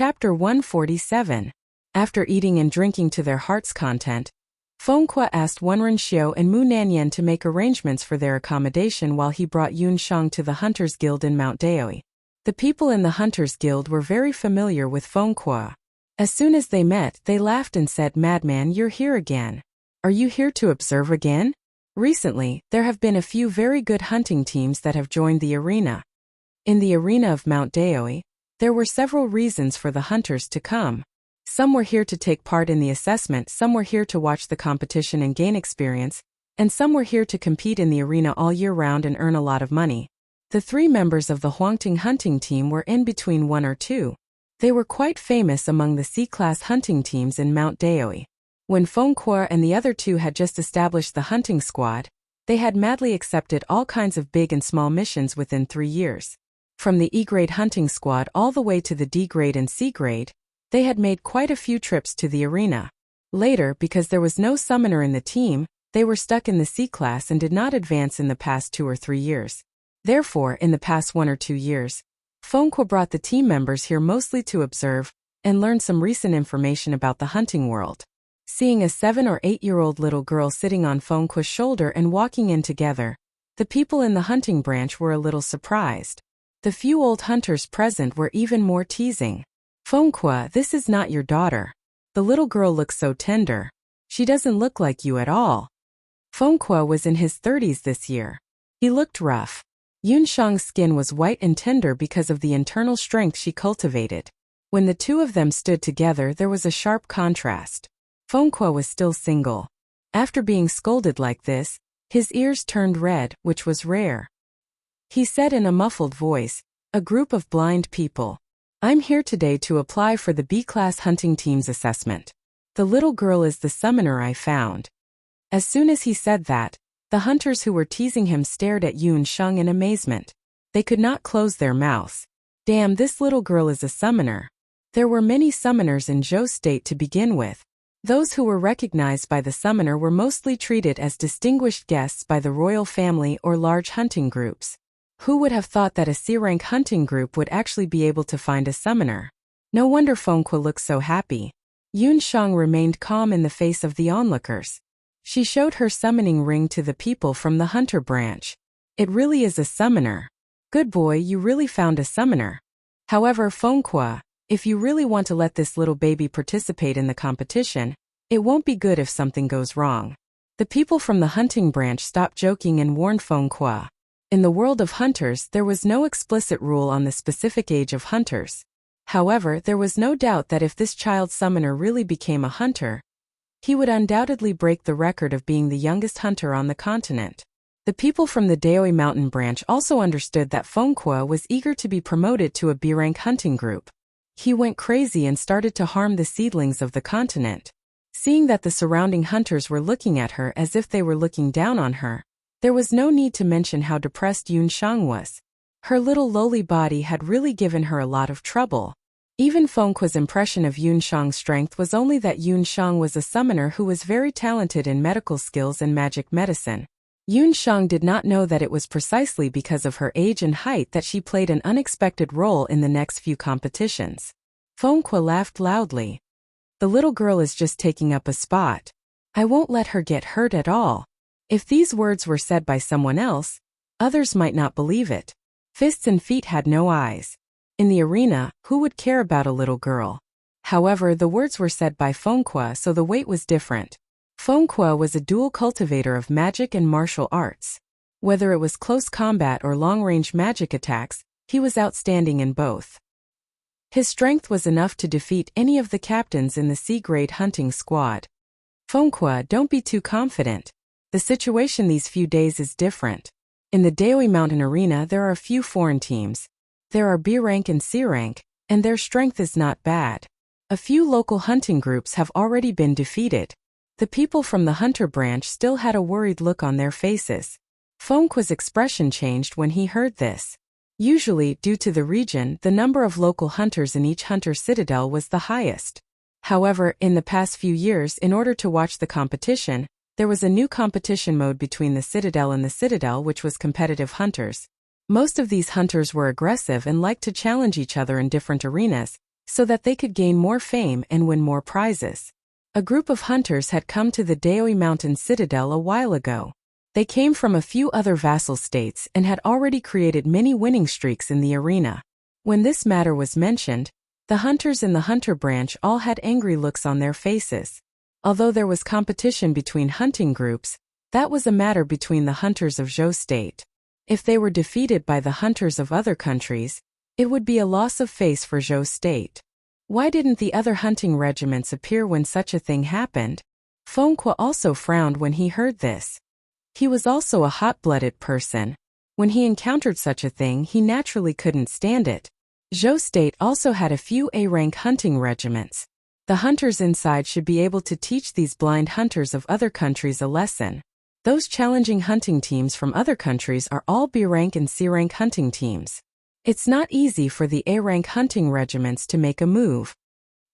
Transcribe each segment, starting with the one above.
Chapter 147. After eating and drinking to their heart's content, Fengque asked Wenrenxiu and Mu Nanyan to make arrangements for their accommodation while he brought Yun Shang to the Hunters Guild in Mount Daoi. The people in the Hunters Guild were very familiar with Fengque. As soon as they met, they laughed and said, "Madman, you're here again. Are you here to observe again?" Recently, there have been a few very good hunting teams that have joined the arena. In the arena of Mount Daoi, there were several reasons for the hunters to come. Some were here to take part in the assessment, some were here to watch the competition and gain experience, and some were here to compete in the arena all year round and earn a lot of money. The 3 members of the Huangting hunting team were in between 1 or 2. They were quite famous among the C-class hunting teams in Mount Daoi. When Fengque and the other 2 had just established the hunting squad, they had madly accepted all kinds of big and small missions within 3 years. From the E-grade hunting squad all the way to the D-grade and C-grade, they had made quite a few trips to the arena. Later, because there was no summoner in the team, they were stuck in the C-class and did not advance in the past 2 or 3 years. Therefore, in the past 1 or 2 years, Fengque brought the team members here mostly to observe and learn some recent information about the hunting world. Seeing a 7 or 8-year-old little girl sitting on Fengque's shoulder and walking in together, the people in the hunting branch were a little surprised. The few old hunters present were even more teasing. "Fengque, this is not your daughter. The little girl looks so tender. She doesn't look like you at all." Fengque was in his 30s this year. He looked rough. Yun Shang's skin was white and tender because of the internal strength she cultivated. When the 2 of them stood together, there was a sharp contrast. Fengque was still single. After being scolded like this, his ears turned red, which was rare. He said in a muffled voice, "A group of blind people. I'm here today to apply for the B-class hunting team's assessment. The little girl is the summoner I found." As soon as he said that, the hunters who were teasing him stared at Yun Shang in amazement. They could not close their mouths. Damn, this little girl is a summoner. There were many summoners in Zhou State to begin with. Those who were recognized by the summoner were mostly treated as distinguished guests by the royal family or large hunting groups. Who would have thought that a C-rank hunting group would actually be able to find a summoner? No wonder Fengque looked so happy. Yun Shang remained calm in the face of the onlookers. She showed her summoning ring to the people from the hunter branch. "It really is a summoner. Good boy, you really found a summoner. However, Fengque, if you really want to let this little baby participate in the competition, it won't be good if something goes wrong." The people from the hunting branch stopped joking and warned Fengque. In the world of hunters, there was no explicit rule on the specific age of hunters. However, there was no doubt that if this child summoner really became a hunter, he would undoubtedly break the record of being the youngest hunter on the continent. The people from the Daoi mountain branch also understood that Fengque was eager to be promoted to a B-rank hunting group. He went crazy and started to harm the seedlings of the continent. Seeing that the surrounding hunters were looking at her as if they were looking down on her, there was no need to mention how depressed Yun Shang was. Her little lowly body had really given her a lot of trouble. Even Fengque's impression of Yun Shang's strength was only that Yun Shang was a summoner who was very talented in medical skills and magic medicine. Yun Shang did not know that it was precisely because of her age and height that she played an unexpected role in the next few competitions. Fengque laughed loudly. "The little girl is just taking up a spot. I won't let her get hurt at all." If these words were said by someone else, others might not believe it. Fists and feet had no eyes. In the arena, who would care about a little girl? However, the words were said by Fengque, so the weight was different. Fengque was a dual cultivator of magic and martial arts. Whether it was close combat or long-range magic attacks, he was outstanding in both. His strength was enough to defeat any of the captains in the C-grade hunting squad. "Fengque, don't be too confident. The situation these few days is different. In the Daoi Mountain Arena there are a few foreign teams. There are B-rank and C-rank, and their strength is not bad. A few local hunting groups have already been defeated." The people from the hunter branch still had a worried look on their faces. Fengque's expression changed when he heard this. Usually, due to the region, the number of local hunters in each hunter citadel was the highest. However, in the past few years, in order to watch the competition, there was a new competition mode between the Citadel and the Citadel, which was competitive hunters. Most of these hunters were aggressive and liked to challenge each other in different arenas, so that they could gain more fame and win more prizes. A group of hunters had come to the Daoi Mountain Citadel a while ago. They came from a few other vassal states and had already created many winning streaks in the arena. When this matter was mentioned, the hunters in the hunter branch all had angry looks on their faces. Although there was competition between hunting groups, that was a matter between the hunters of Zhou State. If they were defeated by the hunters of other countries, it would be a loss of face for Zhou State. Why didn't the other hunting regiments appear when such a thing happened? Fengque also frowned when he heard this. He was also a hot-blooded person. When he encountered such a thing, he naturally couldn't stand it. Zhou State also had a few A-rank hunting regiments. The hunters inside should be able to teach these blind hunters of other countries a lesson. Those challenging hunting teams from other countries are all B-rank and C-rank hunting teams. It's not easy for the A-rank hunting regiments to make a move.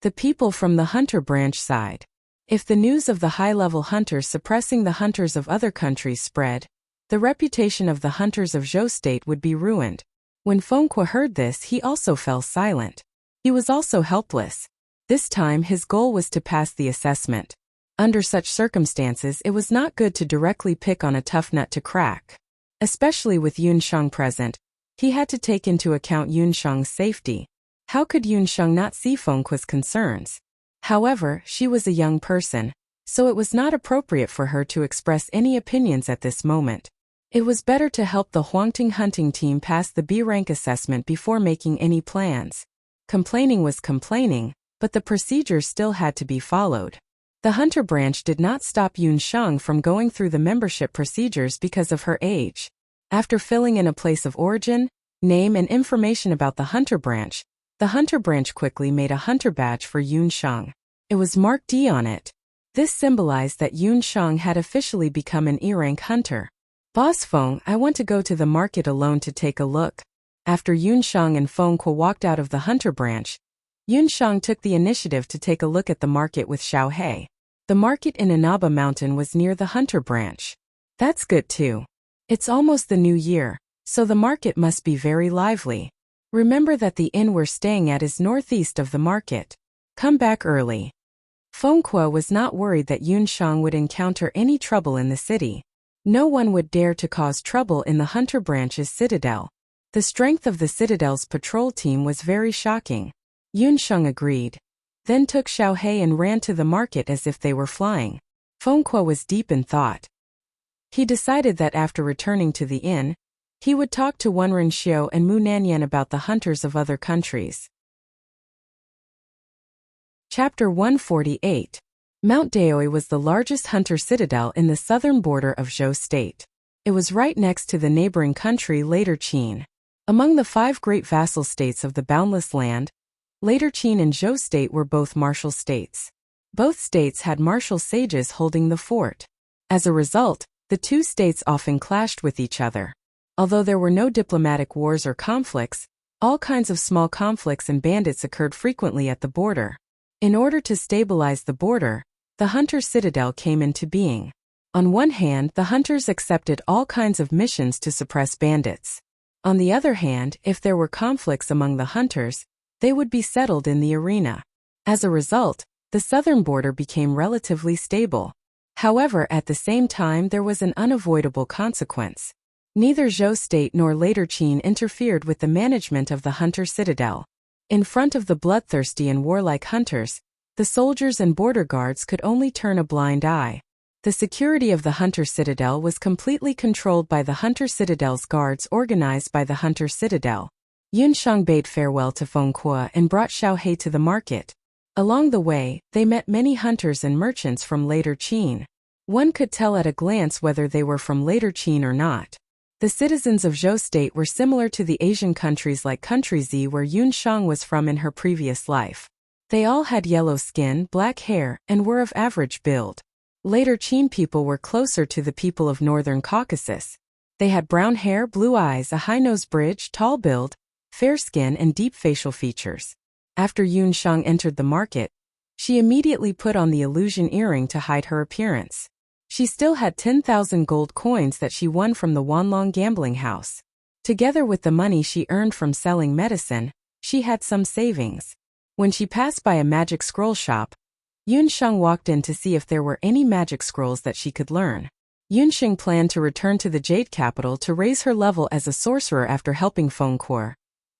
The people from the hunter branch side. If the news of the high-level hunters suppressing the hunters of other countries spread, the reputation of the hunters of Zhou State would be ruined. When Fengque heard this, he also fell silent. He was also helpless. This time his goal was to pass the assessment. Under such circumstances, it was not good to directly pick on a tough nut to crack. Especially with Yun Sheng present, he had to take into account Yun Sheng's safety. How could Yun Sheng not see Fengque's concerns? However, she was a young person, so it was not appropriate for her to express any opinions at this moment. It was better to help the Huangting hunting team pass the B-rank assessment before making any plans. Complaining was complaining, but the procedures still had to be followed. The hunter branch did not stop Yun Sheng from going through the membership procedures because of her age. After filling in a place of origin, name and information about the hunter branch quickly made a hunter badge for Yun Sheng. It was marked D on it. This symbolized that Yun Sheng had officially become an E-rank hunter. Boss Feng, I want to go to the market alone to take a look. After Yun Sheng and Fengque walked out of the hunter branch, Yun Sheng took the initiative to take a look at the market with Xiao He. The market in Inaba Mountain was near the hunter branch. That's good too. It's almost the new year, so the market must be very lively. Remember that the inn we're staying at is northeast of the market. Come back early. Fengque was not worried that Yun Sheng would encounter any trouble in the city. No one would dare to cause trouble in the hunter branch's citadel. The strength of the citadel's patrol team was very shocking. Yun Sheng agreed, then took Xiao He and ran to the market as if they were flying. Fengque was deep in thought. He decided that after returning to the inn, he would talk to Wenren Xiu and Mu Nanyan about the hunters of other countries. Chapter 148. Mount Daoi was the largest hunter citadel in the southern border of Zhou State. It was right next to the neighboring country Later Qin. Among the 5 great vassal states of the Boundless Land, Later Qin and Zhou State were both martial states. Both states had martial sages holding the fort. As a result, the two states often clashed with each other. Although there were no diplomatic wars or conflicts, all kinds of small conflicts and bandits occurred frequently at the border. In order to stabilize the border, the hunter citadel came into being. On one hand, the hunters accepted all kinds of missions to suppress bandits. On the other hand, if there were conflicts among the hunters, they would be settled in the arena. As a result, the southern border became relatively stable. However, at the same time, there was an unavoidable consequence. Neither Zhou State nor Later Qin interfered with the management of the hunter citadel. In front of the bloodthirsty and warlike hunters, the soldiers and border guards could only turn a blind eye. The security of the hunter citadel was completely controlled by the hunter citadel's guards organized by the hunter citadel. Yun Sheng bade farewell to Fengque and brought Xiao He to the market. Along the way, they met many hunters and merchants from Later Qin. One could tell at a glance whether they were from Later Qin or not. The citizens of Zhou State were similar to the Asian countries like Country Z where Yun Sheng was from in her previous life. They all had yellow skin, black hair, and were of average build. Later Qin people were closer to the people of Northern Caucasus. They had brown hair, blue eyes, a high nose bridge, tall build, fair skin, and deep facial features. After Yun Sheng entered the market, she immediately put on the illusion earring to hide her appearance. She still had 10,000 gold coins that she won from the Wanlong gambling house. Together with the money she earned from selling medicine, she had some savings. When she passed by a magic scroll shop, Yunsheng walked in to see if there were any magic scrolls that she could learn. Yunsheng planned to return to the Jade Capital to raise her level as a sorcerer after helping Feng Kuo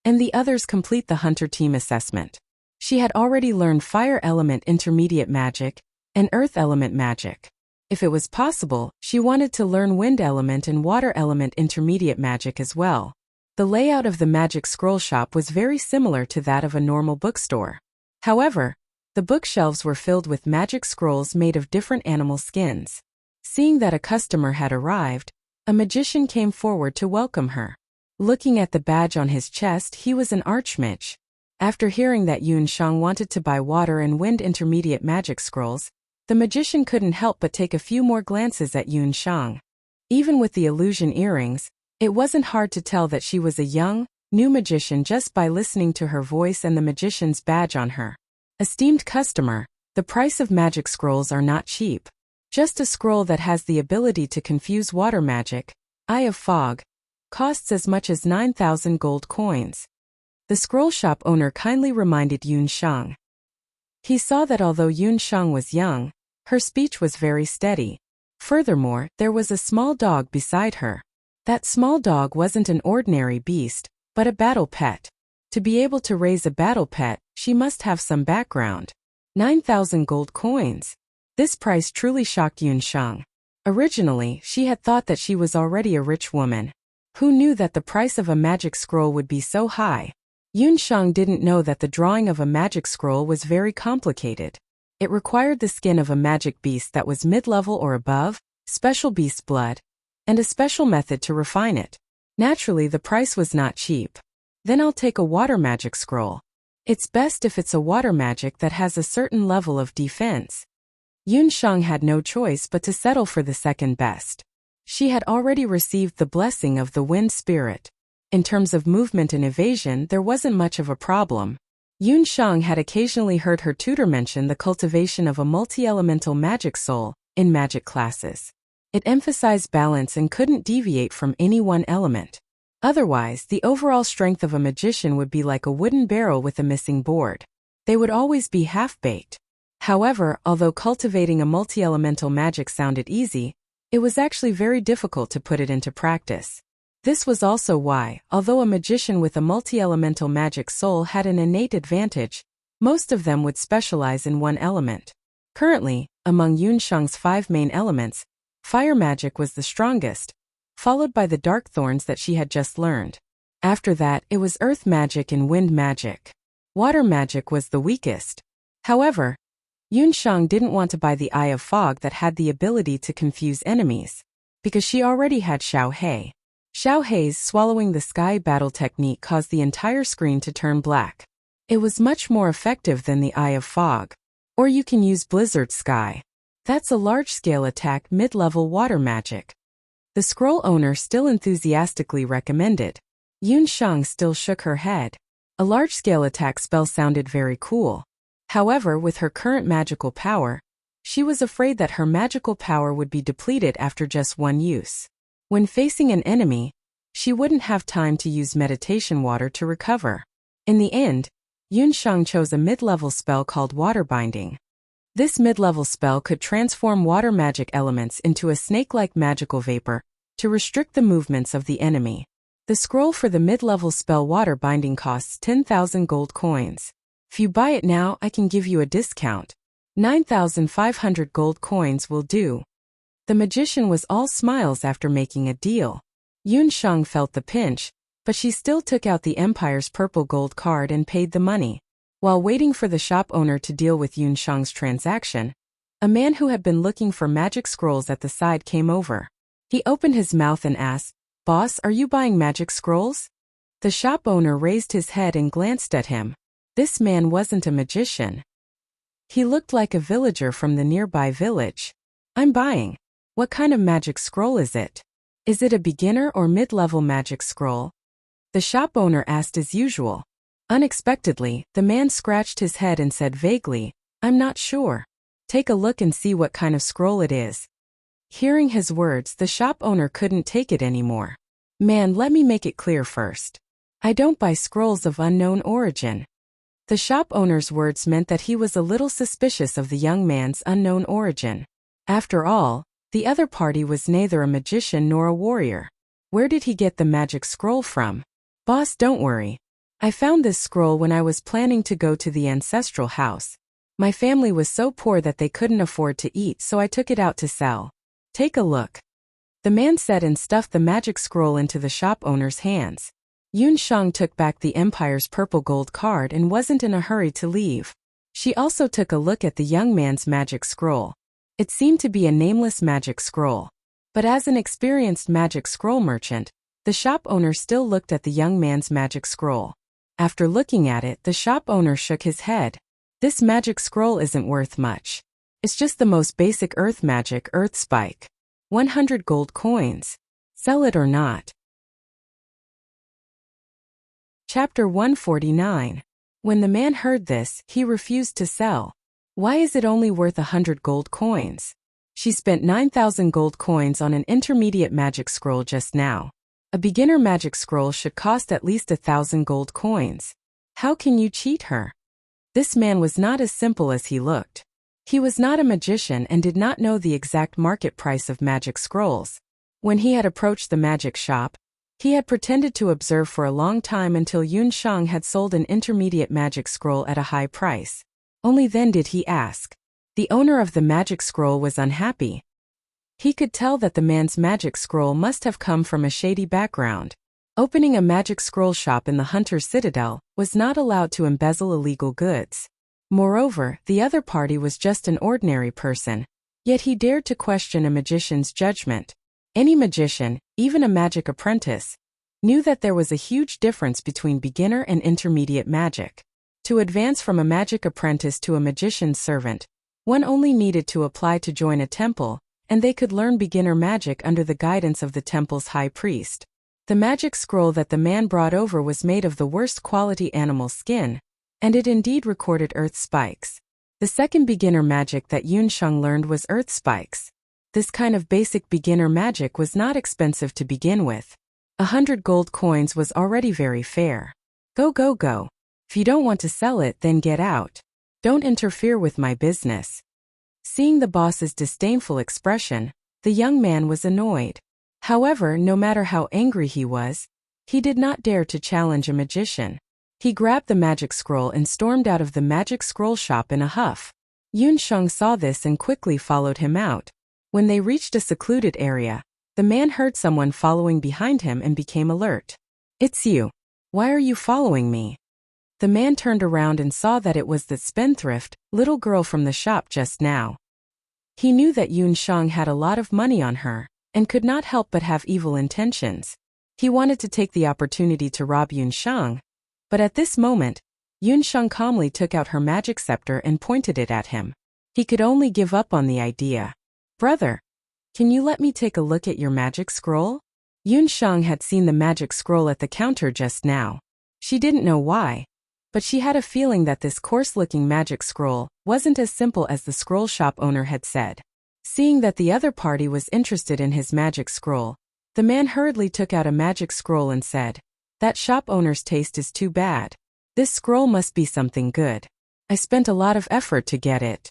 and the others complete the hunter team assessment. She had already learned fire element intermediate magic and earth element magic. If it was possible, she wanted to learn wind element and water element intermediate magic as well. The layout of the magic scroll shop was very similar to that of a normal bookstore. However, the bookshelves were filled with magic scrolls made of different animal skins. Seeing that a customer had arrived, a magician came forward to welcome her. Looking at the badge on his chest, he was an archmage. After hearing that Yunsheng wanted to buy water and wind intermediate magic scrolls, the magician couldn't help but take a few more glances at Yunsheng. Even with the illusion earrings, it wasn't hard to tell that she was a young, new magician just by listening to her voice and the magician's badge on her. Esteemed customer, the price of magic scrolls are not cheap. Just a scroll that has the ability to confuse water magic, Eye of Fog, costs as much as 9,000 gold coins. The scroll shop owner kindly reminded Yunsheng. He saw that although Yunsheng was young, her speech was very steady. Furthermore, there was a small dog beside her. That small dog wasn't an ordinary beast, but a battle pet. To be able to raise a battle pet, she must have some background. 9,000 gold coins. This price truly shocked Yunsheng. Originally, she had thought that she was already a rich woman. Who knew that the price of a magic scroll would be so high? Yunsheng didn't know that the drawing of a magic scroll was very complicated. It required the skin of a magic beast that was mid-level or above, special beast blood, and a special method to refine it. Naturally, the price was not cheap. Then I'll take a water magic scroll. It's best if it's a water magic that has a certain level of defense. Yunsheng had no choice but to settle for the second best. She had already received the blessing of the wind spirit. In terms of movement and evasion, there wasn't much of a problem. Yunsheng had occasionally heard her tutor mention the cultivation of a multi-elemental magic soul in magic classes. It emphasized balance and couldn't deviate from any one element. Otherwise, the overall strength of a magician would be like a wooden barrel with a missing board. They would always be half-baked. However, although cultivating a multi-elemental magic sounded easy, it was actually very difficult to put it into practice. This was also why, although a magician with a multi-elemental magic soul had an innate advantage, most of them would specialize in one element. Currently, among Yunsheng's 5 main elements, fire magic was the strongest, followed by the dark thorns that she had just learned. After that, it was earth magic and wind magic. Water magic was the weakest. However, Yunsheng didn't want to buy the Eye of Fog that had the ability to confuse enemies, because she already had Xiao He. Xiao He's swallowing the sky battle technique caused the entire screen to turn black. It was much more effective than the Eye of Fog. Or you can use Blizzard Sky. That's a large-scale attack mid-level water magic. The scroll owner still enthusiastically recommended. Yunsheng still shook her head. A large-scale attack spell sounded very cool. However, with her current magical power, she was afraid that her magical power would be depleted after just one use. When facing an enemy, she wouldn't have time to use meditation water to recover. In the end, Yunsheng chose a mid-level spell called Water Binding. This mid-level spell could transform water magic elements into a snake-like magical vapor to restrict the movements of the enemy. The scroll for the mid-level spell Water Binding costs 10,000 gold coins. If you buy it now, I can give you a discount. 9,500 gold coins will do. The magician was all smiles after making a deal. Yunsheng felt the pinch, but she still took out the Empire's purple gold card and paid the money. While waiting for the shop owner to deal with Yunsheng's transaction, a man who had been looking for magic scrolls at the side came over. He opened his mouth and asked, "Boss, are you buying magic scrolls?" The shop owner raised his head and glanced at him. This man wasn't a magician. He looked like a villager from the nearby village. "I'm buying. What kind of magic scroll is it? Is it a beginner or mid-level magic scroll?" The shop owner asked as usual. Unexpectedly, the man scratched his head and said vaguely, "I'm not sure. Take a look and see what kind of scroll it is." Hearing his words, the shop owner couldn't take it anymore. "Man, let me make it clear first. I don't buy scrolls of unknown origin. The shop owner's words meant that he was a little suspicious of the young man's unknown origin. After all, the other party was neither a magician nor a warrior. Where did he get the magic scroll from? Boss, don't worry. I found this scroll when I was planning to go to the ancestral house. My family was so poor that they couldn't afford to eat, so I took it out to sell. Take a look. The man said and stuffed the magic scroll into the shop owner's hands. Yun Shang took back the Empire's purple gold card and wasn't in a hurry to leave. She also took a look at the young man's magic scroll. It seemed to be a nameless magic scroll. But as an experienced magic scroll merchant, the shop owner still looked at the young man's magic scroll. After looking at it, the shop owner shook his head. This magic scroll isn't worth much. It's just the most basic earth magic, earth spike. 100 gold coins. Sell it or not. Chapter 149. When the man heard this, he refused to sell. Why is it only worth 100 gold coins? She spent 9,000 gold coins on an intermediate magic scroll just now. A beginner magic scroll should cost at least 1,000 gold coins. How can you cheat her? This man was not as simple as he looked. He was not a magician and did not know the exact market price of magic scrolls. When he had approached the magic shop, he had pretended to observe for a long time until Yun Shang had sold an intermediate magic scroll at a high price. Only then did he ask. The owner of the magic scroll was unhappy. He could tell that the man's magic scroll must have come from a shady background. Opening a magic scroll shop in the Hunter's Citadel was not allowed to embezzle illegal goods. Moreover, the other party was just an ordinary person, yet he dared to question a magician's judgment. Any magician, even a magic apprentice, knew that there was a huge difference between beginner and intermediate magic. To advance from a magic apprentice to a magician's servant, one only needed to apply to join a temple, and they could learn beginner magic under the guidance of the temple's high priest. The magic scroll that the man brought over was made of the worst quality animal skin, and it indeed recorded earth spikes. The second beginner magic that Yun Shang learned was earth spikes. This kind of basic beginner magic was not expensive to begin with. 100 gold coins was already very fair. Go, go, go. If you don't want to sell it, then get out. Don't interfere with my business. Seeing the boss's disdainful expression, the young man was annoyed. However, no matter how angry he was, he did not dare to challenge a magician. He grabbed the magic scroll and stormed out of the magic scroll shop in a huff. Yun Shang saw this and quickly followed him out. When they reached a secluded area, the man heard someone following behind him and became alert. It's you. Why are you following me? The man turned around and saw that it was the spendthrift, little girl from the shop just now. He knew that Yun Shang had a lot of money on her, and could not help but have evil intentions. He wanted to take the opportunity to rob Yun Shang, but at this moment, Yun Shang calmly took out her magic scepter and pointed it at him. He could only give up on the idea. Brother, can you let me take a look at your magic scroll? Yun Shang had seen the magic scroll at the counter just now. She didn't know why, but she had a feeling that this coarse-looking magic scroll wasn't as simple as the scroll shop owner had said. Seeing that the other party was interested in his magic scroll, the man hurriedly took out a magic scroll and said, "That shop owner's taste is too bad. This scroll must be something good. I spent a lot of effort to get it."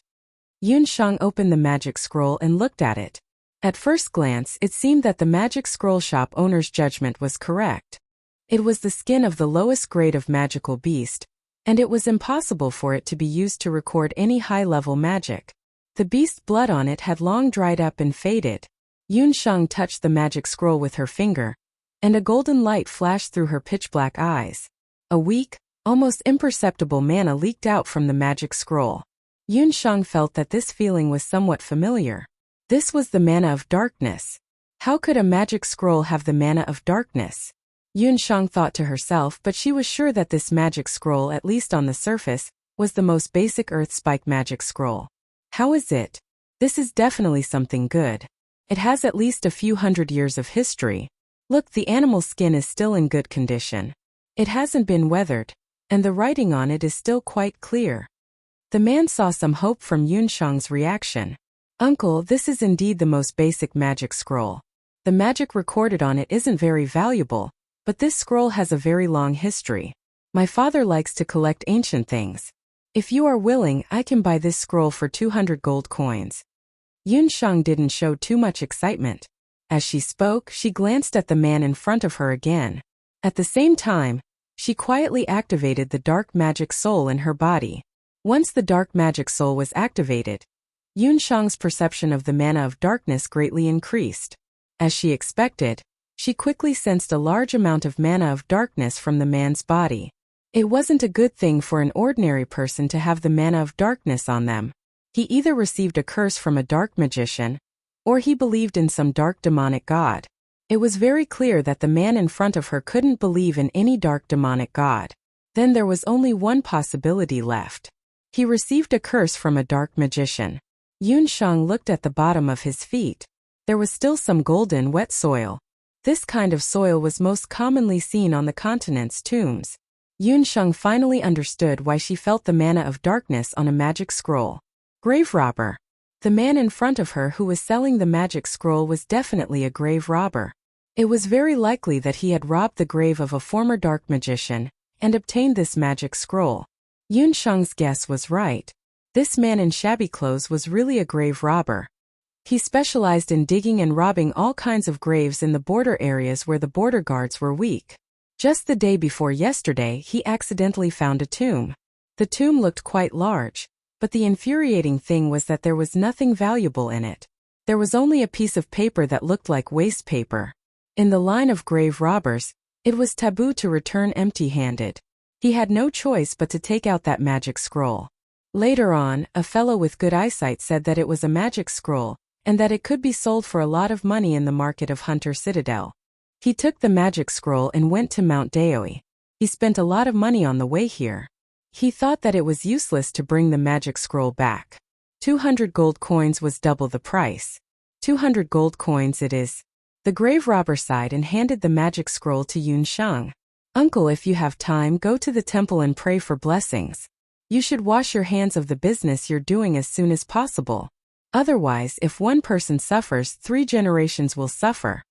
Yun Shang opened the magic scroll and looked at it. At first glance, it seemed that the magic scroll shop owner's judgment was correct. It was the skin of the lowest grade of magical beast, and it was impossible for it to be used to record any high-level magic. The beast's blood on it had long dried up and faded. Yun Shang touched the magic scroll with her finger, and a golden light flashed through her pitch-black eyes. A weak, almost imperceptible mana leaked out from the magic scroll. Yun Shang felt that this feeling was somewhat familiar. This was the mana of darkness. How could a magic scroll have the mana of darkness? Yun Shang thought to herself, but she was sure that this magic scroll, at least on the surface, was the most basic earth spike magic scroll. How is it? This is definitely something good. It has at least a few hundred years of history. Look, the animal skin is still in good condition. It hasn't been weathered, and the writing on it is still quite clear. The man saw some hope from Yun Shang's reaction. Uncle, this is indeed the most basic magic scroll. The magic recorded on it isn't very valuable, but this scroll has a very long history. My father likes to collect ancient things. If you are willing, I can buy this scroll for 200 gold coins. Yun Shang didn't show too much excitement. As she spoke, she glanced at the man in front of her again. At the same time, she quietly activated the dark magic soul in her body. Once the dark magic soul was activated, Yun Shang's perception of the mana of darkness greatly increased. As she expected, she quickly sensed a large amount of mana of darkness from the man's body. It wasn't a good thing for an ordinary person to have the mana of darkness on them. He either received a curse from a dark magician, or he believed in some dark demonic god. It was very clear that the man in front of her couldn't believe in any dark demonic god. Then there was only one possibility left. He received a curse from a dark magician. Yun Shang looked at the bottom of his feet. There was still some golden wet soil. This kind of soil was most commonly seen on the continent's tombs. Yun Shang finally understood why she felt the mana of darkness on a magic scroll. Grave robber. The man in front of her who was selling the magic scroll was definitely a grave robber. It was very likely that he had robbed the grave of a former dark magician and obtained this magic scroll. Yun Shang's guess was right. This man in shabby clothes was really a grave robber. He specialized in digging and robbing all kinds of graves in the border areas where the border guards were weak. Just the day before yesterday, he accidentally found a tomb. The tomb looked quite large, but the infuriating thing was that there was nothing valuable in it. There was only a piece of paper that looked like waste paper. In the line of grave robbers, it was taboo to return empty-handed. He had no choice but to take out that magic scroll. Later on, a fellow with good eyesight said that it was a magic scroll, and that it could be sold for a lot of money in the market of Hunter Citadel. He took the magic scroll and went to Mount Daoi. He spent a lot of money on the way here. He thought that it was useless to bring the magic scroll back. 200 gold coins was double the price. 200 gold coins it is. The grave robber sighed and handed the magic scroll to Yun Shang. Uncle, if you have time, go to the temple and pray for blessings. You should wash your hands of the business you're doing as soon as possible. Otherwise, if one person suffers, 3 generations will suffer.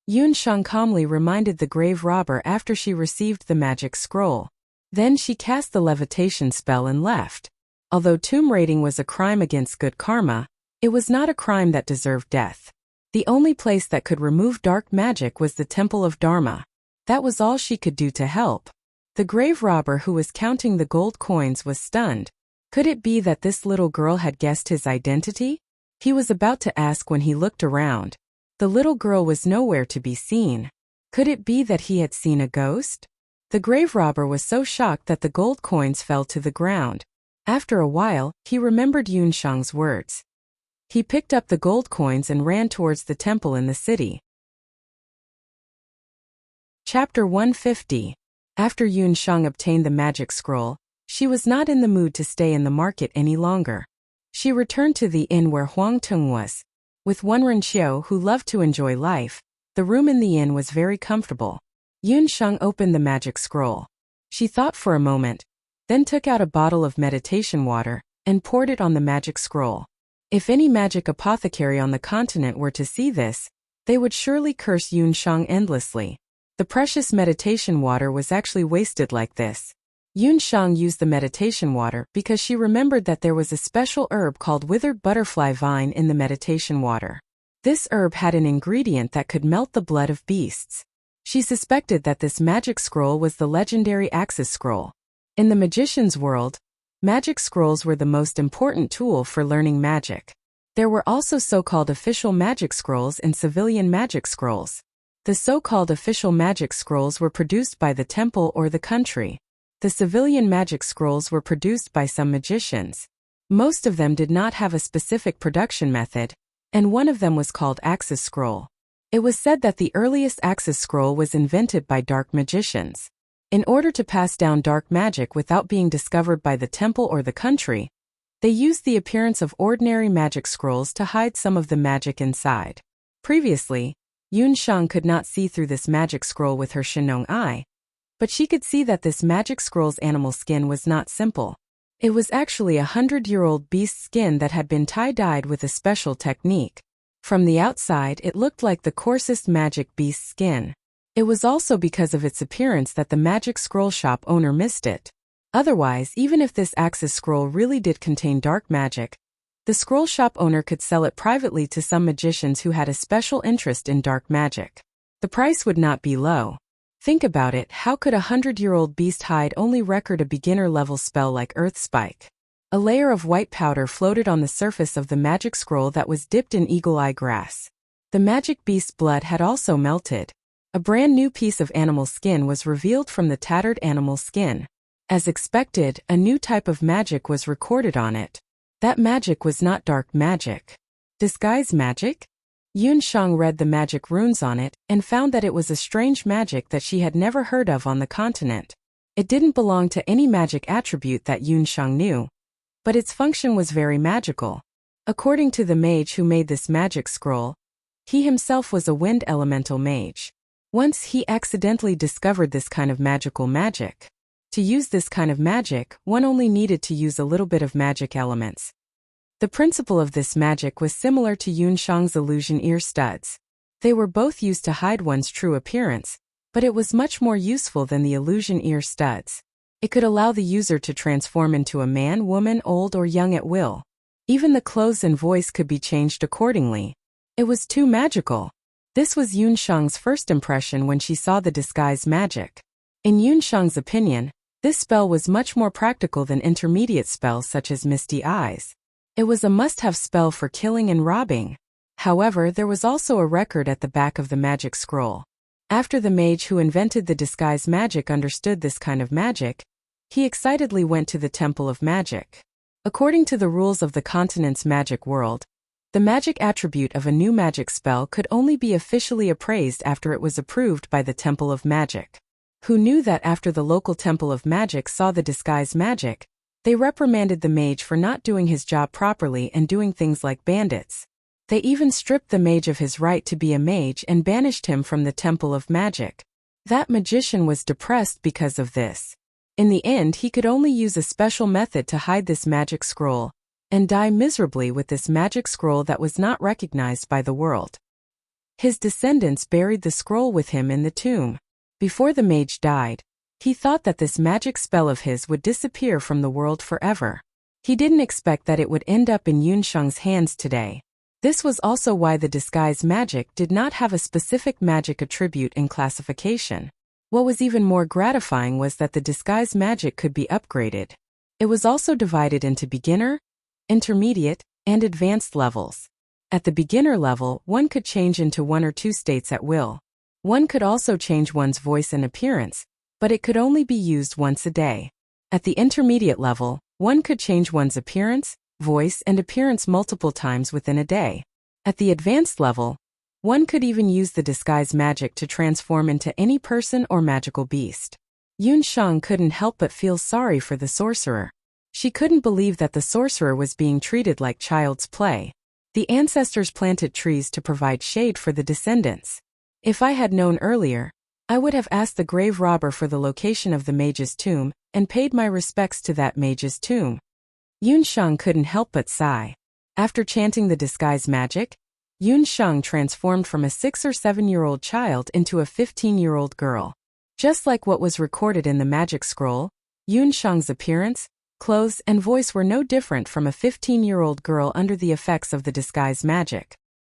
Yun Shang calmly reminded the grave robber after she received the magic scroll. Then she cast the levitation spell and left. Although tomb raiding was a crime against good karma, it was not a crime that deserved death. The only place that could remove dark magic was the Temple of Dharma. That was all she could do to help. The grave robber who was counting the gold coins was stunned. Could it be that this little girl had guessed his identity? He was about to ask when he looked around. The little girl was nowhere to be seen. Could it be that he had seen a ghost? The grave robber was so shocked that the gold coins fell to the ground. After a while, he remembered Yun Shang's words. He picked up the gold coins and ran towards the temple in the city. Chapter 150. After Yun Shang obtained the magic scroll, she was not in the mood to stay in the market any longer. She returned to the inn where Huang Tung was. With one Renqiu who loved to enjoy life, the room in the inn was very comfortable. Yun Shang opened the magic scroll. She thought for a moment, then took out a bottle of meditation water and poured it on the magic scroll. If any magic apothecary on the continent were to see this, they would surely curse Yun Shang endlessly. The precious meditation water was actually wasted like this. Yun Shang used the meditation water because she remembered that there was a special herb called withered butterfly vine in the meditation water. This herb had an ingredient that could melt the blood of beasts. She suspected that this magic scroll was the legendary Axis scroll. In the magician's world, magic scrolls were the most important tool for learning magic. There were also so-called official magic scrolls and civilian magic scrolls. The so-called official magic scrolls were produced by the temple or the country. The civilian magic scrolls were produced by some magicians. Most of them did not have a specific production method, and one of them was called Axis scroll. It was said that the earliest Axis scroll was invented by dark magicians. In order to pass down dark magic without being discovered by the temple or the country, they used the appearance of ordinary magic scrolls to hide some of the magic inside. Previously, Yun Shang could not see through this magic scroll with her Shinong eye, but she could see that this magic scroll's animal skin was not simple. It was actually a 100-year-old beast skin that had been tie-dyed with a special technique. From the outside, it looked like the coarsest magic beast skin. It was also because of its appearance that the magic scroll shop owner missed it. Otherwise, even if this Axis scroll really did contain dark magic, the scroll shop owner could sell it privately to some magicians who had a special interest in dark magic. The price would not be low. Think about it, how could a 100-year-old beast hide only record a beginner-level spell like Earth Spike? A layer of white powder floated on the surface of the magic scroll that was dipped in eagle-eye grass. The magic beast's blood had also melted. A brand new piece of animal skin was revealed from the tattered animal skin. As expected, a new type of magic was recorded on it. That magic was not dark magic. Disguise magic? Yun Shang read the magic runes on it and found that it was a strange magic that she had never heard of on the continent. It didn't belong to any magic attribute that Yun Shang knew, but its function was very magical. According to the mage who made this magic scroll, he himself was a wind elemental mage. Once he accidentally discovered this kind of magical magic. To use this kind of magic, one only needed to use a little bit of magic elements. The principle of this magic was similar to Yun Shang's illusion ear studs. They were both used to hide one's true appearance, but it was much more useful than the illusion ear studs. It could allow the user to transform into a man, woman, old or young at will. Even the clothes and voice could be changed accordingly. It was too magical. This was Yun Shang's first impression when she saw the disguise magic. In Yun Shang's opinion, this spell was much more practical than intermediate spells such as Misty Eyes. It was a must-have spell for killing and robbing. However, there was also a record at the back of the magic scroll. After the mage who invented the disguise magic understood this kind of magic, he excitedly went to the Temple of Magic. According to the rules of the continent's magic world, the magic attribute of a new magic spell could only be officially appraised after it was approved by the Temple of Magic. Who knew that after the local Temple of Magic saw the disguise magic, they reprimanded the mage for not doing his job properly and doing things like bandits. They even stripped the mage of his right to be a mage and banished him from the Temple of Magic. That magician was depressed because of this. In the end, he could only use a special method to hide this magic scroll, and die miserably with this magic scroll that was not recognized by the world. His descendants buried the scroll with him in the tomb. Before the mage died, he thought that this magic spell of his would disappear from the world forever. He didn't expect that it would end up in Yun Shang's hands today. This was also why the disguise magic did not have a specific magic attribute in classification. What was even more gratifying was that the disguise magic could be upgraded. It was also divided into beginner, intermediate, and advanced levels. At the beginner level, one could change into one or two states at will. One could also change one's voice and appearance, but it could only be used once a day. At the intermediate level, one could change one's appearance, voice, and appearance multiple times within a day. At the advanced level, one could even use the disguise magic to transform into any person or magical beast. Yun Shang couldn't help but feel sorry for the sorcerer. She couldn't believe that the sorcerer was being treated like child's play. The ancestors planted trees to provide shade for the descendants. If I had known earlier, I would have asked the grave robber for the location of the mage's tomb and paid my respects to that mage's tomb. Yun Shang couldn't help but sigh. After chanting the disguise magic, Yun Shang transformed from a 6 or 7-year-old child into a 15-year-old girl. Just like what was recorded in the magic scroll, Yun Shang's appearance, clothes, and voice were no different from a 15-year-old girl under the effects of the disguise magic.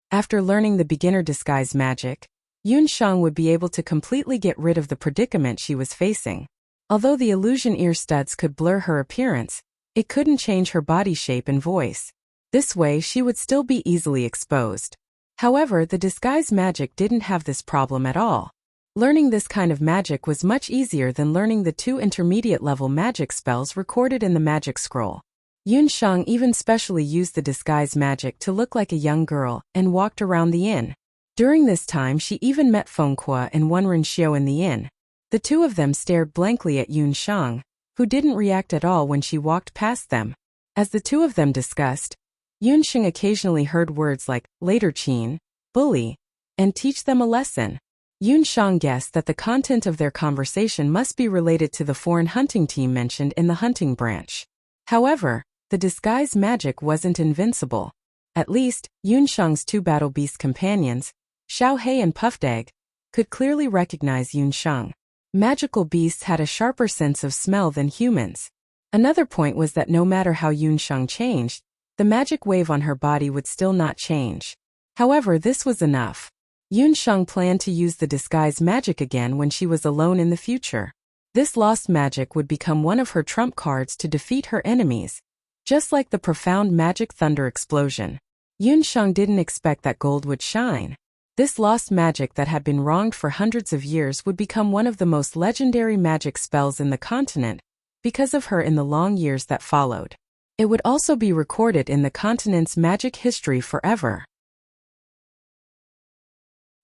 After learning the beginner disguise magic, Yun Shang would be able to completely get rid of the predicament she was facing. Although the illusion ear studs could blur her appearance, it couldn't change her body shape and voice. This way she would still be easily exposed. However, the disguise magic didn't have this problem at all. Learning this kind of magic was much easier than learning the 2 intermediate-level magic spells recorded in the magic scroll. Yun Shang even specially used the disguise magic to look like a young girl and walked around the inn. During this time she even met Fengkua and Wenren Xiao in the inn. The two of them stared blankly at Yun Shang, who didn't react at all when she walked past them. As the two of them discussed, Yun Shang occasionally heard words like, later Qin, bully, and teach them a lesson. Yun Shang guessed that the content of their conversation must be related to the foreign hunting team mentioned in the hunting branch. However, the disguise magic wasn't invincible. At least, Yun Shang's 2 battle beast companions, Xiao He and Puffdeg, could clearly recognize Yun Sheng. Magical beasts had a sharper sense of smell than humans. Another point was that no matter how Yun Sheng changed, the magic wave on her body would still not change. However, this was enough. Yun Sheng planned to use the disguise magic again when she was alone in the future. This lost magic would become one of her trump cards to defeat her enemies, just like the profound magic thunder explosion. Yun Sheng didn't expect that gold would shine. This lost magic that had been wronged for hundreds of years would become one of the most legendary magic spells in the continent, because of her in the long years that followed. It would also be recorded in the continent's magic history forever.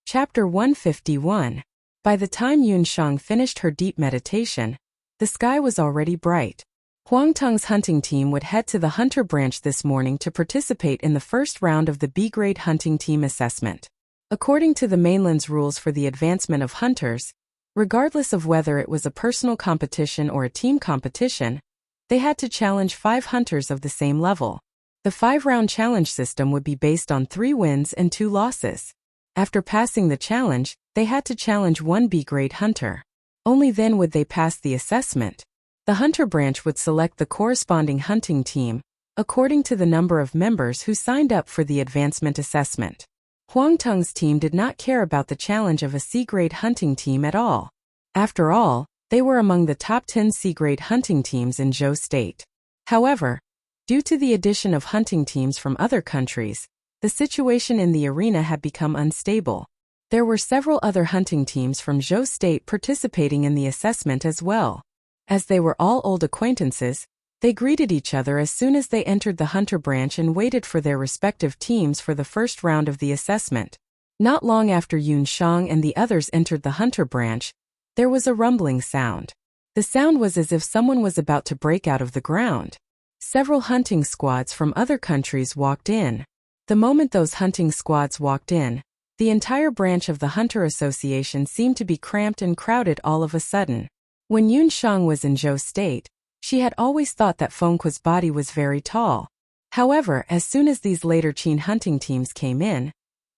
Chapter 151. By the time Yun Sheng finished her deep meditation, the sky was already bright. Huang Teng's hunting team would head to the hunter branch this morning to participate in the first round of the B-grade hunting team assessment. According to the mainland's rules for the advancement of hunters, regardless of whether it was a personal competition or a team competition, they had to challenge 5 hunters of the same level. The 5-round challenge system would be based on 3 wins and 2 losses. After passing the challenge, they had to challenge 1 B-grade hunter. Only then would they pass the assessment. The hunter branch would select the corresponding hunting team, according to the number of members who signed up for the advancement assessment. Huang Teng's team did not care about the challenge of a C-grade hunting team at all. After all, they were among the top 10 C-grade hunting teams in Zhou State. However, due to the addition of hunting teams from other countries, the situation in the arena had become unstable. There were several other hunting teams from Zhou State participating in the assessment as well. As they were all old acquaintances, they greeted each other as soon as they entered the hunter branch and waited for their respective teams for the first round of the assessment. Not long after Yun Sheng and the others entered the hunter branch, there was a rumbling sound. The sound was as if someone was about to break out of the ground. Several hunting squads from other countries walked in. The moment those hunting squads walked in, the entire branch of the Hunter Association seemed to be cramped and crowded all of a sudden. When Yun Sheng was in Zhou State, she had always thought that Fengqua's body was very tall. However, as soon as these later Qin hunting teams came in,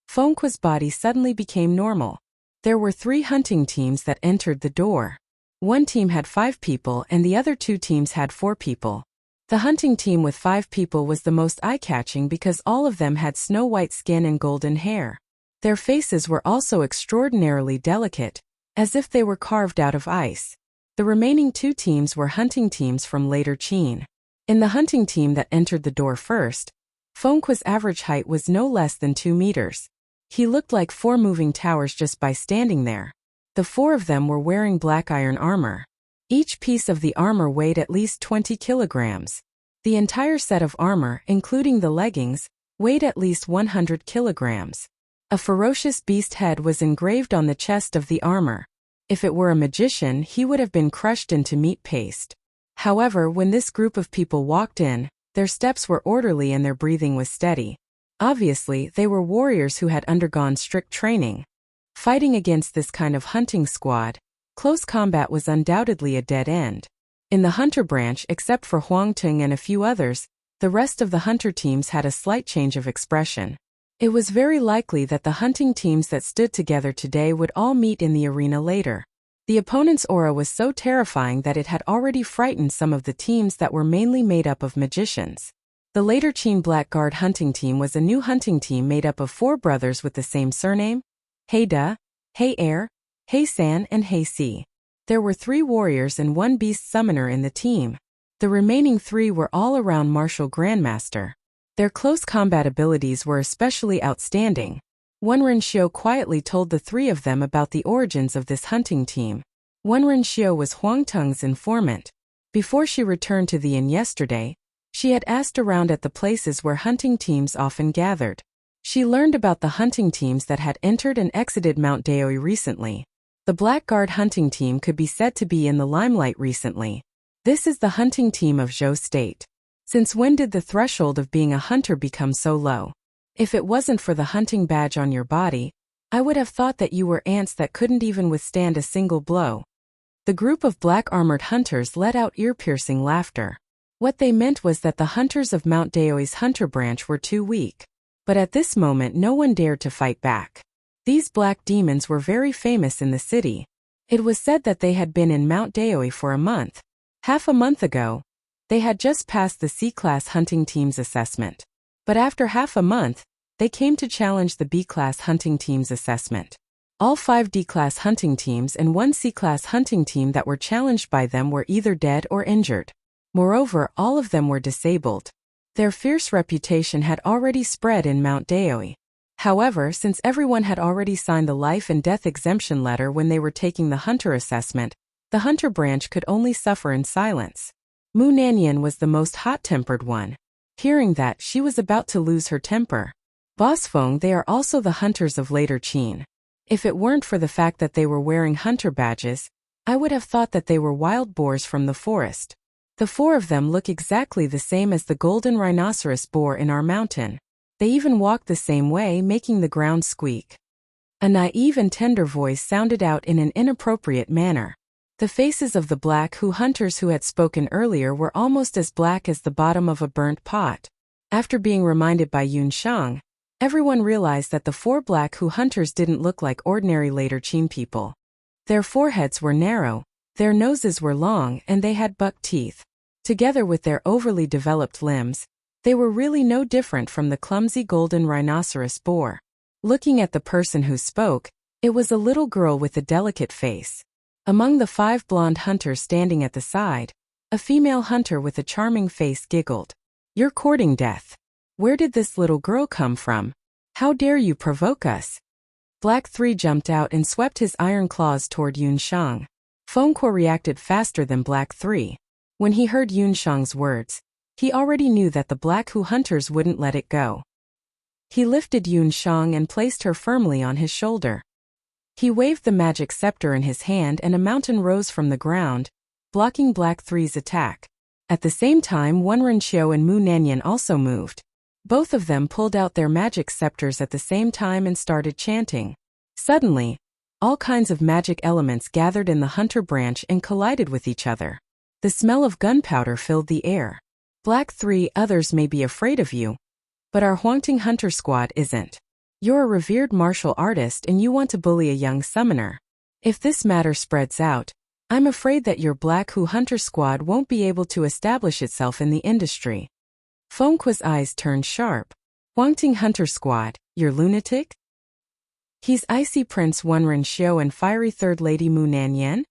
Fengqua's body suddenly became normal. There were 3 hunting teams that entered the door. One team had 5 people and the other 2 teams had 4 people. The hunting team with 5 people was the most eye-catching because all of them had snow-white skin and golden hair. Their faces were also extraordinarily delicate, as if they were carved out of ice. The remaining 2 teams were hunting teams from later Qin. In the hunting team that entered the door first, Fengqua's average height was no less than 2 meters. He looked like 4 moving towers just by standing there. The 4 of them were wearing black iron armor. Each piece of the armor weighed at least 20 kilograms. The entire set of armor, including the leggings, weighed at least 100 kilograms. A ferocious beast head was engraved on the chest of the armor. If it were a magician, he would have been crushed into meat paste. However, when this group of people walked in, their steps were orderly and their breathing was steady. Obviously, they were warriors who had undergone strict training. Fighting against this kind of hunting squad, close combat was undoubtedly a dead end. In the hunter branch, except for Huang Teng and a few others, the rest of the hunter teams had a slight change of expression. It was very likely that the hunting teams that stood together today would all meet in the arena later. The opponent's aura was so terrifying that it had already frightened some of the teams that were mainly made up of magicians. The later Qin Blackguard hunting team was a new hunting team made up of 4 brothers with the same surname: He De, He Er, He San and He Si. There were 3 warriors and 1 beast summoner in the team. The remaining 3 were all-around martial grandmaster. Their close combat abilities were especially outstanding. Wenren Xiu quietly told the 3 of them about the origins of this hunting team. Wenren Xiu was Huang Teng's informant. Before she returned to the inn yesterday, she had asked around at the places where hunting teams often gathered. She learned about the hunting teams that had entered and exited Mount Daoi recently. The Blackguard hunting team could be said to be in the limelight recently. This is the hunting team of Zhou State. Since when did the threshold of being a hunter become so low? If it wasn't for the hunting badge on your body, I would have thought that you were ants that couldn't even withstand a single blow. The group of black-armored hunters let out ear-piercing laughter. What they meant was that the hunters of Mount Daoi's hunter branch were too weak. But at this moment no one dared to fight back. These black demons were very famous in the city. It was said that they had been in Mount Daoi for a month. Half a month ago, they had just passed the C-class hunting team's assessment. But after half a month, they came to challenge the B-class hunting team's assessment. All 5 D-class hunting teams and 1 C-class hunting team that were challenged by them were either dead or injured. Moreover, all of them were disabled. Their fierce reputation had already spread in Mount Daoi. However, since everyone had already signed the life and death exemption letter when they were taking the hunter assessment, the hunter branch could only suffer in silence. Mu Nanyan was the most hot-tempered one. Hearing that, she was about to lose her temper. Boss Feng, they are also the hunters of later Qin. If it weren't for the fact that they were wearing hunter badges, I would have thought that they were wild boars from the forest. The 4 of them look exactly the same as the golden rhinoceros boar in our mountain. They even walk the same way, making the ground squeak. A naive and tender voice sounded out in an inappropriate manner. The faces of the black hunters who had spoken earlier were almost as black as the bottom of a burnt pot. After being reminded by Yun Shang, everyone realized that the 4 black hunters didn't look like ordinary later Qin people. Their foreheads were narrow, their noses were long, and they had buck teeth. Together with their overly developed limbs, they were really no different from the clumsy golden rhinoceros boar. Looking at the person who spoke, it was a little girl with a delicate face. Among the 5 blonde hunters standing at the side, a female hunter with a charming face giggled. "You're courting death. Where did this little girl come from? How dare you provoke us?" Black 3 jumped out and swept his iron claws toward Yun Shang. Feng Kuo reacted faster than Black 3. When he heard Yun Shang's words, he already knew that the black hunters wouldn't let it go. He lifted Yun Shang and placed her firmly on his shoulder. He waved the magic scepter in his hand and a mountain rose from the ground, blocking Black 3's attack. At the same time, Wenren Xiu and Mu Nanyan also moved. Both of them pulled out their magic scepters at the same time and started chanting. Suddenly, all kinds of magic elements gathered in the hunter branch and collided with each other. The smell of gunpowder filled the air. Black 3, others may be afraid of you, but our Huangting Hunter Squad isn't. You're a revered martial artist and you want to bully a young summoner. If this matter spreads out, I'm afraid that your Black Hunter Squad won't be able to establish itself in the industry. Feng Kuo's eyes turned sharp. Huangting Hunter Squad, you're lunatic? He's Icy Prince Wenren Xiu and Fiery Third Lady Mu Nanyan?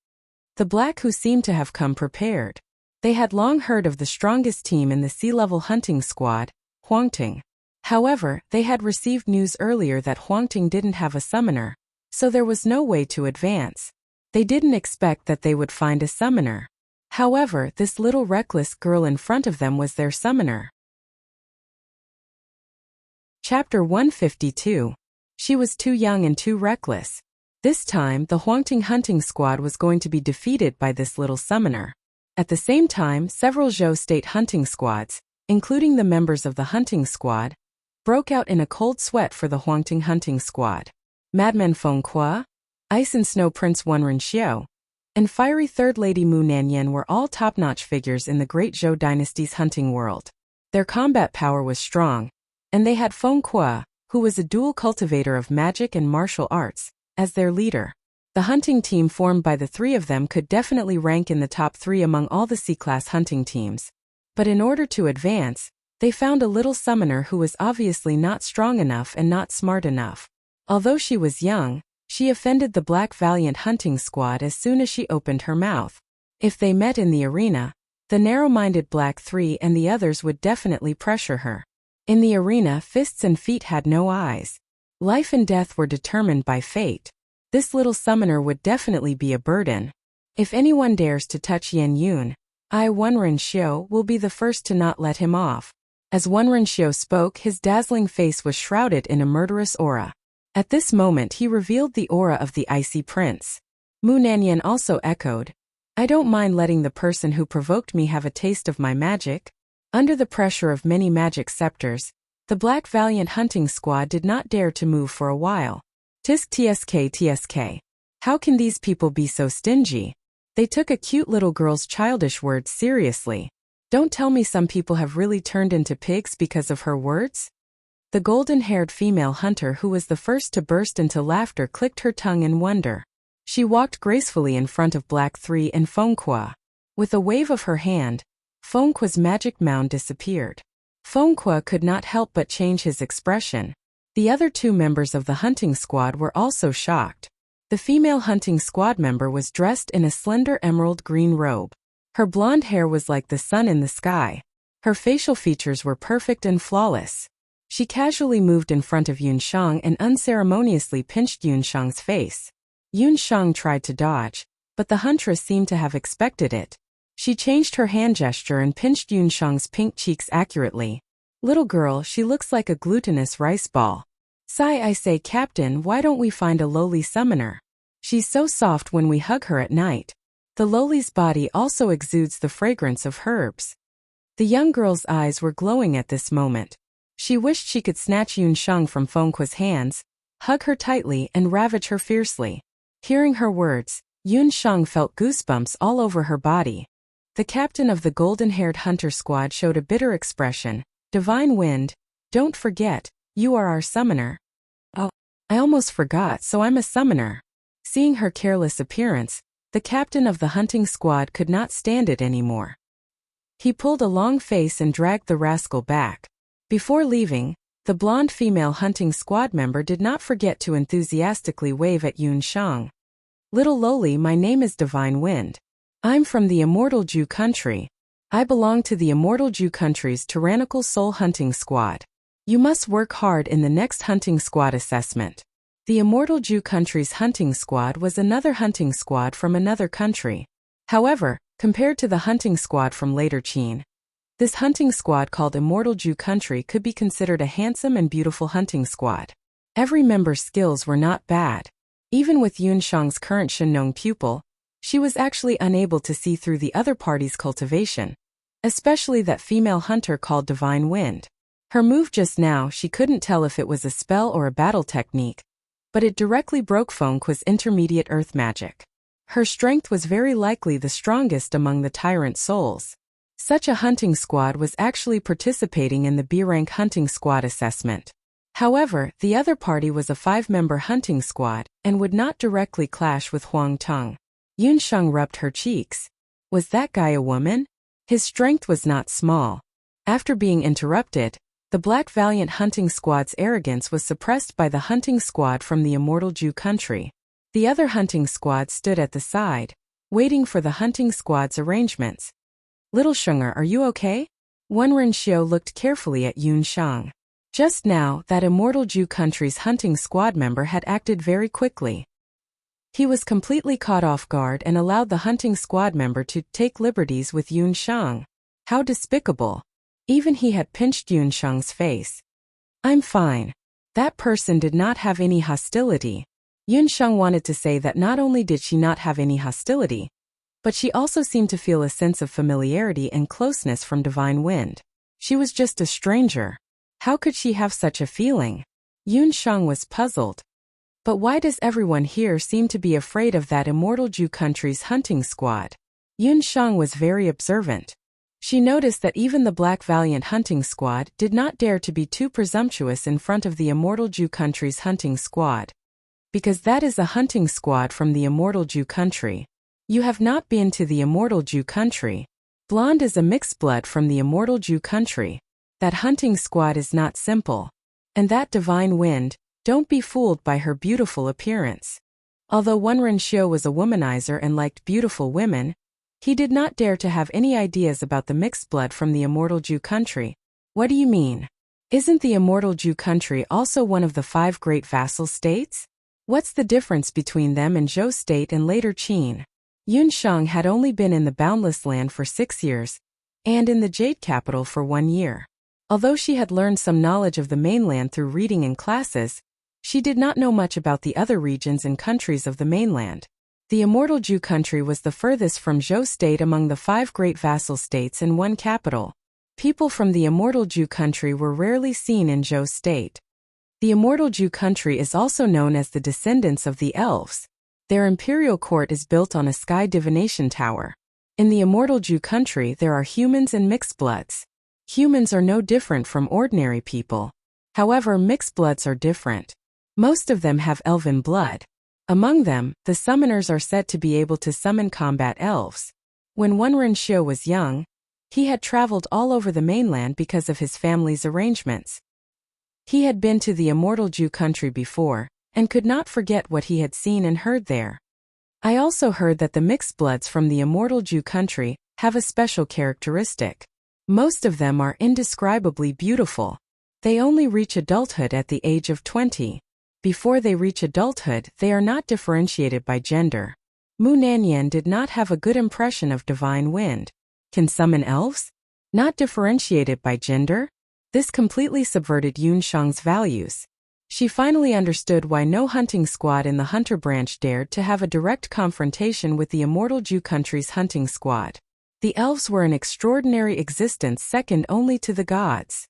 The Black Hu seemed to have come prepared. They had long heard of the strongest team in the sea-level hunting squad, Huangting. However, they had received news earlier that Huangting didn't have a summoner, so there was no way to advance. They didn't expect that they would find a summoner. However, this little reckless girl in front of them was their summoner. Chapter 152. She was too young and too reckless. This time, the Huangting hunting squad was going to be defeated by this little summoner. At the same time, several Zhou State hunting squads, including the members of the hunting squad, broke out in a cold sweat for the Huangting hunting squad. Madman Feng Kuo, Ice and Snow Prince Wenren Xiu, and Fiery Third Lady Mu Nanyan were all top-notch figures in the Great Zhou Dynasty's hunting world. Their combat power was strong, and they had Feng Kuo, who was a dual cultivator of magic and martial arts, as their leader. The hunting team formed by the 3 of them could definitely rank in the top 3 among all the C-class hunting teams. But in order to advance, they found a little summoner who was obviously not strong enough and not smart enough. Although she was young, she offended the Black Valiant hunting squad as soon as she opened her mouth. If they met in the arena, the narrow-minded Black 3 and the others would definitely pressure her. In the arena, fists and feet had no eyes. Life and death were determined by fate. This little summoner would definitely be a burden. If anyone dares to touch Yan Yun, I, Wenren Xiu, will be the first to not let him off. As Wenren Xiu spoke, his dazzling face was shrouded in a murderous aura. At this moment he revealed the aura of the Icy Prince. Mu Nanyan also echoed, I don't mind letting the person who provoked me have a taste of my magic. Under the pressure of many magic scepters, the Black Valiant hunting squad did not dare to move for a while. Tisk tsk. How can these people be so stingy? They took a cute little girl's childish words seriously. Don't tell me some people have really turned into pigs because of her words? The golden-haired female hunter who was the first to burst into laughter clicked her tongue in wonder. She walked gracefully in front of Black 3 and Fengqua. With a wave of her hand, Fengqua's magic mound disappeared. Fengqua could not help but change his expression. The other two members of the hunting squad were also shocked. The female hunting squad member was dressed in a slender emerald green robe. Her blonde hair was like the sun in the sky. Her facial features were perfect and flawless. She casually moved in front of Yunshang and unceremoniously pinched Yunshang's face. Yunshang tried to dodge, but the huntress seemed to have expected it. She changed her hand gesture and pinched Yunshang's pink cheeks accurately. Little girl, she looks like a glutinous rice ball. Sigh, I say, Captain, why don't we find a lowly summoner? She's so soft when we hug her at night. The lowly's body also exudes the fragrance of herbs. The young girl's eyes were glowing at this moment. She wished she could snatch Yunshang from Fengqua's hands, hug her tightly and ravage her fiercely. Hearing her words, Yunshang felt goosebumps all over her body. The captain of the golden-haired hunter squad showed a bitter expression. Divine Wind, don't forget, you are our summoner. Oh, I almost forgot, so I'm a summoner. Seeing her careless appearance, the captain of the hunting squad could not stand it anymore. He pulled a long face and dragged the rascal back. Before leaving, the blonde female hunting squad member did not forget to enthusiastically wave at Yunshang. Little lowly, my name is Divine Wind. I'm from the Immortal Jew country. I belong to the Immortal Jew country's tyrannical soul hunting squad. You must work hard in the next hunting squad assessment. The Immortal Jew country's hunting squad was another hunting squad from another country. However, compared to the hunting squad from later Qin, this hunting squad called Immortal Jew country could be considered a handsome and beautiful hunting squad. Every member's skills were not bad. Even with Yunshang's current Shenong pupil, she was actually unable to see through the other party's cultivation, especially that female hunter called Divine Wind. Her move just now, she couldn't tell if it was a spell or a battle technique, but it directly broke Fengqua's intermediate earth magic. Her strength was very likely the strongest among the tyrant souls. Such a hunting squad was actually participating in the B-rank hunting squad assessment. However, the other party was a 5-member hunting squad and would not directly clash with Huang Tong. Yunshang rubbed her cheeks. Was that guy a woman? His strength was not small. After being interrupted, the Black Valiant hunting squad's arrogance was suppressed by the hunting squad from the Immortal Jew country. The other hunting squad stood at the side, waiting for the hunting squad's arrangements. Little Shunger, are you okay? Wenren Xiao looked carefully at Yunshang. Just now, that Immortal Jew country's hunting squad member had acted very quickly. He was completely caught off guard and allowed the hunting squad member to take liberties with Yunshang. How despicable. Even he had pinched Yunshang's face. I'm fine. That person did not have any hostility. Yunshang wanted to say that not only did she not have any hostility, but she also seemed to feel a sense of familiarity and closeness from Divine Wind. She was just a stranger. How could she have such a feeling? Yunshang was puzzled. But why does everyone here seem to be afraid of that Immortal Jew country's hunting squad? Yunshang was very observant. She noticed that even the Black Valiant hunting squad did not dare to be too presumptuous in front of the Immortal Jew country's hunting squad. Because that is a hunting squad from the Immortal Jew country. You have not been to the Immortal Jew country. Blonde is a mixed blood from the Immortal Jew country. That hunting squad is not simple. And that Divine Wind, don't be fooled by her beautiful appearance. Although Wenren Xiao was a womanizer and liked beautiful women, he did not dare to have any ideas about the mixed blood from the Immortal Jew country. What do you mean? Isn't the Immortal Jew country also one of the 5 great vassal states? What's the difference between them and Zhou state and later Qin? Yunshang had only been in the Boundless Land for 6 years, and in the Jade Capital for 1 year. Although she had learned some knowledge of the mainland through reading and classes, she did not know much about the other regions and countries of the mainland. The Immortal Jew country was the furthest from Zhou state among the 5 great vassal states and 1 capital. People from the Immortal Jew country were rarely seen in Zhou state. The Immortal Jew country is also known as the descendants of the elves. Their imperial court is built on a sky divination tower. In the Immortal Jew country there are humans and mixed bloods. Humans are no different from ordinary people. However, mixed bloods are different. Most of them have elven blood. Among them, the summoners are said to be able to summon combat elves. When Wuxia was young, he had traveled all over the mainland because of his family's arrangements. He had been to the immortal Jew country before, and could not forget what he had seen and heard there. I also heard that the mixed bloods from the immortal Jew country have a special characteristic. Most of them are indescribably beautiful. They only reach adulthood at the age of 20. Before they reach adulthood, they are not differentiated by gender. Mu Nanyan did not have a good impression of divine wind. Can summon elves? Not differentiated by gender? This completely subverted Yun Shang's values. She finally understood why no hunting squad in the hunter branch dared to have a direct confrontation with the immortal Jew country's hunting squad. The elves were an extraordinary existence second only to the gods.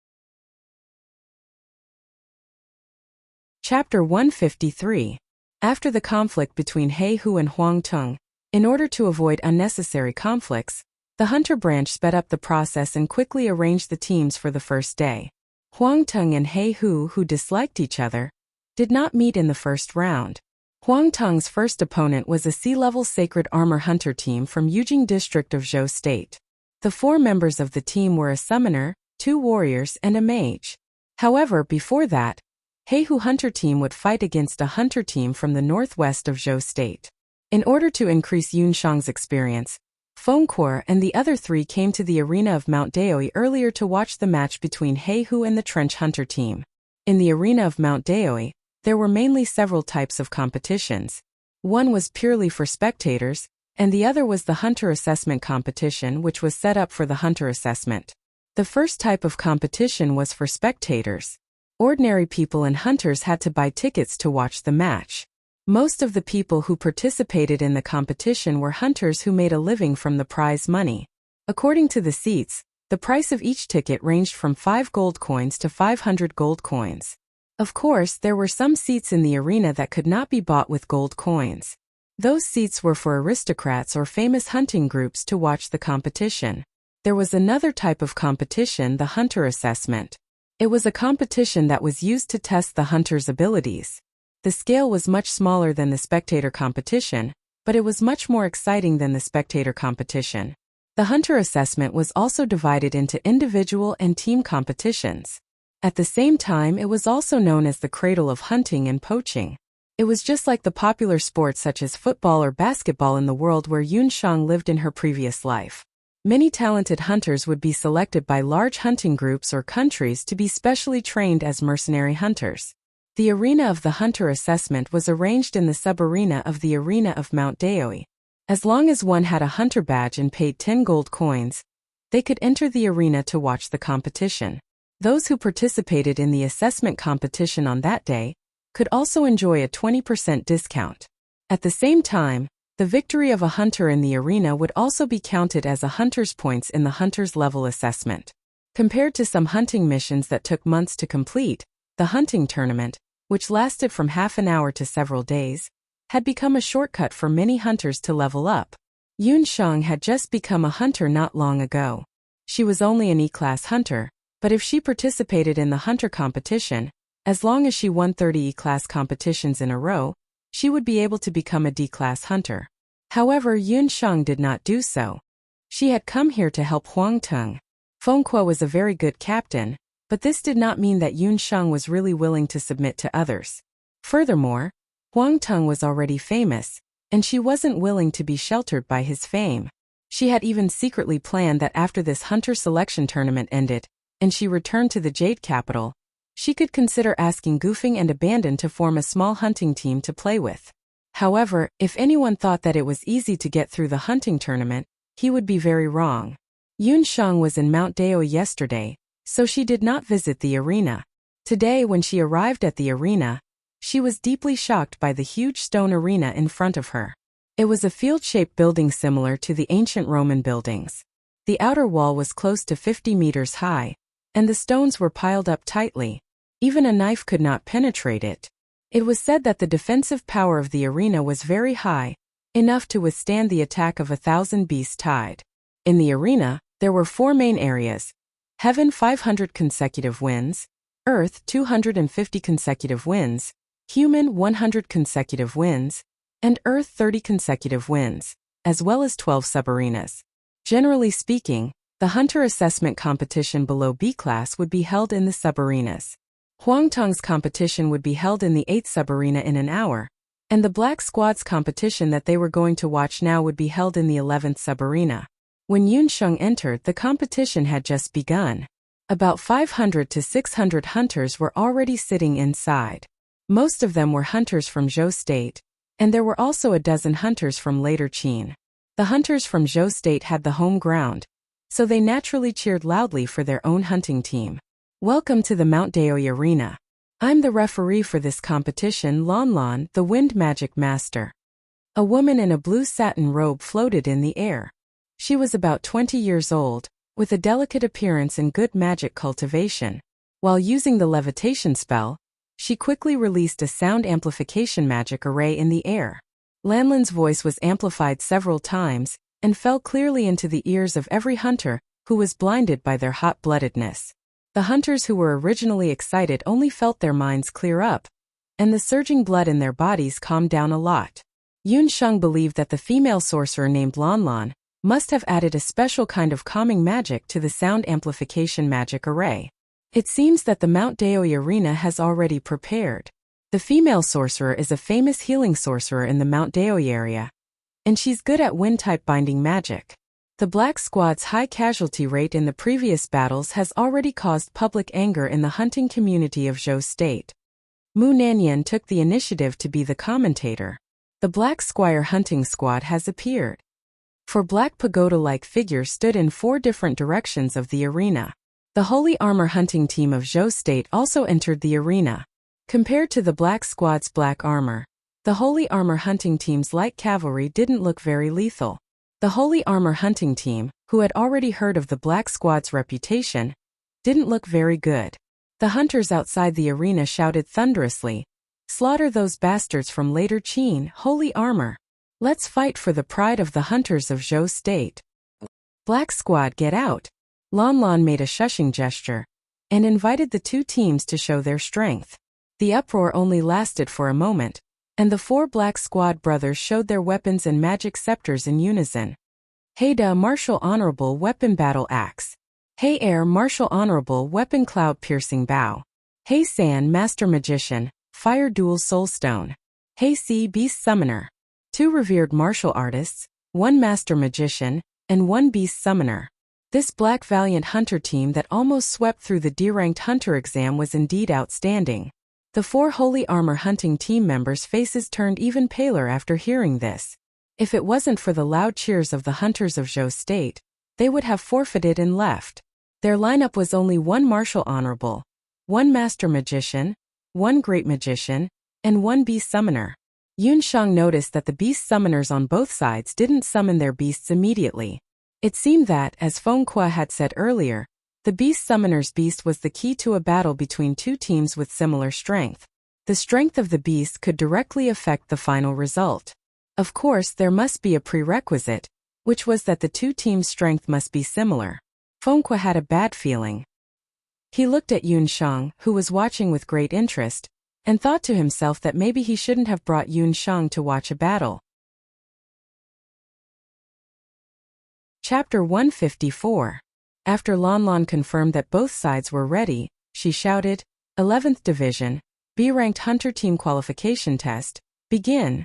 Chapter 153. After the conflict between He Hu and Huang Tung, in order to avoid unnecessary conflicts, the hunter branch sped up the process and quickly arranged the teams for the first day. Huang Tung and He Hu, who disliked each other, did not meet in the first round. Huang Tung's first opponent was a sea-level sacred armor hunter team from Yujing district of Zhou State. The 4 members of the team were a summoner, 2 warriors, and a mage. However, before that, He Hu hunter team would fight against a hunter team from the northwest of Zhou State. In order to increase Yun Shang's experience, Feng Kuo and the other 3 came to the arena of Mount Daoi earlier to watch the match between He Hu and the trench hunter team. In the arena of Mount Daoi, there were mainly several types of competitions. One was purely for spectators, and the other was the hunter assessment competition, which was set up for the hunter assessment. The first type of competition was for spectators. Ordinary people and hunters had to buy tickets to watch the match. Most of the people who participated in the competition were hunters who made a living from the prize money. According to the seats, the price of each ticket ranged from 5 gold coins to 500 gold coins. Of course, there were some seats in the arena that could not be bought with gold coins. Those seats were for aristocrats or famous hunting groups to watch the competition. There was another type of competition, the hunter assessment. It was a competition that was used to test the hunter's abilities. The scale was much smaller than the spectator competition, but it was much more exciting than the spectator competition. The hunter assessment was also divided into individual and team competitions. At the same time, it was also known as the cradle of hunting and poaching. It was just like the popular sports such as football or basketball in the world where Yun Shang lived in her previous life. Many talented hunters would be selected by large hunting groups or countries to be specially trained as mercenary hunters. The arena of the hunter assessment was arranged in the sub-arena of the arena of Mount Daoi. As long as one had a hunter badge and paid 10 gold coins, they could enter the arena to watch the competition. Those who participated in the assessment competition on that day could also enjoy a 20% discount. At the same time, the victory of a hunter in the arena would also be counted as a hunter's points in the hunter's level assessment. Compared to some hunting missions that took months to complete, the hunting tournament, which lasted from half an hour to several days, had become a shortcut for many hunters to level up. Yun Shang had just become a hunter not long ago. She was only an E-class hunter, but if she participated in the hunter competition, as long as she won 30 E-class competitions in a row, she would be able to become a D-class hunter. However, Yun Shang did not do so. She had come here to help Huang Tung. Feng Kuo was a very good captain, but this did not mean that Yun Shang was really willing to submit to others. Furthermore, Huang Tung was already famous, and she wasn't willing to be sheltered by his fame. She had even secretly planned that after this hunter selection tournament ended, and she returned to the Jade capital, she could consider asking Gufeng and Abandon to form a small hunting team to play with. However, if anyone thought that it was easy to get through the hunting tournament, he would be very wrong. Yun Shang was in Mount Daoi yesterday, so she did not visit the arena. Today, when she arrived at the arena, she was deeply shocked by the huge stone arena in front of her. It was a field-shaped building similar to the ancient Roman buildings. The outer wall was close to 50 meters high, and the stones were piled up tightly. Even a knife could not penetrate it. It was said that the defensive power of the arena was very high, enough to withstand the attack of 1,000 beast tide. In the arena, there were 4 main areas: Heaven 500 consecutive winds, Earth 250 consecutive wins, Human 100 consecutive wins, and Earth 30 consecutive wins, as well as 12 subarenas. Generally speaking, the hunter assessment competition below B class would be held in the subarenas. Huangtong's competition would be held in the 8th subarena in an hour, and the Black Squad's competition that they were going to watch now would be held in the 11th subarena. When Yunsheng entered, the competition had just begun. About 500 to 600 hunters were already sitting inside. Most of them were hunters from Zhou State, and there were also a dozen hunters from later Qin. The hunters from Zhou State had the home ground, so they naturally cheered loudly for their own hunting team. Welcome to the Mount Daoi Arena. I'm the referee for this competition, Lan Lan, the wind magic master. A woman in a blue satin robe floated in the air. She was about 20 years old, with a delicate appearance and good magic cultivation. While using the levitation spell, she quickly released a sound amplification magic array in the air. Lanlan's voice was amplified several times, and fell clearly into the ears of every hunter, who was blinded by their hot-bloodedness. The hunters who were originally excited only felt their minds clear up, and the surging blood in their bodies calmed down a lot. Yunsheng believed that the female sorcerer named Lanlan must have added a special kind of calming magic to the sound amplification magic array. It seems that the Mount Daoi Arena has already prepared. The female sorcerer is a famous healing sorcerer in the Mount Daoi area, and she's good at wind-type binding magic. The Black Squad's high casualty rate in the previous battles has already caused public anger in the hunting community of Zhou State. Mu Nanyan took the initiative to be the commentator. The Black Squire hunting squad has appeared. Four black pagoda-like figures stood in 4 different directions of the arena. The Holy Armor hunting team of Zhou State also entered the arena. Compared to the Black Squad's black armor, the Holy Armor hunting team's light cavalry didn't look very lethal. The Holy Armor hunting team, who had already heard of the Black Squad's reputation, didn't look very good. The hunters outside the arena shouted thunderously, "Slaughter those bastards from later Qin, Holy Armor! Let's fight for the pride of the hunters of Zhou State. Black Squad, get out!" Lan Lan made a shushing gesture, and invited the 2 teams to show their strength. The uproar only lasted for a moment, and the 4 Black Squad brothers showed their weapons and magic scepters in unison. Hey Da, martial honorable weapon battle axe. Hey Air, martial honorable weapon cloud piercing bow. Hey San, master magician, fire dual soulstone. Hey Sea, beast summoner. 2 revered martial artists, 1 master magician, and 1 beast summoner. This black valiant hunter team that almost swept through the D-ranked hunter exam was indeed outstanding. The 4 Holy Armor hunting team members' faces turned even paler after hearing this. If it wasn't for the loud cheers of the hunters of Zhou State, they would have forfeited and left. Their lineup was only 1 martial honorable, 1 master magician, 1 great magician, and 1 beast summoner. Yunsheng noticed that the beast summoners on both sides didn't summon their beasts immediately. It seemed that, as Feng Kuo had said earlier, the beast summoner's beast was the key to a battle between 2 teams with similar strength. The strength of the beast could directly affect the final result. Of course, there must be a prerequisite, which was that the 2 teams' strength must be similar. Feng Kuo had a bad feeling. He looked at Yunsheng, who was watching with great interest, and thought to himself that maybe he shouldn't have brought Yunsheng to watch a battle. Chapter 154. After Lan Lan confirmed that both sides were ready, she shouted, 11th Division, B-ranked hunter team qualification test, begin.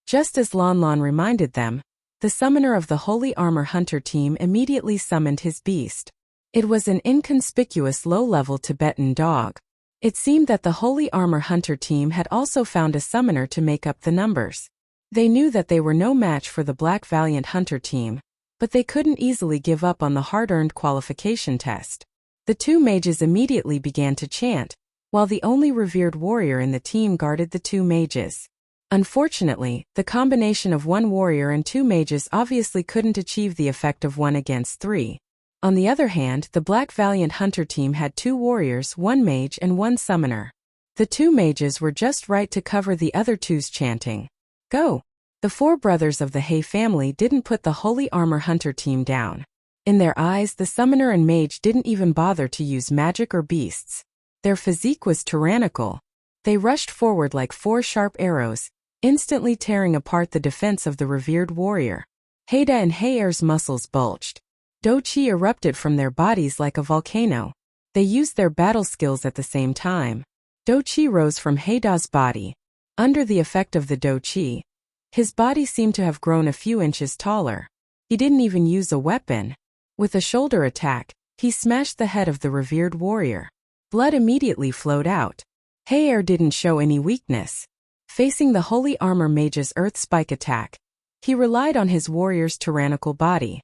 Just as Lan Lan reminded them, the summoner of the Holy Armor hunter team immediately summoned his beast. It was an inconspicuous low-level Tibetan dog. It seemed that the Holy Armor hunter team had also found a summoner to make up the numbers. They knew that they were no match for the Black Valiant hunter team, but they couldn't easily give up on the hard-earned qualification test. The 2 mages immediately began to chant, while the only revered warrior in the team guarded the 2 mages. Unfortunately, the combination of 1 warrior and 2 mages obviously couldn't achieve the effect of 1 against 3. On the other hand, the Black Valiant hunter team had 2 warriors, 1 mage and 1 summoner. The 2 mages were just right to cover the other 2's chanting. Go! The 4 brothers of the He family didn't put the Holy Armor hunter team down. In their eyes, the summoner and mage didn't even bother to use magic or beasts. Their physique was tyrannical. They rushed forward like 4 sharp arrows, instantly tearing apart the defense of the revered warrior. Haida and Heir's muscles bulged. Do Qi erupted from their bodies like a volcano. They used their battle skills at the same time. Do Qi rose from Haida's body. Under the effect of the Do Qi, his body seemed to have grown a few inches taller. He didn't even use a weapon. With a shoulder attack, he smashed the head of the revered warrior. Blood immediately flowed out. Heir didn't show any weakness. Facing the Holy Armor Mage's Earth Spike attack, he relied on his warrior's tyrannical body.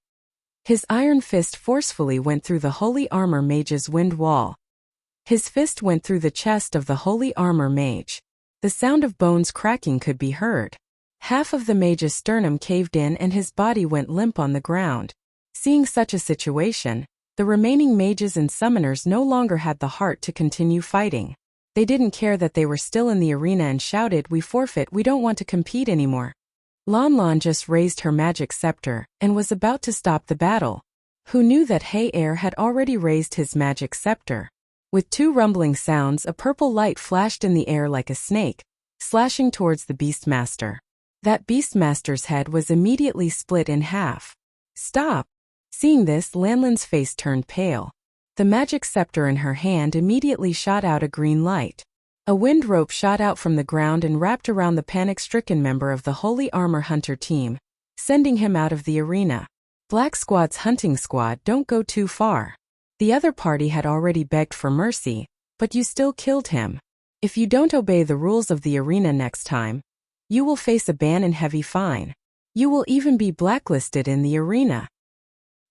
His iron fist forcefully went through the Holy Armor Mage's wind wall. His fist went through the chest of the Holy Armor Mage. The sound of bones cracking could be heard. Half of the mage's sternum caved in and his body went limp on the ground. Seeing such a situation, the remaining mages and summoners no longer had the heart to continue fighting. They didn't care that they were still in the arena and shouted, "We forfeit, we don't want to compete anymore." Lan Lan just raised her magic scepter and was about to stop the battle. Who knew that Heir had already raised his magic scepter? With 2 rumbling sounds, a purple light flashed in the air like a snake, slashing towards the Beastmaster. That Beastmaster's head was immediately split in half. "Stop!" Seeing this, Lanlan's face turned pale. The magic scepter in her hand immediately shot out a green light. A wind rope shot out from the ground and wrapped around the panic-stricken member of the Holy Armor Hunter team, sending him out of the arena. Black Squad's hunting squad, don't go too far. The other party had already begged for mercy, but you still killed him. If you don't obey the rules of the arena next time, you will face a ban and heavy fine. You will even be blacklisted in the arena.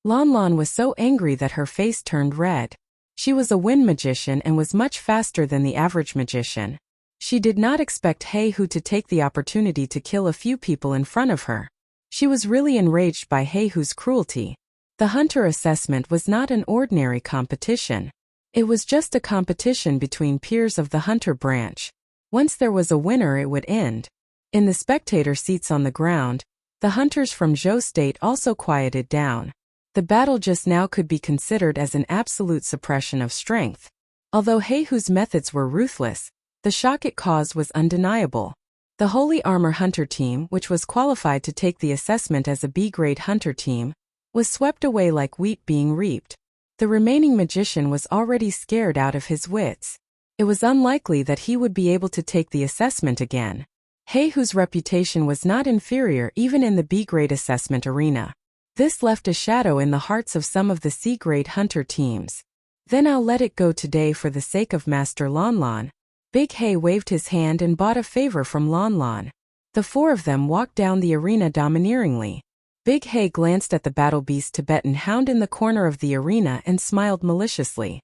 Lan Lan was so angry that her face turned red. She was a wind magician and was much faster than the average magician. She did not expect Heihu to take the opportunity to kill a few people in front of her. She was really enraged by Heihu's cruelty. The hunter assessment was not an ordinary competition. It was just a competition between peers of the hunter branch. Once there was a winner, it would end. In the spectator seats on the ground, the hunters from Zhou State also quieted down. The battle just now could be considered as an absolute suppression of strength. Although Heihu's methods were ruthless, the shock it caused was undeniable. The Holy Armor Hunter team, which was qualified to take the assessment as a B-grade hunter team, was swept away like wheat being reaped. The remaining magician was already scared out of his wits. It was unlikely that he would be able to take the assessment again. Heihu's reputation was not inferior even in the B-grade assessment arena. This left a shadow in the hearts of some of the C-grade hunter teams. "Then I'll let it go today for the sake of Master Lan Lan." Big Hei waved his hand and bought a favor from Lan Lan. The 4 of them walked down the arena domineeringly. Big Hei glanced at the battle beast Tibetan hound in the corner of the arena and smiled maliciously.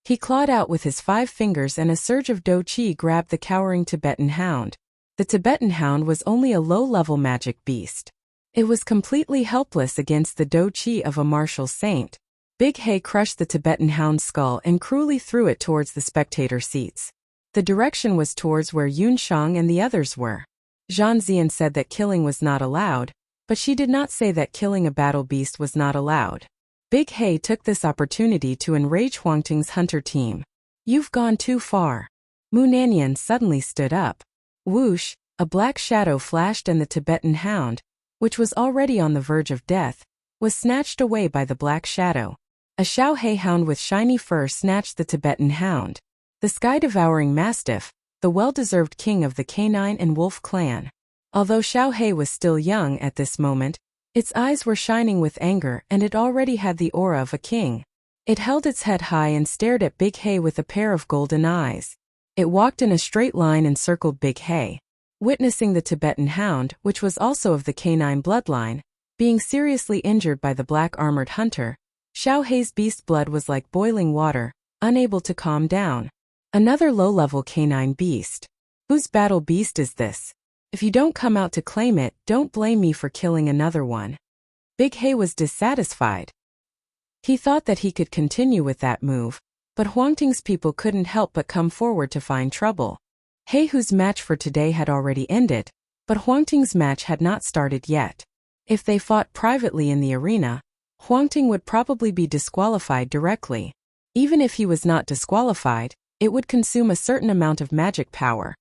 He clawed out with his 5 fingers and a surge of Do Qi grabbed the cowering Tibetan hound. The Tibetan hound was only a low-level magic beast. It was completely helpless against the Do Qi of a martial saint. Big Hei crushed the Tibetan hound's skull and cruelly threw it towards the spectator seats. The direction was towards where Yun Shang and the others were. Zhan Zian said that killing was not allowed, but she did not say that killing a battle beast was not allowed. Big Hei took this opportunity to enrage Huangting's hunter team. "You've gone too far." Mu Nanyan suddenly stood up. Whoosh, a black shadow flashed and the Tibetan hound, which was already on the verge of death, was snatched away by the black shadow. A Shaohei hound with shiny fur snatched the Tibetan hound. The sky-devouring mastiff, the well-deserved king of the canine and wolf clan. Although Shaohei was still young at this moment, its eyes were shining with anger and it already had the aura of a king. It held its head high and stared at Big Hei with a pair of golden eyes. It walked in a straight line and circled Big Hei. Witnessing the Tibetan hound, which was also of the canine bloodline, being seriously injured by the black armored hunter, Shaohei's beast blood was like boiling water, unable to calm down. Another low-level canine beast. Whose battle beast is this? If you don't come out to claim it, don't blame me for killing another one. Big Hei was dissatisfied. He thought that he could continue with that move, but Huangting's people couldn't help but come forward to find trouble. Heihu's match for today had already ended, but Huangting's match had not started yet. If they fought privately in the arena, Huangting would probably be disqualified directly. Even if he was not disqualified, It would consume a certain amount of magic power,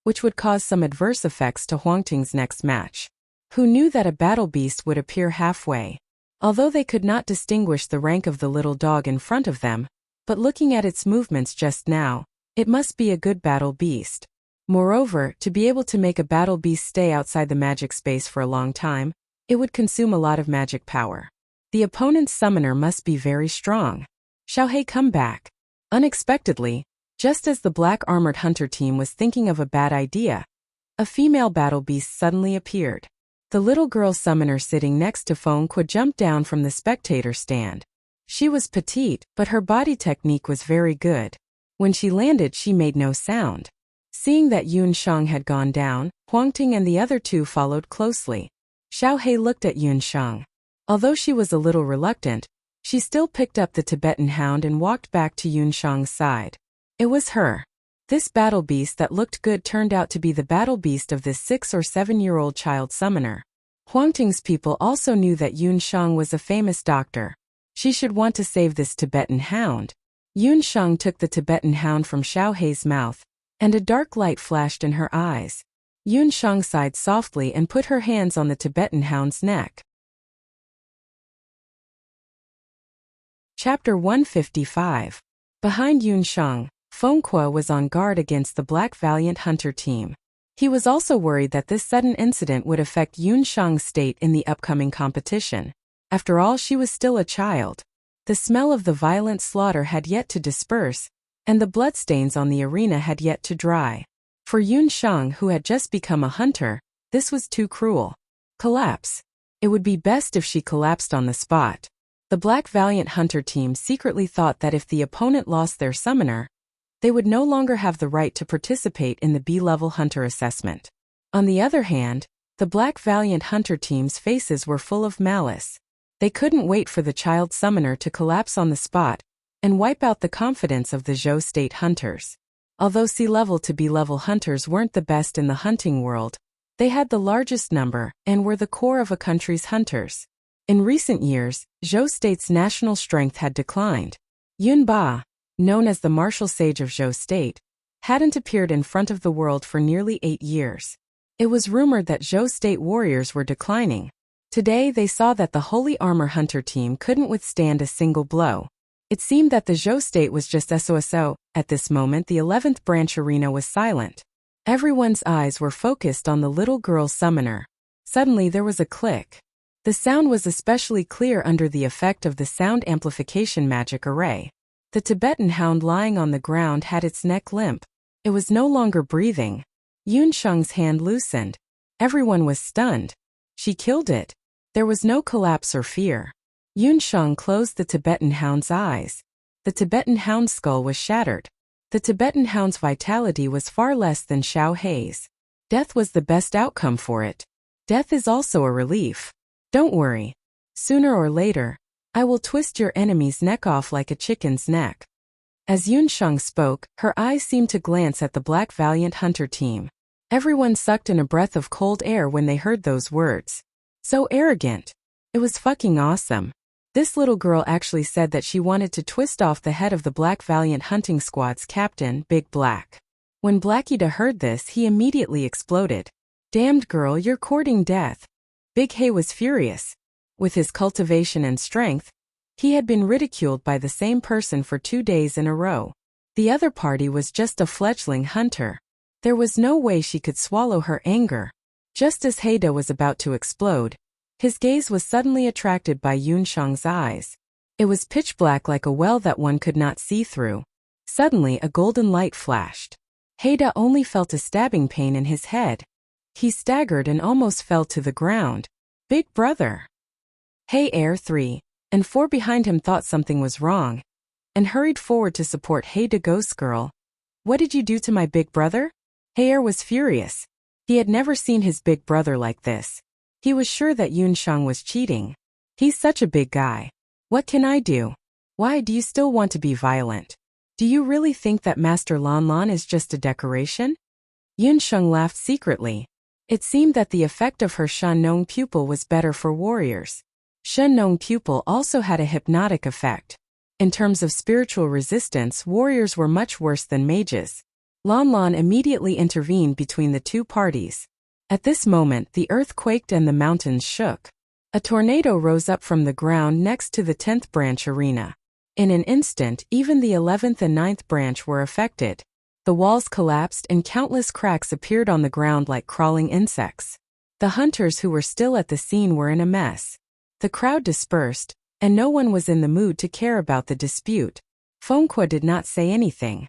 which would cause some adverse effects to Huangting's next match. Who knew that a battle beast would appear halfway? Although they could not distinguish the rank of the little dog in front of them, but looking at its movements just now, it must be a good battle beast. Moreover, to be able to make a battle beast stay outside the magic space for a long time, it would consume a lot of magic power. The opponent's summoner must be very strong. Xiaohei come back. Unexpectedly, just as the black-armored hunter team was thinking of a bad idea, a female battle beast suddenly appeared. The little girl summoner sitting next to Feng Kuo jumped down from the spectator stand. She was petite, but her body technique was very good. When she landed, she made no sound. Seeing that Yun Shang had gone down, Huangting and the other two followed closely. Xiaohei looked at Yun Shang. Although she was a little reluctant, she still picked up the Tibetan hound and walked back to Yun Shang's side. It was her. This battle beast that looked good turned out to be the battle beast of this 6 or 7-year-old child summoner. Huangting's people also knew that Yun Shang was a famous doctor. She should want to save this Tibetan hound. Yun Shang took the Tibetan hound from Xiaohei's mouth, and a dark light flashed in her eyes. Yun Shang sighed softly and put her hands on the Tibetan hound's neck. Chapter 155. Behind Yun Shang, Feng Kuo was on guard against the Black Valiant Hunter team. He was also worried that this sudden incident would affect Yun Shang's state in the upcoming competition. After all, she was still a child. The smell of the violent slaughter had yet to disperse, and the bloodstains on the arena had yet to dry. For Yun Shang, who had just become a hunter, this was too cruel. Collapse. It would be best if she collapsed on the spot. The Black Valiant Hunter team secretly thought that if the opponent lost their summoner, they would no longer have the right to participate in the B-level hunter assessment. On the other hand, the Black Valiant Hunter team's faces were full of malice. They couldn't wait for the child summoner to collapse on the spot and wipe out the confidence of the Zhou State hunters. Although C-level to B-level hunters weren't the best in the hunting world, they had the largest number and were the core of a country's hunters. In recent years, Zhou State's national strength had declined. Yun Ba, known as the martial sage of Zhou State, hadn't appeared in front of the world for nearly 8 years. It was rumored that Zhou State warriors were declining. Today they saw that the Holy Armor Hunter team couldn't withstand a single blow. It seemed that the Zhou State was just SOSO. At this moment the 11th branch arena was silent. Everyone's eyes were focused on the little girl summoner. Suddenly there was a click. The sound was especially clear under the effect of the sound amplification magic array. The Tibetan hound lying on the ground had its neck limp. It was no longer breathing. Yun Shang's hand loosened. Everyone was stunned. She killed it. There was no collapse or fear. Yun Shang closed the Tibetan hound's eyes. The Tibetan hound's skull was shattered. The Tibetan hound's vitality was far less than Xiaohei's. Death was the best outcome for it. Death is also a relief. Don't worry. Sooner or later, I will twist your enemy's neck off like a chicken's neck. As Yun Shang spoke, her eyes seemed to glance at the Black Valiant Hunter team. Everyone sucked in a breath of cold air when they heard those words. So arrogant. It was fucking awesome. This little girl actually said that she wanted to twist off the head of the Black Valiant Hunting Squad's captain, Big Black. When Blackida heard this, he immediately exploded. Damned girl, you're courting death. Big Hay was furious. With his cultivation and strength, he had been ridiculed by the same person for 2 days in a row. The other party was just a fledgling hunter. There was no way she could swallow her anger. Just as Haida was about to explode, his gaze was suddenly attracted by Yun Shang's eyes. It was pitch black like a well that one could not see through. Suddenly a golden light flashed. Haida only felt a stabbing pain in his head. He staggered and almost fell to the ground. Big brother. Hey Air 3 and 4 behind him thought something was wrong and hurried forward to support Haida Ghost Girl. What did you do to my big brother? Hey Air was furious. He had never seen his big brother like this. He was sure that Yun Shang was cheating. He's such a big guy. What can I do? Why do you still want to be violent? Do you really think that Master Lan Lan is just a decoration? Yun Shang laughed secretly. It seemed that the effect of her Shen Nong pupil was better for warriors. Shen Nong pupil also had a hypnotic effect. In terms of spiritual resistance, warriors were much worse than mages. Lan Lan immediately intervened between the two parties. At this moment, the earth quaked and the mountains shook. A tornado rose up from the ground next to the 10th branch arena. In an instant, even the 11th and 9th branch were affected. The walls collapsed and countless cracks appeared on the ground like crawling insects. The hunters who were still at the scene were in a mess. The crowd dispersed, and no one was in the mood to care about the dispute. Fengque did not say anything.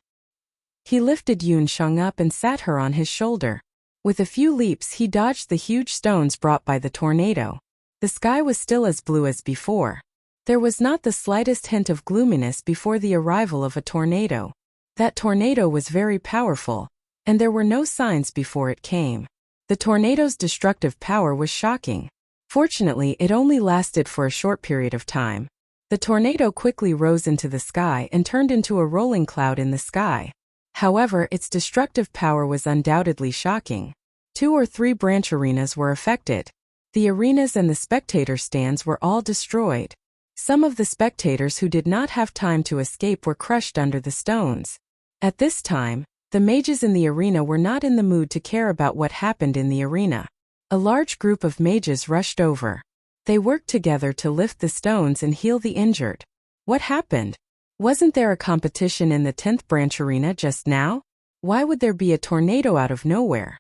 He lifted Yunsheng up and sat her on his shoulder. With a few leaps he dodged the huge stones brought by the tornado. The sky was still as blue as before. There was not the slightest hint of gloominess before the arrival of a tornado. That tornado was very powerful, and there were no signs before it came. The tornado's destructive power was shocking. Fortunately, it only lasted for a short period of time. The tornado quickly rose into the sky and turned into a rolling cloud in the sky. However, its destructive power was undoubtedly shocking. 2 or 3 branch arenas were affected. The arenas and the spectator stands were all destroyed. Some of the spectators who did not have time to escape were crushed under the stones. At this time, the mages in the arena were not in the mood to care about what happened in the arena. A large group of mages rushed over. They worked together to lift the stones and heal the injured. What happened? Wasn't there a competition in the 10th branch arena just now? Why would there be a tornado out of nowhere?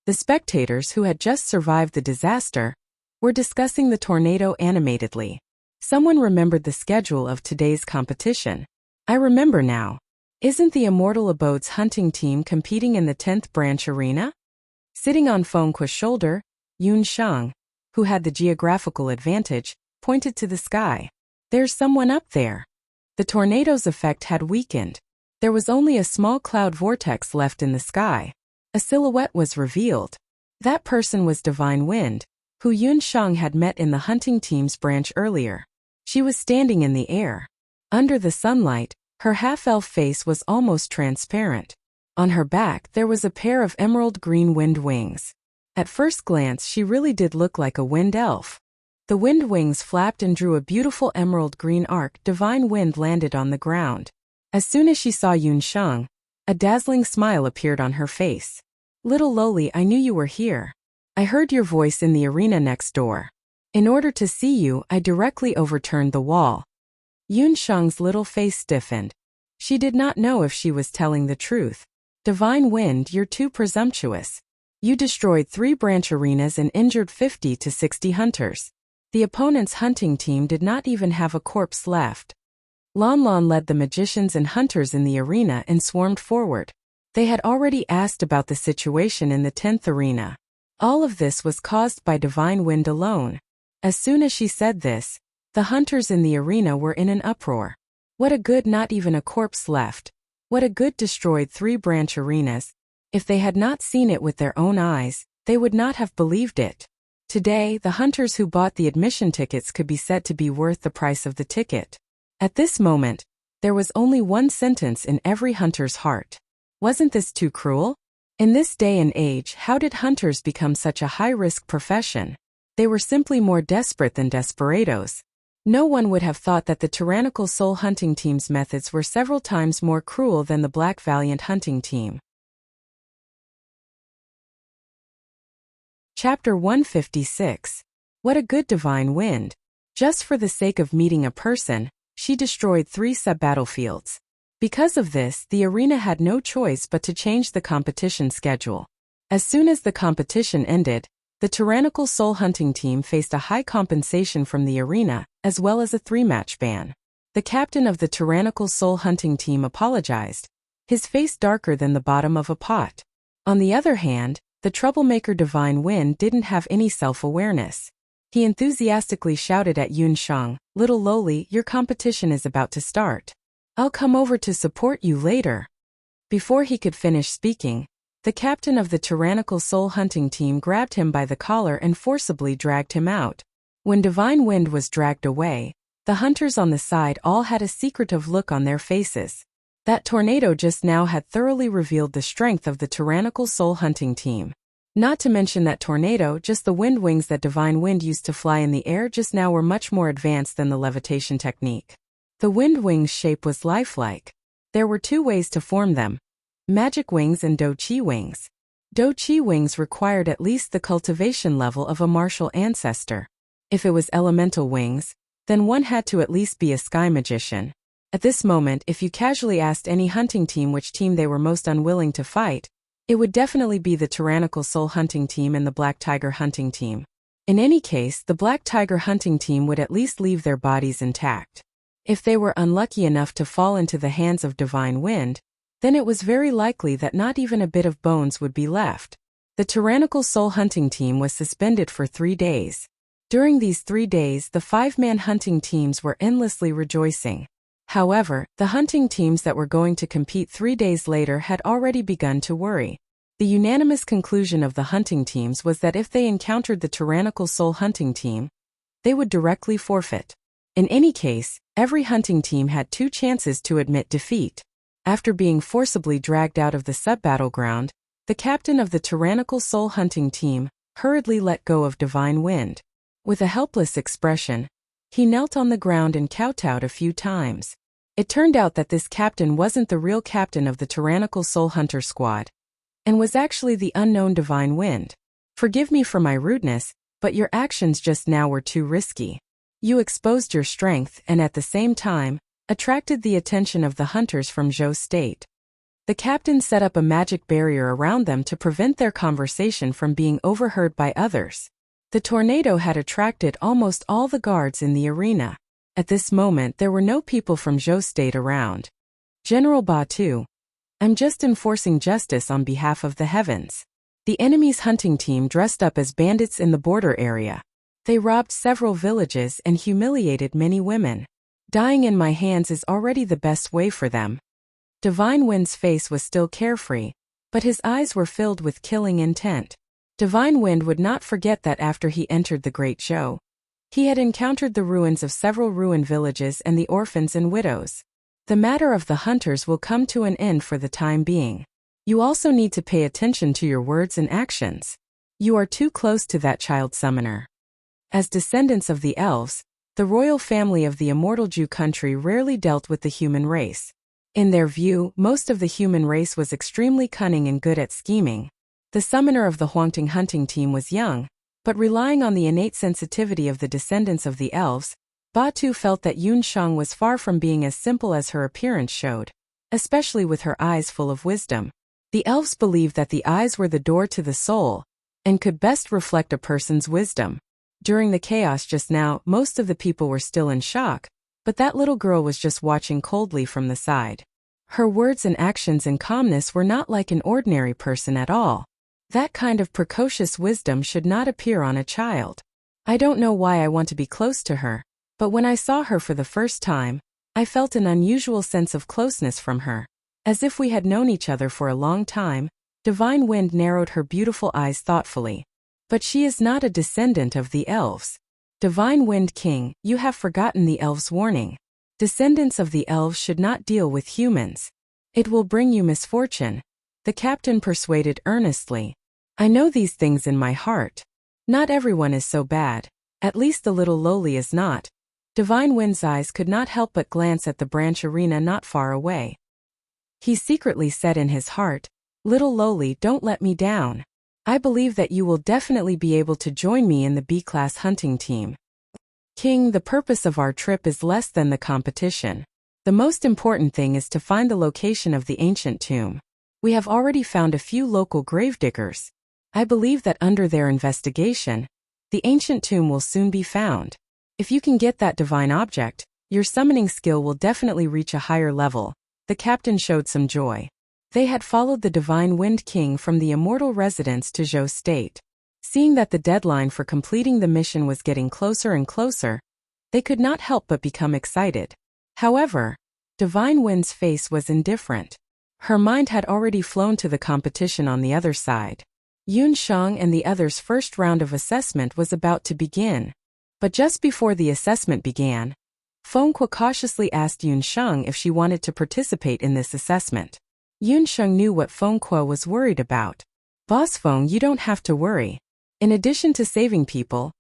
The spectators who had just survived the disaster were discussing the tornado animatedly. Someone remembered the schedule of today's competition. I remember now. Isn't the Immortal Abodes hunting team competing in the 10th branch arena? Sitting on Fengque's shoulder, Yunsheng, who had the geographical advantage, pointed to the sky. There's someone up there. The tornado's effect had weakened. There was only a small cloud vortex left in the sky. A silhouette was revealed. That person was Divine Wind, who Yunsheng had met in the hunting team's branch earlier. She was standing in the air. Under the sunlight, her half-elf face was almost transparent. On her back there was a pair of emerald green wind wings. At first glance she really did look like a wind elf. The wind wings flapped and drew a beautiful emerald green arc. Divine Wind landed on the ground. As soon as she saw Yunsheng, a dazzling smile appeared on her face. Little lowly, I knew you were here. I heard your voice in the arena next door. In order to see you, I directly overturned the wall. Yunsheng's little face stiffened. She did not know if she was telling the truth. Divine Wind, you're too presumptuous. You destroyed 3 branch arenas and injured 50 to 60 hunters. The opponent's hunting team did not even have a corpse left. Lan Lan led the magicians and hunters in the arena and swarmed forward. They had already asked about the situation in the 10th arena. All of this was caused by Divine Wind alone. As soon as she said this, the hunters in the arena were in an uproar. What a good, not even a corpse left. What a good, destroyed 3 branch arenas. If they had not seen it with their own eyes, they would not have believed it. Today, the hunters who bought the admission tickets could be said to be worth the price of the ticket. At this moment, there was only one sentence in every hunter's heart. Wasn't this too cruel? In this day and age, how did hunters become such a high-risk profession? They were simply more desperate than desperados. No one would have thought that the tyrannical soul hunting team's methods were several times more cruel than the Black Valiant hunting team. Chapter 156. What a good Divine Wind. Just for the sake of meeting a person, she destroyed 3 sub-battlefields. Because of this, the arena had no choice but to change the competition schedule. As soon as the competition ended, the tyrannical soul hunting team faced a high compensation from the arena, as well as a 3-match ban. The captain of the tyrannical soul hunting team apologized, his face darker than the bottom of a pot. On the other hand, the troublemaker Divine Wind didn't have any self-awareness. He enthusiastically shouted at Yunsheng, "Little lowly, your competition is about to start. I'll come over to support you later." Before he could finish speaking, the captain of the tyrannical soul hunting team grabbed him by the collar and forcibly dragged him out. When Divine Wind was dragged away, the hunters on the side all had a secretive look on their faces. That tornado just now had thoroughly revealed the strength of the tyrannical soul hunting team. Not to mention that tornado, just the wind wings that Divine Wind used to fly in the air just now were much more advanced than the levitation technique. The wind wings shape was lifelike. There were two ways to form them: magic wings and do-chi wings. Do-chi wings required at least the cultivation level of a martial ancestor. If it was elemental wings, then one had to at least be a sky magician. At this moment, if you casually asked any hunting team which team they were most unwilling to fight, it would definitely be the Tyrannical Soul hunting team and the Black Tiger hunting team. In any case, the Black Tiger hunting team would at least leave their bodies intact. If they were unlucky enough to fall into the hands of Divine Wind, then it was very likely that not even a bit of bones would be left. The Tyrannical Soul hunting team was suspended for 3 days. During these 3 days, the 5-man hunting teams were endlessly rejoicing. However, the hunting teams that were going to compete 3 days later had already begun to worry. The unanimous conclusion of the hunting teams was that if they encountered the Tyrannical Soul hunting team, they would directly forfeit. In any case, every hunting team had 2 chances to admit defeat. After being forcibly dragged out of the sub-battleground, the captain of the Tyrannical Soul hunting team hurriedly let go of Divine Wind. With a helpless expression, he knelt on the ground and kowtowed a few times. It turned out that this captain wasn't the real captain of the Tyrannical Soul Hunter squad, and was actually the unknown Divine Wind. Forgive me for my rudeness, but your actions just now were too risky. You exposed your strength and at the same time, attracted the attention of the hunters from Zhou State. The captain set up a magic barrier around them to prevent their conversation from being overheard by others. The tornado had attracted almost all the guards in the arena. At this moment there were no people from Zhou State around. General Batu, I'm just enforcing justice on behalf of the heavens. The enemy's hunting team dressed up as bandits in the border area. They robbed several villages and humiliated many women. Dying in my hands is already the best way for them. Divine Wind's face was still carefree, but his eyes were filled with killing intent. Divine Wind would not forget that after he entered the Great Zhou, he had encountered the ruins of several ruined villages and the orphans and widows. The matter of the hunters will come to an end for the time being. You also need to pay attention to your words and actions. You are too close to that child summoner. As descendants of the elves, the royal family of the immortal Zhou country rarely dealt with the human race. In their view, most of the human race was extremely cunning and good at scheming. The summoner of the Huangting hunting team was young, but relying on the innate sensitivity of the descendants of the elves, Batu felt that Yun Shang was far from being as simple as her appearance showed, especially with her eyes full of wisdom. The elves believed that the eyes were the door to the soul, and could best reflect a person's wisdom. During the chaos just now, most of the people were still in shock, but that little girl was just watching coldly from the side. Her words and actions and calmness were not like an ordinary person at all. That kind of precocious wisdom should not appear on a child. I don't know why I want to be close to her, but when I saw her for the first time, I felt an unusual sense of closeness from her. As if we had known each other for a long time, Divine Wind narrowed her beautiful eyes thoughtfully. But she is not a descendant of the elves. Divine Wind King, you have forgotten the elves' warning. Descendants of the elves should not deal with humans. It will bring you misfortune. The captain persuaded earnestly. I know these things in my heart. Not everyone is so bad. At least the little lowly is not. Divine Wind's eyes could not help but glance at the branch arena not far away. He secretly said in his heart, Little lowly, don't let me down. I believe that you will definitely be able to join me in the B-class hunting team. King, the purpose of our trip is less than the competition. The most important thing is to find the location of the ancient tomb. We have already found a few local gravediggers. I believe that under their investigation, the ancient tomb will soon be found. If you can get that divine object, your summoning skill will definitely reach a higher level. The captain showed some joy. They had followed the Divine Wind King from the immortal residence to Zhou State. Seeing that the deadline for completing the mission was getting closer and closer, they could not help but become excited. However, Divine Wind's face was indifferent. Her mind had already flown to the competition on the other side. Yun Shang and the others' first round of assessment was about to begin. But just before the assessment began, Fengque cautiously asked Yun Shang if she wanted to participate in this assessment. Yun Shang knew what Fengque was worried about. Boss Feng, you don't have to worry. In addition to saving people,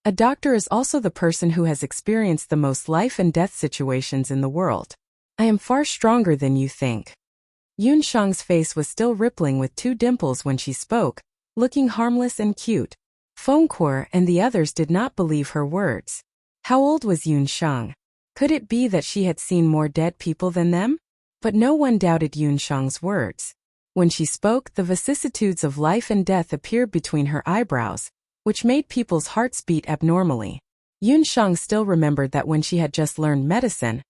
A doctor is also the person who has experienced the most life and death situations in the world. I am far stronger than you think. Yun Shang's face was still rippling with 2 dimples when she spoke, looking harmless and cute. Feng Kuo and the others did not believe her words. How old was Yun Shang? Could it be that she had seen more dead people than them? But no one doubted Yun Shang's words. When she spoke, the vicissitudes of life and death appeared between her eyebrows, which made people's hearts beat abnormally. Yun Shang still remembered that when she had just learned medicine,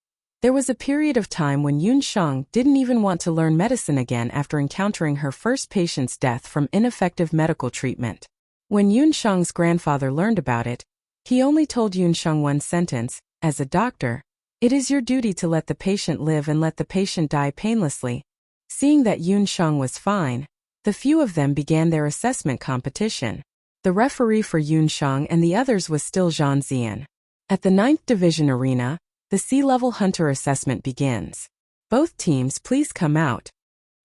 there was a period of time when Yun Shang didn't even want to learn medicine again after encountering her first patient's death from ineffective medical treatment. When Yun Shang's grandfather learned about it, he only told Yun Shang one sentence: as a doctor, it is your duty to let the patient live and let the patient die painlessly. Seeing that Yun Shang was fine, the few of them began their assessment competition. The referee for Yun Shang and the others was still Zhang Zian. At the 9th Division Arena, the sea-level hunter assessment begins. Both teams, please come out.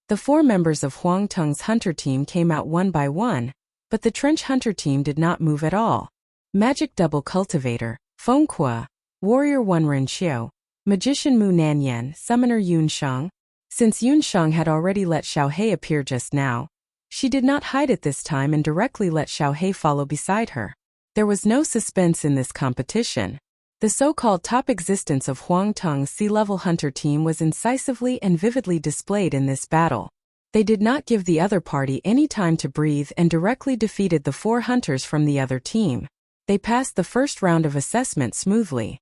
The 4 members of Huang Teng's hunter team came out one by one, but the trench hunter team did not move at all. Magic double cultivator, Feng Kuo, warrior Wenren Xiu, magician Mu Nanyan, summoner Yun Shang. Since Yun Shang had already let Xiao He appear just now, she did not hide it this time and directly let Xiao He follow beside her. There was no suspense in this competition. The so-called top existence of Huang Teng's sea-level hunter team was incisively and vividly displayed in this battle. They did not give the other party any time to breathe and directly defeated the 4 hunters from the other team. They passed the first round of assessment smoothly.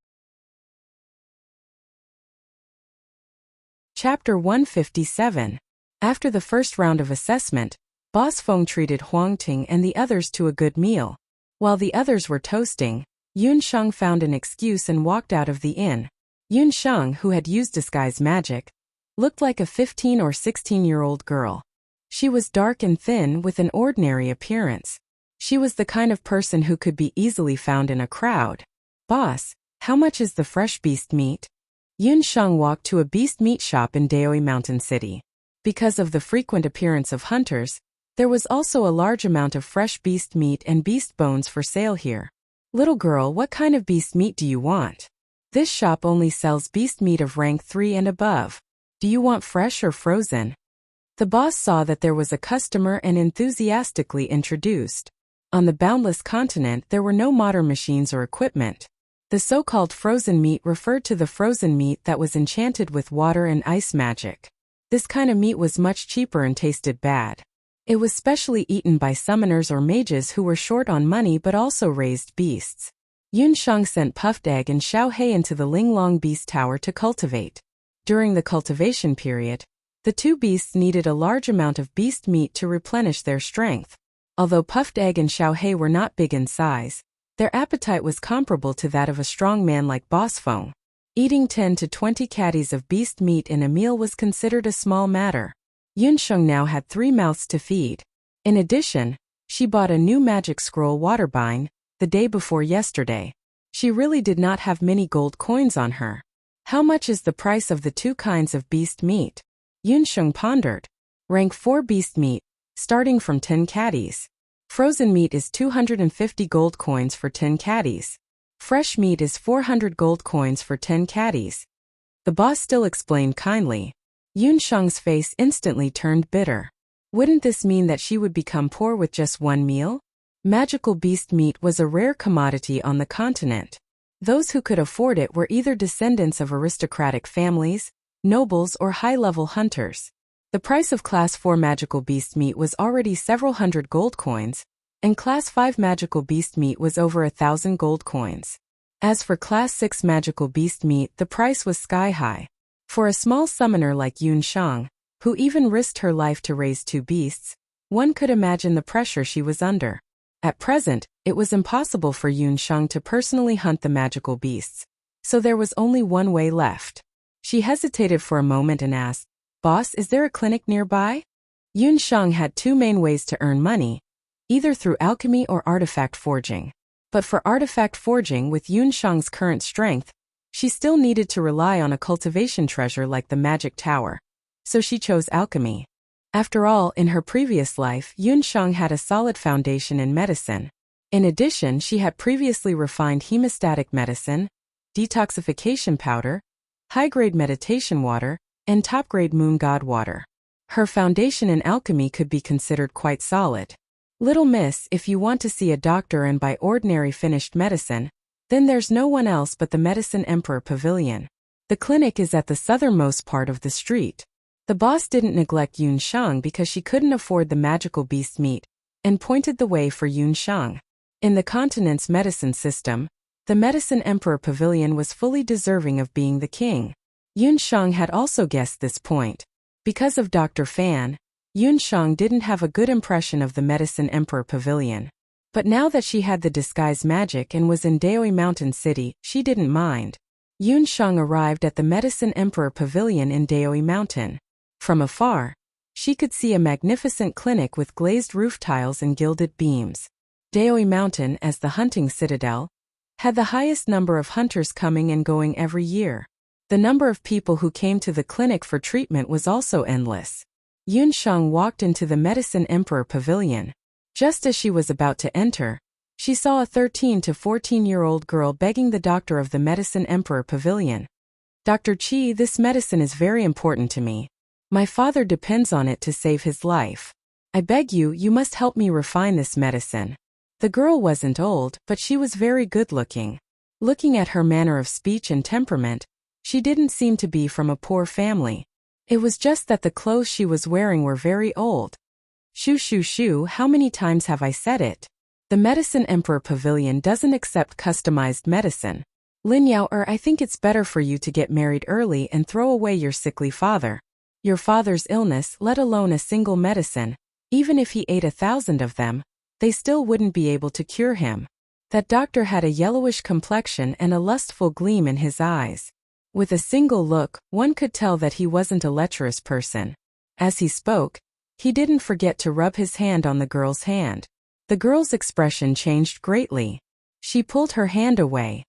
Chapter 157. After the first round of assessment, Boss Feng treated Huang Teng and the others to a good meal. While the others were toasting, Yun Shang found an excuse and walked out of the inn. Yun Shang, who had used disguise magic, looked like a 15 or 16-year-old girl. She was dark and thin with an ordinary appearance. She was the kind of person who could be easily found in a crowd. Boss, how much is the fresh beast meat? Yun Shang walked to a beast meat shop in Daoi Mountain City. Because of the frequent appearance of hunters, there was also a large amount of fresh beast meat and beast bones for sale here. Little girl, what kind of beast meat do you want? This shop only sells beast meat of rank 3 and above. Do you want fresh or frozen? The boss saw that there was a customer and enthusiastically introduced. On the boundless continent there were no modern machines or equipment. The so-called frozen meat referred to the frozen meat that was enchanted with water and ice magic. This kind of meat was much cheaper and tasted bad. It was specially eaten by summoners or mages who were short on money but also raised beasts. Yun Shang sent Puffed Egg and Xiao He into the Linglong Beast Tower to cultivate. During the cultivation period, the 2 beasts needed a large amount of beast meat to replenish their strength. Although Puffed Egg and Xiao He were not big in size, their appetite was comparable to that of a strong man like Boss Feng. Eating 10 to 20 caddies of beast meat in a meal was considered a small matter. Yun Shang now had 3 mouths to feed. In addition, she bought a new magic scroll waterbine the day before yesterday. She really did not have many gold coins on her. How much is the price of the 2 kinds of beast meat? Yun Shang pondered. Rank 4 beast meat, starting from 10 caddies. Frozen meat is 250 gold coins for 10 caddies. Fresh meat is 400 gold coins for 10 caddies. The boss still explained kindly. Yun Shang's face instantly turned bitter. Wouldn't this mean that she would become poor with just one meal? Magical beast meat was a rare commodity on the continent. Those who could afford it were either descendants of aristocratic families, nobles, or high-level hunters. The price of Class 4 magical beast meat was already several hundred gold coins, and Class 5 magical beast meat was over 1,000 gold coins. As for Class 6 magical beast meat, the price was sky-high. For a small summoner like Yun Shang, who even risked her life to raise 2 beasts, one could imagine the pressure she was under. At present, it was impossible for Yun Shang to personally hunt the magical beasts, so there was only one way left. She hesitated for a moment and asked, "Boss, is there a clinic nearby?" Yun Shang had 2 main ways to earn money, either through alchemy or artifact forging. But for artifact forging, with Yun Shang's current strength, she still needed to rely on a cultivation treasure like the magic tower. So she chose alchemy. After all, in her previous life, Yun Shang had a solid foundation in medicine. In addition, she had previously refined hemostatic medicine, detoxification powder, high-grade meditation water, and top-grade moon god water. Her foundation in alchemy could be considered quite solid. Little miss, if you want to see a doctor and buy ordinary finished medicine, then there's no one else but the Medicine Emperor Pavilion. The clinic is at the southernmost part of the street. The boss didn't neglect Yun Shang because she couldn't afford the magical beast meat, and pointed the way for Yun Shang. In the continent's medicine system, the Medicine Emperor Pavilion was fully deserving of being the king. Yun Shang had also guessed this point. Because of Dr. Fan, Yun Shang didn't have a good impression of the Medicine Emperor Pavilion. But now that she had the disguise magic and was in Daoi Mountain City, she didn't mind. Yun Shang arrived at the Medicine Emperor Pavilion in Daoi Mountain. From afar, she could see a magnificent clinic with glazed roof tiles and gilded beams. Daoi Mountain, as the hunting citadel, had the highest number of hunters coming and going every year. The number of people who came to the clinic for treatment was also endless. Yun Shang walked into the Medicine Emperor Pavilion. Just as she was about to enter, she saw a 13 to 14-year-old girl begging the doctor of the Medicine Emperor Pavilion. "Dr. Qi, this medicine is very important to me. My father depends on it to save his life. I beg you, you must help me refine this medicine." The girl wasn't old, but she was very good-looking. Looking at her manner of speech and temperament, she didn't seem to be from a poor family. It was just that the clothes she was wearing were very old. Shoo shoo shoo, how many times have I said it? The Medicine Emperor Pavilion doesn't accept customized medicine. Lin Yao, I think it's better for you to get married early and throw away your sickly father. Your father's illness, let alone a single medicine, even if he ate 1,000 of them, they still wouldn't be able to cure him. That doctor had a yellowish complexion and a lustful gleam in his eyes. With a single look, one could tell that he wasn't a lecherous person. As he spoke, he didn't forget to rub his hand on the girl's hand. The girl's expression changed greatly. She pulled her hand away.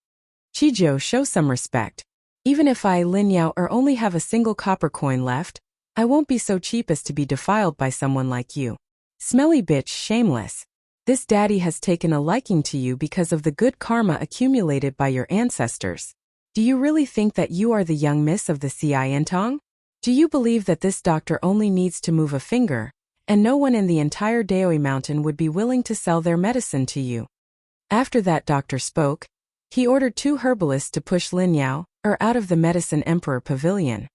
"Chijo, show some respect. Even if I, Lin Yao, only have a single copper coin left, I won't be so cheap as to be defiled by someone like you. Smelly bitch, shameless. This daddy has taken a liking to you because of the good karma accumulated by your ancestors. Do you really think that you are the young miss of the Xiantong? Do you believe that this doctor only needs to move a finger, and no one in the entire Daoi Mountain would be willing to sell their medicine to you?" After that doctor spoke, he ordered 2 herbalists to push Lin Yao, out of the Medicine Emperor Pavilion.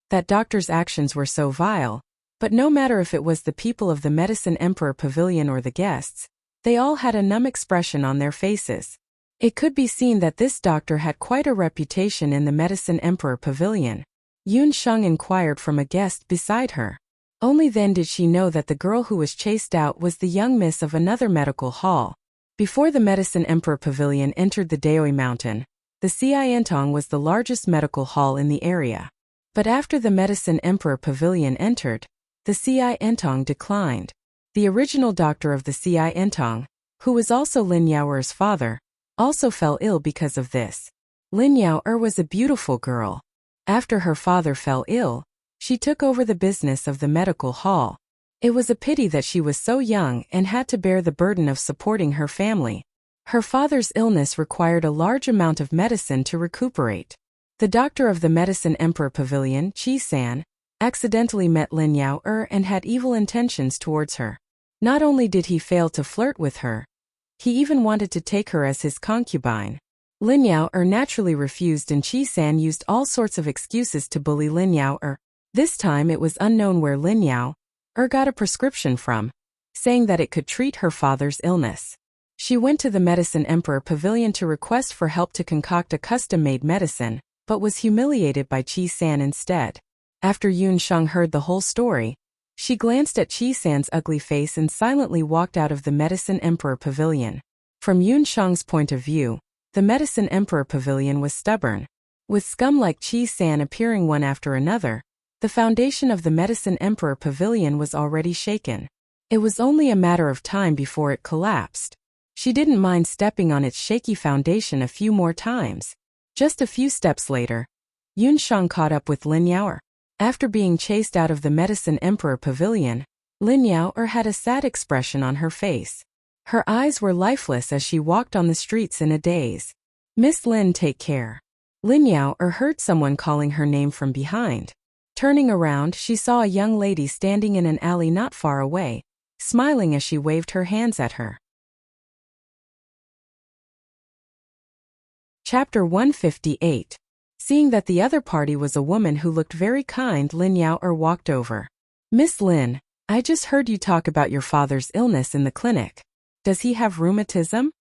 That doctor's actions were so vile, but no matter if it was the people of the Medicine Emperor Pavilion or the guests, they all had a numb expression on their faces. It could be seen that this doctor had quite a reputation in the Medicine Emperor Pavilion. Yun Shang inquired from a guest beside her. Only then did she know that the girl who was chased out was the young miss of another medical hall. Before the Medicine Emperor Pavilion entered the Daoi Mountain, the Xiantong was the largest medical hall in the area. But after the Medicine Emperor Pavilion entered, the Xiantong declined. The original doctor of the Xiantong, who was also Lin Yao's father, also fell ill because of this. Lin Yao was a beautiful girl. After her father fell ill, she took over the business of the medical hall. It was a pity that she was so young and had to bear the burden of supporting her family. Her father's illness required a large amount of medicine to recuperate. The doctor of the Medicine Emperor Pavilion, Chi-san, accidentally met Lin Yao and had evil intentions towards her. Not only did he fail to flirt with her, he even wanted to take her as his concubine. Lin Yao naturally refused, and Chi-san used all sorts of excuses to bully Lin Yao. This time it was unknown where Lin Yao got a prescription from, saying that it could treat her father's illness. She went to the Medicine Emperor Pavilion to request for help to concoct a custom-made medicine, but was humiliated by Chi-san instead. After Yun Shang heard the whole story, she glanced at Chi-san's ugly face and silently walked out of the Medicine Emperor Pavilion. From Yun Shang's point of view, the Medicine Emperor Pavilion was stubborn. With scum like Chi-san appearing one after another, the foundation of the Medicine Emperor Pavilion was already shaken. It was only a matter of time before it collapsed. She didn't mind stepping on its shaky foundation a few more times. Just a few steps later, Yun Shang caught up with Lin Yao. After being chased out of the Medicine Emperor Pavilion, Lin Yao had a sad expression on her face. Her eyes were lifeless as she walked on the streets in a daze. Miss Lin, take care. Lin Yao heard someone calling her name from behind. Turning around, she saw a young lady standing in an alley not far away, smiling as she waved her hands at her. Chapter 158. Seeing that the other party was a woman who looked very kind, Lin Yao walked over. Miss Lin, I just heard you talk about your father's illness in the clinic. Does he have rheumatism?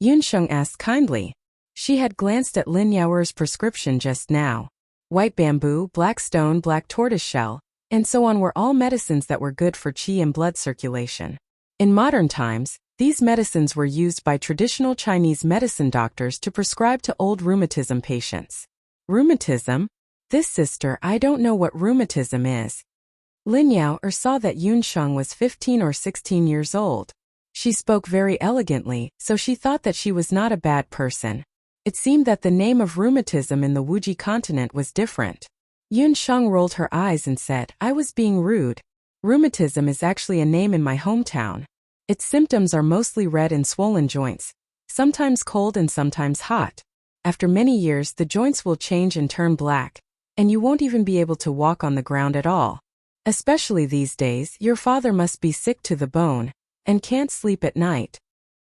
Yunsheng asked kindly. She had glanced at Lin Yao's prescription just now. White bamboo, black stone, black tortoiseshell, and so on were all medicines that were good for qi and blood circulation. In modern times, these medicines were used by traditional Chinese medicine doctors to prescribe to old rheumatism patients. Rheumatism? This sister, I don't know what rheumatism is. Lin Yao saw that Yunsheng was 15 or 16 years old. She spoke very elegantly, so she thought that she was not a bad person. It seemed that the name of rheumatism in the Wuji continent was different. Yunsheng rolled her eyes and said, I was being rude. Rheumatism is actually a name in my hometown. Its symptoms are mostly red and swollen joints, sometimes cold and sometimes hot. After many years, the joints will change and turn black, and you won't even be able to walk on the ground at all. Especially these days, your father must be sick to the bone, and can't sleep at night.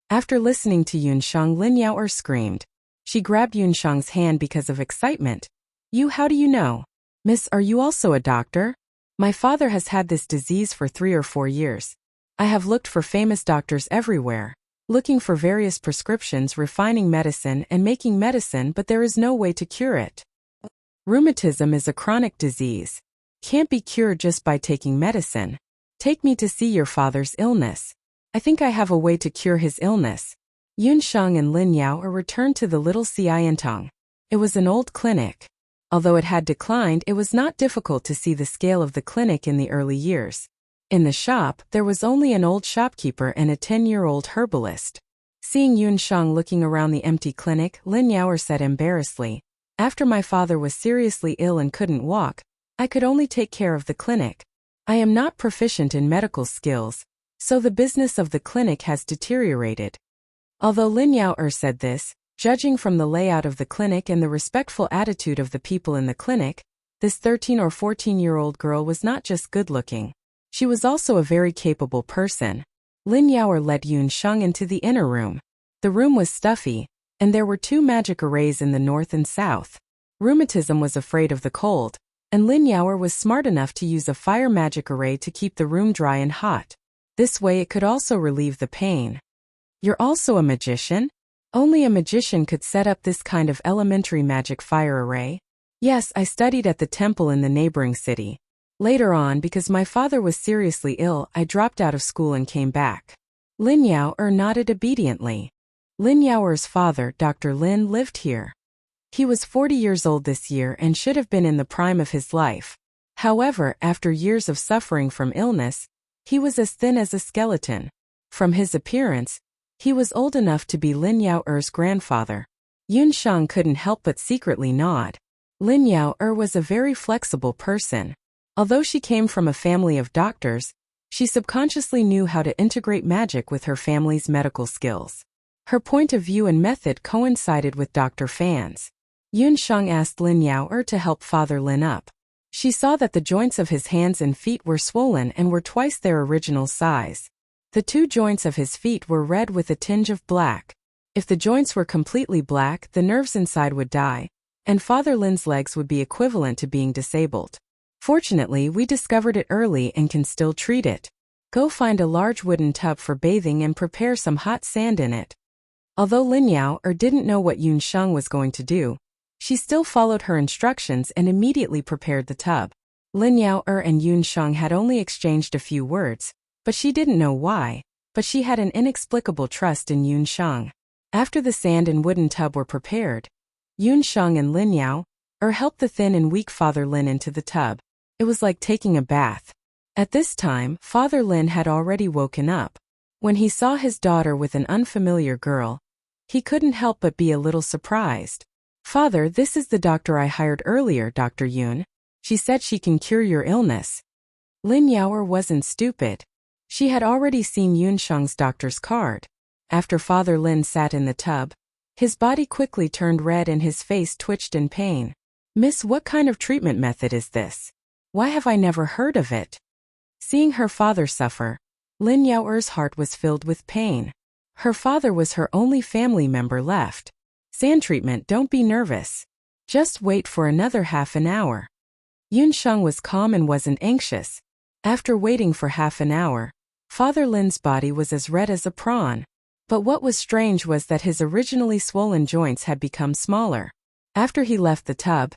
After listening to Yunsheng, Lin Yao screamed. She grabbed Yunsheng's hand because of excitement. You, how do you know? Miss, are you also a doctor? My father has had this disease for 3 or 4 years. I have looked for famous doctors everywhere, looking for various prescriptions, refining medicine and making medicine, but there is no way to cure it. Rheumatism is a chronic disease. Can't be cured just by taking medicine. Take me to see your father's illness. I think I have a way to cure his illness. Yunsheng and Lin Yao returned to the little Xiantong. It was an old clinic. Although it had declined, it was not difficult to see the scale of the clinic in the early years. In the shop, there was only an old shopkeeper and a 10-year-old herbalist. Seeing Yunsheng looking around the empty clinic, Lin Yao said embarrassedly, After my father was seriously ill and couldn't walk, I could only take care of the clinic. I am not proficient in medical skills, so the business of the clinic has deteriorated. Although Lin Yao said this, judging from the layout of the clinic and the respectful attitude of the people in the clinic, this 13 or 14-year-old girl was not just good-looking. She was also a very capable person. Lin Yao led Yunsheng into the inner room. The room was stuffy, and there were 2 magic arrays in the north and south. Rheumatism was afraid of the cold, and Lin Yao was smart enough to use a fire magic array to keep the room dry and hot. This way it could also relieve the pain. You're also a magician? Only a magician could set up this kind of elementary magic fire array. Yes, I studied at the temple in the neighboring city. Later on, because my father was seriously ill, I dropped out of school and came back. Lin Yao nodded obediently. Lin Yao's father, Dr. Lin, lived here. He was 40 years old this year and should have been in the prime of his life. However, after years of suffering from illness, he was as thin as a skeleton. From his appearance, he was old enough to be Lin Yao's grandfather. Yunsheng couldn't help but secretly nod. Lin Yao was a very flexible person. Although she came from a family of doctors, she subconsciously knew how to integrate magic with her family's medical skills. Her point of view and method coincided with Dr. Fan's. Yunsheng asked Lin Yao to help Father Lin up. She saw that the joints of his hands and feet were swollen and were twice their original size. The 2 joints of his feet were red with a tinge of black. If the joints were completely black, the nerves inside would die, and Father Lin's legs would be equivalent to being disabled. Fortunately, we discovered it early and can still treat it. Go find a large wooden tub for bathing and prepare some hot sand in it. Although Lin Yao didn't know what Yunsheng was going to do, she still followed her instructions and immediately prepared the tub. Lin Yao and Yunsheng had only exchanged a few words, but she didn't know why, but she had an inexplicable trust in Yunsheng. After the sand and wooden tub were prepared, Yunsheng and Lin Yao helped the thin and weak Father Lin into the tub. It was like taking a bath. At this time, Father Lin had already woken up. When he saw his daughter with an unfamiliar girl, he couldn't help but be a little surprised. Father, this is the doctor I hired earlier, Dr. Yun. She said she can cure your illness. Lin Yao wasn't stupid. She had already seen Yunsheng's doctor's card. After Father Lin sat in the tub, his body quickly turned red and his face twitched in pain. "Miss, what kind of treatment method is this? Why have I never heard of it?" Seeing her father suffer, Lin Yaoer's heart was filled with pain. Her father was her only family member left. "Sand treatment, don't be nervous. Just wait for another half an hour." Yunsheng was calm and wasn't anxious. After waiting for half an hour, Father Lin's body was as red as a prawn. But what was strange was that his originally swollen joints had become smaller. After he left the tub,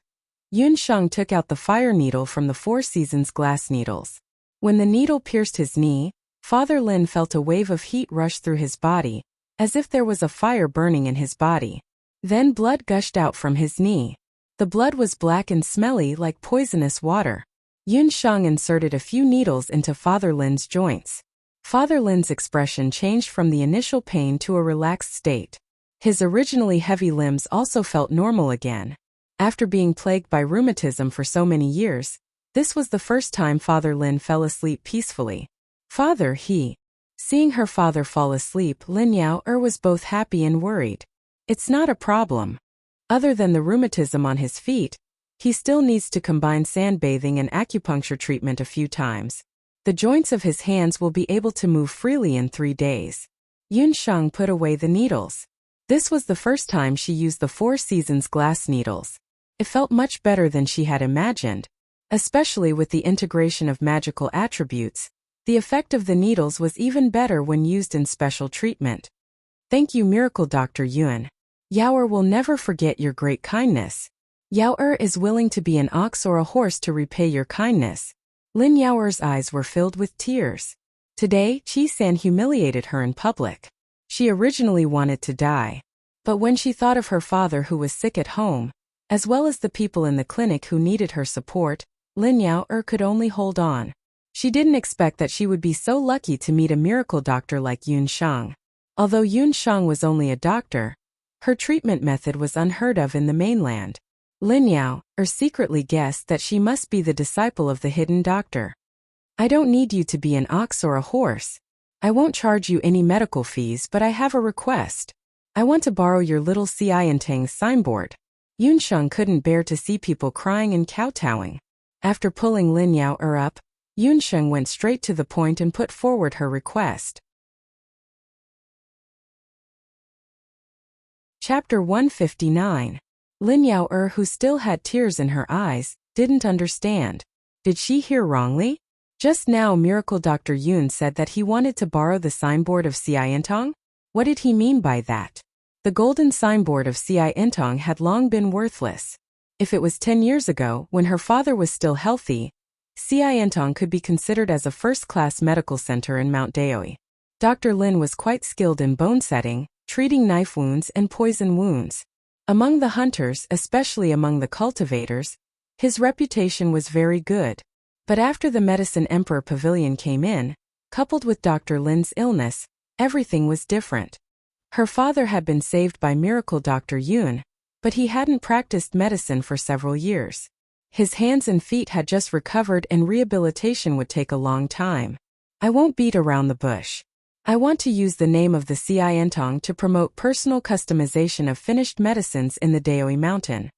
Yunsheng took out the fire needle from the Four Seasons glass needles. When the needle pierced his knee, Father Lin felt a wave of heat rush through his body, as if there was a fire burning in his body. Then blood gushed out from his knee. The blood was black and smelly like poisonous water. Yunsheng inserted a few needles into Father Lin's joints. Father Lin's expression changed from the initial pain to a relaxed state. His originally heavy limbs also felt normal again. After being plagued by rheumatism for so many years, this was the first time Father Lin fell asleep peacefully. "Father," Seeing her father fall asleep, Lin Yaoer was both happy and worried. "It's not a problem. Other than the rheumatism on his feet, he still needs to combine sandbathing and acupuncture treatment a few times. The joints of his hands will be able to move freely in 3 days." Yunsheng put away the needles. This was the first time she used the Four Seasons glass needles. It felt much better than she had imagined, especially with the integration of magical attributes. The effect of the needles was even better when used in special treatment. "Thank you, Miracle Dr. Yuan. Yaoer will never forget your great kindness. Yaoer is willing to be an ox or a horse to repay your kindness." Lin Yaoer's eyes were filled with tears. Today, Qi-san humiliated her in public. She originally wanted to die. But when she thought of her father who was sick at home, as well as the people in the clinic who needed her support, Lin Yaoer could only hold on. She didn't expect that she would be so lucky to meet a miracle doctor like Yunsheng. Although Yunsheng was only a doctor, her treatment method was unheard of in the mainland. Lin Yaoer secretly guessed that she must be the disciple of the hidden doctor. "I don't need you to be an ox or a horse. I won't charge you any medical fees, but I have a request. I want to borrow your little Xiantang signboard." Yunsheng couldn't bear to see people crying and kowtowing. After pulling Lin Yaoer up, Yunsheng went straight to the point and put forward her request. Chapter 159. Lin Yaoer, who still had tears in her eyes, didn't understand. Did she hear wrongly? Just now Miracle Dr. Yun said that he wanted to borrow the signboard of Xiantong? What did he mean by that? The golden signboard of Xiantong had long been worthless. If it was 10 years ago, when her father was still healthy, Xiantong could be considered as a first-class medical center in Mount Daoi. Dr. Lin was quite skilled in bone setting, treating knife wounds and poison wounds. Among the hunters, especially among the cultivators, his reputation was very good. But after the Medicine Emperor Pavilion came in, coupled with Dr. Lin's illness, everything was different. Her father had been saved by Miracle Dr. Yun, but he hadn't practiced medicine for several years. His hands and feet had just recovered and rehabilitation would take a long time. "I won't beat around the bush. I want to use the name of the Xiantong to promote personal customization of finished medicines in the Daoi mountain."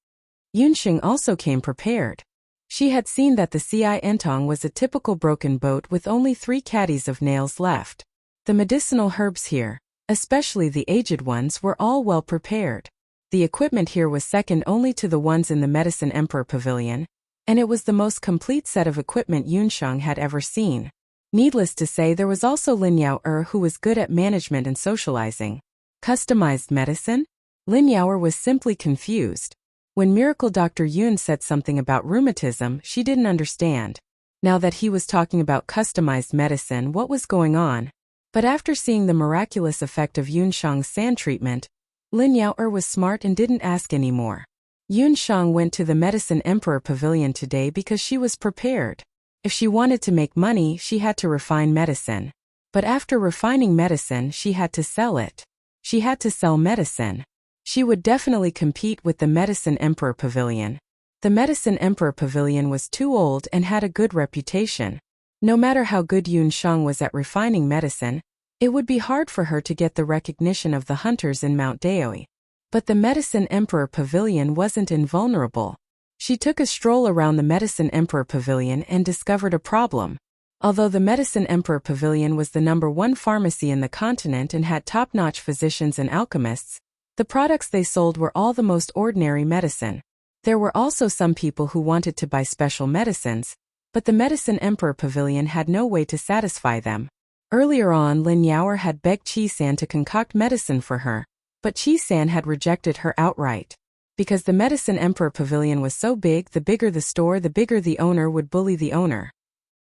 Yunsheng also came prepared. She had seen that the Xiantong was a typical broken boat with only 3 caddies of nails left. The medicinal herbs here, especially the aged ones, were all well prepared. The equipment here was second only to the ones in the Medicine Emperor Pavilion, and it was the most complete set of equipment Yunsheng had ever seen. Needless to say, there was also Lin Yaoer, who was good at management and socializing. Customized medicine? Lin Yaoer was simply confused. When Miracle Dr. Yun said something about rheumatism, she didn't understand. Now that he was talking about customized medicine, what was going on? But after seeing the miraculous effect of Yunsheng's sand treatment, Lin Yaoer was smart and didn't ask anymore. Yunsheng went to the Medicine Emperor Pavilion today because she was prepared. If she wanted to make money, she had to refine medicine. But after refining medicine, she had to sell it. She had to sell medicine. She would definitely compete with the Medicine Emperor Pavilion. The Medicine Emperor Pavilion was too old and had a good reputation. No matter how good Yun Shang was at refining medicine, it would be hard for her to get the recognition of the hunters in Mount Daoi. But the Medicine Emperor Pavilion wasn't invulnerable. She took a stroll around the Medicine Emperor Pavilion and discovered a problem. Although the Medicine Emperor Pavilion was the #1 pharmacy in the continent and had top-notch physicians and alchemists, the products they sold were all the most ordinary medicine. There were also some people who wanted to buy special medicines, but the Medicine Emperor Pavilion had no way to satisfy them. Earlier on, Lin Yaoer had begged Qi-san to concoct medicine for her, but Qi-san had rejected her outright. Because the Medicine Emperor Pavilion was so big, the bigger the store, the bigger the owner would bully the owner.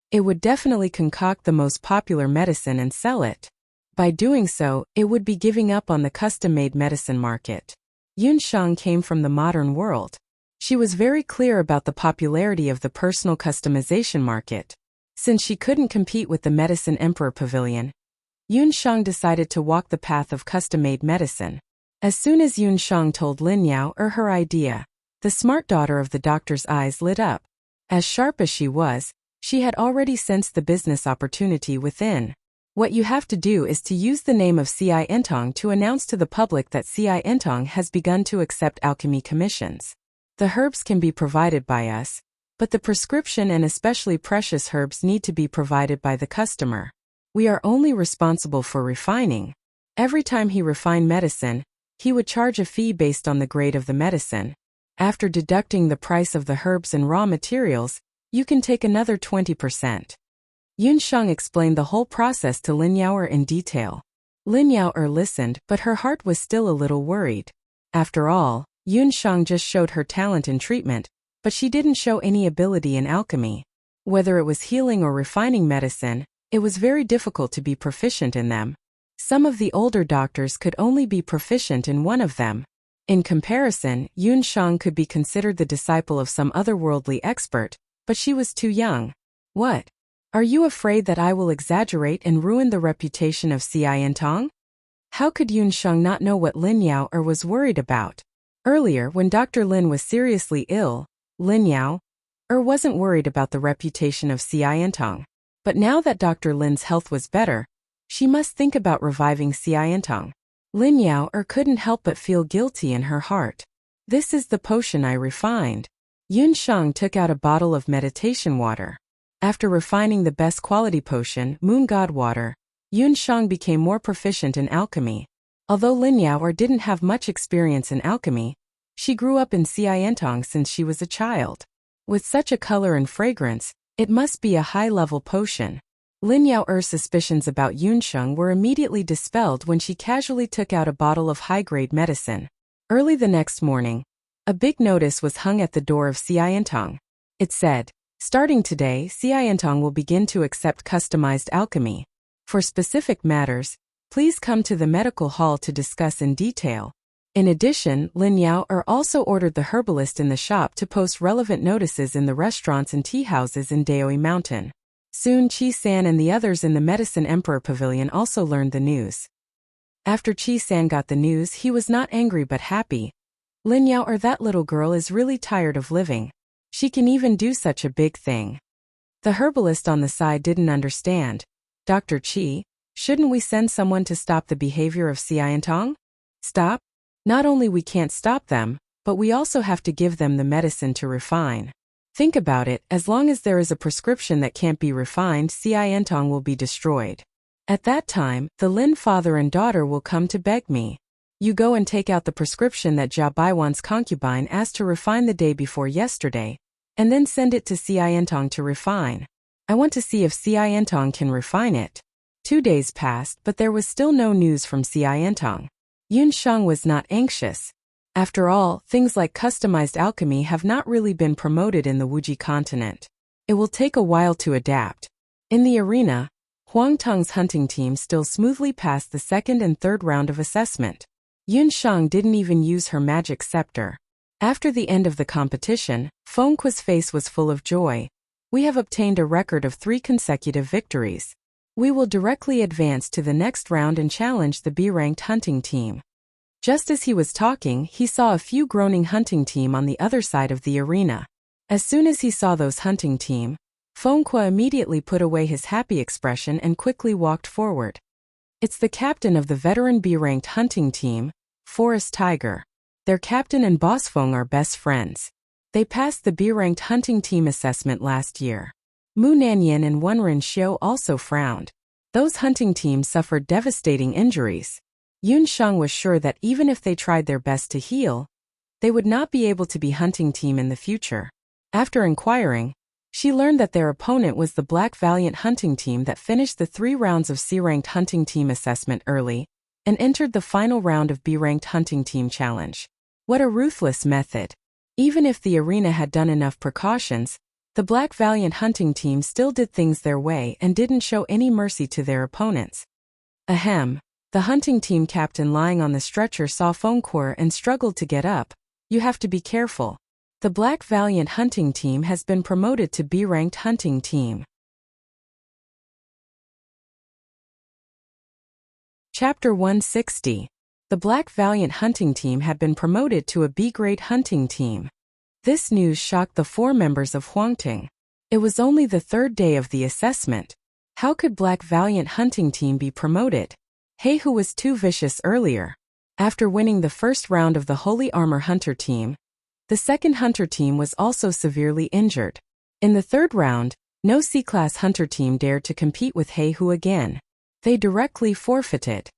It would definitely concoct the most popular medicine and sell it. By doing so, it would be giving up on the custom-made medicine market. Yun Shang came from the modern world. She was very clear about the popularity of the personal customization market. Since she couldn't compete with the Medicine Emperor Pavilion, Yun Shang decided to walk the path of custom-made medicine. As soon as Yun Shang told Lin Yaoer her idea, the smart daughter of the doctor's eyes lit up. As sharp as she was, she had already sensed the business opportunity within. What you have to do is to use the name of CI Entong to announce to the public that CI Entong has begun to accept alchemy commissions. The herbs can be provided by us, but the prescription and especially precious herbs need to be provided by the customer. We are only responsible for refining. Every time he refined medicine, he would charge a fee based on the grade of the medicine. After deducting the price of the herbs and raw materials, you can take another 20%. Yun Shang explained the whole process to Lin Yaoer in detail. Lin Yaoer listened, but her heart was still a little worried. After all, Yun Shang just showed her talent in treatment, but she didn't show any ability in alchemy. Whether it was healing or refining medicine, it was very difficult to be proficient in them. Some of the older doctors could only be proficient in one of them. In comparison, Yun Shang could be considered the disciple of some otherworldly expert, but she was too young. What? Are you afraid that I will exaggerate and ruin the reputation of CI Entong? How could Yun Shang not know what Lin Yaoer was worried about? Earlier, when Dr. Lin was seriously ill, Lin Yaoer wasn't worried about the reputation of CI Entong. But now that Dr. Lin's health was better, she must think about reviving CI Entong. Lin Yaoer couldn't help but feel guilty in her heart. This is the potion I refined. Yun Shang took out a bottle of meditation water. After refining the best quality potion, Moon God Water, Yun Shang became more proficient in alchemy. Although Lin Yaoer didn't have much experience in alchemy, she grew up in CI Entong since she was a child. With such a color and fragrance, it must be a high-level potion. Lin Yaoer's suspicions about Yun Shang were immediately dispelled when she casually took out a bottle of high-grade medicine. Early the next morning, a big notice was hung at the door of CI Entong. It said, "Starting today, CI Entong will begin to accept customized alchemy. For specific matters, please come to the medical hall to discuss in detail." In addition, Lin Yaoer also ordered the herbalist in the shop to post relevant notices in the restaurants and tea houses in Daoi Mountain. Soon Qi-san and the others in the Medicine Emperor Pavilion also learned the news. After Qi-san got the news, he was not angry but happy. Lin Yaoer, that little girl is really tired of living. She can even do such a big thing. The herbalist on the side didn't understand. "Dr. Qi, shouldn't we send someone to stop the behavior of CI Entong?" "Stop? Not only we can't stop them, but we also have to give them the medicine to refine. Think about it, as long as there is a prescription that can't be refined, CI Entong will be destroyed. At that time, the Lin father and daughter will come to beg me. You go and take out the prescription that Jia Baiwan's concubine asked to refine the day before yesterday, and then send it to CI Entong to refine. I want to see if CI Entong can refine it." 2 days passed, but there was still no news from CI Entong. Yun Shang was not anxious. After all, things like customized alchemy have not really been promoted in the Wuji continent. It will take a while to adapt. In the arena, Huang Tong's hunting team still smoothly passed the second and third round of assessment. Yun Shang didn't even use her magic scepter. After the end of the competition, Feng Kuo's face was full of joy. "We have obtained a record of 3 consecutive victories. We will directly advance to the next round and challenge the B-ranked hunting team." Just as he was talking, he saw a few groaning hunting team on the other side of the arena. As soon as he saw those hunting team, Fengque immediately put away his happy expression and quickly walked forward. It's the captain of the veteran B-ranked hunting team, Forest Tiger. Their captain and boss Feng are best friends. They passed the B-ranked hunting team assessment last year. Mu Nanyan and Wenren Xiu also frowned. Those hunting teams suffered devastating injuries. Yun Sheng was sure that even if they tried their best to heal, they would not be able to be hunting team in the future. After inquiring, she learned that their opponent was the Black Valiant hunting team that finished the 3 rounds of C-ranked hunting team assessment early and entered the final round of B-ranked hunting team challenge. What a ruthless method. Even if the arena had done enough precautions, the Black Valiant hunting team still did things their way and didn't show any mercy to their opponents. Ahem. The hunting team captain lying on the stretcher saw Fengque and struggled to get up. You have to be careful. The Black Valiant hunting team has been promoted to B-ranked hunting team. Chapter 160. The Black Valiant hunting team had been promoted to a B-grade hunting team. This news shocked the 4 members of Huangting. It was only the 3rd day of the assessment. How could Black Valiant hunting team be promoted? He who was too vicious earlier. After winning the first round of the Holy Armor Hunter team, the second hunter team was also severely injured. In the 3rd round, no C-class hunter team dared to compete with He Hu again. They directly forfeited.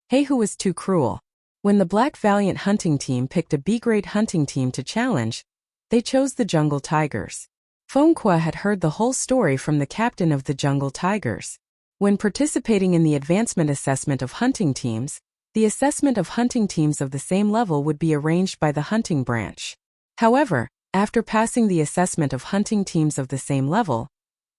He Hu was too cruel. When the Black Valiant hunting team picked a B-grade hunting team to challenge, they chose the Jungle Tigers. Fengque had heard the whole story from the captain of the Jungle Tigers. When participating in the advancement assessment of hunting teams, the assessment of hunting teams of the same level would be arranged by the hunting branch. However, after passing the assessment of hunting teams of the same level,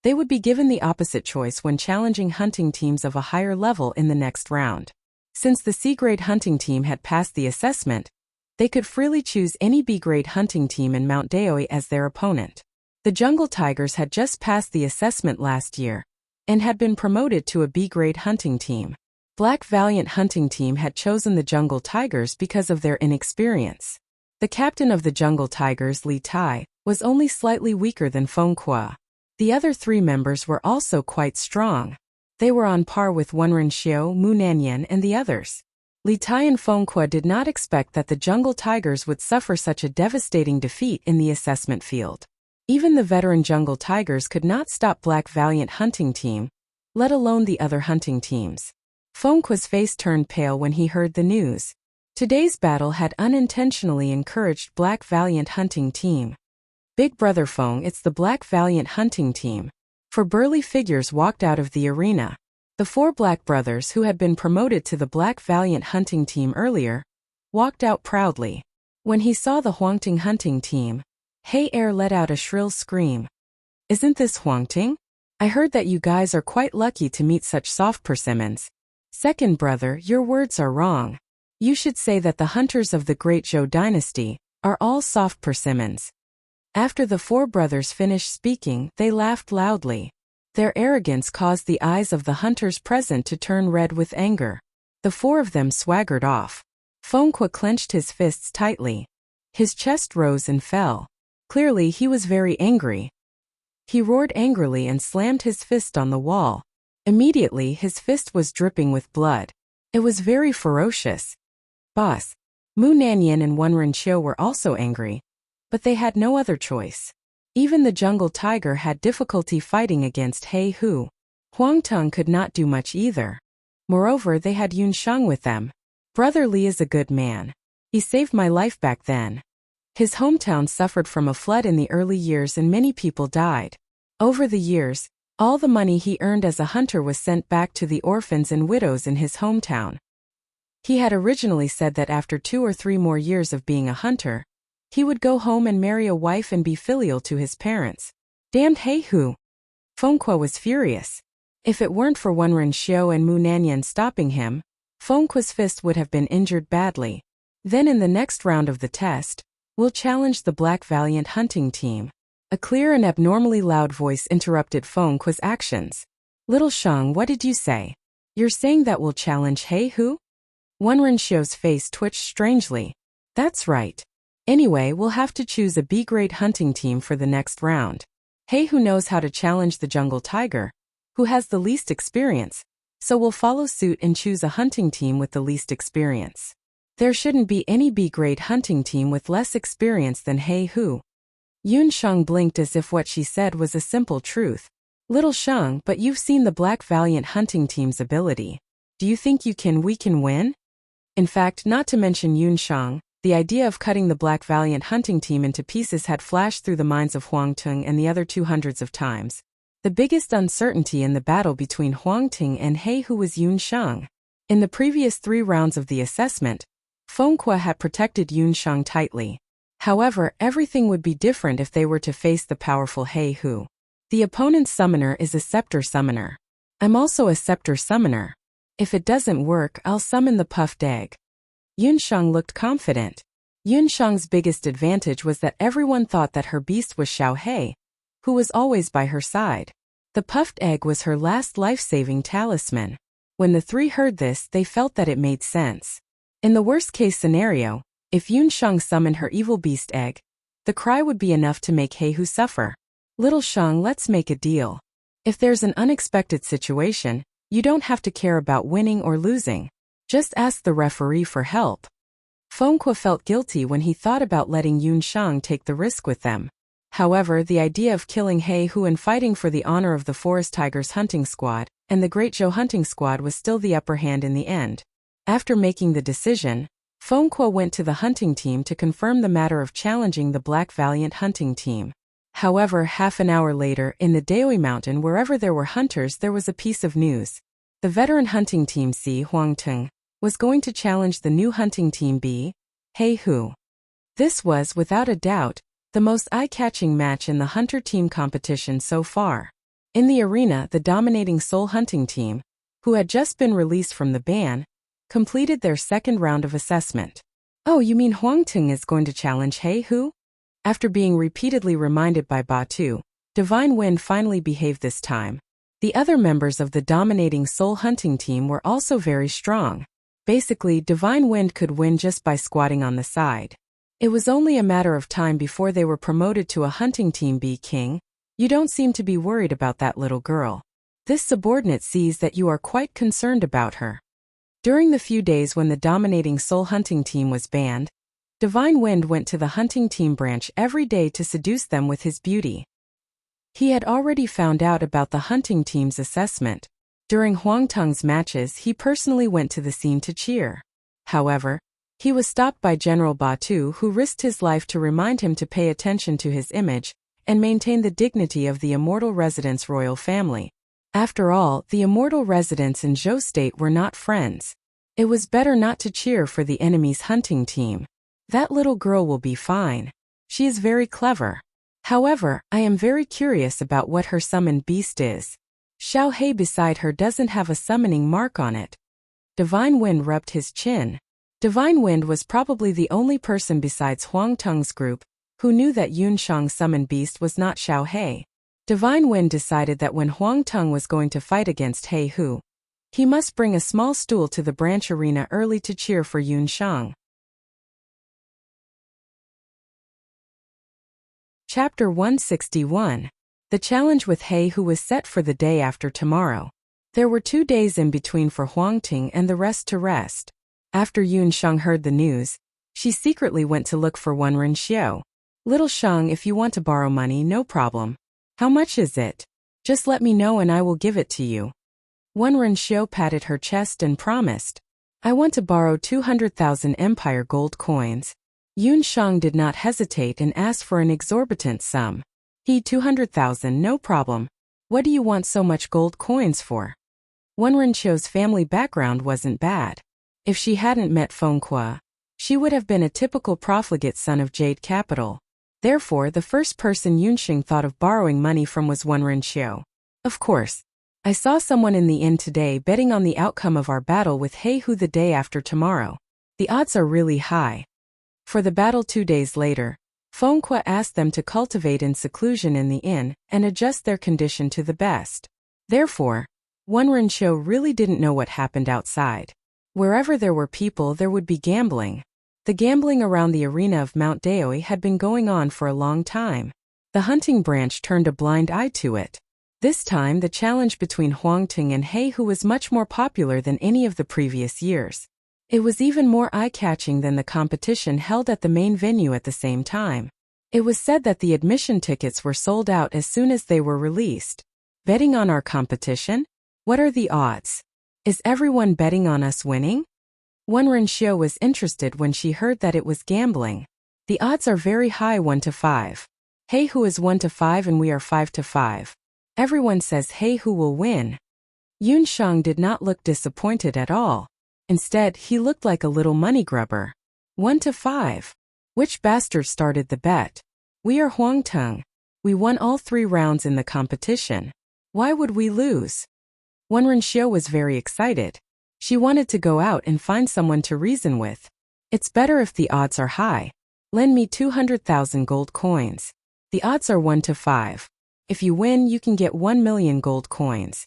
they would be given the opposite choice when challenging hunting teams of a higher level in the next round. Since the C-grade hunting team had passed the assessment, they could freely choose any B-grade hunting team in Mount Daoi as their opponent. The Jungle Tigers had just passed the assessment last year and had been promoted to a B-grade hunting team. Black Valiant hunting team had chosen the Jungle Tigers because of their inexperience. The captain of the Jungle Tigers, Li Tai, was only slightly weaker than Fengque. The other 3 members were also quite strong. They were on par with Wenren Xiu, Mu Nanyan, and the others. Li Tai and Fengque did not expect that the Jungle Tigers would suffer such a devastating defeat in the assessment field. Even the veteran Jungle Tigers could not stop Black Valiant hunting team, let alone the other hunting teams. Fengque's face turned pale when he heard the news. Today's battle had unintentionally encouraged Black Valiant hunting team. Big brother Feng, it's the Black Valiant hunting team. 4 burly figures walked out of the arena. The 4 black brothers who had been promoted to the Black Valiant hunting team earlier walked out proudly. When he saw the Huangting hunting team, He Er let out a shrill scream. Isn't this Huangting? I heard that you guys are quite lucky to meet such soft persimmons. Second brother, your words are wrong. You should say that the hunters of the Great Zhou dynasty are all soft persimmons. After the 4 brothers finished speaking, they laughed loudly. Their arrogance caused the eyes of the hunters present to turn red with anger. The 4 of them swaggered off. Fengque clenched his fists tightly. His chest rose and fell. Clearly he was very angry. He roared angrily and slammed his fist on the wall. Immediately his fist was dripping with blood. It was very ferocious. Boss, Mu Nanyan and Wenren Xiu were also angry, but they had no other choice. Even the Jungle Tiger had difficulty fighting against He Hu. Huangtung could not do much either. Moreover, they had Yun Sheng with them. Brother Li is a good man. He saved my life back then. His hometown suffered from a flood in the early years and many people died. Over the years, all the money he earned as a hunter was sent back to the orphans and widows in his hometown. He had originally said that after 2 or 3 more years of being a hunter, he would go home and marry a wife and be filial to his parents. Damned He Hu! Fengque was furious. If it weren't for Wenren Xiu and Mu Nanyan stopping him, Fengque's fist would have been injured badly. Then in the next round of the test, we'll challenge the Black Valiant hunting team. A clear and abnormally loud voice interrupted Fengque's actions. Little Sheng, what did you say? You're saying that we'll challenge He Hu? Wenren Xiu's face twitched strangely. That's right. Anyway, we'll have to choose a B-grade hunting team for the next round. Hey who knows how to challenge the jungle tiger, who has the least experience, so we'll follow suit and choose a hunting team with the least experience. There shouldn't be any B-grade hunting team with less experience than Hey who. Yun Shang blinked as if what she said was a simple truth. Little Shang, but you've seen the Black Valiant hunting team's ability. Do you think we can win? In fact, not to mention Yun Shang, the idea of cutting the Black Valiant hunting team into pieces had flashed through the minds of Huang Tung and the other 200s of times. The biggest uncertainty in the battle between Huang Tung and He Hu was Yun Shang. In the previous 3 rounds of the assessment, Feng Kuo had protected Yun Shang tightly. However, everything would be different if they were to face the powerful He Hu. The opponent's summoner is a scepter summoner. I'm also a scepter summoner. If it doesn't work, I'll summon the puffed egg. Yun Shang looked confident. Yun Shang's biggest advantage was that everyone thought that her beast was Xiao He, who was always by her side. The puffed egg was her last life-saving talisman. When the 3 heard this, they felt that it made sense. In the worst-case scenario, if Yun Shang summoned her evil beast egg, the cry would be enough to make He Hu suffer. Little Shang, let's make a deal. If there's an unexpected situation, you don't have to care about winning or losing. Just ask the referee for help. Feng Kuo felt guilty when he thought about letting Yun Shang take the risk with them. However, the idea of killing He Hu and fighting for the honor of the Forest Tigers hunting squad and the Great Zhou hunting squad was still the upper hand in the end. After making the decision, Feng Kuo went to the hunting team to confirm the matter of challenging the Black Valiant hunting team. However, half an hour later, in the Daoi Mountain wherever there were hunters, there was a piece of news. The veteran hunting team C. Huang Tung was going to challenge the new hunting team B. He Hu. This was, without a doubt, the most eye-catching match in the hunter team competition so far. In the arena, the dominating Soul hunting team, who had just been released from the ban, completed their second round of assessment. Oh, you mean Huang Tung is going to challenge He Hu? After being repeatedly reminded by Batu, Divine Wind finally behaved this time. The other members of the dominating Soul hunting team were also very strong. Basically, Divine Wind could win just by squatting on the side. It was only a matter of time before they were promoted to a hunting team B. King, you don't seem to be worried about that little girl. This subordinate sees that you are quite concerned about her. During the few days when the dominating Soul hunting team was banned, Divine Wind went to the hunting team branch every day to seduce them with his beauty. He had already found out about the hunting team's assessment. During Huang Tung's matches, he personally went to the scene to cheer. However, he was stopped by General Batu, who risked his life to remind him to pay attention to his image and maintain the dignity of the immortal residents' royal family. After all, the immortal residents in Zhou State were not friends. It was better not to cheer for the enemy's hunting team. That little girl will be fine. She is very clever. However, I am very curious about what her summoned beast is. Xiao He beside her doesn't have a summoning mark on it. Divine Wind rubbed his chin. Divine Wind was probably the only person besides Huang Tung's group who knew that Yun Shang's summoned beast was not Xiao He. Divine Wind decided that when Huang Tung was going to fight against He Hu, he must bring a small stool to the branch arena early to cheer for Yun Shang. Chapter 161. The challenge with He Hu was set for the day after tomorrow. There were 2 days in between for Huang Tung and the rest to rest. After Yun Shang heard the news, she secretly went to look for Wenren Xiu. Little Shang, if you want to borrow money, no problem. How much is it? Just let me know and I will give it to you. Wenren Xiu patted her chest and promised. I want to borrow 200,000 Empire gold coins. Yun Shang did not hesitate and asked for an exorbitant sum. 200,000, no problem. What do you want so much gold coins for? Wenren Xiu's family background wasn't bad. If she hadn't met Feng Kuo, she would have been a typical profligate son of Jade Capital. Therefore, the first person Yunxing thought of borrowing money from was Wenren Xiu. Of course. I saw someone in the inn today betting on the outcome of our battle with He Hu the day after tomorrow. The odds are really high. For the battle 2 days later, Feng Kuo asked them to cultivate in seclusion in the inn and adjust their condition to the best. Therefore, Wenren Xiu really didn't know what happened outside. Wherever there were people, there would be gambling. The gambling around the arena of Mount Daoi had been going on for a long time. The hunting branch turned a blind eye to it. This time the challenge between Huangting and He Hu was much more popular than any of the previous years. It was even more eye-catching than the competition held at the main venue at the same time. It was said that the admission tickets were sold out as soon as they were released. Betting on our competition? What are the odds? Is everyone betting on us winning? Wenren Xiu was interested when she heard that it was gambling. The odds are very high, 1 to 5. He Hu is 1 to 5 and we are 5 to 5. Everyone says He Hu will win. Yun Shang did not look disappointed at all. Instead, he looked like a little money grubber. 1 to 5. Which bastard started the bet? We are Huangtung. We won all 3 rounds in the competition. Why would we lose? Wenren Xiu was very excited. She wanted to go out and find someone to reason with. It's better if the odds are high. Lend me 200,000 gold coins. The odds are 1 to 5. If you win, you can get 1 million gold coins.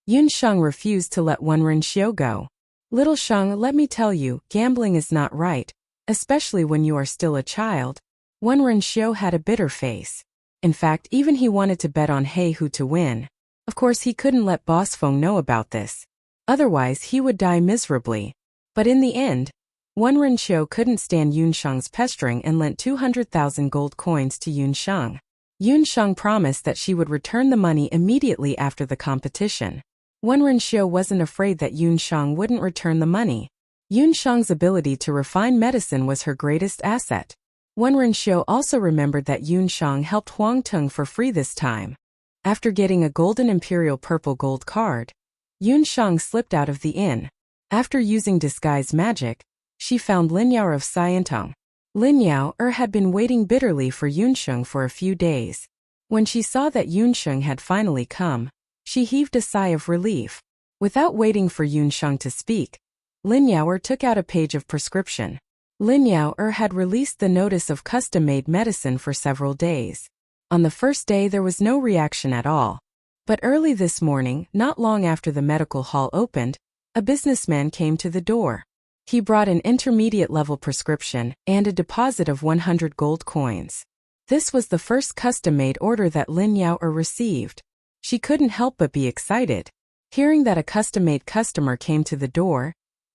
Yun Shang refused to let Wenren Xiu go. Little Shang, let me tell you, gambling is not right, especially when you are still a child. Wenren Xiu had a bitter face. In fact, even he wanted to bet on He Hu to win. Of course, he couldn't let Boss Feng know about this. Otherwise, he would die miserably. But in the end, Wenren Xiu couldn't stand Yun Shang's pestering and lent 200,000 gold coins to Yun Shang. Yun Shang promised that she would return the money immediately after the competition. Wenren Xiu wasn't afraid that Yun Shang wouldn't return the money. Yun Shang's ability to refine medicine was her greatest asset. Wenren Xiu also remembered that Yun Shang helped Huangtung for free this time. After getting a golden imperial purple gold card, Yun Shang slipped out of the inn. After using disguise magic, she found Lin Yao of Xiantong. Lin Yao had been waiting bitterly for Yun Sheng for a few days. When she saw that Yun Sheng had finally come, she heaved a sigh of relief. Without waiting for Yun Sheng to speak, Lin Yao took out a page of prescription. Lin Yao had released the notice of custom-made medicine for several days. On the first day there was no reaction at all. But early this morning, not long after the medical hall opened, a businessman came to the door. He brought an intermediate-level prescription and a deposit of 100 gold coins. This was the first custom-made order that Lin Yao received. She couldn't help but be excited. Hearing that a custom-made customer came to the door,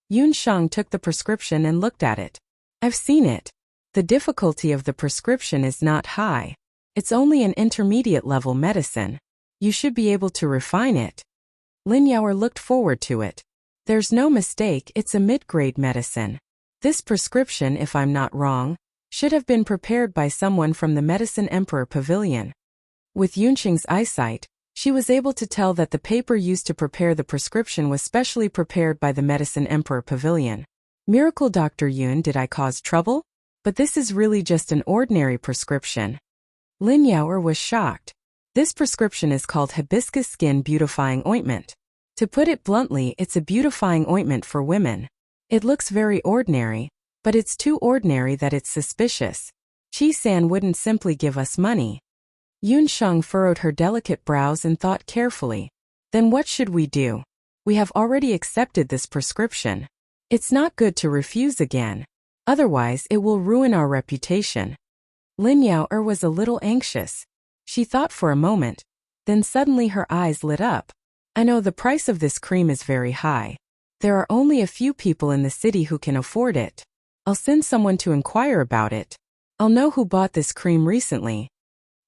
Yun Shang took the prescription and looked at it. I've seen it. The difficulty of the prescription is not high. It's only an intermediate-level medicine. You should be able to refine it. Lin Yao looked forward to it. There's no mistake, it's a mid-grade medicine. This prescription, if I'm not wrong, should have been prepared by someone from the Medicine Emperor Pavilion. With Yunqing's eyesight, she was able to tell that the paper used to prepare the prescription was specially prepared by the Medicine Emperor Pavilion. Miracle Dr. Yun, did I cause trouble? But this is really just an ordinary prescription. Lin Yao was shocked. This prescription is called Hibiscus Skin Beautifying Ointment. To put it bluntly, it's a beautifying ointment for women. It looks very ordinary, but it's too ordinary that it's suspicious. Chi-san wouldn't simply give us money. Yun Shang furrowed her delicate brows and thought carefully. Then what should we do? We have already accepted this prescription. It's not good to refuse again. Otherwise, it will ruin our reputation. Lin Yao was a little anxious. She thought for a moment. Then suddenly her eyes lit up. I know the price of this cream is very high. There are only a few people in the city who can afford it. I'll send someone to inquire about it. I'll know who bought this cream recently.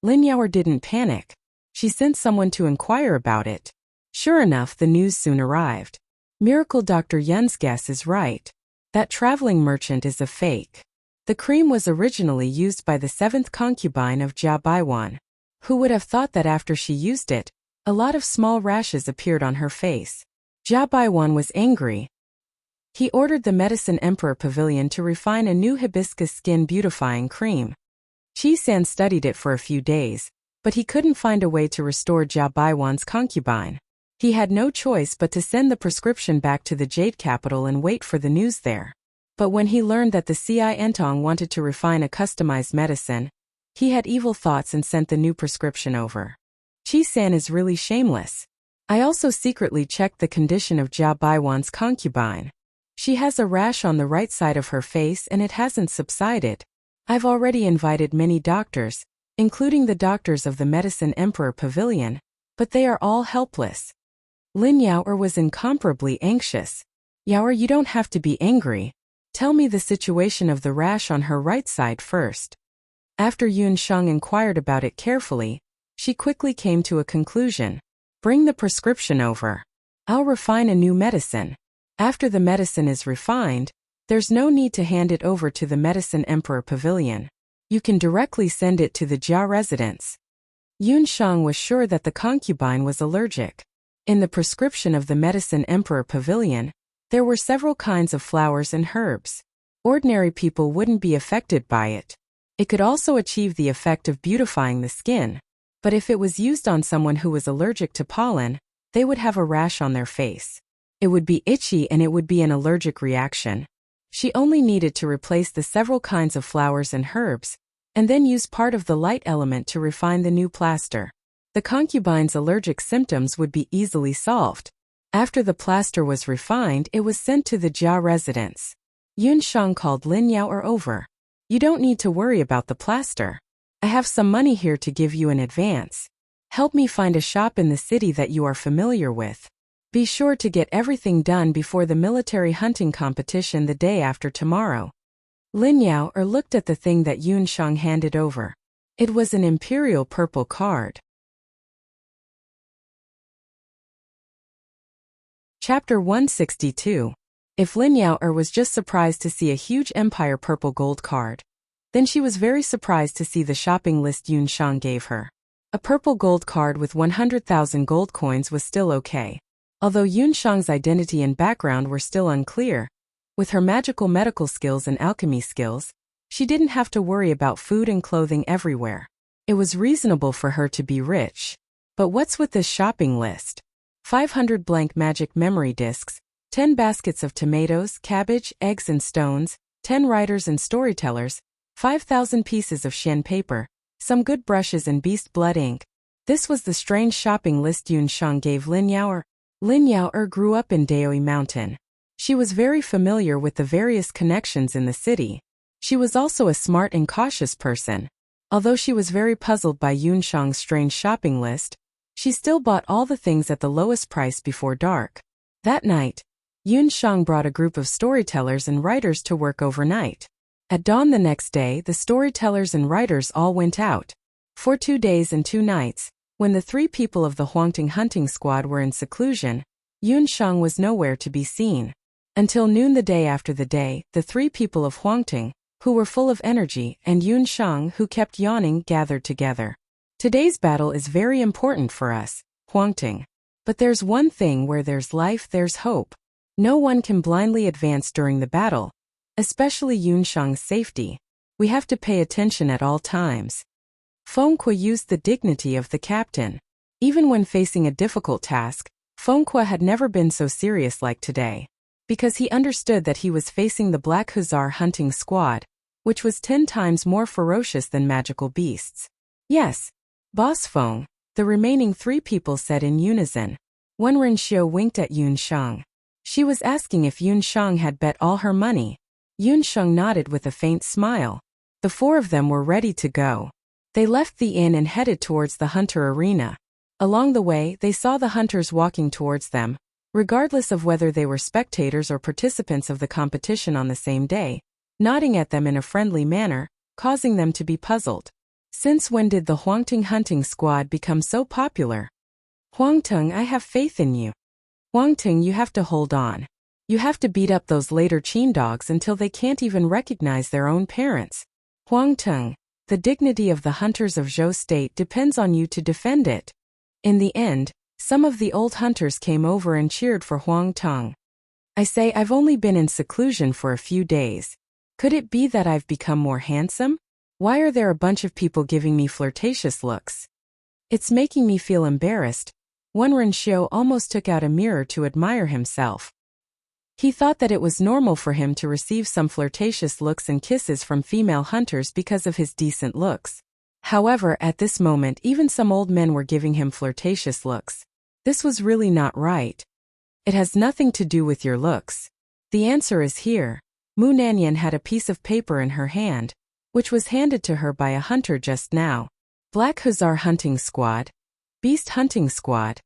Lin Yao didn't panic. She sent someone to inquire about it. Sure enough, the news soon arrived. Miracle Dr. Yun's guess is right. That traveling merchant is a fake. The cream was originally used by the 7th concubine of Jia Baiwan. Who would have thought that after she used it, a lot of small rashes appeared on her face. Jia Baiwan was angry. He ordered the Medicine Emperor Pavilion to refine a new hibiscus skin beautifying cream. Chi-san studied it for a few days, but he couldn't find a way to restore Jia Baiwan's concubine. He had no choice but to send the prescription back to the Jade capital and wait for the news there. But when he learned that the Ci-Entong wanted to refine a customized medicine, he had evil thoughts and sent the new prescription over. Chi-san is really shameless. I also secretly checked the condition of Jia Baiwan's concubine. She has a rash on the right side of her face and it hasn't subsided. I've already invited many doctors, including the doctors of the Medicine Emperor Pavilion, but they are all helpless. Lin Yaoer was incomparably anxious. Yaoer, you don't have to be angry. Tell me the situation of the rash on her right side first. After Yun Shang inquired about it carefully, she quickly came to a conclusion. Bring the prescription over. I'll refine a new medicine. After the medicine is refined, there's no need to hand it over to the Medicine Emperor Pavilion. You can directly send it to the Jia residence. Yun Shang was sure that the concubine was allergic. In the prescription of the Medicine Emperor Pavilion, there were several kinds of flowers and herbs. Ordinary people wouldn't be affected by it. It could also achieve the effect of beautifying the skin. But if it was used on someone who was allergic to pollen, they would have a rash on their face. It would be itchy and it would be an allergic reaction. She only needed to replace the several kinds of flowers and herbs, and then use part of the light element to refine the new plaster. The concubine's allergic symptoms would be easily solved. After the plaster was refined, it was sent to the Jia residence. Yun Shang called Lin Yaoer over. You don't need to worry about the plaster. I have some money here to give you in advance. Help me find a shop in the city that you are familiar with. Be sure to get everything done before the military hunting competition the day after tomorrow. Lin Yaoer looked at the thing that Yun Shang handed over. It was an imperial purple card. Chapter 162. If Lin Yaoer was just surprised to see a huge empire purple gold card, then she was very surprised to see the shopping list Yun Shang gave her. A purple gold card with 100,000 gold coins was still okay. Although Yun Shang's identity and background were still unclear, with her magical medical skills and alchemy skills, she didn't have to worry about food and clothing everywhere. It was reasonable for her to be rich. But what's with this shopping list? 500 blank magic memory discs, 10 baskets of tomatoes, cabbage, eggs and stones, 10 writers and storytellers, 5,000 pieces of Xian paper, some good brushes and beast blood ink. This was the strange shopping list Yun Shang gave Lin Yaoer. Lin Yaoer grew up in Daoi Mountain. She was very familiar with the various connections in the city. She was also a smart and cautious person. Although she was very puzzled by Yun Shang's strange shopping list, she still bought all the things at the lowest price before dark. That night, Yun Shang brought a group of storytellers and writers to work overnight. At dawn the next day, the storytellers and writers all went out. For 2 days and 2 nights, when the 3 people of the Huangting hunting squad were in seclusion, Yun Shang was nowhere to be seen. Until noon the day after the day, the 3 people of Huangting, who were full of energy, and Yun Shang, who kept yawning, gathered together. Today's battle is very important for us, Huangting. But there's one thing: where there's life, there's hope. No one can blindly advance during the battle, especially Yun Shang's safety. We have to pay attention at all times. Feng Kuo used the dignity of the captain. Even when facing a difficult task, Feng Kuo had never been so serious like today. Because he understood that he was facing the Black Hussar hunting squad, which was 10 times more ferocious than magical beasts. Yes, Boss Feng, the remaining 3 people said in unison. Wen Renxiu winked at Yun Shang. She was asking if Yun Shang had bet all her money. Yun Shang nodded with a faint smile. The 4 of them were ready to go. They left the inn and headed towards the hunter arena. Along the way, they saw the hunters walking towards them, regardless of whether they were spectators or participants of the competition on the same day, nodding at them in a friendly manner, causing them to be puzzled. Since when did the Huangting hunting squad become so popular? Huangting, I have faith in you. Huangting, you have to hold on. You have to beat up those later Qin dogs until they can't even recognize their own parents. Huangting, the dignity of the hunters of Zhou State depends on you to defend it. In the end, some of the old hunters came over and cheered for Huangting. I say, I've only been in seclusion for a few days. Could it be that I've become more handsome? Why are there a bunch of people giving me flirtatious looks? It's making me feel embarrassed. Wen Renxiu almost took out a mirror to admire himself. He thought that it was normal for him to receive some flirtatious looks and kisses from female hunters because of his decent looks. However, at this moment even some old men were giving him flirtatious looks. This was really not right. It has nothing to do with your looks. The answer is here. Mu Nanyan had a piece of paper in her hand, which was handed to her by a hunter just now. Black Hussar Hunting Squad, Beast Hunting Squad,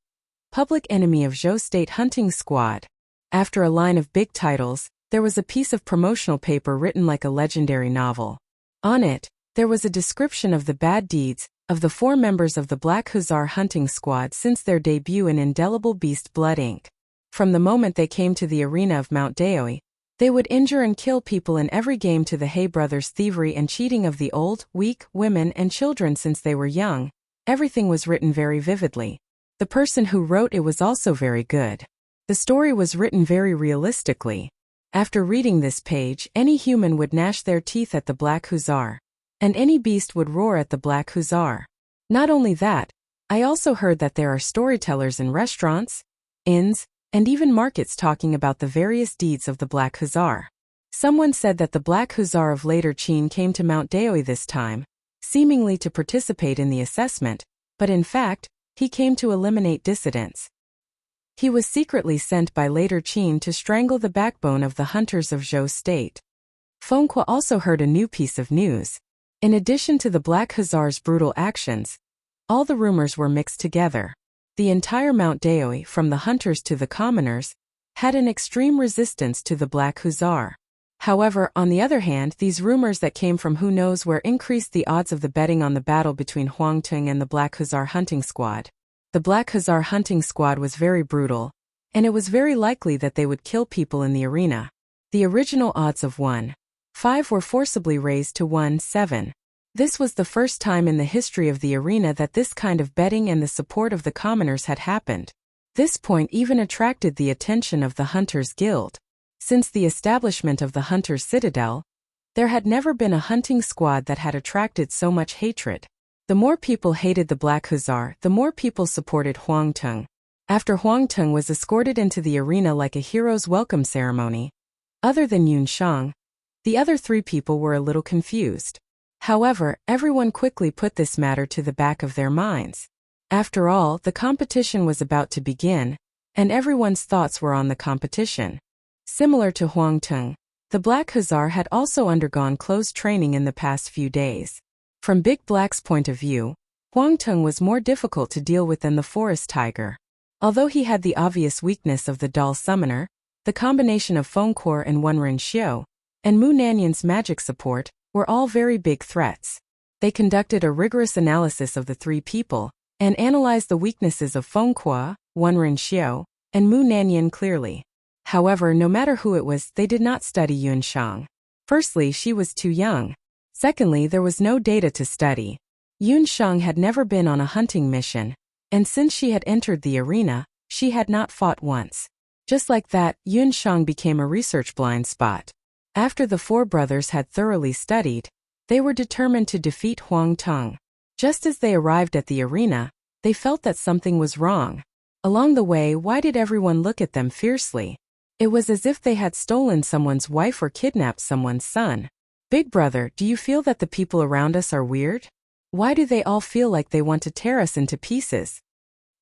Public Enemy of Zhou State Hunting Squad. After a line of big titles, there was a piece of promotional paper written like a legendary novel. On it, there was a description of the bad deeds of the 4 members of the Black Hussar Hunting Squad since their debut in Indelible Beast Blood Inc. From the moment they came to the arena of Mount Daoi, they would injure and kill people in every game, to the Hay brothers' thievery and cheating of the old, weak, women and children since they were young. Everything was written very vividly. The person who wrote it was also very good. The story was written very realistically. After reading this page, any human would gnash their teeth at the Black Hussar, and any beast would roar at the Black Hussar. Not only that, I also heard that there are storytellers in restaurants, inns, and even markets talking about the various deeds of the Black Hussar. Someone said that the Black Hussar of later Qin came to Mount Daoi this time, seemingly to participate in the assessment, but in fact, he came to eliminate dissidents. He was secretly sent by later Qin to strangle the backbone of the hunters of Zhou State. Fengque also heard a new piece of news. In addition to the Black Hussar's brutal actions, all the rumors were mixed together. The entire Mount Daoi, from the hunters to the commoners, had an extreme resistance to the Black Hussar. However, on the other hand, these rumors that came from who knows where increased the odds of the betting on the battle between Huangtung and the Black Hussar Hunting Squad. The Black Hussar Hunting Squad was very brutal, and it was very likely that they would kill people in the arena. The original odds of 1-5 were forcibly raised to 1-7. This was the first time in the history of the arena that this kind of betting and the support of the commoners had happened. This point even attracted the attention of the Hunters Guild. Since the establishment of the Hunters Citadel, there had never been a hunting squad that had attracted so much hatred. The more people hated the Black Hussar, the more people supported Huangtung. After Huangtung was escorted into the arena like a hero's welcome ceremony, other than Yun Shang, the other 3 people were a little confused. However, everyone quickly put this matter to the back of their minds. After all, the competition was about to begin, and everyone's thoughts were on the competition. Similar to Huangtung, the Black Hussar had also undergone close training in the past few days. From Big Black's point of view, Huangtung was more difficult to deal with than the forest tiger. Although he had the obvious weakness of the doll summoner, the combination of Fengque and Wenren Xiu, and Mu Nanyan's magic support, were all very big threats. They conducted a rigorous analysis of the 3 people, and analyzed the weaknesses of Fengque, Wenren Xiu, and Mu Nanyan clearly. However, no matter who it was, they did not study Yun Shang. Firstly, she was too young. Secondly, there was no data to study. Yun Shang had never been on a hunting mission, and since she had entered the arena, she had not fought once. Just like that, Yun Shang became a research blind spot. After the 4 brothers had thoroughly studied, they were determined to defeat Huangtung. Just as they arrived at the arena, they felt that something was wrong. Along the way, why did everyone look at them fiercely? It was as if they had stolen someone's wife or kidnapped someone's son. Big brother, do you feel that the people around us are weird? Why do they all feel like they want to tear us into pieces?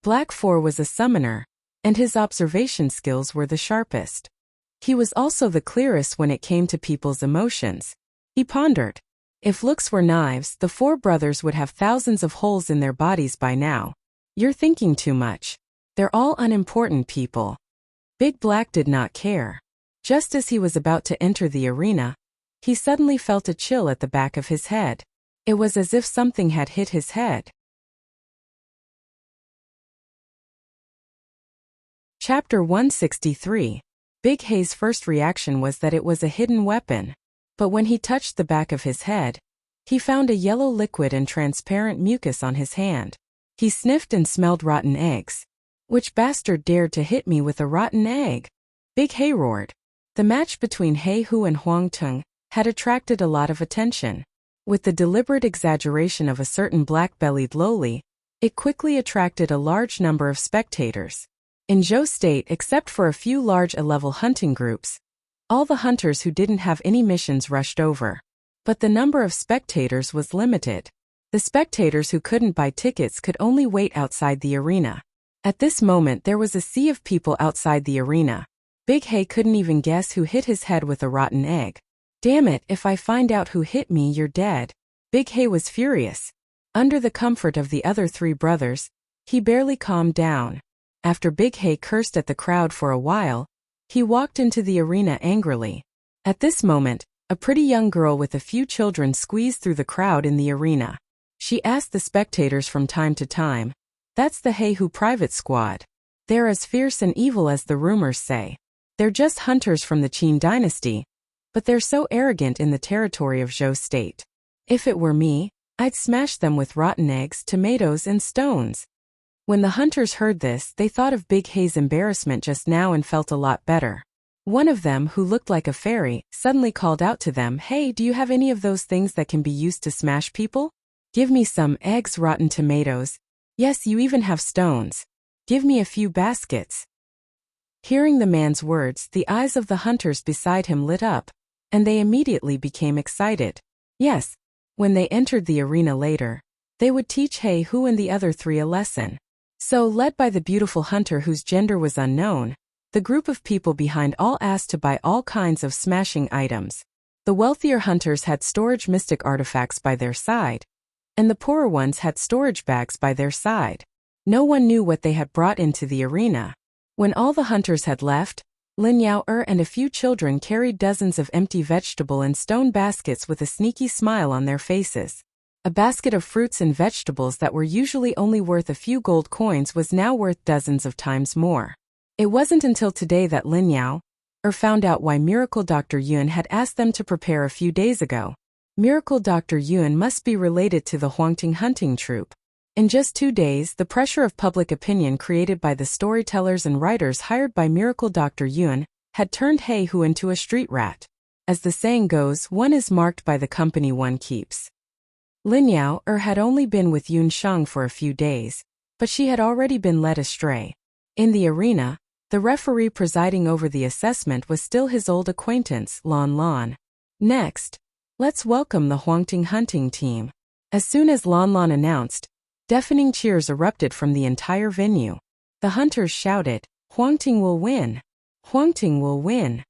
Black 4 was a summoner, and his observation skills were the sharpest. He was also the clearest when it came to people's emotions. He pondered. If looks were knives, the 4 brothers would have thousands of holes in their bodies by now. You're thinking too much. They're all unimportant people. Big Black did not care. Just as he was about to enter the arena, he suddenly felt a chill at the back of his head. It was as if something had hit his head. Chapter 163. Big Hei's first reaction was that it was a hidden weapon. But when he touched the back of his head, he found a yellow liquid and transparent mucus on his hand. He sniffed and smelled rotten eggs. Which bastard dared to hit me with a rotten egg? Big Hei roared. The match between Hei Hu and Huangtung had attracted a lot of attention. With the deliberate exaggeration of a certain black-bellied lowly, it quickly attracted a large number of spectators. In Zhou State, except for a few large A-level hunting groups, all the hunters who didn't have any missions rushed over. But the number of spectators was limited. The spectators who couldn't buy tickets could only wait outside the arena. At this moment there was a sea of people outside the arena. Big Hei couldn't even guess who hit his head with a rotten egg. Damn it, if I find out who hit me, you're dead. Big Hei was furious. Under the comfort of the other three brothers, he barely calmed down. After Big Hay cursed at the crowd for a while, he walked into the arena angrily. At this moment, a pretty young girl with a few children squeezed through the crowd in the arena. She asked the spectators from time to time, "That's the Heihu private squad. They're as fierce and evil as the rumors say. They're just hunters from the Qin dynasty, but they're so arrogant in the territory of Zhou state. If it were me, I'd smash them with rotten eggs, tomatoes, and stones." When the hunters heard this, they thought of Big Hay's embarrassment just now and felt a lot better. One of them, who looked like a fairy, suddenly called out to them, "Hey, do you have any of those things that can be used to smash people? Give me some eggs, rotten tomatoes. Yes, you even have stones. Give me a few baskets." Hearing the man's words, the eyes of the hunters beside him lit up, and they immediately became excited. Yes, when they entered the arena later, they would teach Heihu and the other three a lesson. So, led by the beautiful hunter whose gender was unknown, the group of people behind all asked to buy all kinds of smashing items. The wealthier hunters had storage mystic artifacts by their side, and the poorer ones had storage bags by their side. No one knew what they had brought into the arena. When all the hunters had left, Lin Yao and a few children carried dozens of empty vegetable and stone baskets with a sneaky smile on their faces. A basket of fruits and vegetables that were usually only worth a few gold coins was now worth dozens of times more. It wasn't until today that Lin Yao found out why Miracle Dr. Yun had asked them to prepare a few days ago. Miracle Dr. Yun must be related to the Huangting hunting troupe. In just 2 days, the pressure of public opinion created by the storytellers and writers hired by Miracle Dr. Yun had turned Heihu into a street rat. As the saying goes, one is marked by the company one keeps. Lin Yao had only been with Yun Shang for a few days, but she had already been led astray. In the arena, the referee presiding over the assessment was still his old acquaintance, Lon Lon. Next, let's welcome the Huangting hunting team. As soon as Lon Lon announced, deafening cheers erupted from the entire venue. The hunters shouted, "Huangting will win! Huangting will win!"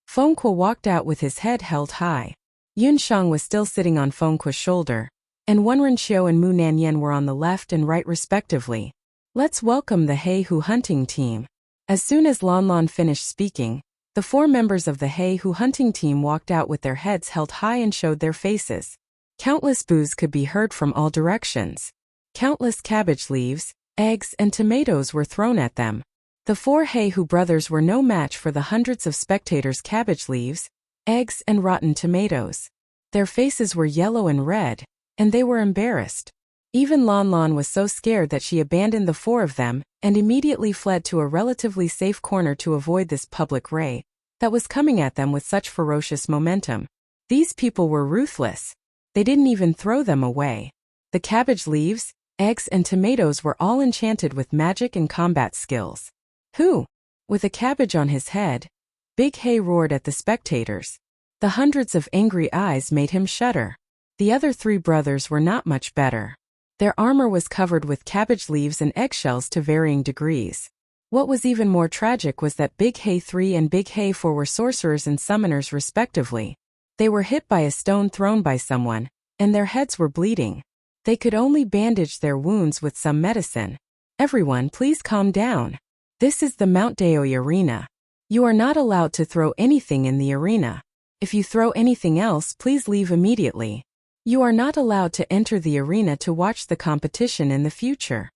Fengque walked out with his head held high. Yun Shang was still sitting on Fengque's shoulder, and Wenren Xiu and Mu Nanyan were on the left and right respectively. Let's welcome the Heihu hunting team. As soon as Lon Lon finished speaking, the 4 members of the Heihu hunting team walked out with their heads held high and showed their faces. Countless boos could be heard from all directions. Countless cabbage leaves, eggs, and tomatoes were thrown at them. The 4 Heihu brothers were no match for the hundreds of spectators' cabbage leaves, eggs, and rotten tomatoes. Their faces were yellow and red, and they were embarrassed. Even Lon Lon was so scared that she abandoned the 4 of them and immediately fled to a relatively safe corner to avoid this public ray that was coming at them with such ferocious momentum. These people were ruthless. They didn't even throw them away. The cabbage leaves, eggs, and tomatoes were all enchanted with magic and combat skills. "Who?" With a cabbage on his head, Big Hay roared at the spectators. The hundreds of angry eyes made him shudder. The other 3 brothers were not much better. Their armor was covered with cabbage leaves and eggshells to varying degrees. What was even more tragic was that Big Hay 3 and Big Hay 4 were sorcerers and summoners respectively. They were hit by a stone thrown by someone, and their heads were bleeding. They could only bandage their wounds with some medicine. "Everyone, please calm down. This is the Mount Daoi arena. You are not allowed to throw anything in the arena. If you throw anything else, please leave immediately. You are not allowed to enter the arena to watch the competition in the future."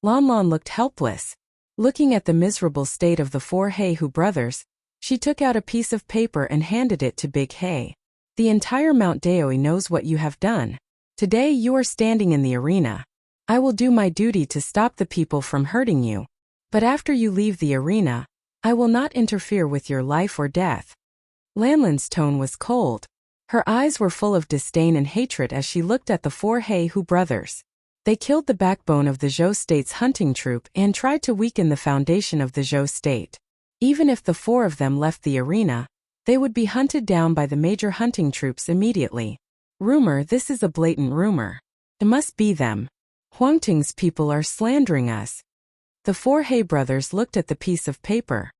Lon Lon looked helpless. Looking at the miserable state of the 4 Heihu brothers, she took out a piece of paper and handed it to Big Hay. "The entire Mount Daoi knows what you have done. Today you are standing in the arena. I will do my duty to stop the people from hurting you. But after you leave the arena, I will not interfere with your life or death." Lanlin's tone was cold. Her eyes were full of disdain and hatred as she looked at the 4 Heihu brothers. They killed the backbone of the Zhou state's hunting troupe and tried to weaken the foundation of the Zhou state. Even if the 4 of them left the arena, they would be hunted down by the major hunting troops immediately. Rumor, this is a blatant rumor. It must be them. Huangting's people are slandering us. The 4 He brothers looked at the piece of paper.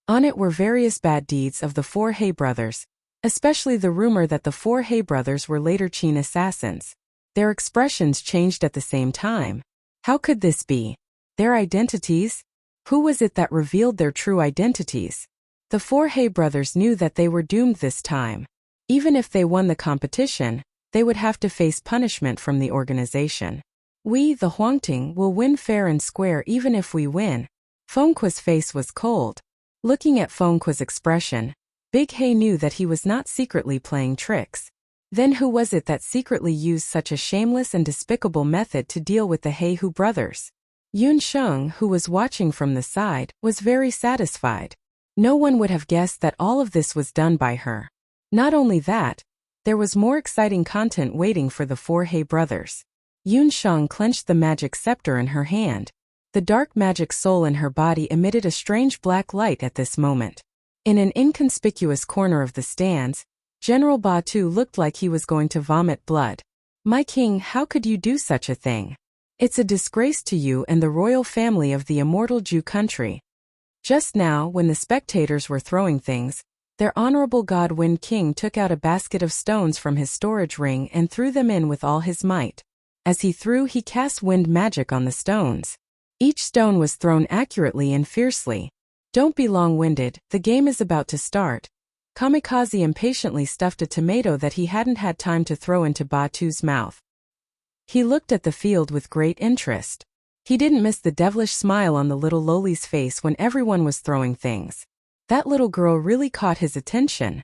On it were various bad deeds of the 4 He brothers, especially the rumor that the 4 He brothers were later Qin assassins. Their expressions changed at the same time. How could this be? Their identities? Who was it that revealed their true identities? The four He brothers knew that they were doomed this time. Even if they won the competition, they would have to face punishment from the organization. We, the Huangting, will win fair and square even if we win. Fengqua's face was cold. Looking at Fengqua's expression, Big He knew that he was not secretly playing tricks. Then who was it that secretly used such a shameless and despicable method to deal with the He brothers? Yun Sheng, who was watching from the side, was very satisfied. No one would have guessed that all of this was done by her. Not only that, there was more exciting content waiting for the four He brothers. Yun Sheng clenched the magic scepter in her hand. The dark magic soul in her body emitted a strange black light at this moment. In an inconspicuous corner of the stands, General Batu looked like he was going to vomit blood. My king, how could you do such a thing? It's a disgrace to you and the royal family of the immortal Ju country. Just now, when the spectators were throwing things, their honorable god Wind King took out a basket of stones from his storage ring and threw them in with all his might. As he threw, he cast wind magic on the stones. Each stone was thrown accurately and fiercely. Don't be long-winded, the game is about to start. Kamikaze impatiently stuffed a tomato that he hadn't had time to throw into Batu's mouth. He looked at the field with great interest. He didn't miss the devilish smile on the little loli's face when everyone was throwing things. That little girl really caught his attention.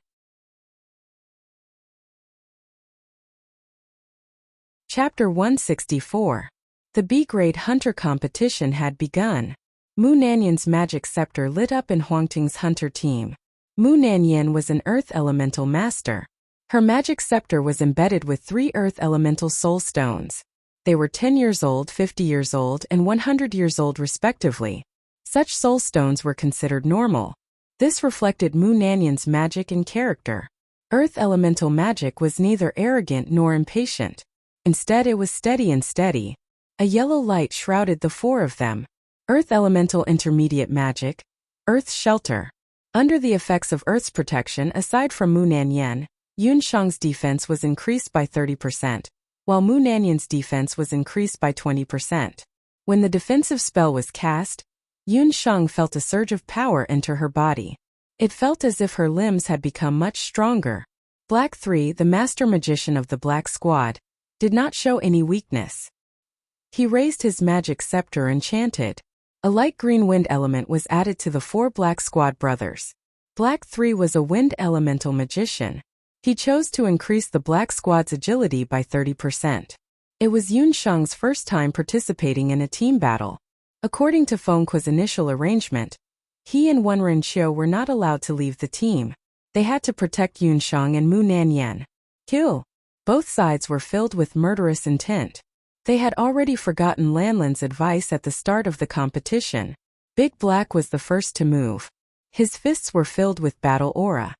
Chapter 164. The B-grade hunter competition had begun. Mu Nanyan's magic scepter lit up in Huangting's hunter team. Mu Nanyan was an earth elemental master. Her magic scepter was embedded with 3 earth elemental soul stones. They were 10 years old, 50 years old, and 100 years old respectively. Such soul stones were considered normal. This reflected Mu Nanyan's magic and character. Earth elemental magic was neither arrogant nor impatient. Instead, it was steady and steady. A yellow light shrouded the 4 of them. Earth elemental intermediate magic. Earth's shelter. Under the effects of Earth's protection, aside from Mu Nanyan, Yun Shang's defense was increased by 30%, while Mu Nanyan's defense was increased by 20%. When the defensive spell was cast, Yun Shang felt a surge of power enter her body. It felt as if her limbs had become much stronger. Black 3, the master magician of the Black Squad, did not show any weakness. He raised his magic scepter and chanted. A light green wind element was added to the 4 Black Squad brothers. Black 3 was a wind elemental magician. He chose to increase the Black Squad's agility by 30%. It was Yun Shang's first time participating in a team battle. According to Fengqua's initial arrangement, he and Wenren Xiu were not allowed to leave the team. They had to protect Yun Shang and Mu Nanyan. Kill. Both sides were filled with murderous intent. They had already forgotten Lanlin's advice at the start of the competition. Big Black was the first to move. His fists were filled with battle aura.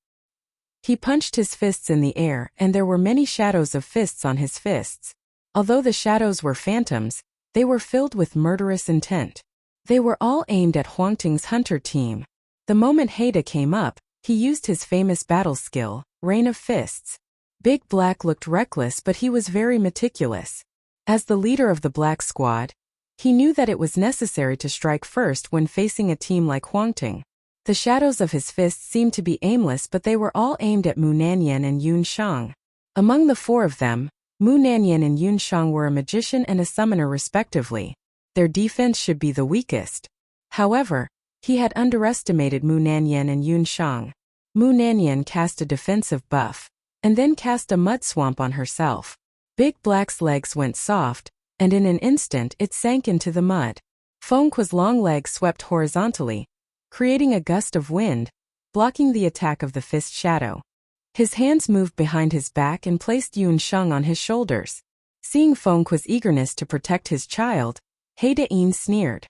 He punched his fists in the air, and there were many shadows of fists on his fists. Although the shadows were phantoms, they were filled with murderous intent. They were all aimed at Huangting's hunter team. The moment Haida came up, he used his famous battle skill, Rain of Fists. Big Black looked reckless, but he was very meticulous. As the leader of the Black Squad, he knew that it was necessary to strike first when facing a team like Huangting. The shadows of his fists seemed to be aimless, but they were all aimed at Mu Nanyan and Yun Shang. Among the 4 of them, Mu Nanyan and Yun Shang were a magician and a summoner respectively. Their defense should be the weakest. However, he had underestimated Mu Nanyan and Yun Shang. Mu Nanyan cast a defensive buff, and then cast a mud swamp on herself. Big Black's legs went soft, and in an instant it sank into the mud. Fengqua's long legs swept horizontally, creating a gust of wind, blocking the attack of the fist shadow. His hands moved behind his back and placed Yun Shang on his shoulders. Seeing Fengqua's eagerness to protect his child, Haida-in sneered.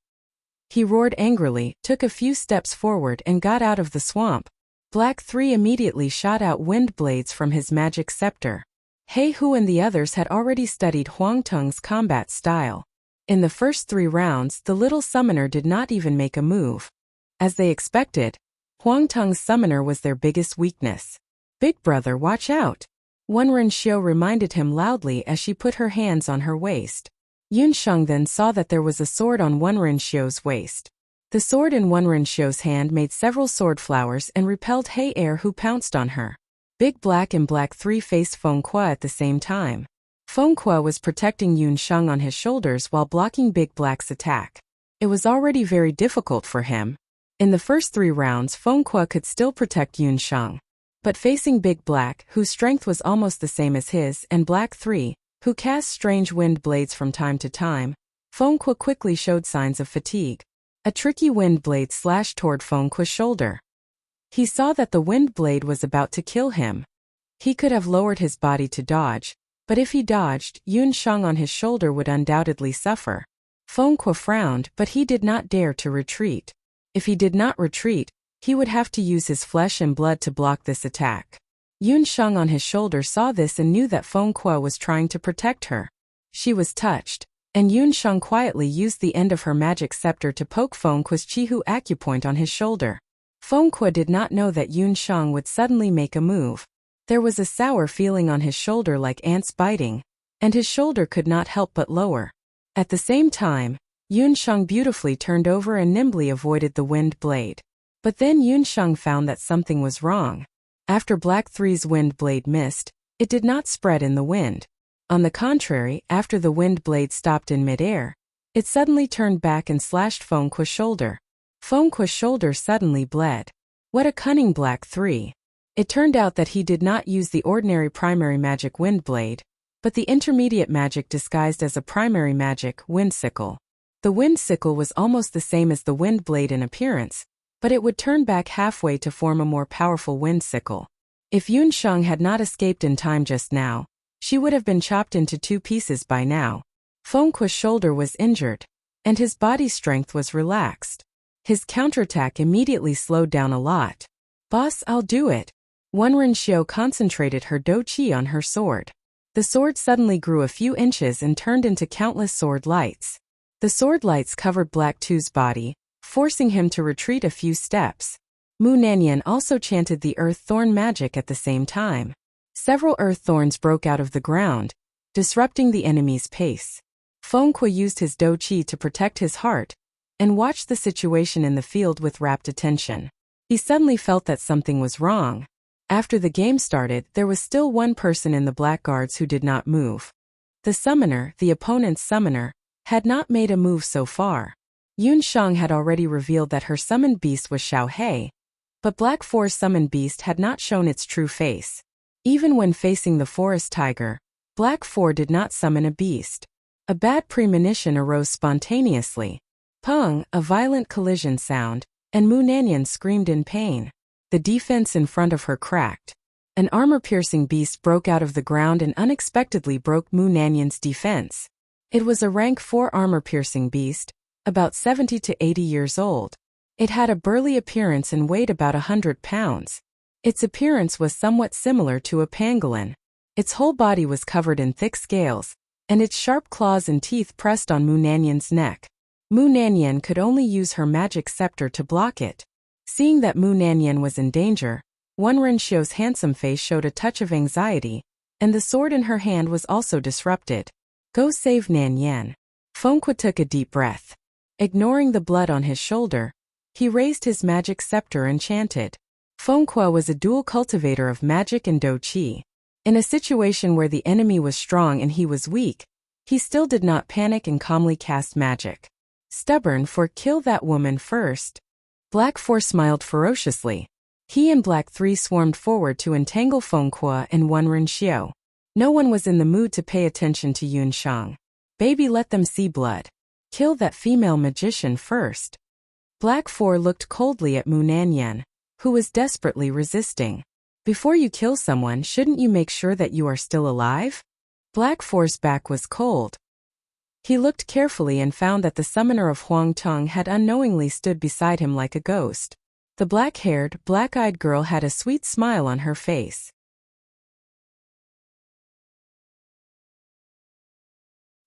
He roared angrily, took a few steps forward and got out of the swamp. Black 3 immediately shot out wind blades from his magic scepter. He Hu and the others had already studied Huang Tung's combat style. In the first 3 rounds, the little summoner did not even make a move. As they expected, Huang Tung's summoner was their biggest weakness. Big brother, watch out! Wenren reminded him loudly as she put her hands on her waist. Yunsheng then saw that there was a sword on Wenren's waist. The sword in Wenren's hand made several sword flowers and repelled He Er, who pounced on her. Big Black and Black 3 faced Feng Kuo at the same time. Feng Kuo was protecting Yunsheng on his shoulders while blocking Big Black's attack. It was already very difficult for him. In the first 3 rounds, Feng Kuo could still protect Yunsheng. But facing Big Black, whose strength was almost the same as his, and Black 3, who cast strange wind blades from time to time, Feng Kuo quickly showed signs of fatigue. A tricky wind blade slashed toward Feng Kuo's shoulder. He saw that the wind blade was about to kill him. He could have lowered his body to dodge, but if he dodged, Yunsheng on his shoulder would undoubtedly suffer. Feng Kuo frowned, but he did not dare to retreat. If he did not retreat, he would have to use his flesh and blood to block this attack. Yunsheng on his shoulder saw this and knew that Feng Kuo was trying to protect her. She was touched, and Yunsheng quietly used the end of her magic scepter to poke Feng Kuo's Chihu acupoint on his shoulder. Feng Kuo did not know that Yunsheng would suddenly make a move. There was a sour feeling on his shoulder like ants biting, and his shoulder could not help but lower. At the same time, Yunsheng beautifully turned over and nimbly avoided the wind blade. But then Yunsheng found that something was wrong. After Black 3's wind blade missed, it did not spread in the wind. On the contrary, after the wind blade stopped in midair, it suddenly turned back and slashed Feng Kuo's shoulder. Feng Kuo's shoulder suddenly bled. What a cunning Black 3. It turned out that he did not use the ordinary primary magic wind blade, but the intermediate magic disguised as a primary magic wind sickle. The wind sickle was almost the same as the wind blade in appearance, but it would turn back halfway to form a more powerful wind sickle. If Yunsheng had not escaped in time just now, she would have been chopped into 2 pieces by now. Feng Kuo's shoulder was injured, and his body strength was relaxed. His counterattack immediately slowed down a lot. "Boss, I'll do it." Wenren concentrated her do chi on her sword. The sword suddenly grew a few inches and turned into countless sword lights. The sword lights covered Black 2's body, forcing him to retreat a few steps. Mu Nanyan also chanted the earth thorn magic at the same time. Several earth thorns broke out of the ground, disrupting the enemy's pace. Feng Kuo used his do chi to protect his heart, and watched the situation in the field with rapt attention. He suddenly felt that something was wrong. After the game started, there was still one person in the Black Guards who did not move. The summoner, the opponent's summoner, had not made a move so far. Yunsheng had already revealed that her summoned beast was Xiao He, but Black 4's summoned beast had not shown its true face. Even when facing the forest tiger, Black 4 did not summon a beast. A bad premonition arose spontaneously. Pung, a violent collision sound, and Mu Nanyan screamed in pain. The defense in front of her cracked. An armor-piercing beast broke out of the ground and unexpectedly broke Mu Nanyan's defense. It was a rank 4 armor-piercing beast, about 70 to 80 years old. It had a burly appearance and weighed about 100 pounds. Its appearance was somewhat similar to a pangolin. Its whole body was covered in thick scales, and its sharp claws and teeth pressed on Mu Nanyan's neck. Mu Nanyan could only use her magic scepter to block it. Seeing that Mu Nanyan was in danger, Wenren's handsome face showed a touch of anxiety, and the sword in her hand was also disrupted. "Go save Nanyan." Feng Kuo took a deep breath. Ignoring the blood on his shoulder, he raised his magic scepter and chanted. Feng Kuo was a dual cultivator of magic and do chi. In a situation where the enemy was strong and he was weak, he still did not panic and calmly cast magic. Stubborn for "kill that woman first." Black 4 smiled ferociously. He and Black 3 swarmed forward to entangle Feng Kuo and Wenren. No one was in the mood to pay attention to Yunsheng. "Baby, let them see blood. Kill that female magician first." Black 4 looked coldly at Mu Nanyan, who was desperately resisting. "Before you kill someone, shouldn't you make sure that you are still alive?" Black 4's back was cold. He looked carefully and found that the summoner of Huang Tong had unknowingly stood beside him like a ghost. The black-haired, black-eyed girl had a sweet smile on her face.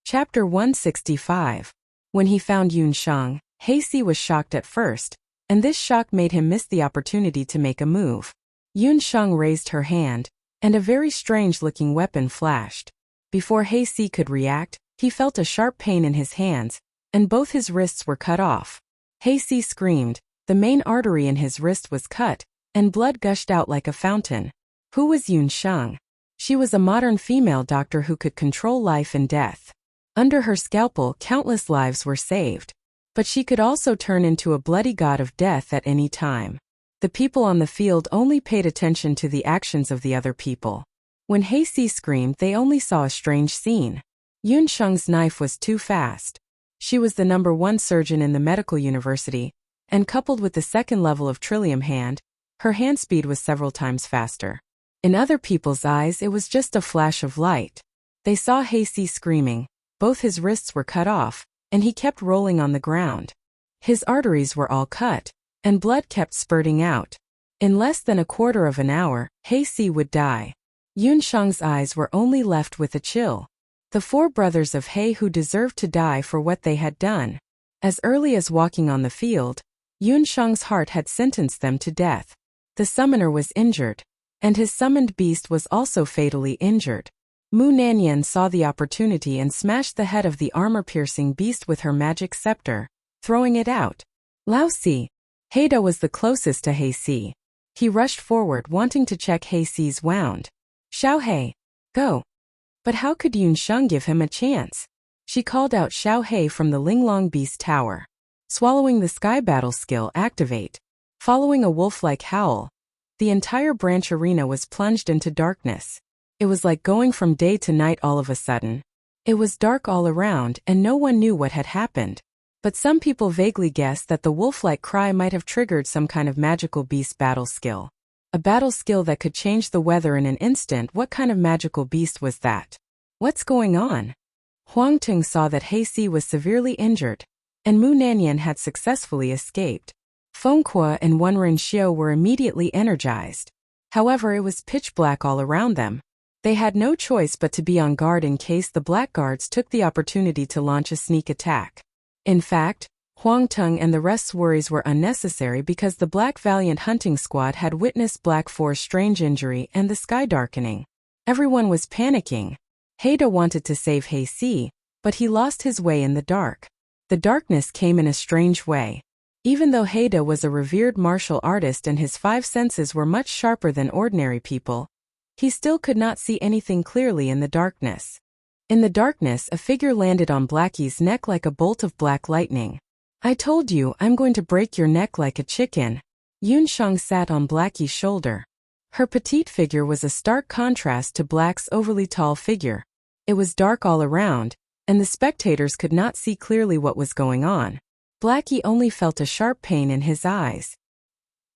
Chapter 165. When he found Yunsheng, He was shocked at first, and this shock made him miss the opportunity to make a move. Yunsheng raised her hand, and a very strange-looking weapon flashed. Before He could react, he felt a sharp pain in his hands, and both his wrists were cut off. He screamed. The main artery in his wrist was cut, and blood gushed out like a fountain. Who was Yunsheng? She was a modern female doctor who could control life and death. Under her scalpel, countless lives were saved. But she could also turn into a bloody god of death at any time. The people on the field only paid attention to the actions of the other people. When He screamed, they only saw a strange scene. Yunsheng's knife was too fast. She was the #1 surgeon in the medical university, and coupled with the second level of Trillium hand, her hand speed was several times faster. In other people's eyes, it was just a flash of light. They saw He screaming, both his wrists were cut off, and he kept rolling on the ground. His arteries were all cut, and blood kept spurting out. In less than a quarter of an hour, He would die. Yunsheng's eyes were only left with a chill. The 4 brothers of He who deserved to die for what they had done. As early as walking on the field, Yunsheng's heart had sentenced them to death. The summoner was injured, and his summoned beast was also fatally injured. Mu Nanyan saw the opportunity and smashed the head of the armor-piercing beast with her magic scepter, throwing it out. Lao Si. Haida was the closest to He. He rushed forward wanting to check He's wound. Xiao He, go. But how could Yunsheng give him a chance? She called out Xiao He from the Linglong Beast Tower. Swallowing the Sky Battle skill activate. Following a wolf-like howl, the entire branch arena was plunged into darkness. It was like going from day to night all of a sudden. It was dark all around and no one knew what had happened. But some people vaguely guessed that the wolf-like cry might have triggered some kind of magical beast battle skill. A battle skill that could change the weather in an instant. What kind of magical beast was that? What's going on? Huang Tung saw that He was severely injured, and Mu Nanyan had successfully escaped. Feng Kuo and Wenren Xiu were immediately energized. However, it was pitch black all around them. They had no choice but to be on guard in case the blackguards took the opportunity to launch a sneak attack. In fact, Huang Tung and the rest's worries were unnecessary because the Black Valiant hunting squad had witnessed Black Four's strange injury and the sky darkening. Everyone was panicking. Haida wanted to save He, but he lost his way in the dark. The darkness came in a strange way. Even though Haida was a revered martial artist and his 5 senses were much sharper than ordinary people, he still could not see anything clearly in the darkness. In the darkness, a figure landed on Blackie's neck like a bolt of black lightning. I told you, I'm going to break your neck like a chicken. Yunsheng sat on Blackie's shoulder. Her petite figure was a stark contrast to Black's overly tall figure. It was dark all around, and the spectators could not see clearly what was going on. Blackie only felt a sharp pain in his eyes.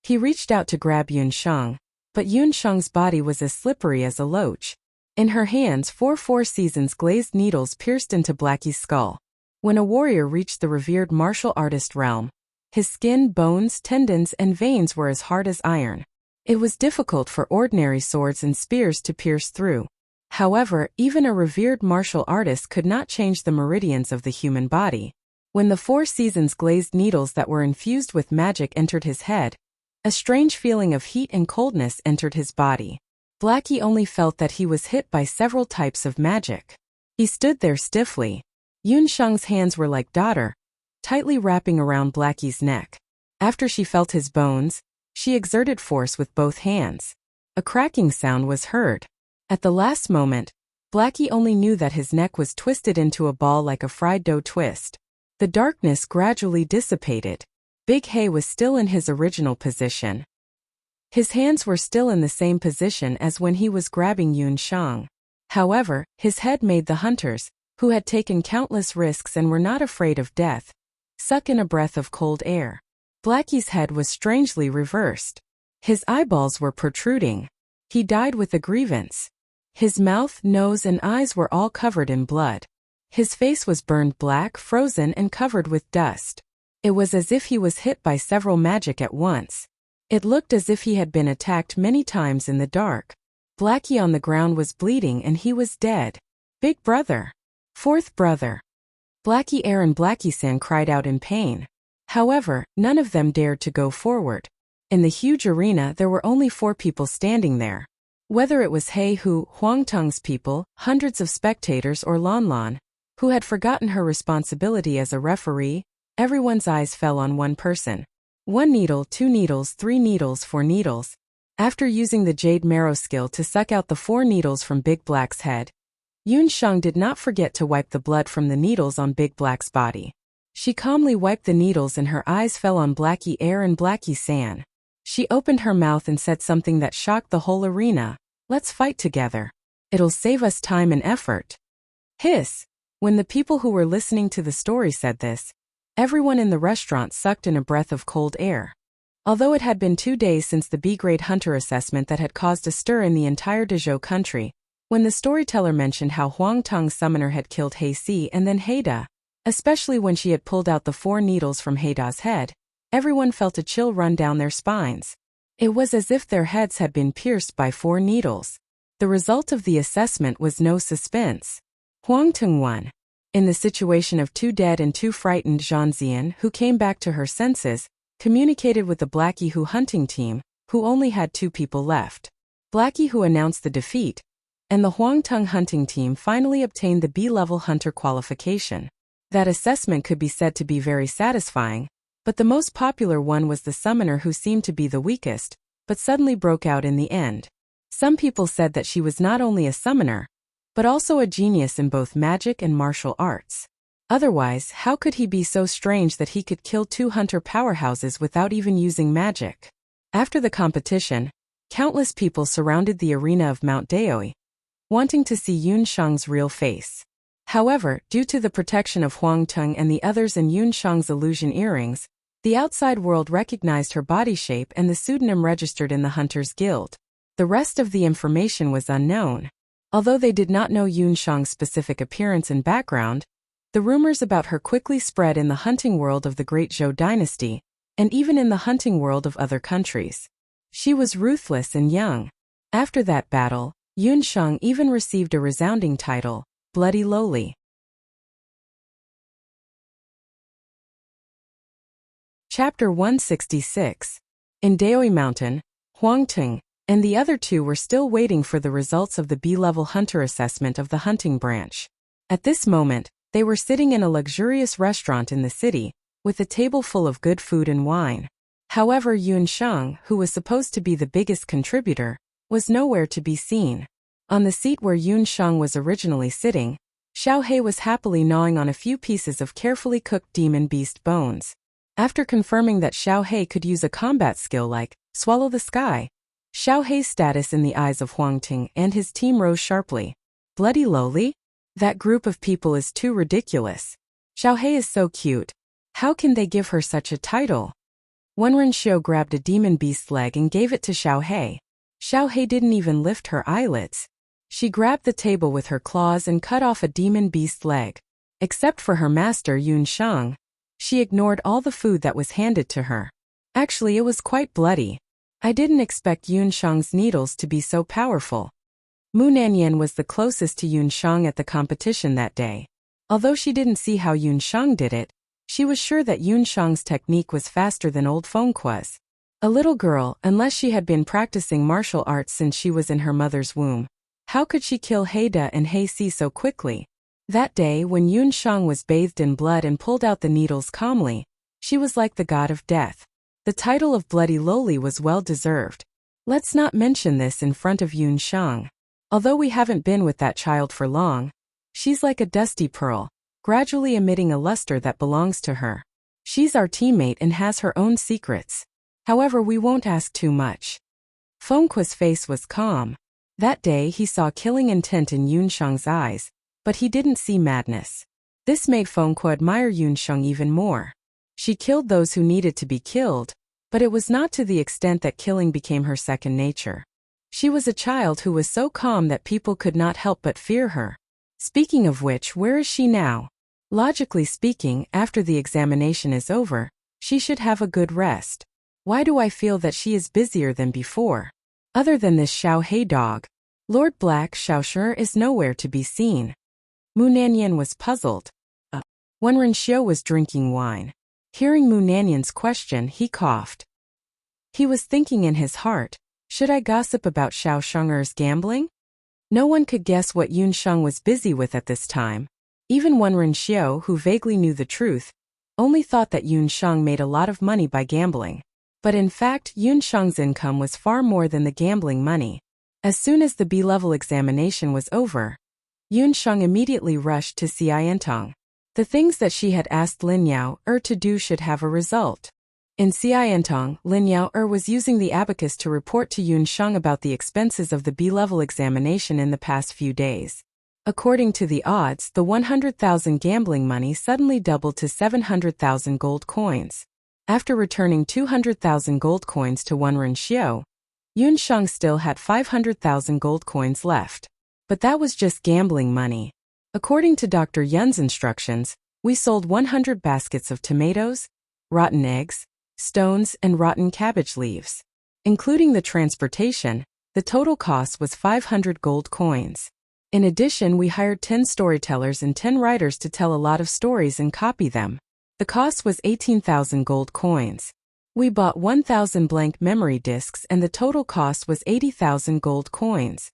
He reached out to grab Yunsheng, but Yunsheng's body was as slippery as a loach. In her hands, 4 seasons glazed needles pierced into Blackie's skull. When a warrior reached the revered martial artist realm, his skin, bones, tendons, and veins were as hard as iron. It was difficult for ordinary swords and spears to pierce through. However, even a revered martial artist could not change the meridians of the human body. When the 4 seasons glazed needles that were infused with magic entered his head, a strange feeling of heat and coldness entered his body. Blackie only felt that he was hit by several types of magic. He stood there stiffly. Yunsheng's hands were like daughter, tightly wrapping around Blackie's neck. After she felt his bones, she exerted force with both hands. A cracking sound was heard. At the last moment, Blackie only knew that his neck was twisted into a ball like a fried dough twist. The darkness gradually dissipated. Big He was still in his original position. His hands were still in the same position as when he was grabbing Yunsheng. However, his head made the hunters, who had taken countless risks and were not afraid of death, suck in a breath of cold air. Blackie's head was strangely reversed. His eyeballs were protruding. He died with a grievance. His mouth, nose, and eyes were all covered in blood. His face was burned black, frozen, and covered with dust. It was as if he was hit by several magic at once. It looked as if he had been attacked many times in the dark. Blackie on the ground was bleeding and he was dead. Big brother. 4th brother. Blackie Air and Blackie-san cried out in pain. However, none of them dared to go forward. In the huge arena there were only 4 people standing there. Whether it was He Hu, Huangtung's people, hundreds of spectators or Lan Lan, who had forgotten her responsibility as a referee, everyone's eyes fell on one person. 1 needle, 2 needles, 3 needles, 4 needles. After using the Jade Marrow skill to suck out the 4 needles from Big Black's head, Yun Shang did not forget to wipe the blood from the needles on Big Black's body. She calmly wiped the needles and her eyes fell on Blackie Air and Blackie San. She opened her mouth and said something that shocked the whole arena. "Let's fight together. It'll save us time and effort." Hiss! When the people who were listening to the story said this, everyone in the restaurant sucked in a breath of cold air. Although it had been 2 days since the B-grade hunter assessment that had caused a stir in the entire Dezhou country, when the storyteller mentioned how Huangtung's summoner had killed He Si and then Heida, especially when she had pulled out the 4 needles from Heida's head, everyone felt a chill run down their spines. It was as if their heads had been pierced by 4 needles. The result of the assessment was no suspense. Huangtung won. In the situation of 2 dead and 2 frightened, Zhanxian, who came back to her senses, communicated with the Blackie Hu hunting team, who only had 2 people left. Blackie Hu announced the defeat, and the Huangtung hunting team finally obtained the B-level hunter qualification. That assessment could be said to be very satisfying, but the most popular one was the summoner who seemed to be the weakest, but suddenly broke out in the end. Some people said that she was not only a summoner, but also a genius in both magic and martial arts. Otherwise, how could he be so strange that he could kill 2 hunter powerhouses without even using magic? After the competition, countless people surrounded the arena of Mount Daoi, wanting to see Yun Shang's real face. However, due to the protection of Huangtung and the others in Yun Shang's illusion earrings, the outside world recognized her body shape and the pseudonym registered in the Hunters Guild. The rest of the information was unknown. Although they did not know Yun Shang's specific appearance and background, the rumors about her quickly spread in the hunting world of the Great Zhou dynasty, and even in the hunting world of other countries. She was ruthless and young. After that battle, Yun Shang even received a resounding title, Bloody Lowly. Chapter 166. In Daoi Mountain, Huangtung and the other 2 were still waiting for the results of the B-level hunter assessment of the hunting branch. At this moment, they were sitting in a luxurious restaurant in the city, with a table full of good food and wine. However, Yun Shang, who was supposed to be the biggest contributor, was nowhere to be seen. On the seat where Yun Shang was originally sitting, Xiao He was happily gnawing on a few pieces of carefully cooked demon beast bones. After confirming that Xiao He could use a combat skill like Swallow the Sky, Xiao He's status in the eyes of Huangtung and his team rose sharply. Bloody Lowly? That group of people is too ridiculous. Xiao He is so cute. How can they give her such a title? Wenren Xiu grabbed a demon beast's leg and gave it to Xiao He. Xiao He didn't even lift her eyelids. She grabbed the table with her claws and cut off a demon beast leg. Except for her master Yun Shang, she ignored all the food that was handed to her. Actually, it was quite bloody. I didn't expect Yun Shang's needles to be so powerful. Mu Nanyan was the closest to Yun Shang at the competition that day. Although she didn't see how Yun Shang did it, she was sure that Yun Shang's technique was faster than old Fengqua's. A little girl, unless she had been practicing martial arts since she was in her mother's womb. How could she kill Heida and He Si so quickly? That day, when Yun Shang was bathed in blood and pulled out the needles calmly, she was like the god of death. The title of Bloody Lowly was well deserved. Let's not mention this in front of Yun Shang. Although we haven't been with that child for long, she's like a dusty pearl, gradually emitting a luster that belongs to her. She's our teammate and has her own secrets. However, we won't ask too much. Fengqua's face was calm. That day he saw killing intent in Yun Shang's eyes, but he didn't see madness. This made Fengqua admire Yun Shang even more. She killed those who needed to be killed, but it was not to the extent that killing became her second nature. She was a child who was so calm that people could not help but fear her. Speaking of which, where is she now? Logically speaking, after the examination is over, she should have a good rest. Why do I feel that she is busier than before? Other than this Xiao He dog, Lord Black Xiaoshi is nowhere to be seen. Mu Nanyan was puzzled. Wenren Xiu was drinking wine. Hearing Mu Nanyan's question, he coughed. He was thinking in his heart, Should I gossip about Xiao Sheng'er's gambling? No one could guess what Yun Sheng was busy with at this time. Even Wenren Xiu, who vaguely knew the truth, only thought that Yun Sheng made a lot of money by gambling. But in fact, Yun Sheng's income was far more than the gambling money. As soon as the B-level examination was over, Yun Sheng immediately rushed to Xiantong. The things that she had asked Lin Yao to do should have a result. In Xiantong, Lin Yao was using the abacus to report to Yun Sheng about the expenses of the B-level examination in the past few days. According to the odds, the 100,000 gambling money suddenly doubled to 700,000 gold coins. After returning 200,000 gold coins to Wenren Xiu, Yun Sheng still had 500,000 gold coins left. But that was just gambling money. According to Dr. Yun's instructions, we sold 100 baskets of tomatoes, rotten eggs, stones, and rotten cabbage leaves. Including the transportation, the total cost was 500 gold coins. In addition, we hired 10 storytellers and 10 writers to tell a lot of stories and copy them. The cost was 18,000 gold coins. We bought 1,000 blank memory disks and the total cost was 80,000 gold coins.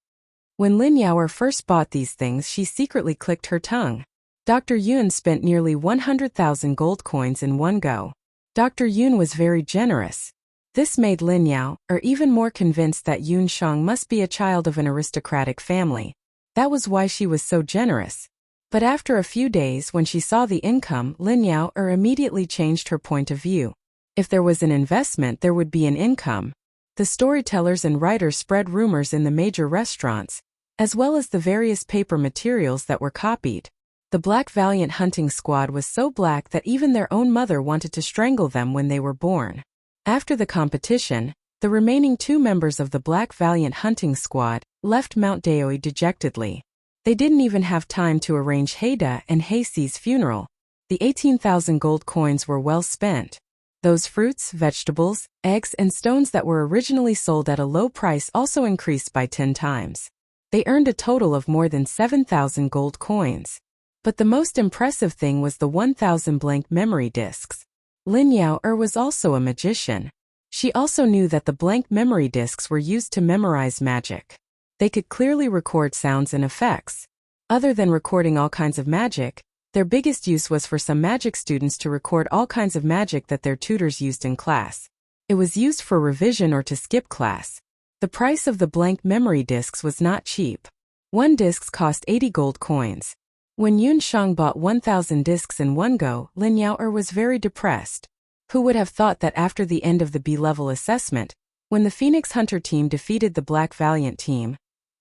When Lin Yao first bought these things, she secretly clicked her tongue. Dr. Yun spent nearly 100,000 gold coins in one go. Dr. Yun was very generous. This made Lin Yao even more convinced that Yun Sheng must be a child of an aristocratic family. That was why she was so generous. But after a few days, when she saw the income, Lin Yao immediately changed her point of view. If there was an investment, there would be an income. The storytellers and writers spread rumors in the major restaurants, as well as the various paper materials that were copied. The Black Valiant hunting squad was so black that even their own mother wanted to strangle them when they were born. After the competition, the remaining 2 members of the Black Valiant hunting squad left Mount Daoi dejectedly. They didn't even have time to arrange Heida and Heixi's funeral. The 18,000 gold coins were well spent. Those fruits, vegetables, eggs, and stones that were originally sold at a low price also increased by 10 times. They earned a total of more than 7,000 gold coins. But the most impressive thing was the 1,000 blank memory disks. Lin Yao was also a magician. She also knew that the blank memory disks were used to memorize magic. They could clearly record sounds and effects. Other than recording all kinds of magic, their biggest use was for some magic students to record all kinds of magic that their tutors used in class. It was used for revision or to skip class. The price of the blank memory disks was not cheap. One disc cost 80 gold coins. When Yun Sheng bought 1,000 discs in one go, Lin Yao was very depressed. Who would have thought that after the end of the B-level assessment, when the Phoenix Hunter team defeated the Black Valiant team,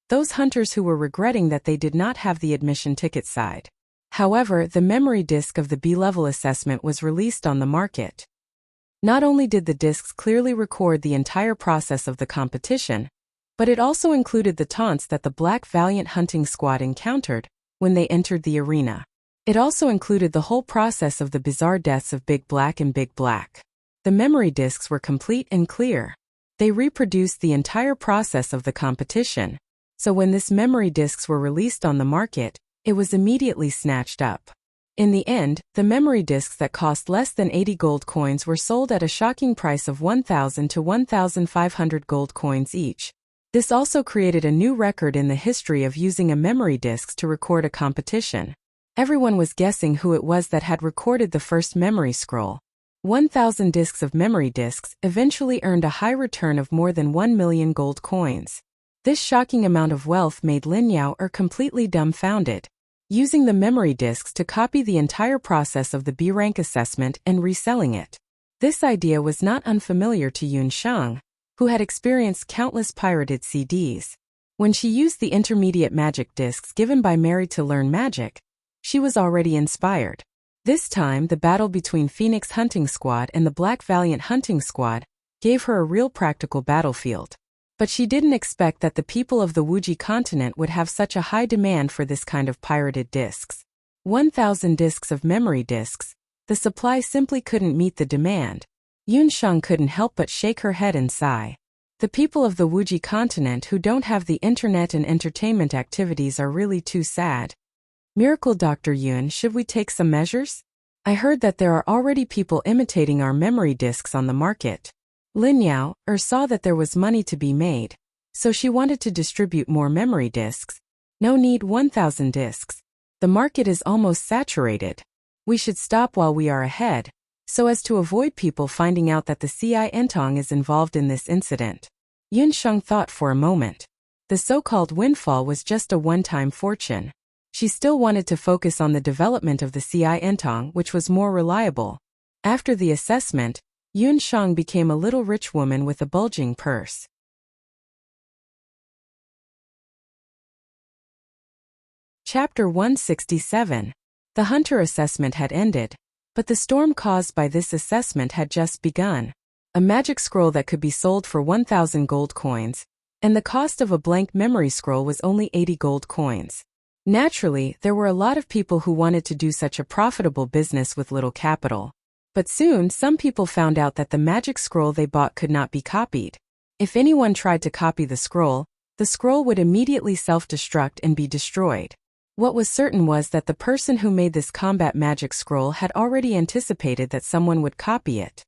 those hunters who were regretting that they did not have the admission ticket side. However, the memory disc of the B-level assessment was released on the market. Not only did the discs clearly record the entire process of the competition, but it also included the taunts that the Black Valiant hunting squad encountered when they entered the arena. It also included the whole process of the bizarre deaths of Big Black and Big Black. The memory discs were complete and clear. They reproduced the entire process of the competition. So when these memory discs were released on the market, it was immediately snatched up. In the end, the memory discs that cost less than 80 gold coins were sold at a shocking price of 1,000 to 1,500 gold coins each. This also created a new record in the history of using a memory disc to record a competition. Everyone was guessing who it was that had recorded the first memory scroll. 1,000 discs of memory discs eventually earned a high return of more than 1 million gold coins. This shocking amount of wealth made Lin Yao completely dumbfounded. Using the memory discs to copy the entire process of the B-rank assessment and reselling it. This idea was not unfamiliar to Yun Sheng, who had experienced countless pirated CDs. When she used the intermediate magic discs given by Mary to learn magic, she was already inspired. This time, the battle between Phoenix Hunting Squad and the Black Valiant Hunting Squad gave her a real practical battlefield. But she didn't expect that the people of the Wuxia continent would have such a high demand for this kind of pirated discs. 1,000 discs of memory discs, the supply simply couldn't meet the demand. Yun Sheng couldn't help but shake her head and sigh. The people of the Wuxia continent who don't have the internet and entertainment activities are really too sad. Miracle Dr. Yun, should we take some measures? I heard that there are already people imitating our memory discs on the market. Lin Yao saw that there was money to be made, so she wanted to distribute more memory disks. No need 1,000 disks. The market is almost saturated. We should stop while we are ahead, so as to avoid people finding out that the CI Entong is involved in this incident. Yun Sheng thought for a moment. The so-called windfall was just a one-time fortune. She still wanted to focus on the development of the CI Entong, which was more reliable. After the assessment, Yun Sheng became a little rich woman with a bulging purse. Chapter 167. The hunter assessment had ended, but the storm caused by this assessment had just begun. A magic scroll that could be sold for 1,000 gold coins, and the cost of a blank memory scroll was only 80 gold coins. Naturally, there were a lot of people who wanted to do such a profitable business with little capital. But soon some people found out that the magic scroll they bought could not be copied. If anyone tried to copy the scroll would immediately self-destruct and be destroyed. What was certain was that the person who made this combat magic scroll had already anticipated that someone would copy it.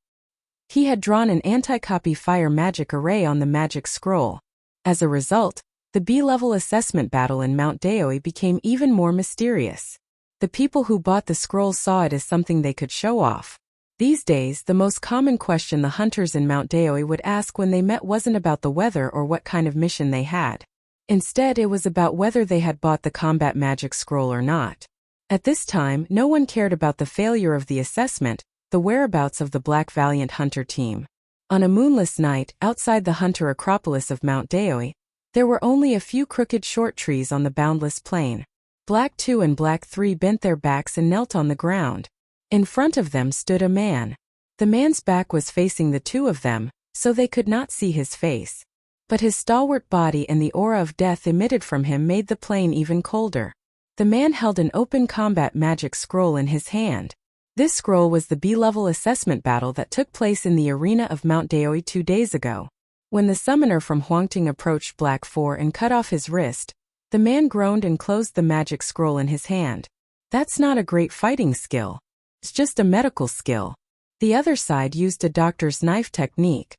He had drawn an anti-copy fire magic array on the magic scroll. As a result, the B-level assessment battle in Mount Daoi became even more mysterious. The people who bought the scroll saw it as something they could show off. These days, the most common question the hunters in Mount Daoi would ask when they met wasn't about the weather or what kind of mission they had. Instead, it was about whether they had bought the combat magic scroll or not. At this time, no one cared about the failure of the assessment, the whereabouts of the Black Valiant Hunter team. On a moonless night, outside the Hunter Acropolis of Mount Daoi, there were only a few crooked short trees on the boundless plain. Black 2 and Black 3 bent their backs and knelt on the ground. In front of them stood a man. The man's back was facing the two of them, so they could not see his face. But his stalwart body and the aura of death emitted from him made the plain even colder. The man held an open combat magic scroll in his hand. This scroll was the B-level assessment battle that took place in the arena of Mount Daoi 2 days ago. When the summoner from Huangting approached Black 4 and cut off his wrist, the man groaned and closed the magic scroll in his hand. That's not a great fighting skill. It's just a medical skill. The other side used a doctor's knife technique.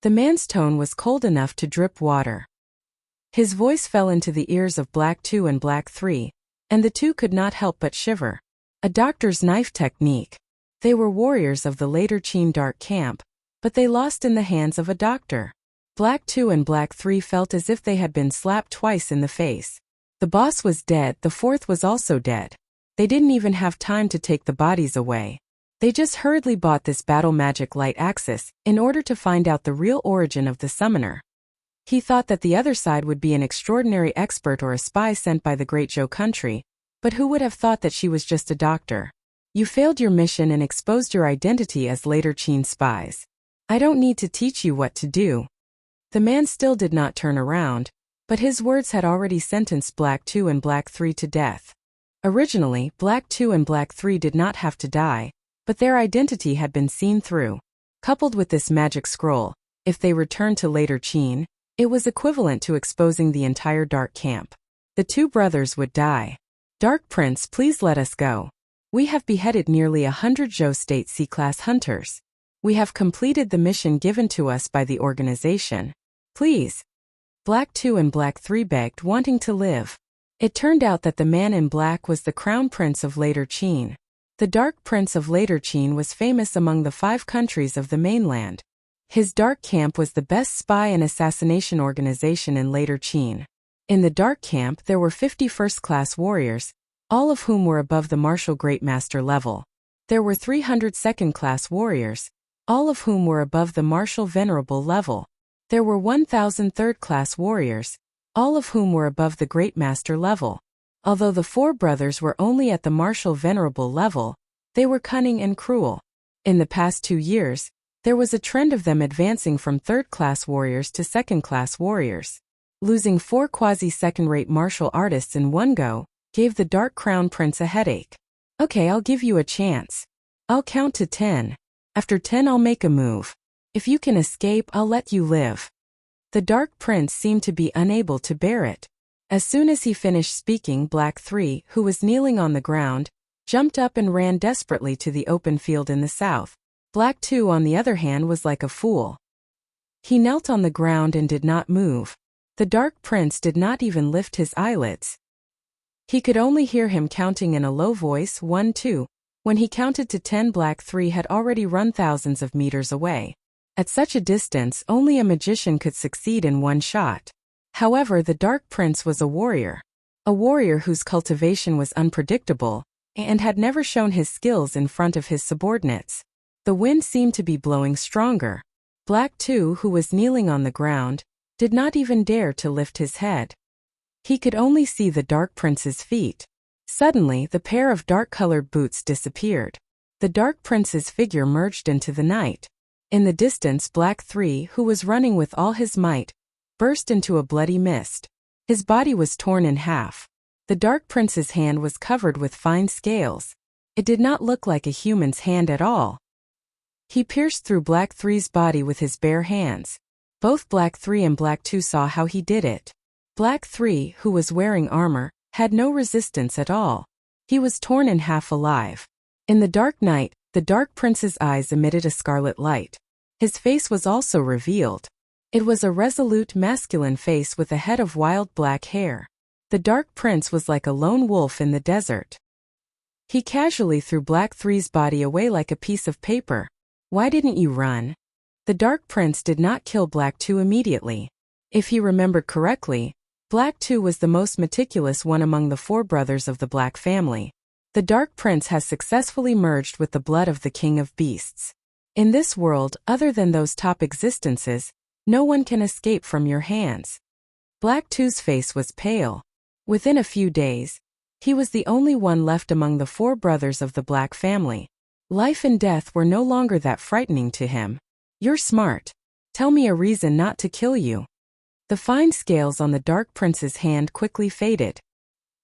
The man's tone was cold enough to drip water. His voice fell into the ears of Black 2 and Black 3, and the two could not help but shiver. A doctor's knife technique. They were warriors of the later Qin Dark Camp, but they lost in the hands of a doctor. Black 2 and Black 3 felt as if they had been slapped twice in the face. The boss was dead, the fourth was also dead. They didn't even have time to take the bodies away. They just hurriedly bought this battle magic light axis in order to find out the real origin of the summoner. He thought that the other side would be an extraordinary expert or a spy sent by the Great Zhou country, but who would have thought that she was just a doctor? You failed your mission and exposed your identity as later Qin spies. I don't need to teach you what to do. The man still did not turn around, but his words had already sentenced Black 2 and Black 3 to death. Originally, Black 2 and Black 3 did not have to die, but their identity had been seen through. Coupled with this magic scroll, if they returned to later Qin, it was equivalent to exposing the entire Dark Camp. The two brothers would die. Dark Prince, please let us go. We have beheaded nearly 100 Zhou State C-class hunters. We have completed the mission given to us by the organization. Please. Black 2 and Black 3 begged, wanting to live. It turned out that the man in black was the Crown Prince of later Qin. The Dark Prince of later Qin was famous among the 5 countries of the mainland. His Dark Camp was the best spy and assassination organization in later Qin. In the Dark Camp there were 50 first-class warriors, all of whom were above the martial great master level. There were 300 second-class warriors, all of whom were above the martial venerable level. There were 1,000 third-class warriors, all of whom were above the great master level. Although the 4 brothers were only at the martial venerable level, they were cunning and cruel. In the past 2 years, there was a trend of them advancing from third-class warriors to second-class warriors. Losing 4 quasi-second-rate martial artists in one go gave the Dark Crown Prince a headache. Okay, I'll give you a chance. I'll count to 10. After 10 I'll make a move. If you can escape, I'll let you live. The Dark Prince seemed to be unable to bear it. As soon as he finished speaking, Black 3, who was kneeling on the ground, jumped up and ran desperately to the open field in the south. Black 2, on the other hand, was like a fool. He knelt on the ground and did not move. The Dark Prince did not even lift his eyelids. He could only hear him counting in a low voice, 1, 2. When he counted to 10, Black 3 had already run thousands of meters away. At such a distance, only a magician could succeed in one shot. However, the Dark Prince was a warrior whose cultivation was unpredictable, and had never shown his skills in front of his subordinates. The wind seemed to be blowing stronger. Black 2, who was kneeling on the ground, did not even dare to lift his head. He could only see the Dark Prince's feet. Suddenly, the pair of dark-colored boots disappeared. The Dark Prince's figure merged into the night. In the distance, Black 3, who was running with all his might, burst into a bloody mist. His body was torn in half. The Dark Prince's hand was covered with fine scales. It did not look like a human's hand at all. He pierced through Black 3's body with his bare hands. Both Black 3 and Black 2 saw how he did it. Black 3, who was wearing armor, had no resistance at all. He was torn in half alive. In the dark night, the Dark Prince's eyes emitted a scarlet light. His face was also revealed. It was a resolute masculine face with a head of wild black hair. The Dark Prince was like a lone wolf in the desert. He casually threw Black 3's body away like a piece of paper. "Why didn't you run?" The Dark Prince did not kill Black 2 immediately. If he remembered correctly, Black 2 was the most meticulous one among the 4 brothers of the Black family. The Dark Prince has successfully merged with the blood of the King of Beasts. In this world, other than those top existences, no one can escape from your hands. Black 2's face was pale. Within a few days, he was the only one left among the 4 brothers of the Black family. Life and death were no longer that frightening to him. "You're smart. Tell me a reason not to kill you." The fine scales on the Dark Prince's hand quickly faded.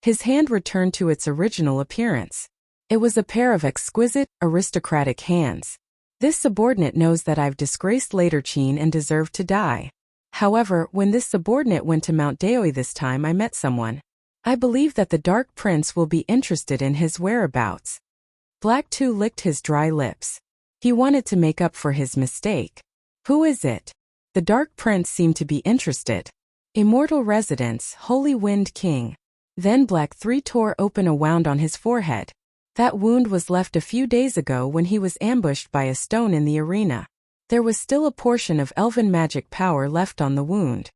His hand returned to its original appearance. It was a pair of exquisite, aristocratic hands. "This subordinate knows that I've disgraced Latercine and deserved to die. However, when this subordinate went to Mount Daoi this time, I met someone. I believe that the Dark Prince will be interested in his whereabouts." Black 2 licked his dry lips. He wanted to make up for his mistake. "Who is it?" The Dark Prince seemed to be interested. "Immortal Residence, Holy Wind King." Then Black 3 tore open a wound on his forehead. That wound was left a few days ago when he was ambushed by a stone in the arena. There was still a portion of elven magic power left on the wound.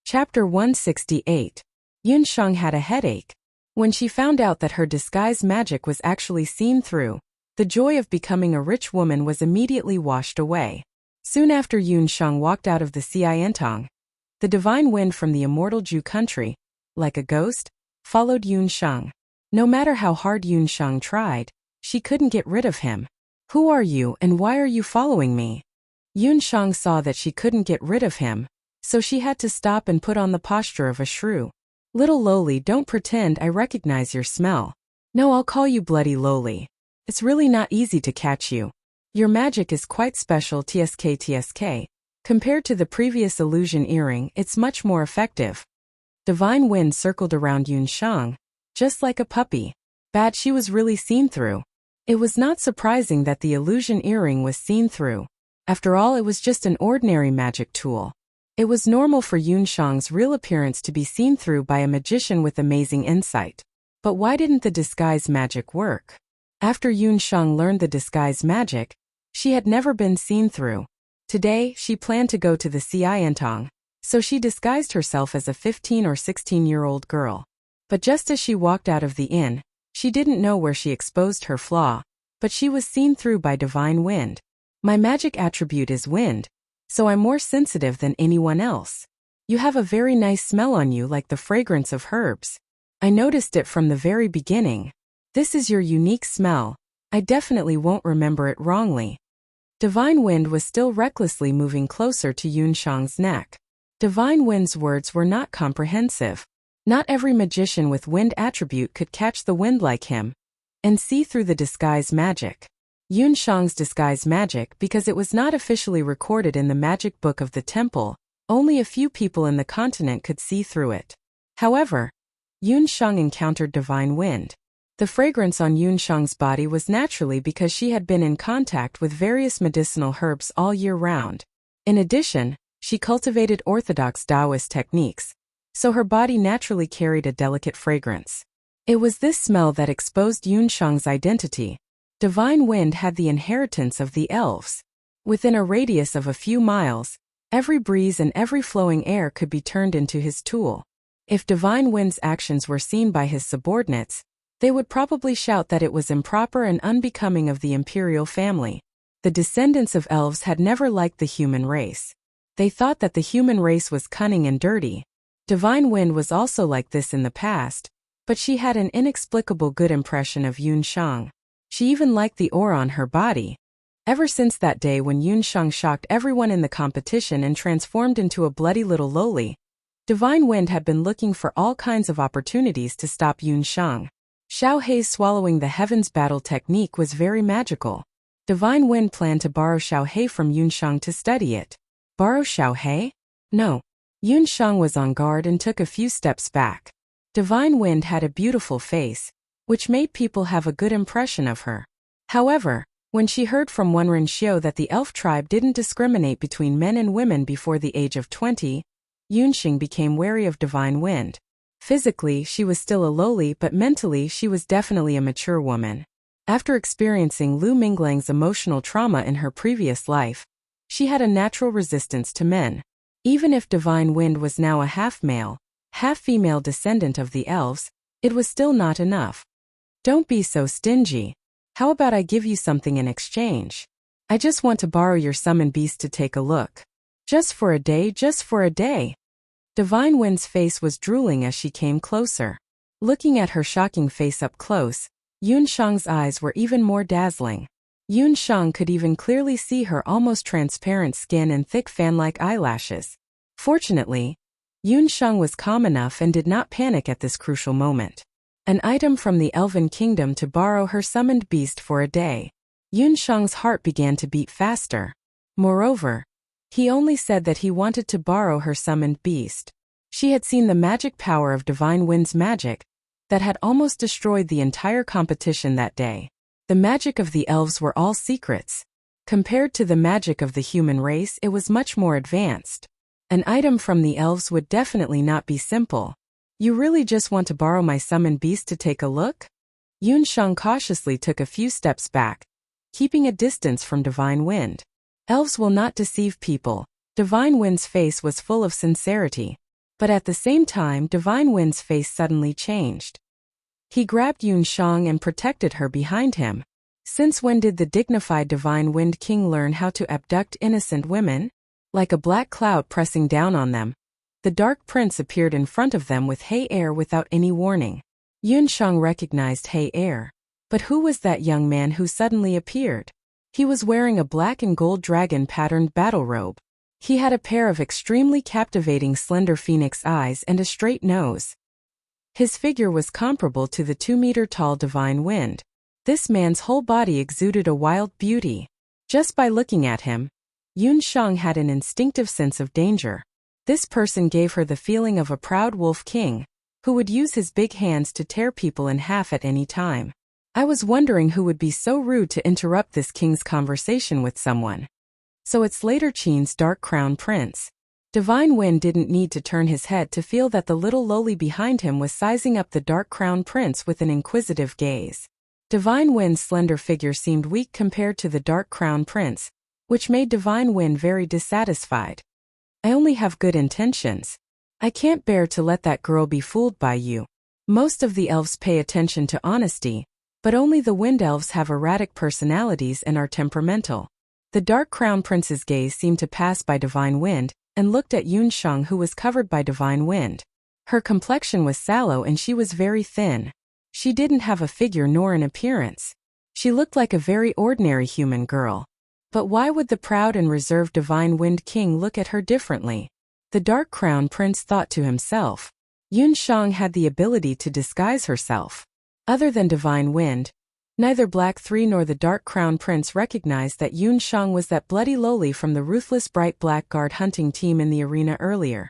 Chapter 168. Yunsheng had a headache. When she found out that her disguise magic was actually seen through, the joy of becoming a rich woman was immediately washed away. Soon after Yunsheng walked out of the Xiantong, the divine wind from the immortal Ju country, like a ghost, followed Yunsheng. No matter how hard Yunsheng tried, she couldn't get rid of him. "Who are you and why are you following me?" Yunsheng saw that she couldn't get rid of him, so she had to stop and put on the posture of a shrew. "Little lowly, don't pretend I recognize your smell. No, I'll call you Bloody Lowly. It's really not easy to catch you. Your magic is quite special, tsk. Compared to the previous illusion earring, it's much more effective." Divine wind circled around Yunsheng, just like a puppy. Bad, she was really seen through. It was not surprising that the illusion earring was seen through. After all, it was just an ordinary magic tool. It was normal for Yunsheng's real appearance to be seen through by a magician with amazing insight. But why didn't the disguise magic work? After Yunsheng learned the disguise magic, she had never been seen through. Today, she planned to go to the Xiantong, so she disguised herself as a 15 or 16-year-old girl. But just as she walked out of the inn, she didn't know where she exposed her flaw, but she was seen through by divine wind. "My magic attribute is wind, so I'm more sensitive than anyone else. You have a very nice smell on you, like the fragrance of herbs. I noticed it from the very beginning. This is your unique smell. I definitely won't remember it wrongly." Divine Wind was still recklessly moving closer to Yunsheng's neck. Divine Wind's words were not comprehensive. Not every magician with wind attribute could catch the wind like him and see through the disguise magic. Yunsheng's disguise magic, because it was not officially recorded in the magic book of the temple, only a few people in the continent could see through it. However, Yunsheng encountered divine wind. The fragrance on Yunshang's body was naturally because she had been in contact with various medicinal herbs all year round. In addition, she cultivated orthodox Taoist techniques, so her body naturally carried a delicate fragrance. It was this smell that exposed Yunshang's identity. Divine Wind had the inheritance of the elves. Within a radius of a few miles, every breeze and every flowing air could be turned into his tool. If Divine Wind's actions were seen by his subordinates, they would probably shout that it was improper and unbecoming of the imperial family. The descendants of elves had never liked the human race. They thought that the human race was cunning and dirty. Divine Wind was also like this in the past, but she had an inexplicable good impression of Yunshang. She even liked the aura on her body. Ever since that day when Yunshang shocked everyone in the competition and transformed into a bloody little loli, Divine Wind had been looking for all kinds of opportunities to stop Yunshang. Xiao Hei's swallowing the heavens battle technique was very magical. Divine Wind planned to borrow Xiao Hei from Yunshang to study it. Borrow Xiao Hei? No. Yunshang was on guard and took a few steps back. Divine Wind had a beautiful face, which made people have a good impression of her. However, when she heard from Wenren Xiu that the elf tribe didn't discriminate between men and women before the age of 20, Yunxing became wary of Divine Wind. Physically, she was still a loli, but mentally she was definitely a mature woman. After experiencing Lu Minglang's emotional trauma in her previous life, she had a natural resistance to men. Even if Divine Wind was now a half-male, half-female descendant of the elves, it was still not enough. Don't be so stingy. How about I give you something in exchange? I just want to borrow your summon beast to take a look. Just for a day, just for a day. Divine Wind's face was drooling as she came closer. Looking at her shocking face up close, Yunshang's eyes were even more dazzling. Yunshang could even clearly see her almost transparent skin and thick fan-like eyelashes. Fortunately, Yunshang was calm enough and did not panic at this crucial moment. An item from the Elven Kingdom to borrow her summoned beast for a day. Yunshang's heart began to beat faster. Moreover, he only said that he wanted to borrow her summoned beast. She had seen the magic power of Divine Wind's magic that had almost destroyed the entire competition that day. The magic of the elves were all secrets. Compared to the magic of the human race, it was much more advanced. An item from the elves would definitely not be simple. You really just want to borrow my summoned beast to take a look? Yunshang cautiously took a few steps back, keeping a distance from Divine Wind. Elves will not deceive people. Divine Wind's face was full of sincerity. But at the same time, Divine Wind's face suddenly changed. He grabbed Yunshang and protected her behind him. Since when did the dignified Divine Wind King learn how to abduct innocent women? Like a black cloud pressing down on them, the Dark Prince appeared in front of them with Hei Air without any warning. Yunshang recognized Hei Air. But who was that young man who suddenly appeared? He was wearing a black and gold dragon-patterned battle robe. He had a pair of extremely captivating slender phoenix eyes and a straight nose. His figure was comparable to the 2-meter-tall Divine Wind. This man's whole body exuded a wild beauty. Just by looking at him, Yunshang had an instinctive sense of danger. This person gave her the feeling of a proud wolf king, who would use his big hands to tear people in half at any time. I was wondering who would be so rude to interrupt this king's conversation with someone. So it's later Qin's Dark Crown Prince. Divine Wind didn't need to turn his head to feel that the little loli behind him was sizing up the Dark Crown Prince with an inquisitive gaze. Divine Wind's slender figure seemed weak compared to the Dark Crown Prince, which made Divine Wind very dissatisfied. I only have good intentions. I can't bear to let that girl be fooled by you. Most of the elves pay attention to honesty, but only the Wind Elves have erratic personalities and are temperamental. The Dark Crown Prince's gaze seemed to pass by Divine Wind, and looked at Yunshang, who was covered by Divine Wind. Her complexion was sallow and she was very thin. She didn't have a figure nor an appearance. She looked like a very ordinary human girl. But why would the proud and reserved Divine Wind King look at her differently? The Dark Crown Prince thought to himself. Yunshang had the ability to disguise herself. Other than Divine Wind, neither Black 3 nor the Dark Crown Prince recognized that Yunshang was that bloody loli from the ruthless Bright Blackguard hunting team in the arena earlier.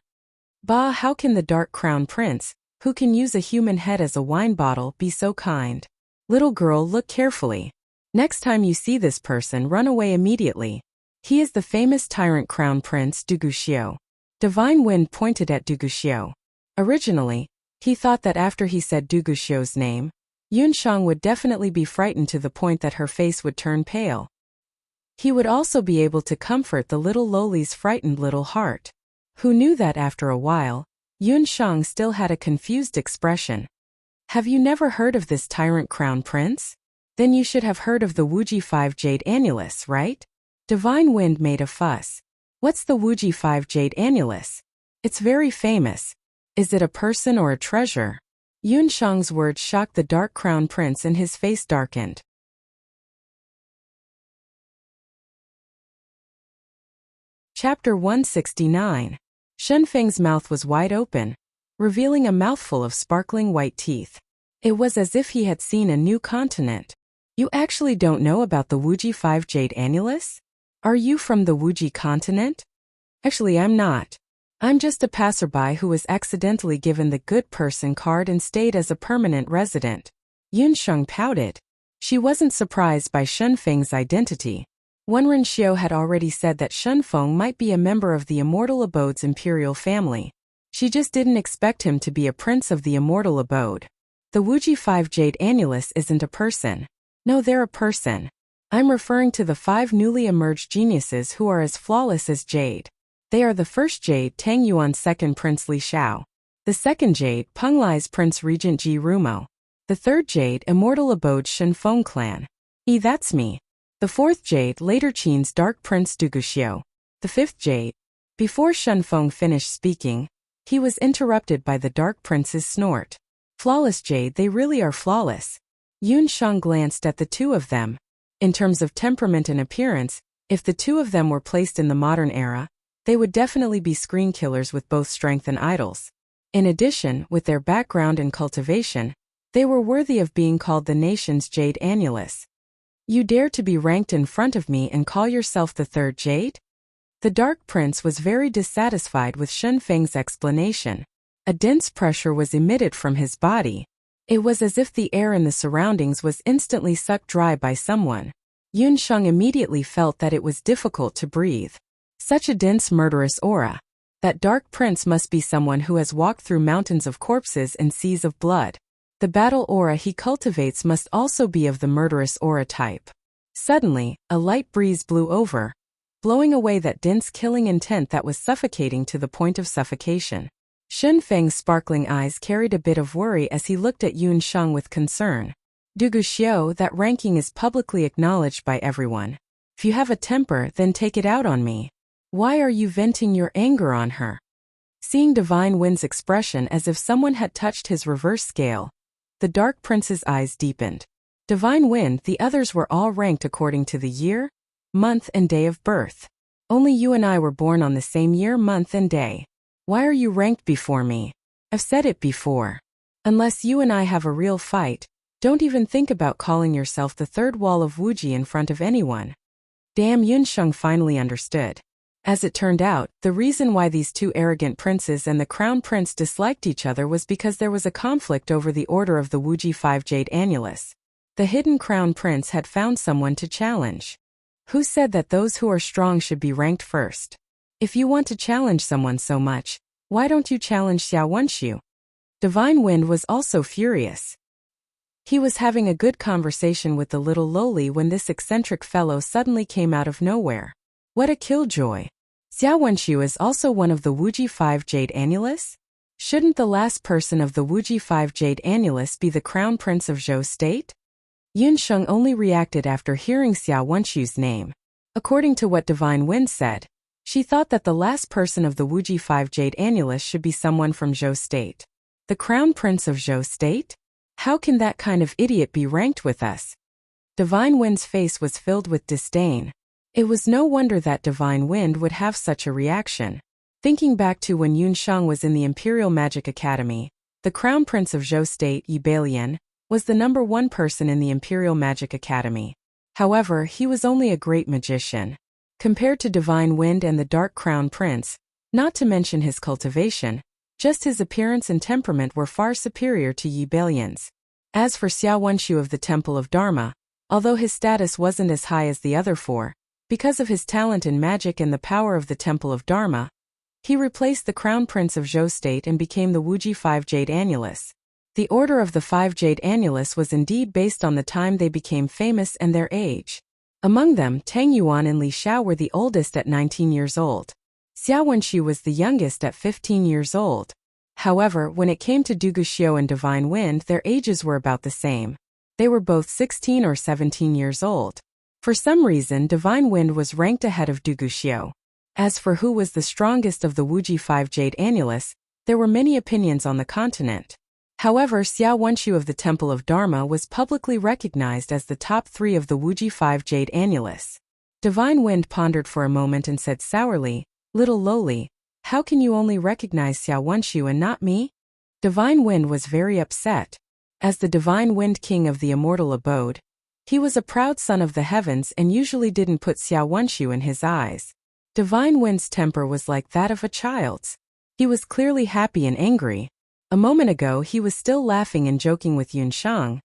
Bah, how can the Dark Crown Prince, who can use a human head as a wine bottle, be so kind? Little girl, look carefully. Next time you see this person, run away immediately. He is the famous tyrant crown prince Duguxiu. Divine Wind pointed at Duguxiu. Originally, he thought that after he said Duguxiu's name, Yunshang would definitely be frightened to the point that her face would turn pale. He would also be able to comfort the little lowly's frightened little heart. Who knew that after a while, Yunshang still had a confused expression. Have you never heard of this tyrant crown prince? Then you should have heard of the Wuji 5 Jade Annulus, right? Divine Wind made a fuss. What's the Wuji 5 Jade Annulus? It's very famous. Is it a person or a treasure? Yunshang's words shocked the dark crown prince and his face darkened. Chapter 169. Shunfeng's mouth was wide open, revealing a mouthful of sparkling white teeth. It was as if he had seen a new continent. You actually don't know about the Wuji 5 Jade Annulus? Are you from the Wuji continent? Actually, I'm not. I'm just a passerby who was accidentally given the good person card and stayed as a permanent resident. Yunsheng pouted. She wasn't surprised by Shunfeng's identity. Wenren Xiu had already said that Shunfeng might be a member of the Immortal Abode's imperial family. She just didn't expect him to be a prince of the Immortal Abode. The Wuji 5 Jade Annulus isn't a person. No, they're a person. I'm referring to the 5 newly emerged geniuses who are as flawless as Jade. They are the first Jade Tang Yuan's second Prince Li Xiao. The second Jade Peng Lai's Prince Regent Ji Rumo. The third Jade Immortal Abode's Shunfeng clan. That's me. The fourth Jade later Qin's Dark Prince Duguxiu. The fifth Jade. Before Shunfeng finished speaking, he was interrupted by the Dark Prince's snort. Flawless Jade, they really are flawless. Yunsheng glanced at the two of them. In terms of temperament and appearance, if the two of them were placed in the modern era, they would definitely be screen killers with both strength and idols. In addition, with their background and cultivation, they were worthy of being called the nation's Jade Annulus. You dare to be ranked in front of me and call yourself the third Jade? The Dark Prince was very dissatisfied with Shunfeng's explanation. A dense pressure was emitted from his body. It was as if the air in the surroundings was instantly sucked dry by someone. Yunsheng immediately felt that it was difficult to breathe. Such a dense murderous aura. That Dark Prince must be someone who has walked through mountains of corpses and seas of blood. The battle aura he cultivates must also be of the murderous aura type. Suddenly, a light breeze blew over, blowing away that dense killing intent that was suffocating to the point of suffocation. Shunfeng's sparkling eyes carried a bit of worry as he looked at Yunsheng with concern. Duguxiu, that ranking is publicly acknowledged by everyone. If you have a temper, then take it out on me. Why are you venting your anger on her? Seeing Divine Wind's expression as if someone had touched his reverse scale, the Dark Prince's eyes deepened. Divine Wind, the others were all ranked according to the year, month and day of birth. Only you and I were born on the same year, month and day. Why are you ranked before me? I've said it before. Unless you and I have a real fight, don't even think about calling yourself the third wall of Wuji in front of anyone. Damn, Yunsheng finally understood. As it turned out, the reason why these two arrogant princes and the crown prince disliked each other was because there was a conflict over the order of the Wuji 5 Jade Annulus. The hidden crown prince had found someone to challenge. Who said that those who are strong should be ranked first? If you want to challenge someone so much, why don't you challenge Xiao Wenxiu? Divine Wind was also furious. He was having a good conversation with the little lowly when this eccentric fellow suddenly came out of nowhere. What a killjoy. Xiao Wenxiu is also one of the Wuji 5 Jade Annulus? Shouldn't the last person of the Wuji 5 Jade Annulus be the Crown Prince of Zhou State? Yunsheng only reacted after hearing Xiao Wenxiu's name. According to what Divine Wind said, she thought that the last person of the Wuji 5 Jade Annulus should be someone from Zhou State. The Crown Prince of Zhou State? How can that kind of idiot be ranked with us? Divine Wind's face was filled with disdain. It was no wonder that Divine Wind would have such a reaction. Thinking back to when Yunsheng was in the Imperial Magic Academy, the Crown Prince of Zhou State, Yi Beilian, was the number one person in the Imperial Magic Academy. However, he was only a great magician. Compared to Divine Wind and the Dark Crown Prince, not to mention his cultivation, just his appearance and temperament were far superior to Yi Beilian's. As for Xiao Wenshu of the Temple of Dharma, although his status wasn't as high as the other four, because of his talent in magic and the power of the Temple of Dharma, he replaced the Crown Prince of Zhou State and became the Wuji Five Jade Annulus. The order of the Five Jade Annulus was indeed based on the time they became famous and their age. Among them, Tang Yuan and Li Xiao were the oldest at 19 years old. Xiao Wenshu was the youngest at 15 years old. However, when it came to Du Guxiu and Divine Wind, their ages were about the same. They were both 16 or 17 years old. For some reason, Divine Wind was ranked ahead of Du Guxiu. As for who was the strongest of the Wuji Five Jade Annulus, there were many opinions on the continent. However, Xiao Wenshu of the Temple of Dharma was publicly recognized as the top 3 of the Wuji Five Jade Annulus. Divine Wind pondered for a moment and said sourly, "Little lowly, how can you only recognize Xiao Wenshu and not me?" Divine Wind was very upset. As the Divine Wind King of the immortal abode, he was a proud son of the heavens and usually didn't put Xiao Wenshu in his eyes. Divine Wind's temper was like that of a child's. He was clearly happy and angry. A moment ago he was still laughing and joking with Yun Shang,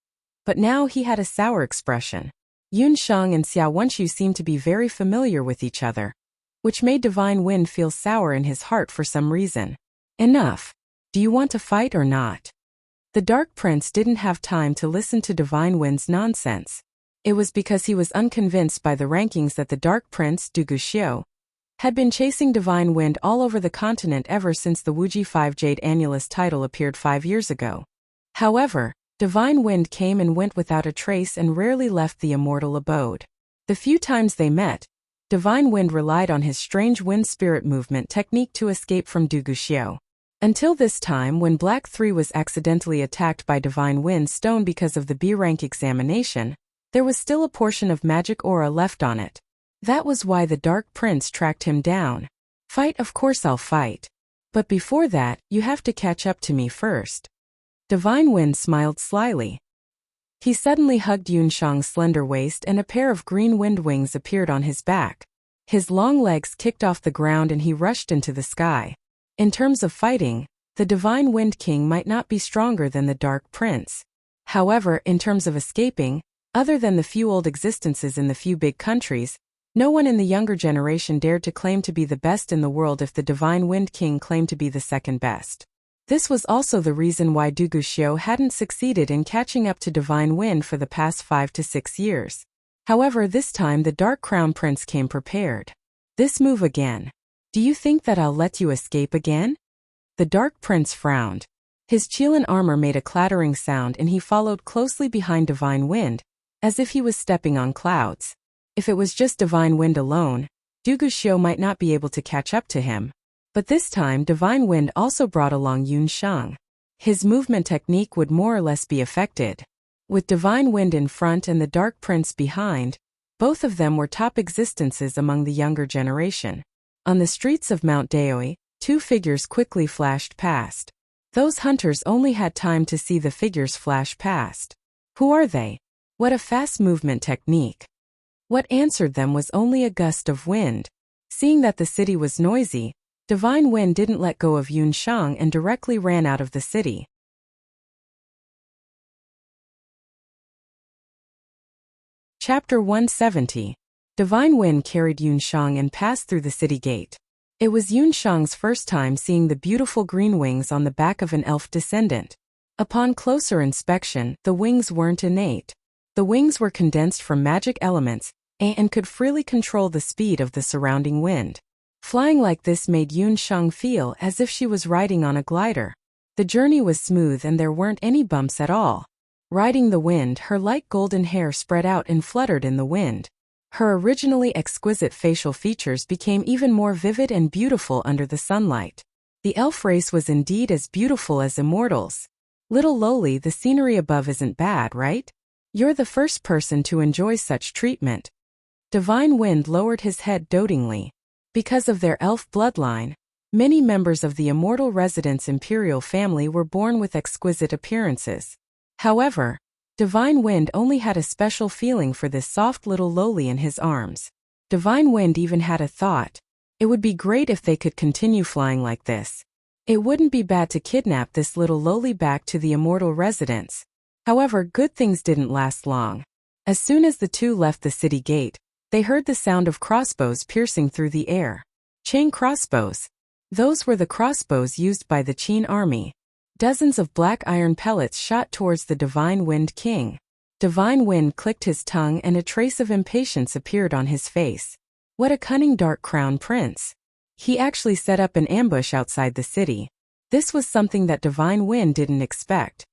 but now he had a sour expression. Yun Shang and Xiao Wenshu seemed to be very familiar with each other, which made Divine Wind feel sour in his heart for some reason. Enough. Do you want to fight or not? The Dark Prince didn't have time to listen to Divine Wind's nonsense. It was because he was unconvinced by the rankings that the Dark Prince, Du Guxiu, had been chasing Divine Wind all over the continent ever since the Wuji Five Jade Annulus title appeared 5 years ago. However, Divine Wind came and went without a trace and rarely left the immortal abode. The few times they met, Divine Wind relied on his strange wind spirit movement technique to escape from Du Guxiu. Until this time when Black 3 was accidentally attacked by Divine Wind's stone because of the B rank examination, there was still a portion of magic aura left on it. That was why the Dark Prince tracked him down. Fight, of course I'll fight. But before that, you have to catch up to me first. Divine Wind smiled slyly. He suddenly hugged Yun Shang's slender waist and a pair of green wind wings appeared on his back. His long legs kicked off the ground and he rushed into the sky. In terms of fighting, the Divine Wind King might not be stronger than the Dark Prince. However, in terms of escaping, other than the few old existences in the few big countries, no one in the younger generation dared to claim to be the best in the world if the Divine Wind King claimed to be the second best. This was also the reason why Du Guxiu hadn't succeeded in catching up to Divine Wind for the past 5 to 6 years. However, this time the Dark Crown Prince came prepared. This move again. Do you think that I'll let you escape again? The Dark Prince frowned. His Qilin armor made a clattering sound and he followed closely behind Divine Wind, as if he was stepping on clouds. If it was just Divine Wind alone, Du Guxiu might not be able to catch up to him. But this time Divine Wind also brought along Yun Shang. His movement technique would more or less be affected. With Divine Wind in front and the Dark Prince behind, both of them were top existences among the younger generation. On the streets of Mount Daoi, 2 figures quickly flashed past. Those hunters only had time to see the figures flash past. Who are they? What a fast movement technique. What answered them was only a gust of wind. Seeing that the city was noisy, Divine Wind didn't let go of Yun Shang and directly ran out of the city. Chapter 170. Divine Wind carried Yun Shang and passed through the city gate. It was Yun Shang's first time seeing the beautiful green wings on the back of an elf descendant. Upon closer inspection, the wings weren't innate. The wings were condensed from magic elements and could freely control the speed of the surrounding wind. Flying like this made Yun Shang feel as if she was riding on a glider. The journey was smooth and there weren't any bumps at all. Riding the wind, her light golden hair spread out and fluttered in the wind. Her originally exquisite facial features became even more vivid and beautiful under the sunlight. The elf race was indeed as beautiful as immortals. Little lowly, the scenery above isn't bad, right? You're the first person to enjoy such treatment. Divine Wind lowered his head dotingly. Because of their elf bloodline, many members of the immortal resident's imperial family were born with exquisite appearances. However, Divine Wind only had a special feeling for this soft little lowly in his arms. Divine Wind even had a thought. It would be great if they could continue flying like this. It wouldn't be bad to kidnap this little lowly back to the immortal residence. However, good things didn't last long. As soon as the two left the city gate, they heard the sound of crossbows piercing through the air. Chain crossbows. Those were the crossbows used by the Qin army. Dozens of black iron pellets shot towards the Divine Wind King. Divine Wind clicked his tongue and a trace of impatience appeared on his face. What a cunning Dark Crown Prince. He actually set up an ambush outside the city. This was something that Divine Wind didn't expect.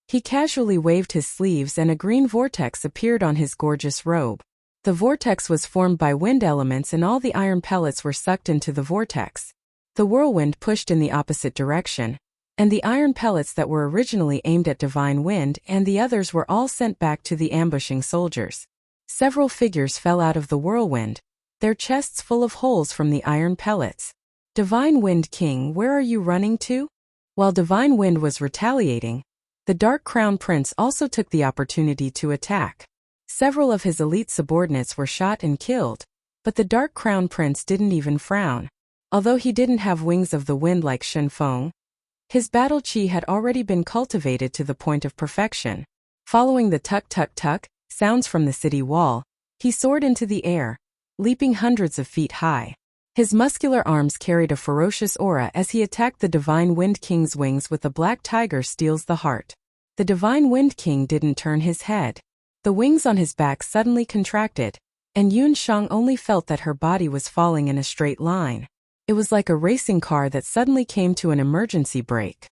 He casually waved his sleeves and a green vortex appeared on his gorgeous robe. The vortex was formed by wind elements and all the iron pellets were sucked into the vortex. The whirlwind pushed in the opposite direction, and the iron pellets that were originally aimed at Divine Wind and the others were all sent back to the ambushing soldiers. Several figures fell out of the whirlwind, their chests full of holes from the iron pellets. Divine Wind King, where are you running to? While Divine Wind was retaliating, the Dark Crown Prince also took the opportunity to attack. Several of his elite subordinates were shot and killed, but the Dark Crown Prince didn't even frown. Although he didn't have wings of the wind like Shen Feng, his battle chi had already been cultivated to the point of perfection. Following the tuk-tuk-tuk sounds from the city wall, he soared into the air, leaping hundreds of feet high. His muscular arms carried a ferocious aura as he attacked the Divine Wind King's wings with a black tiger steals the heart. The Divine Wind King didn't turn his head. The wings on his back suddenly contracted, and Yun Shang only felt that her body was falling in a straight line. It was like a racing car that suddenly came to an emergency brake.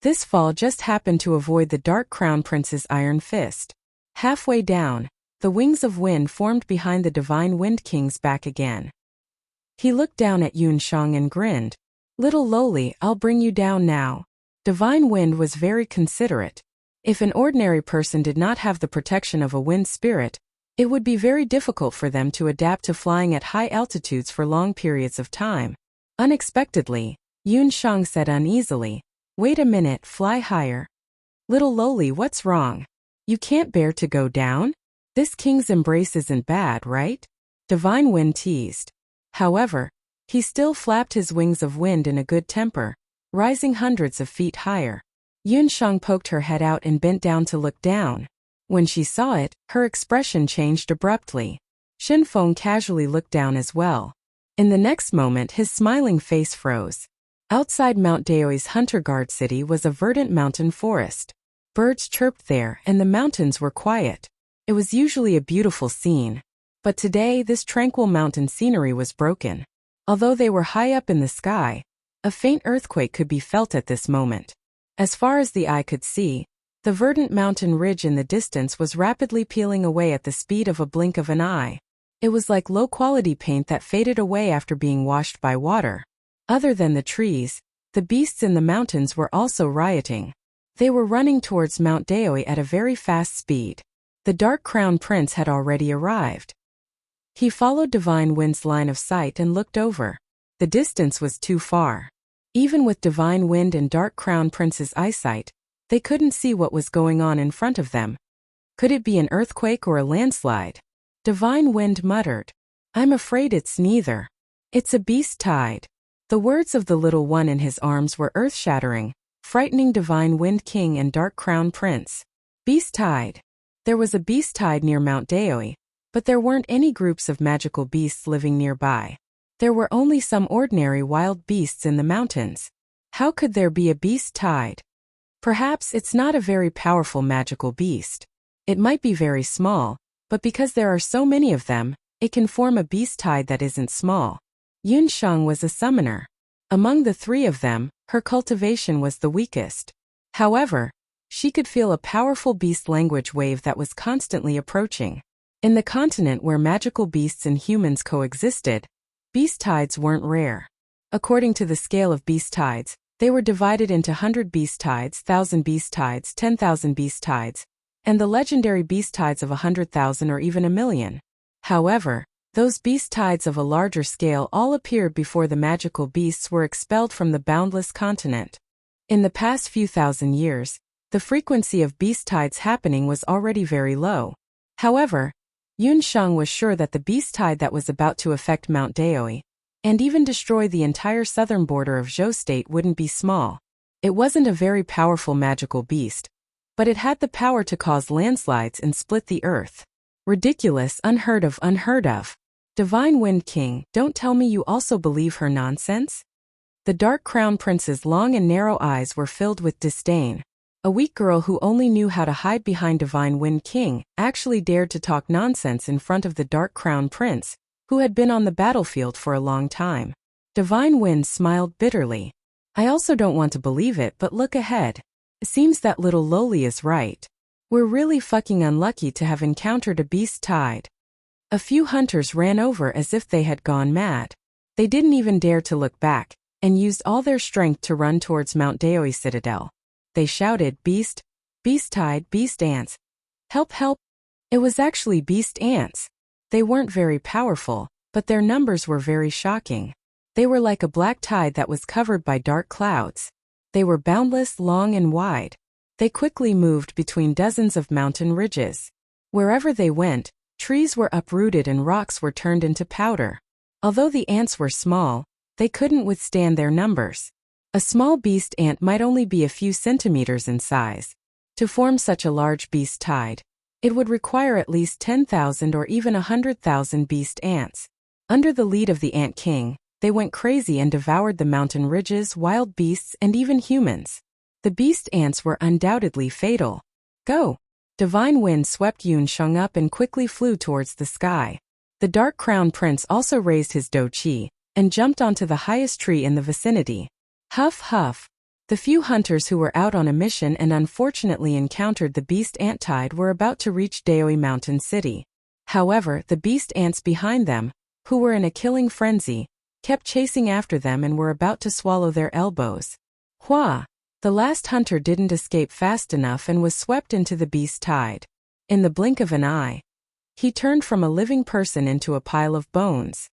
This fall just happened to avoid the Dark Crown Prince's iron fist. Halfway down, the wings of wind formed behind the Divine Wind King's back again. He looked down at Yun Shang and grinned. Little lowly, I'll bring you down now. Divine Wind was very considerate. If an ordinary person did not have the protection of a wind spirit, it would be very difficult for them to adapt to flying at high altitudes for long periods of time. Unexpectedly, Yun Shang said uneasily, "Wait a minute, fly higher." Little lowly, what's wrong? You can't bear to go down? This king's embrace isn't bad, right? Divine Wind teased. However, he still flapped his wings of wind in a good temper, rising hundreds of feet higher. Yun Shang poked her head out and bent down to look down. When she saw it, her expression changed abruptly. Shen Feng casually looked down as well. In the next moment his smiling face froze. Outside Mount Daoi's Hunter Guard city was a verdant mountain forest. Birds chirped there and the mountains were quiet. It was usually a beautiful scene. But today this tranquil mountain scenery was broken. Although they were high up in the sky, a faint earthquake could be felt at this moment. As far as the eye could see, the verdant mountain ridge in the distance was rapidly peeling away at the speed of a blink of an eye. It was like low-quality paint that faded away after being washed by water. Other than the trees, the beasts in the mountains were also rioting. They were running towards Mount Daoi at a very fast speed. The Dark Crown Prince had already arrived. He followed Divine Wind's line of sight and looked over. The distance was too far. Even with Divine Wind and Dark Crown Prince's eyesight, they couldn't see what was going on in front of them. Could it be an earthquake or a landslide? Divine Wind muttered. I'm afraid it's neither. It's a beast tide. The words of the little one in his arms were earth-shattering, frightening Divine Wind King and Dark Crown Prince. Beast tide. There was a beast tide near Mount Daoi, but there weren't any groups of magical beasts living nearby. There were only some ordinary wild beasts in the mountains. How could there be a beast tide? Perhaps it's not a very powerful magical beast. It might be very small, but because there are so many of them, it can form a beast tide that isn't small. Yun Shang was a summoner. Among the three of them, her cultivation was the weakest. However, she could feel a powerful beast language wave that was constantly approaching. In the continent where magical beasts and humans coexisted, beast tides weren't rare. According to the scale of beast tides, they were divided into 100 beast tides, 1,000 beast tides, 10,000 beast tides, and the legendary beast tides of 100,000 or even 1,000,000. However, those beast tides of a larger scale all appeared before the magical beasts were expelled from the boundless continent. In the past few thousand years, the frequency of beast tides happening was already very low. However, Yun Shang was sure that the beast tide that was about to affect Mount Daoi, and even destroy the entire southern border of Zhou State wouldn't be small. It wasn't a very powerful magical beast, but it had the power to cause landslides and split the earth. Ridiculous, unheard of, unheard of. Divine Wind King, don't tell me you also believe her nonsense? The Dark Crown Prince's long and narrow eyes were filled with disdain. A weak girl who only knew how to hide behind Divine Wind King actually dared to talk nonsense in front of the Dark Crown Prince, who had been on the battlefield for a long time. Divine Wind smiled bitterly. I also don't want to believe it, but look ahead. It seems that little Loli is right. We're really fucking unlucky to have encountered a beast tide. A few hunters ran over as if they had gone mad. They didn't even dare to look back, and used all their strength to run towards Mount Daoi Citadel. They shouted, "Beast! Beast tide, beast ants! Help, help!" It was actually beast ants. They weren't very powerful, but their numbers were very shocking. They were like a black tide that was covered by dark clouds. They were boundless, long and wide. They quickly moved between dozens of mountain ridges. Wherever they went, trees were uprooted and rocks were turned into powder. Although the ants were small, they couldn't withstand their numbers. A small beast ant might only be a few centimeters in size. To form such a large beast tide, it would require at least 10,000 or even 100,000 beast ants. Under the lead of the Ant King, they went crazy and devoured the mountain ridges, wild beasts, and even humans. The beast ants were undoubtedly fatal. Go! Divine Wind swept Yunsheng up and quickly flew towards the sky. The Dark Crown Prince also raised his Do Chi and jumped onto the highest tree in the vicinity. Huff, huff. The few hunters who were out on a mission and unfortunately encountered the beast ant tide were about to reach Daoi Mountain City. However, the beast ants behind them, who were in a killing frenzy, kept chasing after them and were about to swallow their elbows. Hua! The last hunter didn't escape fast enough and was swept into the beast tide. In the blink of an eye, he turned from a living person into a pile of bones.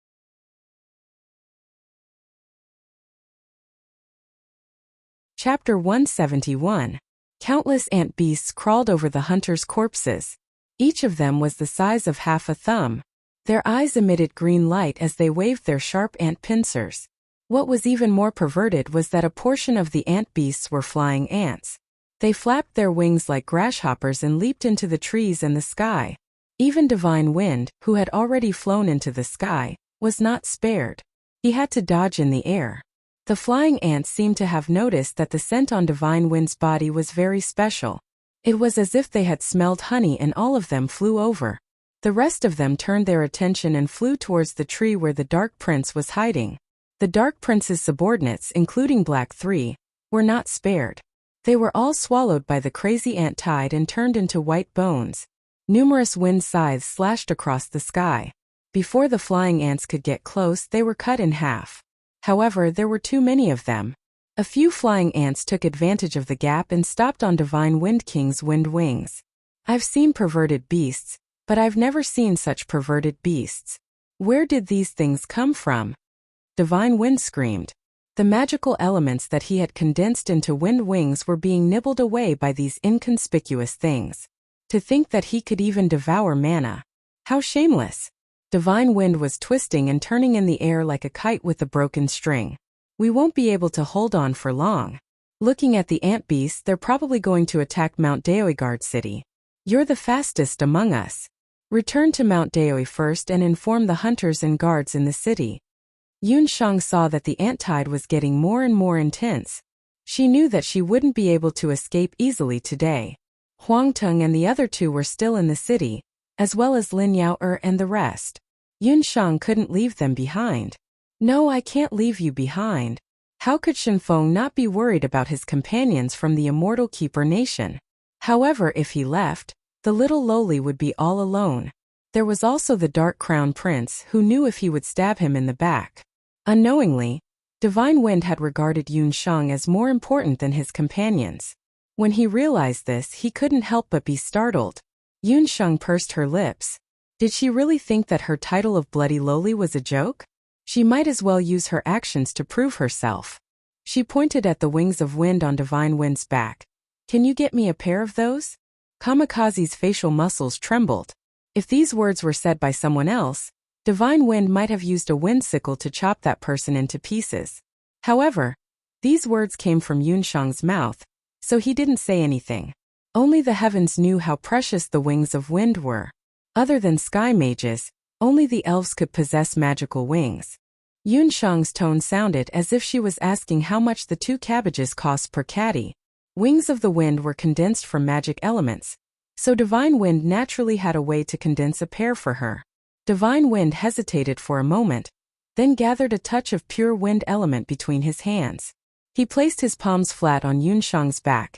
Chapter 171. Countless ant beasts crawled over the hunters' corpses. Each of them was the size of half a thumb. Their eyes emitted green light as they waved their sharp ant pincers. What was even more perverted was that a portion of the ant beasts were flying ants. They flapped their wings like grasshoppers and leaped into the trees and the sky. Even Divine Wind, who had already flown into the sky, was not spared. He had to dodge in the air. The flying ants seemed to have noticed that the scent on Divine Wind's body was very special. It was as if they had smelled honey and all of them flew over. The rest of them turned their attention and flew towards the tree where the Dark Prince was hiding. The Dark Prince's subordinates, including Black 3, were not spared. They were all swallowed by the crazy ant tide and turned into white bones. Numerous wind scythes slashed across the sky. Before the flying ants could get close, they were cut in half. However, there were too many of them. A few flying ants took advantage of the gap and stopped on Divine Wind King's wind wings. I've seen perverted beasts, but I've never seen such perverted beasts. Where did these things come from? Divine Wind screamed. The magical elements that he had condensed into wind wings were being nibbled away by these inconspicuous things. To think that he could even devour mana. How shameless! Divine Wind was twisting and turning in the air like a kite with a broken string. We won't be able to hold on for long. Looking at the ant beasts, they're probably going to attack Mount Daoi Guard City. You're the fastest among us. Return to Mount Daoi first and inform the hunters and guards in the city. Yunsheng saw that the ant tide was getting more and more intense. She knew that she wouldn't be able to escape easily today. Huangtung and the other two were still in the city, as well as Lin Yao and the rest. Yunsheng couldn't leave them behind. No, I can't leave you behind. How could Shenfeng not be worried about his companions from the Immortal Keeper Nation? However, if he left, the little lowly would be all alone. There was also the Dark Crown Prince who knew if he would stab him in the back. Unknowingly, Divine Wind had regarded Yunsheng as more important than his companions. When he realized this, he couldn't help but be startled. Yunsheng pursed her lips. Did she really think that her title of Bloody Lowly was a joke? She might as well use her actions to prove herself. She pointed at the wings of wind on Divine Wind's back. Can you get me a pair of those? Kamikaze's facial muscles trembled. If these words were said by someone else, Divine Wind might have used a wind sickle to chop that person into pieces. However, these words came from Yunsheng's mouth, so he didn't say anything. Only the heavens knew how precious the wings of wind were. Other than sky mages, only the elves could possess magical wings. Yun Shang's tone sounded as if she was asking how much the 2 cabbages cost per caddy. Wings of the wind were condensed from magic elements, so Divine Wind naturally had a way to condense a pair for her. Divine Wind hesitated for a moment, then gathered a touch of pure wind element between his hands. He placed his palms flat on Yun Shang's back,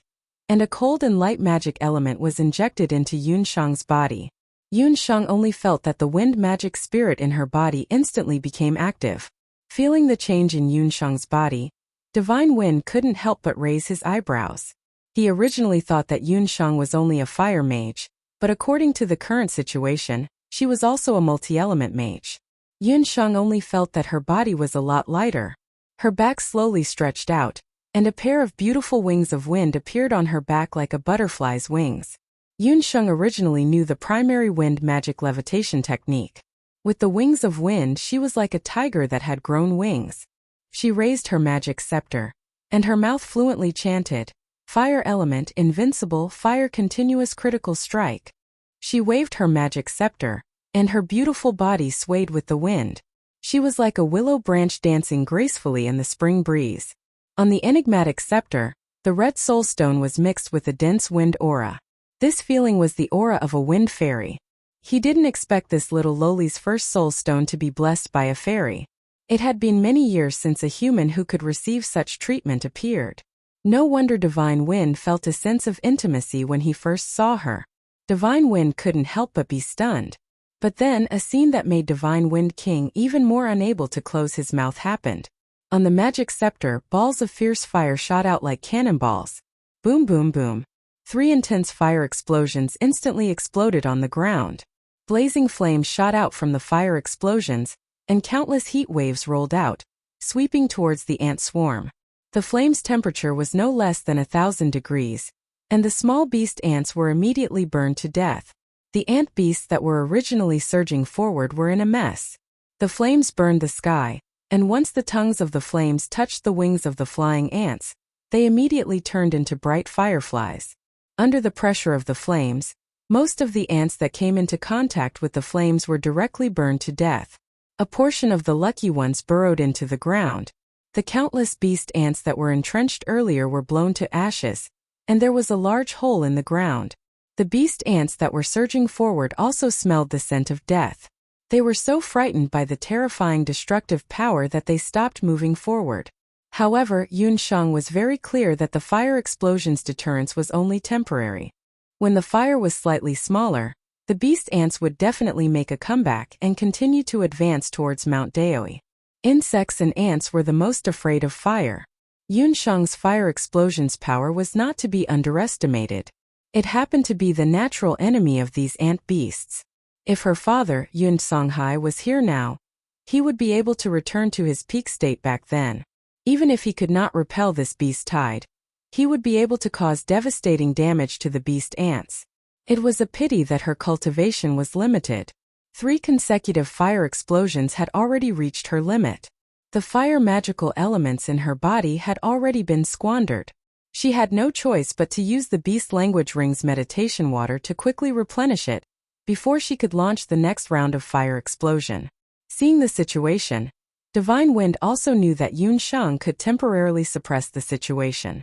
and a cold and light magic element was injected into Yun Shang's body. Yun Shang only felt that the wind magic spirit in her body instantly became active. Feeling the change in Yun Shang's body, Divine Wind couldn't help but raise his eyebrows. He originally thought that Yun Shang was only a fire mage, but according to the current situation, she was also a multi-element mage. Yun Shang only felt that her body was a lot lighter. Her back slowly stretched out, and a pair of beautiful wings of wind appeared on her back like a butterfly's wings. Yun Shang originally knew the primary wind magic levitation technique. With the wings of wind, she was like a tiger that had grown wings. She raised her magic scepter, and her mouth fluently chanted, "Fire element, invincible, fire continuous critical strike." She waved her magic scepter, and her beautiful body swayed with the wind. She was like a willow branch dancing gracefully in the spring breeze. On the enigmatic scepter, the red soul stone was mixed with a dense wind aura. This feeling was the aura of a wind fairy. He didn't expect this little lowly's first soul stone to be blessed by a fairy. It had been many years since a human who could receive such treatment appeared. No wonder Divine Wind felt a sense of intimacy when he first saw her. Divine Wind couldn't help but be stunned. But then a scene that made Divine Wind King even more unable to close his mouth happened. On the magic scepter, balls of fierce fire shot out like cannonballs. Boom boom boom. 3 intense fire explosions instantly exploded on the ground. Blazing flames shot out from the fire explosions, and countless heat waves rolled out, sweeping towards the ant swarm. The flame's temperature was no less than 1,000 degrees, and the small beast ants were immediately burned to death. The ant beasts that were originally surging forward were in a mess. The flames burned the sky, and once the tongues of the flames touched the wings of the flying ants, they immediately turned into bright fireflies. Under the pressure of the flames, most of the ants that came into contact with the flames were directly burned to death. A portion of the lucky ones burrowed into the ground. The countless beast ants that were entrenched earlier were blown to ashes, and there was a large hole in the ground. The beast ants that were surging forward also smelled the scent of death. They were so frightened by the terrifying destructive power that they stopped moving forward. However, Yun Shang was very clear that the fire explosion's deterrence was only temporary. When the fire was slightly smaller, the beast ants would definitely make a comeback and continue to advance towards Mount Daoi. Insects and ants were the most afraid of fire. Yun Shang's fire explosion's power was not to be underestimated. It happened to be the natural enemy of these ant beasts. If her father, Yun Songhai, was here now, he would be able to return to his peak state back then. Even if he could not repel this beast tide, he would be able to cause devastating damage to the beast ants. It was a pity that her cultivation was limited. 3 consecutive fire explosions had already reached her limit. The fire magical elements in her body had already been squandered. She had no choice but to use the beast language ring's meditation water to quickly replenish it, before she could launch the next round of fire explosion. Seeing the situation, Divine Wind also knew that Yun Shang could temporarily suppress the situation.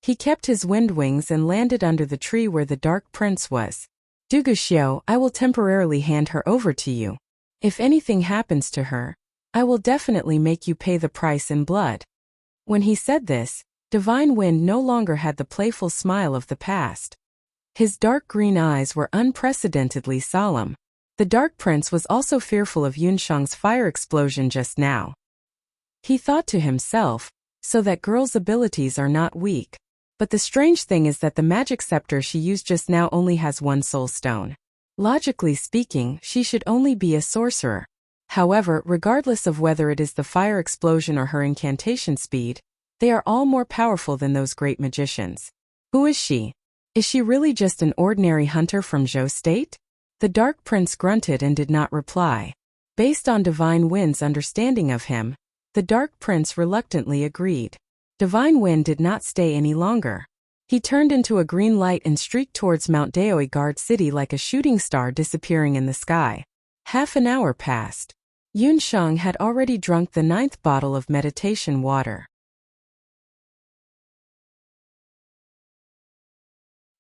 He kept his wind wings and landed under the tree where the Dark Prince was. "Dugu Xiao, I will temporarily hand her over to you. If anything happens to her, I will definitely make you pay the price in blood." When he said this, Divine Wind no longer had the playful smile of the past. His dark green eyes were unprecedentedly solemn. The Dark Prince was also fearful of Yun Shang's fire explosion just now. He thought to himself, so that girl's abilities are not weak. But the strange thing is that the magic scepter she used just now only has 1 soul stone. Logically speaking, she should only be a sorcerer. However, regardless of whether it is the fire explosion or her incantation speed, they are all more powerful than those great magicians. Who is she? Is she really just an ordinary hunter from Zhou State? The Dark Prince grunted and did not reply. Based on Divine Wind's understanding of him, the Dark Prince reluctantly agreed. Divine Wind did not stay any longer. He turned into a green light and streaked towards Mount Daoi Guard City like a shooting star disappearing in the sky. Half an hour passed. Yun Shang had already drunk the 9th bottle of meditation water.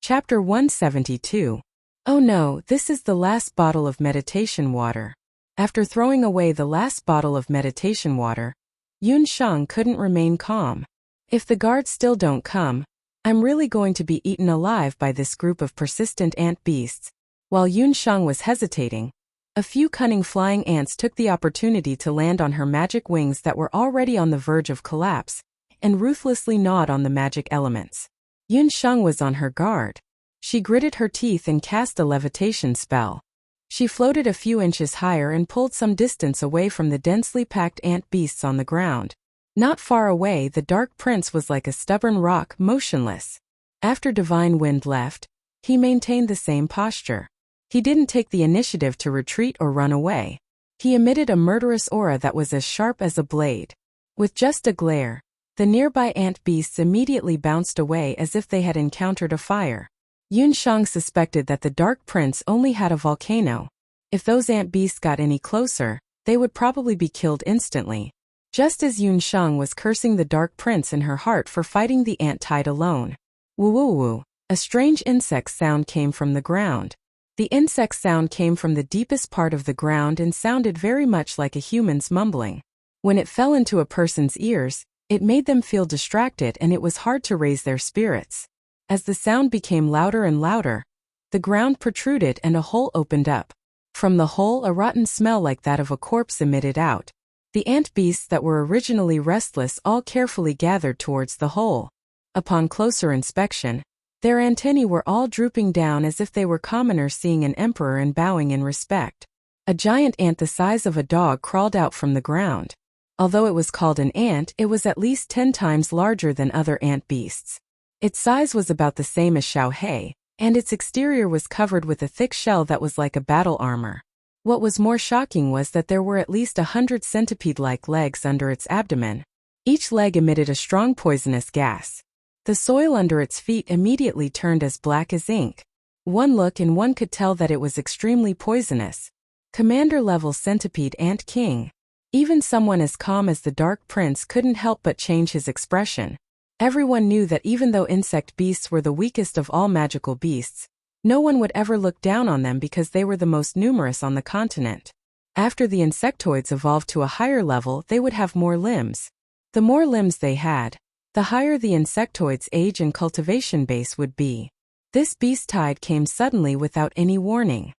Chapter 172. Oh no, this is the last bottle of meditation water. After throwing away the last bottle of meditation water, Yun Shang couldn't remain calm. If the guards still don't come, I'm really going to be eaten alive by this group of persistent ant beasts. While Yun Shang was hesitating, a few cunning flying ants took the opportunity to land on her magic wings that were already on the verge of collapse, and ruthlessly gnawed on the magic elements. Yun Shang was on her guard. She gritted her teeth and cast a levitation spell. She floated a few inches higher and pulled some distance away from the densely packed ant beasts on the ground. Not far away, the Dark Prince was like a stubborn rock, motionless. After Divine Wind left, he maintained the same posture. He didn't take the initiative to retreat or run away. He emitted a murderous aura that was as sharp as a blade. With just a glare, the nearby ant beasts immediately bounced away as if they had encountered a fire. Yun Shang suspected that the Dark Prince only had a volcano. If those ant beasts got any closer, they would probably be killed instantly. Just as Yun Shang was cursing the Dark Prince in her heart for fighting the ant tide alone. Woo-woo-woo, a strange insect sound came from the ground. The insect sound came from the deepest part of the ground and sounded very much like a human's mumbling. When it fell into a person's ears, it made them feel distracted and it was hard to raise their spirits. As the sound became louder and louder, the ground protruded and a hole opened up. From the hole, a rotten smell like that of a corpse emitted out. The ant beasts that were originally restless all carefully gathered towards the hole. Upon closer inspection, their antennae were all drooping down as if they were commoners seeing an emperor and bowing in respect. A giant ant the size of a dog crawled out from the ground. Although it was called an ant, it was at least 10 times larger than other ant beasts. Its size was about the same as Xiao Hei, and its exterior was covered with a thick shell that was like a battle armor. What was more shocking was that there were at least 100 centipede-like legs under its abdomen. Each leg emitted a strong poisonous gas. The soil under its feet immediately turned as black as ink. One look and one could tell that it was extremely poisonous. Commander-level centipede ant king. Even someone as calm as the Dark Prince couldn't help but change his expression. Everyone knew that even though insect beasts were the weakest of all magical beasts, no one would ever look down on them because they were the most numerous on the continent. After the insectoids evolved to a higher level, they would have more limbs. The more limbs they had, the higher the insectoid's age and cultivation base would be. This beast tide came suddenly without any warning.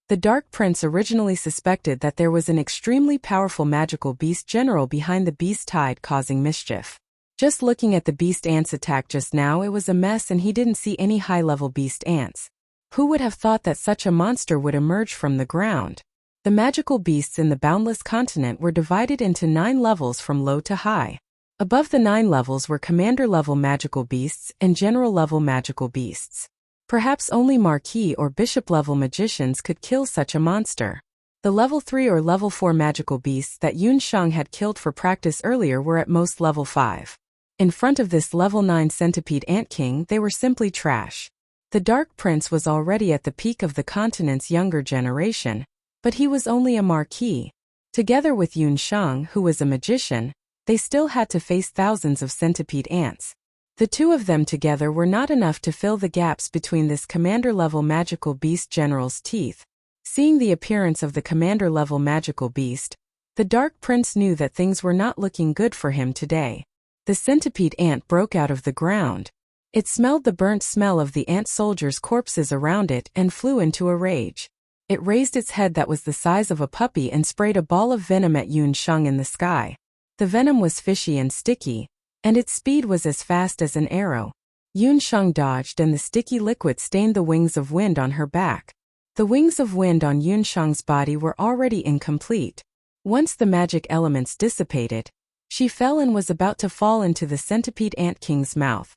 The Dark Prince originally suspected that there was an extremely powerful magical beast general behind the beast tide causing mischief. Just looking at the beast ants attack just now, it was a mess and he didn't see any high-level beast ants. Who would have thought that such a monster would emerge from the ground? The magical beasts in the boundless continent were divided into 9 levels from low to high. Above the 9 levels were commander-level magical beasts and general-level magical beasts. Perhaps only marquis or bishop-level magicians could kill such a monster. The level 3 or level 4 magical beasts that Yun Shang had killed for practice earlier were at most level 5. In front of this level 9 centipede ant king, they were simply trash. The Dark Prince was already at the peak of the continent's younger generation, but he was only a marquis. Together with Yun Shang, who was a magician, they still had to face thousands of centipede ants. The two of them together were not enough to fill the gaps between this commander-level magical beast general's teeth. Seeing the appearance of the commander-level magical beast, the Dark Prince knew that things were not looking good for him today. The centipede ant broke out of the ground. It smelled the burnt smell of the ant soldiers' corpses around it and flew into a rage. It raised its head that was the size of a puppy and sprayed a ball of venom at Yun Shang in the sky. The venom was fishy and sticky, and its speed was as fast as an arrow. Yun Shang dodged and the sticky liquid stained the wings of wind on her back. The wings of wind on Yun Shang's body were already incomplete. Once the magic elements dissipated, she fell and was about to fall into the centipede ant king's mouth.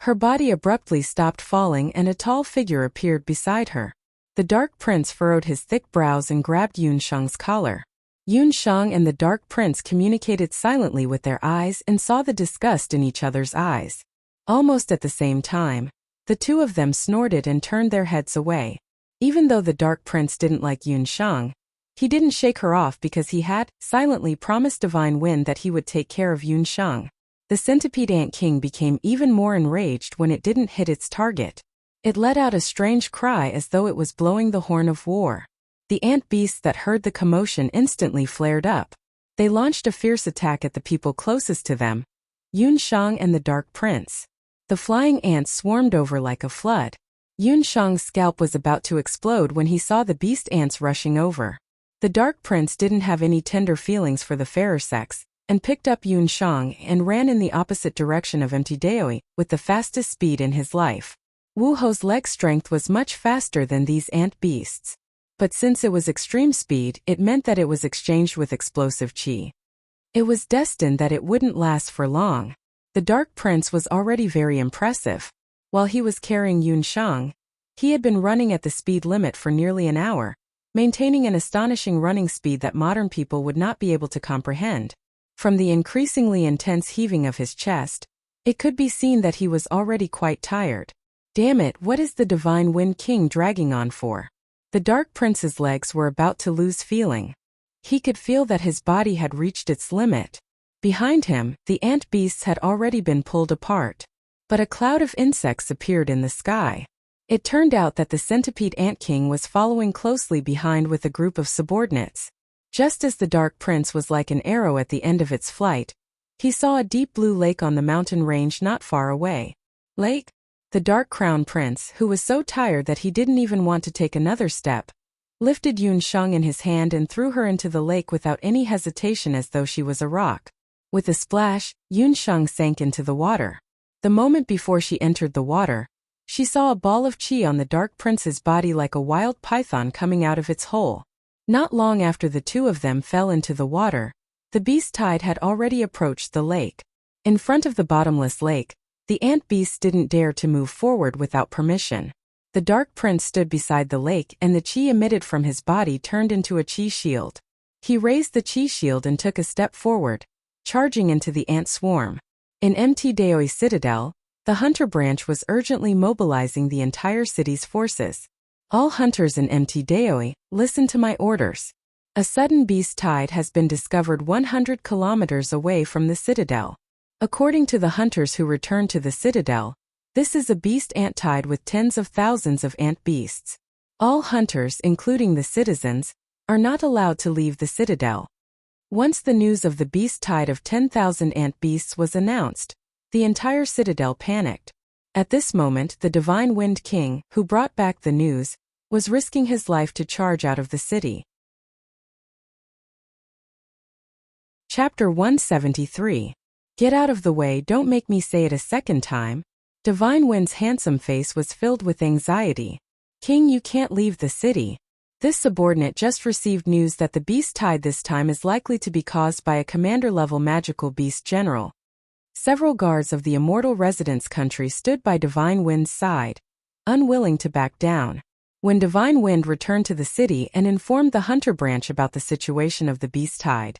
Her body abruptly stopped falling and a tall figure appeared beside her. The Dark Prince furrowed his thick brows and grabbed Yun Shang's collar. Yun Shang and the Dark Prince communicated silently with their eyes and saw the disgust in each other's eyes. Almost at the same time, The two of them snorted and turned their heads away. Even though the Dark Prince didn't like Yun Shang, he didn't shake her off because he had silently promised Divine Wind that he would take care of Yun Shang. The Centipede Ant King became even more enraged when it didn't hit its target. It let out a strange cry as though it was blowing the horn of war. The ant beasts that heard the commotion instantly flared up. They launched a fierce attack at the people closest to them, Yun Shang and the Dark Prince. The flying ants swarmed over like a flood. Yun Shang's scalp was about to explode when he saw the beast ants rushing over. The Dark Prince didn't have any tender feelings for the fairer sex, and picked up Yun Shang and ran in the opposite direction of Empty Daoi with the fastest speed in his life. Wu Ho's leg strength was much faster than these ant beasts. But since it was extreme speed, it meant that it was exchanged with explosive chi. It was destined that it wouldn't last for long. The Dark Prince was already very impressive. While he was carrying Yun Shang, he had been running at the speed limit for nearly an hour, maintaining an astonishing running speed that modern people would not be able to comprehend. From the increasingly intense heaving of his chest, it could be seen that he was already quite tired. Damn it, what is the Divine Wind King dragging on for? The Dark Prince's legs were about to lose feeling. He could feel that his body had reached its limit. Behind him, the ant beasts had already been pulled apart. But a cloud of insects appeared in the sky. It turned out that the Centipede Ant King was following closely behind with a group of subordinates. Just as the Dark Prince was like an arrow at the end of its flight, he saw a deep blue lake on the mountain range not far away. Lake? The Dark Crown Prince, who was so tired that he didn't even want to take another step, lifted Yun Shang in his hand and threw her into the lake without any hesitation as though she was a rock. With a splash, Yun Shang sank into the water. The moment before she entered the water, she saw a ball of chi on the Dark Prince's body like a wild python coming out of its hole. Not long after the two of them fell into the water, the beast tide had already approached the lake. In front of the bottomless lake, the ant beasts didn't dare to move forward without permission. The Dark Prince stood beside the lake and the chi emitted from his body turned into a chi shield. He raised the chi shield and took a step forward, charging into the ant swarm. In Empty Daoi Citadel, the hunter branch was urgently mobilizing the entire city's forces. All hunters in Empty Daoi, listen to my orders. A sudden beast tide has been discovered 100 kilometers away from the citadel. According to the hunters who returned to the citadel, this is a beast ant tide with tens of thousands of ant beasts. All hunters, including the citizens, are not allowed to leave the citadel. Once the news of the beast tide of 10,000 ant beasts was announced, the entire citadel panicked. At this moment, the Divine Wind King, who brought back the news, was risking his life to charge out of the city. Chapter 173. Get out of the way, don't make me say it a second time. Divine Wind's handsome face was filled with anxiety. King, you can't leave the city. This subordinate just received news that the beast tide this time is likely to be caused by a commander-level magical beast general. Several guards of the immortal residence country stood by Divine Wind's side, unwilling to back down. When Divine Wind returned to the city and informed the Hunter branch about the situation of the beast tide,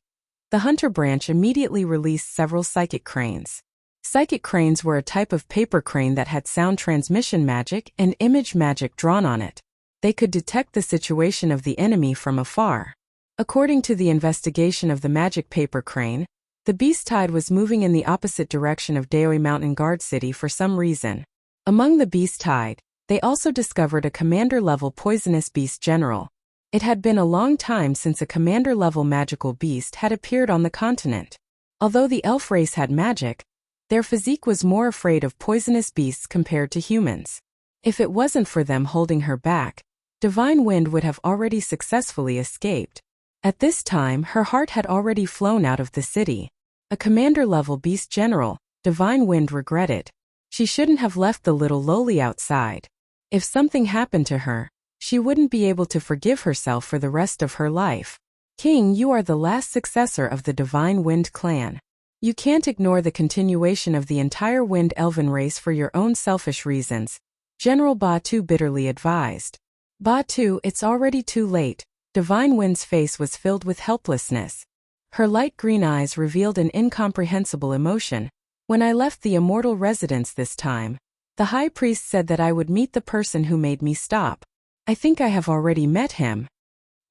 the Hunter branch immediately released several psychic cranes. Psychic cranes were a type of paper crane that had sound transmission magic and image magic drawn on it. They could detect the situation of the enemy from afar. According to the investigation of the magic paper crane, the beast tide was moving in the opposite direction of Daoi Mountain Guard City for some reason. Among the beast tide, they also discovered a commander-level poisonous beast general. It had been a long time since a commander-level magical beast had appeared on the continent. Although the elf race had magic, their physique was more afraid of poisonous beasts compared to humans. If it wasn't for them holding her back, Divine Wind would have already successfully escaped. At this time, her heart had already flown out of the city. A commander-level beast general, Divine Wind regretted. She shouldn't have left the little lowly outside. If something happened to her, she wouldn't be able to forgive herself for the rest of her life. King, you are the last successor of the Divine Wind clan. You can't ignore the continuation of the entire Wind Elven race for your own selfish reasons, General Batu bitterly advised. Batu, it's already too late. Divine Wind's face was filled with helplessness. Her light green eyes revealed an incomprehensible emotion. When I left the immortal residence this time, The high priest said that I would meet the person who made me stop. I think I have already met him.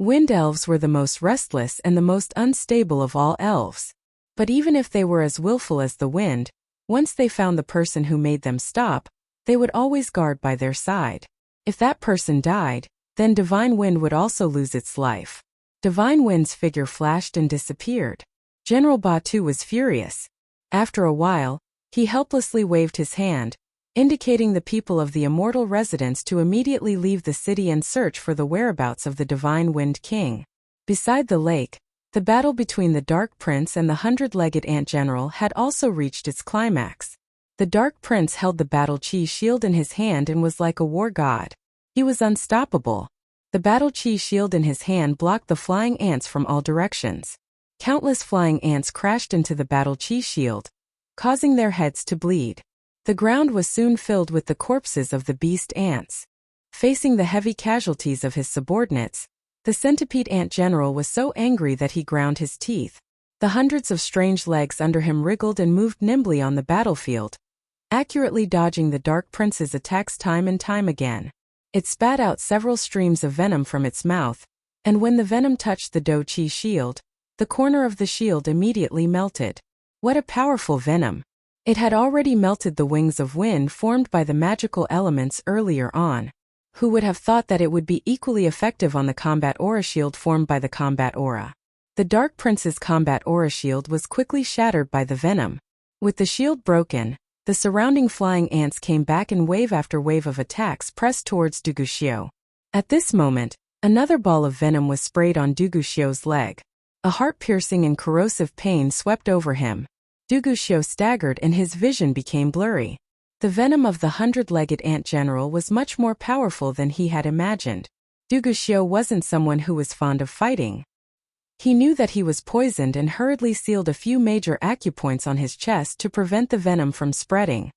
Wind elves were the most restless and the most unstable of all elves. But even if they were as willful as the wind, once they found the person who made them stop, they would always guard by their side. If that person died, then Divine Wind would also lose its life. Divine Wind's figure flashed and disappeared. General Batu was furious. After a while, he helplessly waved his hand, indicating the people of the immortal residence to immediately leave the city and search for the whereabouts of the Divine Wind King. Beside the lake, the battle between the Dark Prince and the 100-legged Ant General had also reached its climax. The Dark Prince held the battle chi shield in his hand and was like a war god. He was unstoppable. The battle chi shield in his hand blocked the flying ants from all directions. Countless flying ants crashed into the battle chi shield, causing their heads to bleed. The ground was soon filled with the corpses of the beast ants. Facing the heavy casualties of his subordinates, the centipede ant general was so angry that he ground his teeth. The hundreds of strange legs under him wriggled and moved nimbly on the battlefield, accurately dodging the Dark Prince's attacks time and time again. It spat out several streams of venom from its mouth, and when the venom touched the Do Chi shield, the corner of the shield immediately melted. What a powerful venom! It had already melted the wings of wind formed by the magical elements earlier on. Who would have thought that it would be equally effective on the combat aura shield formed by the combat aura? The Dark Prince's combat aura shield was quickly shattered by the venom. With the shield broken, the surrounding flying ants came back in wave after wave of attacks pressed towards Duguxiu. At this moment, another ball of venom was sprayed on Duguxiu's leg. A heart-piercing and corrosive pain swept over him. Duguxiu staggered and his vision became blurry. The venom of the 100-legged ant general was much more powerful than he had imagined. Duguxiu wasn't someone who was fond of fighting. He knew that he was poisoned and hurriedly sealed a few major acupoints on his chest to prevent the venom from spreading.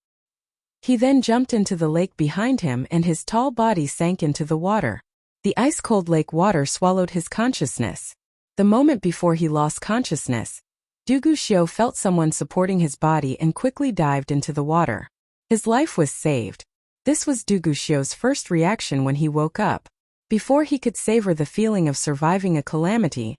He then jumped into the lake behind him and his tall body sank into the water. The ice-cold lake water swallowed his consciousness. The moment before he lost consciousness, Duguxiu felt someone supporting his body and quickly dived into the water. His life was saved. This was Duguxiu's first reaction when he woke up. Before he could savor the feeling of surviving a calamity,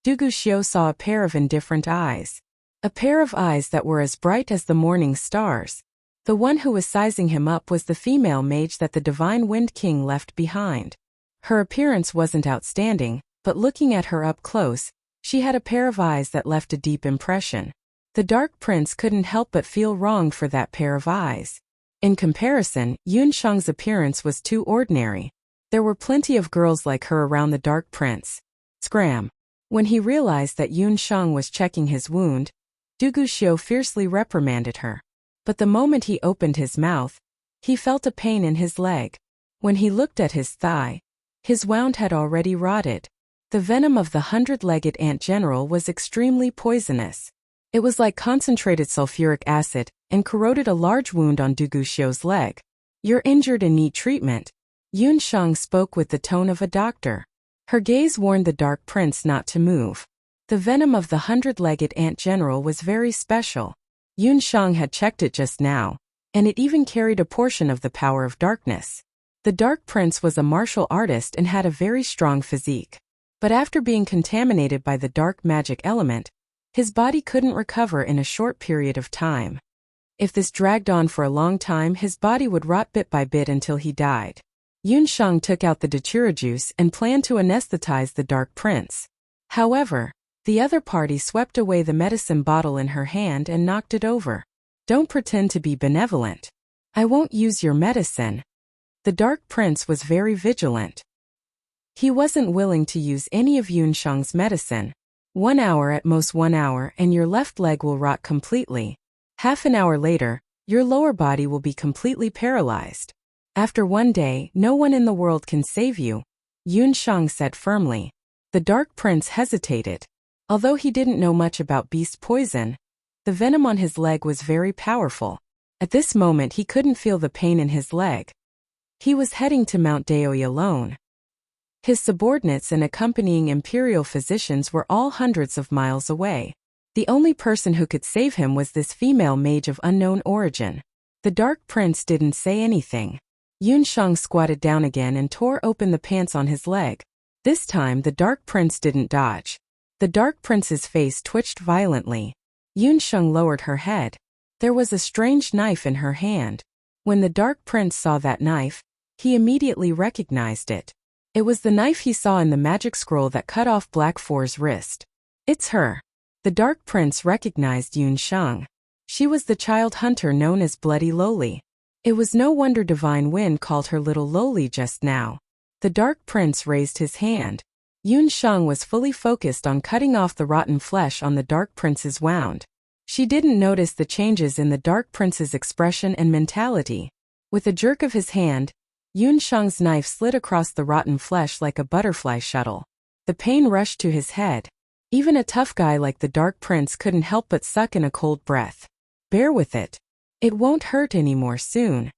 Duguxiu saw a pair of indifferent eyes. A pair of eyes that were as bright as the morning stars. The one who was sizing him up was the female mage that the Divine Wind King left behind. Her appearance wasn't outstanding, but looking at her up close, she had a pair of eyes that left a deep impression. The Dark Prince couldn't help but feel wronged for that pair of eyes. In comparison, Yun Shang's appearance was too ordinary. There were plenty of girls like her around the Dark Prince. Scram! When he realized that Yun Shang was checking his wound, Duguxiu fiercely reprimanded her. But the moment he opened his mouth, he felt a pain in his leg. When he looked at his thigh, his wound had already rotted. The venom of the 100-legged ant general was extremely poisonous. It was like concentrated sulfuric acid and corroded a large wound on Duguxiu's leg. "You're injured and need treatment." Yun Shang spoke with the tone of a doctor. Her gaze warned the Dark Prince not to move. The venom of the 100-legged ant general was very special. Yun Shang had checked it just now, and it even carried a portion of the power of darkness. The Dark Prince was a martial artist and had a very strong physique. But after being contaminated by the dark magic element, his body couldn't recover in a short period of time. If this dragged on for a long time, his body would rot bit by bit until he died. Yun Shang took out the datura juice and planned to anesthetize the Dark Prince. However, the other party swept away the medicine bottle in her hand and knocked it over. "Don't pretend to be benevolent. I won't use your medicine." The Dark Prince was very vigilant. He wasn't willing to use any of Yun Shang's medicine. 1 hour, at most 1 hour, and your left leg will rot completely. Half an hour later, your lower body will be completely paralyzed. After 1 day, no one in the world can save you, Yun Shang said firmly. The Dark Prince hesitated. Although he didn't know much about beast poison, the venom on his leg was very powerful. At this moment he couldn't feel the pain in his leg. He was heading to Mount Daoi alone. His subordinates and accompanying imperial physicians were all hundreds of miles away. The only person who could save him was this female mage of unknown origin. The Dark Prince didn't say anything. Yunsheng squatted down again and tore open the pants on his leg. This time the Dark Prince didn't dodge. The Dark Prince's face twitched violently. Yunsheng lowered her head. There was a strange knife in her hand. When the Dark Prince saw that knife, he immediately recognized it. It was the knife he saw in the magic scroll that cut off Black Four's wrist. It's her. The Dark Prince recognized Yunsheng. She was the child hunter known as Bloody Loli. It was no wonder Divine Wind called her Little Loli just now. The Dark Prince raised his hand. Yunsheng was fully focused on cutting off the rotten flesh on the Dark Prince's wound. She didn't notice the changes in the Dark Prince's expression and mentality. With a jerk of his hand, Yunsheng's knife slid across the rotten flesh like a butterfly shuttle. The pain rushed to his head. Even a tough guy like the Dark Prince couldn't help but suck in a cold breath. Bear with it. It won't hurt anymore soon.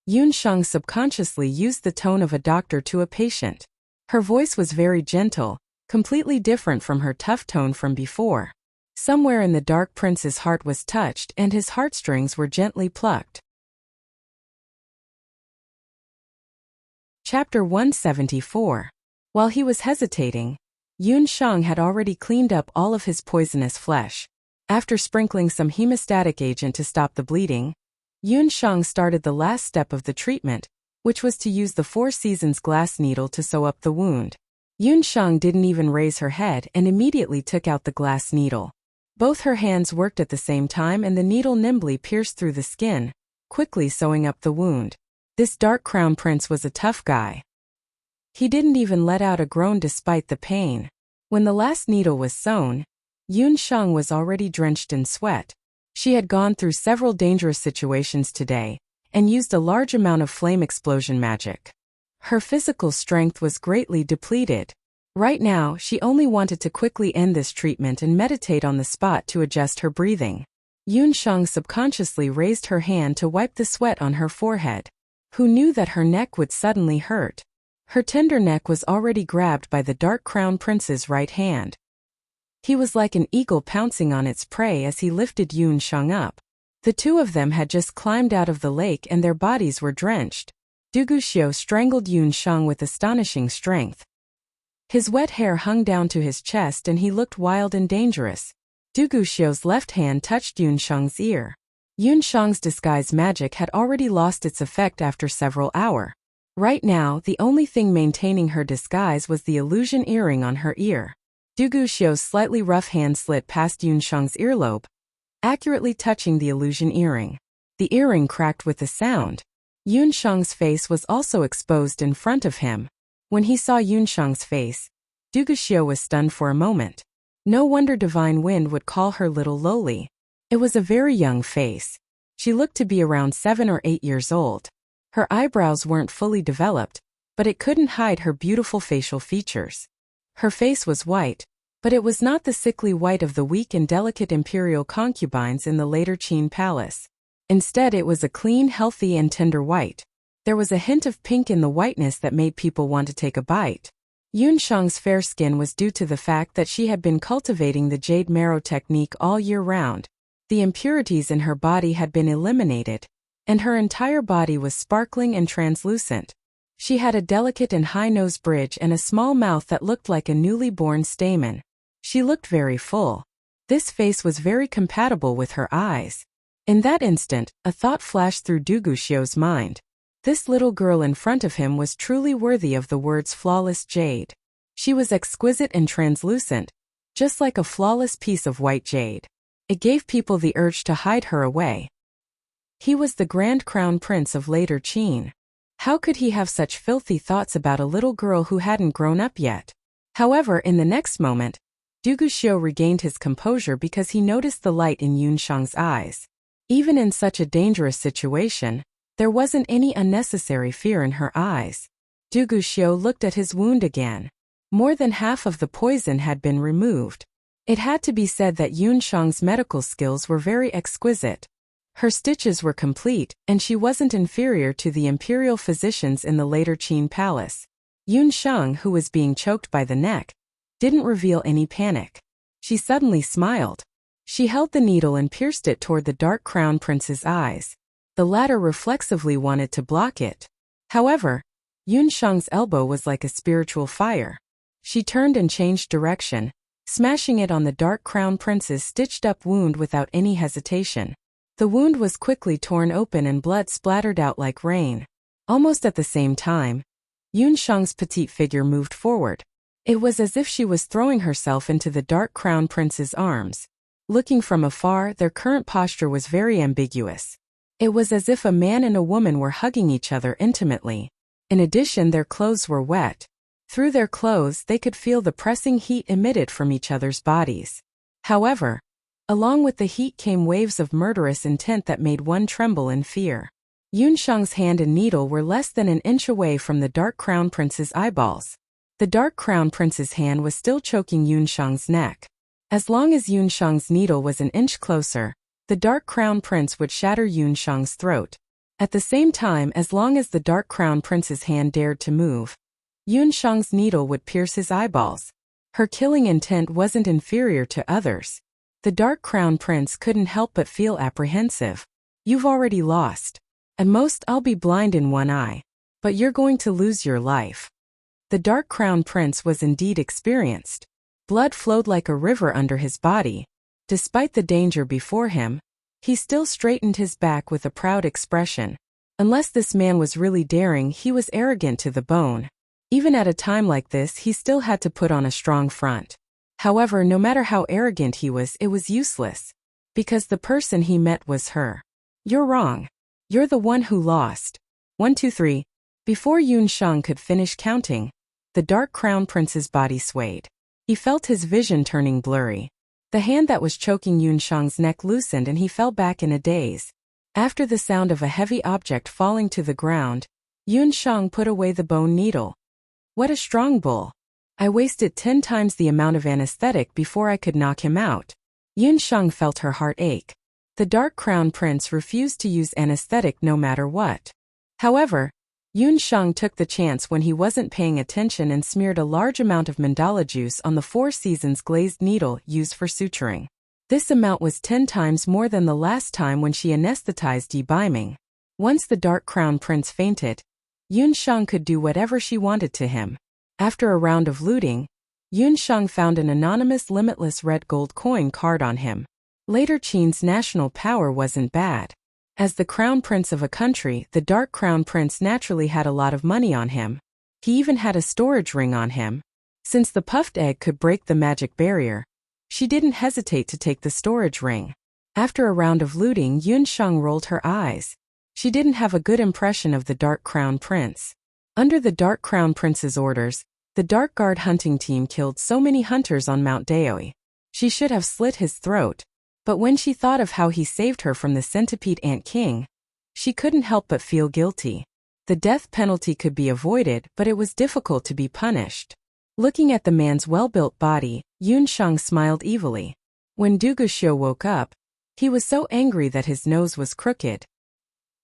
Yunsheng subconsciously used the tone of a doctor to a patient. Her voice was very gentle, completely different from her tough tone from before. Somewhere in the Dark Prince's heart was touched and his heartstrings were gently plucked. Chapter 174. While he was hesitating, Yunsheng had already cleaned up all of his poisonous flesh. After sprinkling some hemostatic agent to stop the bleeding, Yunsheng started the last step of the treatment, which was to use the Four Seasons glass needle to sew up the wound. Yunsheng didn't even raise her head and immediately took out the glass needle. Both her hands worked at the same time and the needle nimbly pierced through the skin, quickly sewing up the wound. This Dark Crown Prince was a tough guy. He didn't even let out a groan despite the pain. When the last needle was sewn, Yunsheng was already drenched in sweat. She had gone through several dangerous situations today, and used a large amount of flame explosion magic. Her physical strength was greatly depleted. Right now, she only wanted to quickly end this treatment and meditate on the spot to adjust her breathing. Yunsheng subconsciously raised her hand to wipe the sweat on her forehead. Who knew that her neck would suddenly hurt? Her tender neck was already grabbed by the Dark Crown Prince's right hand. He was like an eagle pouncing on its prey as he lifted Yunsheng up. The two of them had just climbed out of the lake and their bodies were drenched. Duguxiu strangled Yunsheng with astonishing strength. His wet hair hung down to his chest and he looked wild and dangerous. Duguxiu's left hand touched Yunsheng's ear. Yunsheng's disguise magic had already lost its effect after several hours. Right now, the only thing maintaining her disguise was the illusion earring on her ear. Duguxiu's slightly rough hand slid past Yunsheng's earlobe, accurately touching the illusion earring. The earring cracked with a sound. Yunsheng's face was also exposed in front of him. When he saw Yunsheng's face, Duguxiu was stunned for a moment. No wonder Divine Wind would call her Little Loli. It was a very young face. She looked to be around 7 or 8 years old. Her eyebrows weren't fully developed, but it couldn't hide her beautiful facial features. Her face was white, but it was not the sickly white of the weak and delicate imperial concubines in the later Qin palace. Instead, it was a clean, healthy, and tender white. There was a hint of pink in the whiteness that made people want to take a bite. Yunsheng's fair skin was due to the fact that she had been cultivating the jade marrow technique all year round. The impurities in her body had been eliminated, and her entire body was sparkling and translucent. She had a delicate and high nose bridge and a small mouth that looked like a newly born stamen. She looked very full. This face was very compatible with her eyes. In that instant, a thought flashed through Duguxiu's mind. This little girl in front of him was truly worthy of the words flawless jade. She was exquisite and translucent, just like a flawless piece of white jade. It gave people the urge to hide her away. He was the Grand Crown Prince of later Qin. How could he have such filthy thoughts about a little girl who hadn't grown up yet? However, in the next moment, Duguxiu regained his composure because he noticed the light in Yunsheng's eyes. Even in such a dangerous situation, there wasn't any unnecessary fear in her eyes. Duguxiu looked at his wound again. More than half of the poison had been removed. It had to be said that Yunsheng's medical skills were very exquisite. Her stitches were complete, and she wasn't inferior to the imperial physicians in the later Qin palace. Yunsheng, who was being choked by the neck, didn't reveal any panic. She suddenly smiled. She held the needle and pierced it toward the Dark Crown Prince's eyes. The latter reflexively wanted to block it. However, Yun Shang's elbow was like a spiritual fire. She turned and changed direction, smashing it on the Dark Crown Prince's stitched-up wound without any hesitation. The wound was quickly torn open and blood splattered out like rain. Almost at the same time, Yun Shang's petite figure moved forward. It was as if she was throwing herself into the Dark Crown Prince's arms. Looking from afar, their current posture was very ambiguous. It was as if a man and a woman were hugging each other intimately. In addition, their clothes were wet. Through their clothes, they could feel the pressing heat emitted from each other's bodies. However, along with the heat came waves of murderous intent that made one tremble in fear. Yun Shang's hand and needle were less than an inch away from the Dark Crown Prince's eyeballs. The Dark Crown Prince's hand was still choking Yun Shang's neck. As long as Yun Shang's needle was an inch closer, the Dark Crown Prince would shatter Yun Shang's throat. At the same time, as long as the Dark Crown Prince's hand dared to move, Yun Shang's needle would pierce his eyeballs. Her killing intent wasn't inferior to others. The Dark Crown Prince couldn't help but feel apprehensive. You've already lost. At most, I'll be blind in one eye. But you're going to lose your life. The Dark Crown Prince was indeed experienced. Blood flowed like a river under his body. Despite the danger before him, he still straightened his back with a proud expression. Unless this man was really daring, he was arrogant to the bone. Even at a time like this, he still had to put on a strong front. However, no matter how arrogant he was, it was useless. Because the person he met was her. You're wrong. You're the one who lost. 1, 2, 3. Before Yun Shang could finish counting, the Dark Crown Prince's body swayed. He felt his vision turning blurry. The hand that was choking Yun Shang's neck loosened and he fell back in a daze. After the sound of a heavy object falling to the ground, Yun Shang put away the bone needle. What a strong bull. I wasted 10 times the amount of anesthetic before I could knock him out. Yun Shang felt her heart ache. The Dark Crown Prince refused to use anesthetic no matter what. However, Yun Shang took the chance when he wasn't paying attention and smeared a large amount of mandala juice on the Four Seasons glazed needle used for suturing. This amount was 10 times more than the last time when she anesthetized Yi Baiming. Once the Dark Crown Prince fainted, Yun Shang could do whatever she wanted to him. After a round of looting, Yun Shang found an anonymous limitless red gold coin card on him. Later Qin's national power wasn't bad. As the crown prince of a country, the Dark Crown Prince naturally had a lot of money on him. He even had a storage ring on him. Since the puffed egg could break the magic barrier, she didn't hesitate to take the storage ring. After a round of looting, Yun Shang rolled her eyes. She didn't have a good impression of the Dark Crown Prince. Under the Dark Crown Prince's orders, the Dark Guard hunting team killed so many hunters on Mount Daoi. She should have slit his throat. But when she thought of how he saved her from the centipede ant king, she couldn't help but feel guilty. The death penalty could be avoided, but it was difficult to be punished. Looking at the man's well-built body, Yun Shang smiled evilly. When Du Guxiu woke up, he was so angry that his nose was crooked.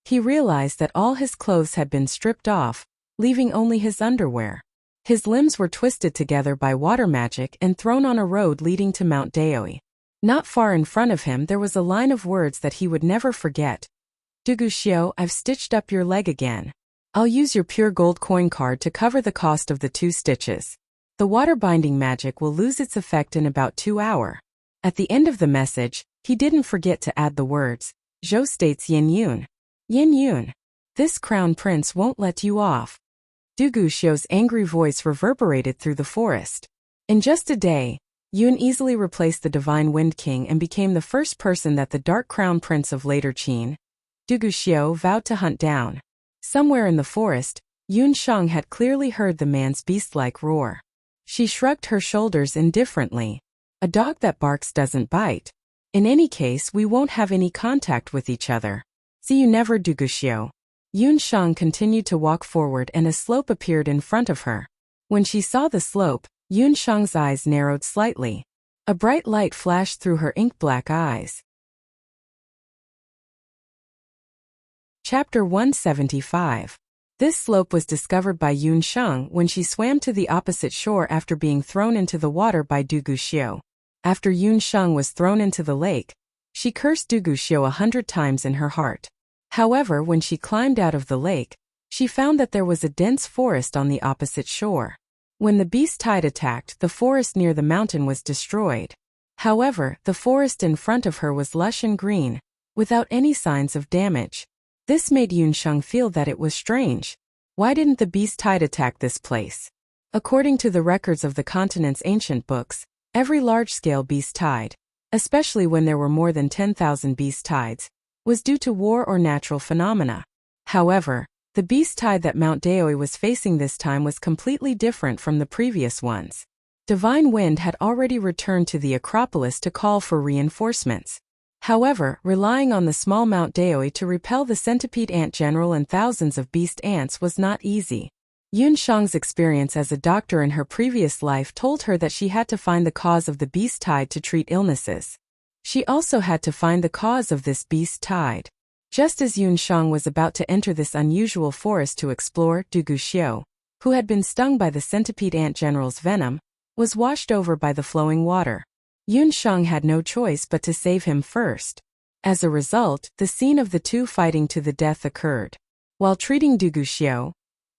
He realized that all his clothes had been stripped off, leaving only his underwear. His limbs were twisted together by water magic and thrown on a road leading to Mount Daoi. Not far in front of him there was a line of words that he would never forget. Du Guxiu, I've stitched up your leg again. I'll use your pure gold coin card to cover the cost of the 2 stitches. The water binding magic will lose its effect in about 2 hours. At the end of the message, he didn't forget to add the words, Zhou states Yin Yun. Yin Yun. This crown prince won't let you off. Du Guxiu's angry voice reverberated through the forest. In just a day, Yun easily replaced the Divine Wind King and became the first person that the Dark Crown Prince of later Qin, Du Guxiu, vowed to hunt down. Somewhere in the forest, Yun Shang had clearly heard the man's beast-like roar. She shrugged her shoulders indifferently. A dog that barks doesn't bite. In any case, we won't have any contact with each other. See you never, Du Guxiu. Yun Shang continued to walk forward and a slope appeared in front of her. When she saw the slope, Yun Shang's eyes narrowed slightly. A bright light flashed through her ink-black eyes. Chapter 175. This slope was discovered by Yun Shang when she swam to the opposite shore after being thrown into the water by Du Guxiu. After Yun Shang was thrown into the lake, she cursed Du Guxiu 100 times in her heart. However, when she climbed out of the lake, she found that there was a dense forest on the opposite shore. When the beast tide attacked, the forest near the mountain was destroyed. However, the forest in front of her was lush and green, without any signs of damage. This made Yunsheng feel that it was strange. Why didn't the beast tide attack this place? According to the records of the continent's ancient books, every large-scale beast tide, especially when there were more than 10,000 beast tides, was due to war or natural phenomena. However, the beast tide that Mount Daoi was facing this time was completely different from the previous ones. Divine Wind had already returned to the Acropolis to call for reinforcements. However, relying on the small Mount Daoi to repel the centipede ant general and thousands of beast ants was not easy. Yunsheng's experience as a doctor in her previous life told her that she had to find the cause of the beast tide to treat illnesses. She also had to find the cause of this beast tide. Just as Yunsheng was about to enter this unusual forest to explore, Du Guxiu, who had been stung by the centipede ant general's venom, was washed over by the flowing water. Yunsheng had no choice but to save him first. As a result, the scene of the two fighting to the death occurred. While treating Du Guxiu,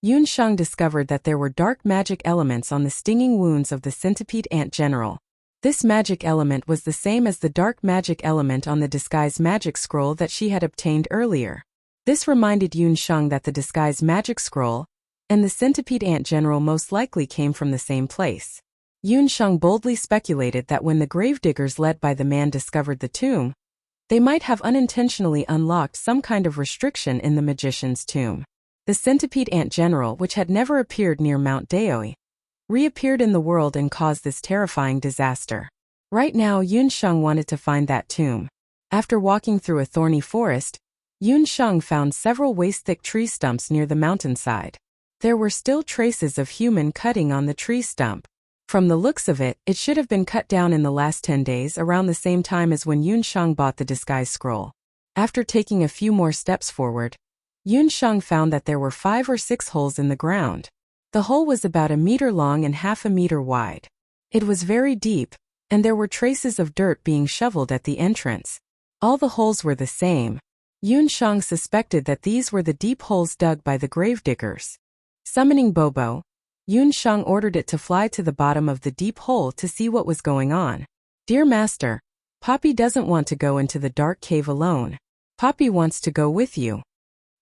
Yunsheng discovered that there were dark magic elements on the stinging wounds of the centipede ant general. This magic element was the same as the dark magic element on the disguise magic scroll that she had obtained earlier. This reminded Yunsheng that the disguise magic scroll and the centipede ant general most likely came from the same place. Yunsheng boldly speculated that when the gravediggers led by the man discovered the tomb, they might have unintentionally unlocked some kind of restriction in the magician's tomb. The centipede ant general, which had never appeared near Mount Daoi, reappeared in the world and caused this terrifying disaster. Right now, Yunsheng wanted to find that tomb. After walking through a thorny forest, Yunsheng found several waist-thick tree stumps near the mountainside. There were still traces of human cutting on the tree stump. From the looks of it, it should have been cut down in the last 10 days around the same time as when Yunsheng bought the disguise scroll. After taking a few more steps forward, Yunsheng found that there were 5 or 6 holes in the ground. The hole was about 1 meter long and half a meter wide. It was very deep, and there were traces of dirt being shoveled at the entrance. All the holes were the same. Yunsheng suspected that these were the deep holes dug by the gravediggers. Summoning Bobo, Yunsheng ordered it to fly to the bottom of the deep hole to see what was going on. "Dear Master, Poppy doesn't want to go into the dark cave alone. Poppy wants to go with you."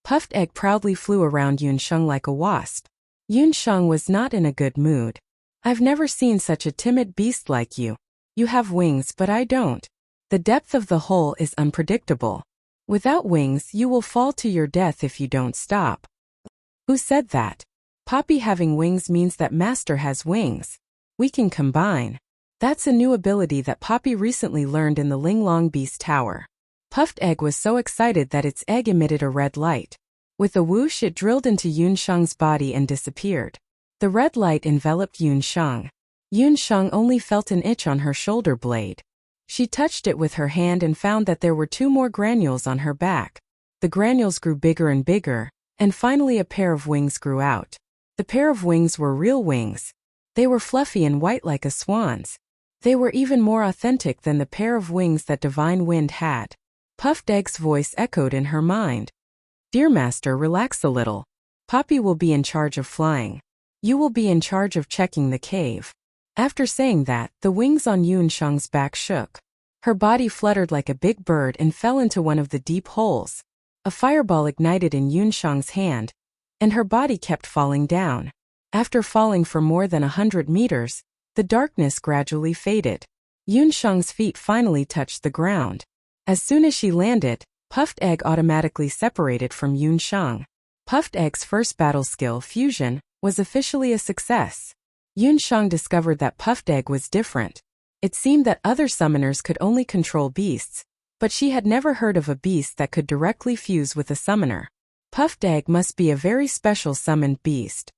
Puffed Egg proudly flew around Yunsheng like a wasp. Yunsheng was not in a good mood. "I've never seen such a timid beast like you. You have wings but I don't. The depth of the hole is unpredictable. Without wings you will fall to your death if you don't stop." "Who said that? Poppy having wings means that Master has wings. We can combine." That's a new ability that Poppy recently learned in the Linglong Beast Tower. Puffed Egg was so excited that its egg emitted a red light. With a whoosh it drilled into Yunsheng's body and disappeared. The red light enveloped Yunsheng. Yunsheng only felt an itch on her shoulder blade. She touched it with her hand and found that there were 2 more granules on her back. The granules grew bigger and bigger, and finally a pair of wings grew out. The pair of wings were real wings. They were fluffy and white like a swan's. They were even more authentic than the pair of wings that Divine Wind had. Puffed Egg's voice echoed in her mind. "Dear Master, relax a little. Poppy will be in charge of flying. You will be in charge of checking the cave." After saying that, the wings on Yunsheng's back shook. Her body fluttered like a big bird and fell into one of the deep holes. A fireball ignited in Yunsheng's hand, and her body kept falling down. After falling for more than 100 meters, the darkness gradually faded. Yunsheng's feet finally touched the ground. As soon as she landed, Puffed Egg automatically separated from Yunsheng. Puffed Egg's first battle skill, Fusion, was officially a success. Yunsheng discovered that Puffed Egg was different. It seemed that other summoners could only control beasts, but she had never heard of a beast that could directly fuse with a summoner. Puffed Egg must be a very special summoned beast.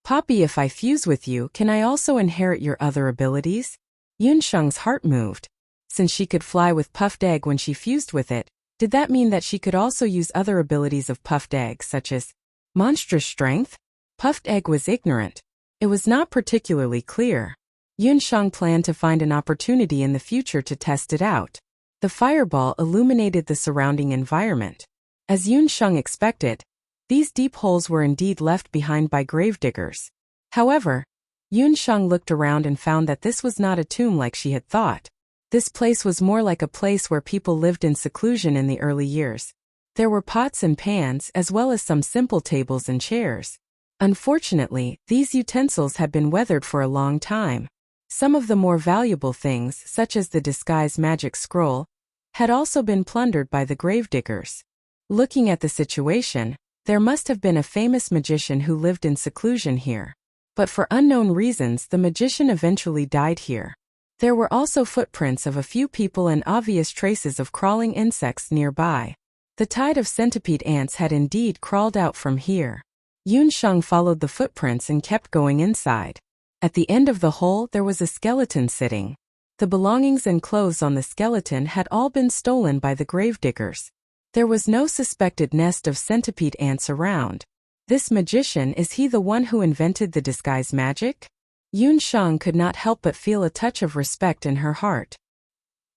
"Poppy, if I fuse with you, can I also inherit your other abilities?" Yunsheng's heart moved. Since she could fly with Puffed Egg when she fused with it, did that mean that she could also use other abilities of Puffed Egg, such as monstrous strength? Puffed Egg was ignorant. It was not particularly clear. Yunsheng planned to find an opportunity in the future to test it out. The fireball illuminated the surrounding environment. As Yun Sheng expected, these deep holes were indeed left behind by gravediggers. However, Yun Sheng looked around and found that this was not a tomb like she had thought. This place was more like a place where people lived in seclusion in the early years. There were pots and pans as well as some simple tables and chairs. Unfortunately, these utensils had been weathered for a long time. Some of the more valuable things, such as the disguise magic scroll, had also been plundered by the gravediggers. Looking at the situation, there must have been a famous magician who lived in seclusion here. But for unknown reasons, the magician eventually died here. There were also footprints of a few people and obvious traces of crawling insects nearby. The tide of centipede ants had indeed crawled out from here. Yun Sheng followed the footprints and kept going inside. At the end of the hole there was a skeleton sitting. The belongings and clothes on the skeleton had all been stolen by the gravediggers. There was no suspected nest of centipede ants around. This magician, is he the one who invented the disguise magic? Yun Sheng could not help but feel a touch of respect in her heart.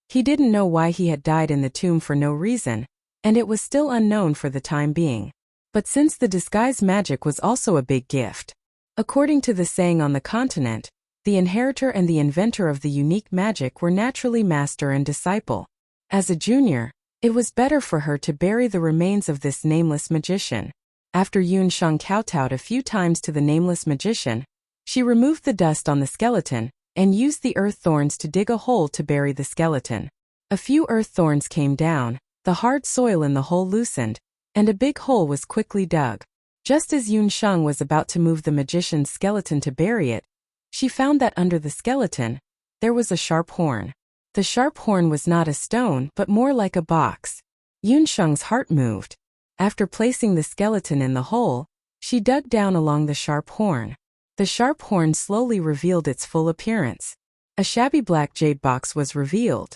He didn't know why he had died in the tomb for no reason, and it was still unknown for the time being. But since the disguise magic was also a big gift. According to the saying on the continent, the inheritor and the inventor of the unique magic were naturally master and disciple. As a junior, it was better for her to bury the remains of this nameless magician. After Yun Sheng kowtowed a few times to the nameless magician, she removed the dust on the skeleton and used the earth thorns to dig a hole to bury the skeleton. A few earth thorns came down, the hard soil in the hole loosened, and a big hole was quickly dug. Just as Yun Sheng was about to move the magician's skeleton to bury it, she found that under the skeleton, there was a sharp horn. The sharp horn was not a stone but more like a box. Yun Sheng's heart moved. After placing the skeleton in the hole, she dug down along the sharp horn. The sharp horn slowly revealed its full appearance. A shabby black jade box was revealed.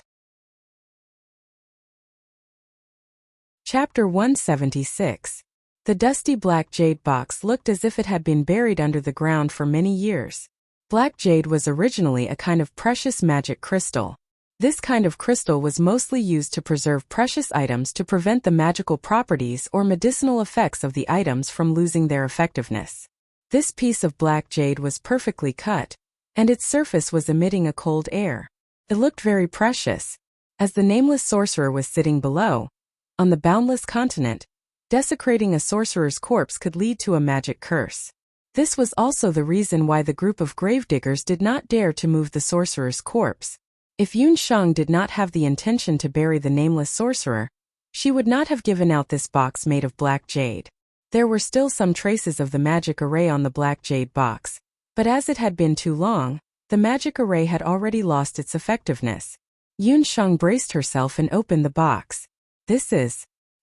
Chapter 176. The dusty black jade box looked as if it had been buried under the ground for many years. Black jade was originally a kind of precious magic crystal. This kind of crystal was mostly used to preserve precious items to prevent the magical properties or medicinal effects of the items from losing their effectiveness. This piece of black jade was perfectly cut, and its surface was emitting a cold air. It looked very precious. As the nameless sorcerer was sitting below, on the boundless continent, desecrating a sorcerer's corpse could lead to a magic curse. This was also the reason why the group of gravediggers did not dare to move the sorcerer's corpse. If Yun Sheng did not have the intention to bury the nameless sorcerer, she would not have given out this box made of black jade. There were still some traces of the magic array on the black jade box, but as it had been too long, the magic array had already lost its effectiveness. Yun Sheng braced herself and opened the box.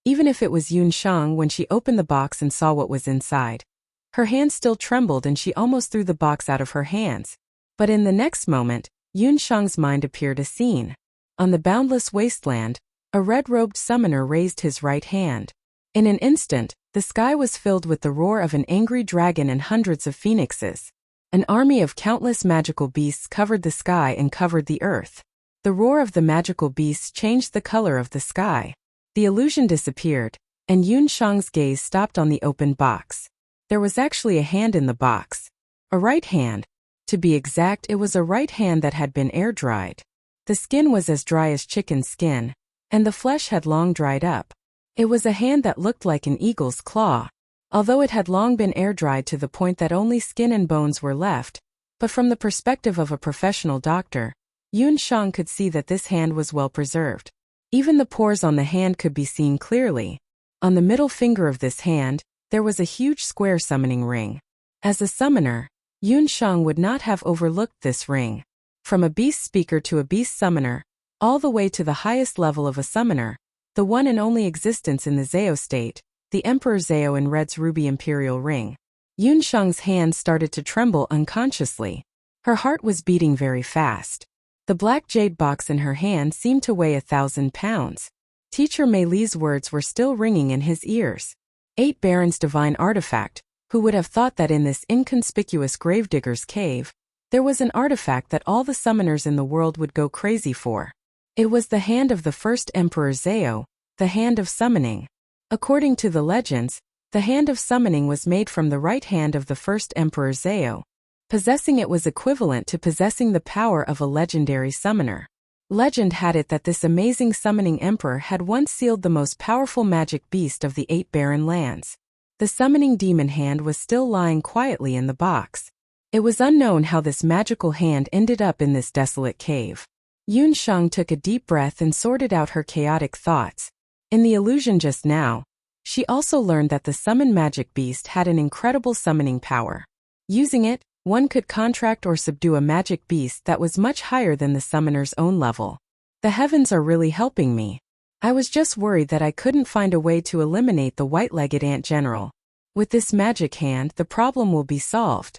Even if it was Yun Sheng when she opened the box and saw what was inside. Her hand still trembled and she almost threw the box out of her hands. But in the next moment, Yun Sheng's mind appeared a scene. On the boundless wasteland, a red-robed summoner raised his right hand. In an instant, the sky was filled with the roar of an angry dragon and hundreds of phoenixes. An army of countless magical beasts covered the sky and covered the earth. The roar of the magical beasts changed the color of the sky. The illusion disappeared, and Yun Sheng's gaze stopped on the open box. There was actually a hand in the box. A right hand. To be exact, it was a right hand that had been air-dried. The skin was as dry as chicken skin, and the flesh had long dried up. It was a hand that looked like an eagle's claw, although it had long been air-dried to the point that only skin and bones were left. But from the perspective of a professional doctor, Yun Sheng could see that this hand was well preserved. Even the pores on the hand could be seen clearly. On the middle finger of this hand, there was a huge square summoning ring. As a summoner, Yun Sheng would not have overlooked this ring. From a beast speaker to a beast summoner, all the way to the highest level of a summoner, the one and only existence in the Zhao state, the Emperor Zhao in Red's ruby imperial ring. Yun Sheng's hand started to tremble unconsciously. Her heart was beating very fast. The black jade box in her hand seemed to weigh 1,000 pounds. Teacher Mei Li's words were still ringing in his ears. 8 Barons divine artifact. Who would have thought that in this inconspicuous gravedigger's cave, there was an artifact that all the summoners in the world would go crazy for? It was the hand of the first Emperor Zhao, the hand of summoning. According to the legends, the hand of summoning was made from the right hand of the first Emperor Zhao. Possessing it was equivalent to possessing the power of a legendary summoner. Legend had it that this amazing summoning emperor had once sealed the most powerful magic beast of the 8 barren lands. The summoning demon hand was still lying quietly in the box. It was unknown how this magical hand ended up in this desolate cave. Yun Sheng took a deep breath and sorted out her chaotic thoughts. In the illusion just now, she also learned that the summoned magic beast had an incredible summoning power. Using it, one could contract or subdue a magic beast that was much higher than the summoner's own level. The heavens are really helping me. I was just worried that I couldn't find a way to eliminate the white-legged ant general. With this magic hand, the problem will be solved.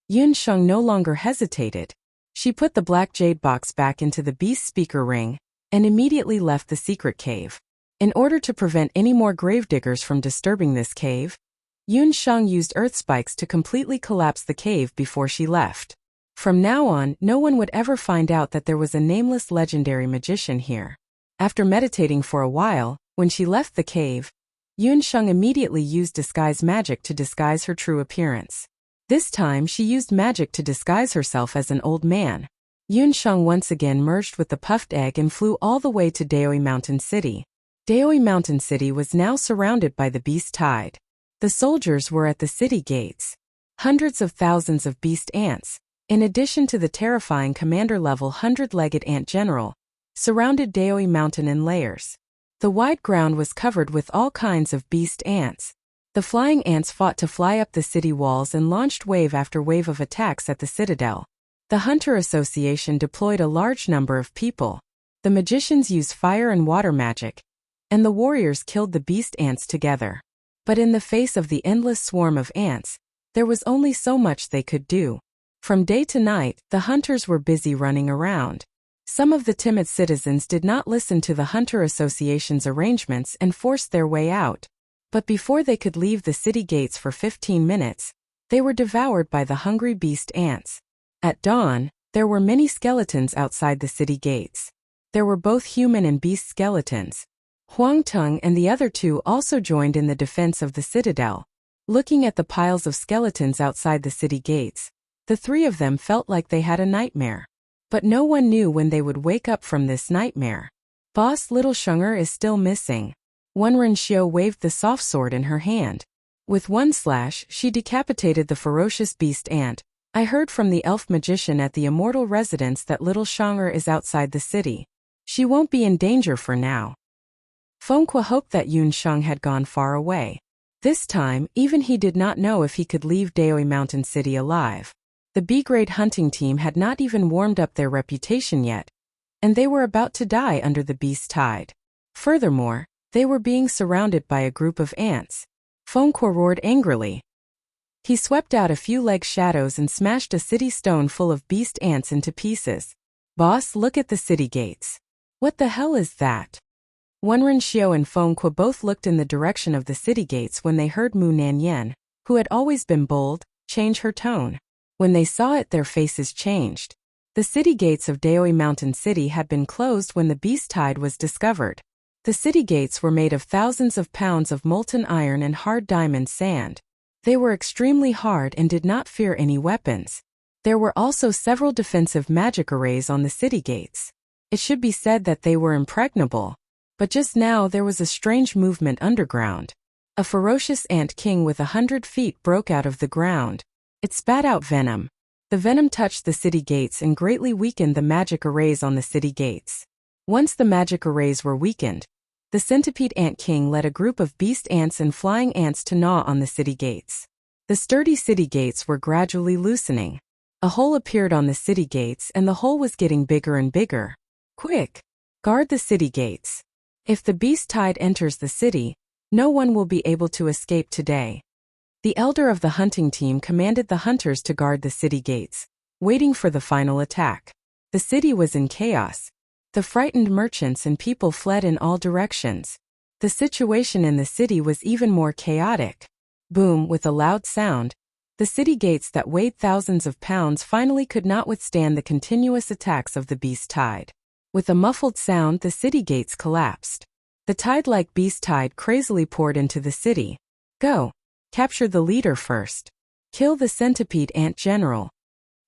Yun Sheng no longer hesitated. She put the black jade box back into the beast speaker ring and immediately left the secret cave. In order to prevent any more gravediggers from disturbing this cave, Yun Sheng used earth spikes to completely collapse the cave before she left. From now on, no one would ever find out that there was a nameless legendary magician here. After meditating for a while, when she left the cave, Yun Sheng immediately used disguise magic to disguise her true appearance. This time she used magic to disguise herself as an old man. Yun Sheng once again merged with the puffed egg and flew all the way to Daoi Mountain City. Daoi Mountain City was now surrounded by the beast tide. The soldiers were at the city gates. Hundreds of thousands of beast ants, in addition to the terrifying commander-level 100-legged ant general, surrounded Daoi Mountain in layers. The wide ground was covered with all kinds of beast ants. The flying ants fought to fly up the city walls and launched wave after wave of attacks at the citadel. The Hunter Association deployed a large number of people. The magicians used fire and water magic, and the warriors killed the beast ants together. But in the face of the endless swarm of ants, there was only so much they could do. From day to night, the hunters were busy running around. Some of the timid citizens did not listen to the Hunter Association's arrangements and forced their way out. But before they could leave the city gates for 15 minutes, they were devoured by the hungry beast ants. At dawn, there were many skeletons outside the city gates. There were both human and beast skeletons. Huang Tung and the other two also joined in the defense of the citadel. Looking at the piles of skeletons outside the city gates, the three of them felt like they had a nightmare. But no one knew when they would wake up from this nightmare. Boss Little Shenger is still missing. Wenren Xiu waved the soft sword in her hand. With one slash, she decapitated the ferocious beast ant. I heard from the elf magician at the immortal residence that Little Shenger is outside the city. She won't be in danger for now. Fengque hoped that Yun Sheng had gone far away. This time, even he did not know if he could leave Daoi Mountain City alive. The B-grade hunting team had not even warmed up their reputation yet, and they were about to die under the beast tide. Furthermore, they were being surrounded by a group of ants. Fengque roared angrily. He swept out a few leg shadows and smashed a city stone full of beast ants into pieces. Boss, look at the city gates. What the hell is that? Wenren Xiu and Fengque both looked in the direction of the city gates when they heard Mu Nanyan, who had always been bold, change her tone. When they saw it, their faces changed. The city gates of Daoi Mountain City had been closed when the beast tide was discovered. The city gates were made of thousands of pounds of molten iron and hard diamond sand. They were extremely hard and did not fear any weapons. There were also several defensive magic arrays on the city gates. It should be said that they were impregnable. But just now there was a strange movement underground. A ferocious ant king with 100 feet broke out of the ground. It spat out venom. The venom touched the city gates and greatly weakened the magic arrays on the city gates. Once the magic arrays were weakened, the centipede ant king led a group of beast ants and flying ants to gnaw on the city gates. The sturdy city gates were gradually loosening. A hole appeared on the city gates and the hole was getting bigger and bigger. Quick! Guard the city gates. If the beast tide enters the city, no one will be able to escape today. The elder of the hunting team commanded the hunters to guard the city gates, waiting for the final attack. The city was in chaos. The frightened merchants and people fled in all directions. The situation in the city was even more chaotic. Boom, with a loud sound, the city gates that weighed thousands of pounds finally could not withstand the continuous attacks of the beast tide. With a muffled sound, the city gates collapsed. The tide-like beast tide crazily poured into the city. Go. Capture the leader first. Kill the centipede ant general.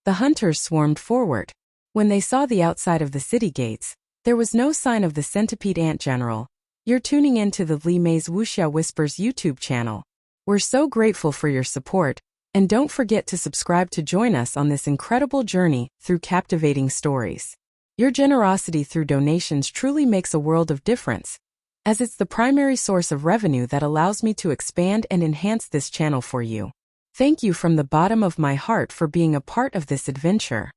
The hunters swarmed forward. When they saw the outside of the city gates, there was no sign of the centipede ant general. You're tuning in to the Li Mei's Wuxia Whispers YouTube channel. We're so grateful for your support, and don't forget to subscribe to join us on this incredible journey through captivating stories. Your generosity through donations truly makes a world of difference, as it's the primary source of revenue that allows me to expand and enhance this channel for you. Thank you from the bottom of my heart for being a part of this adventure.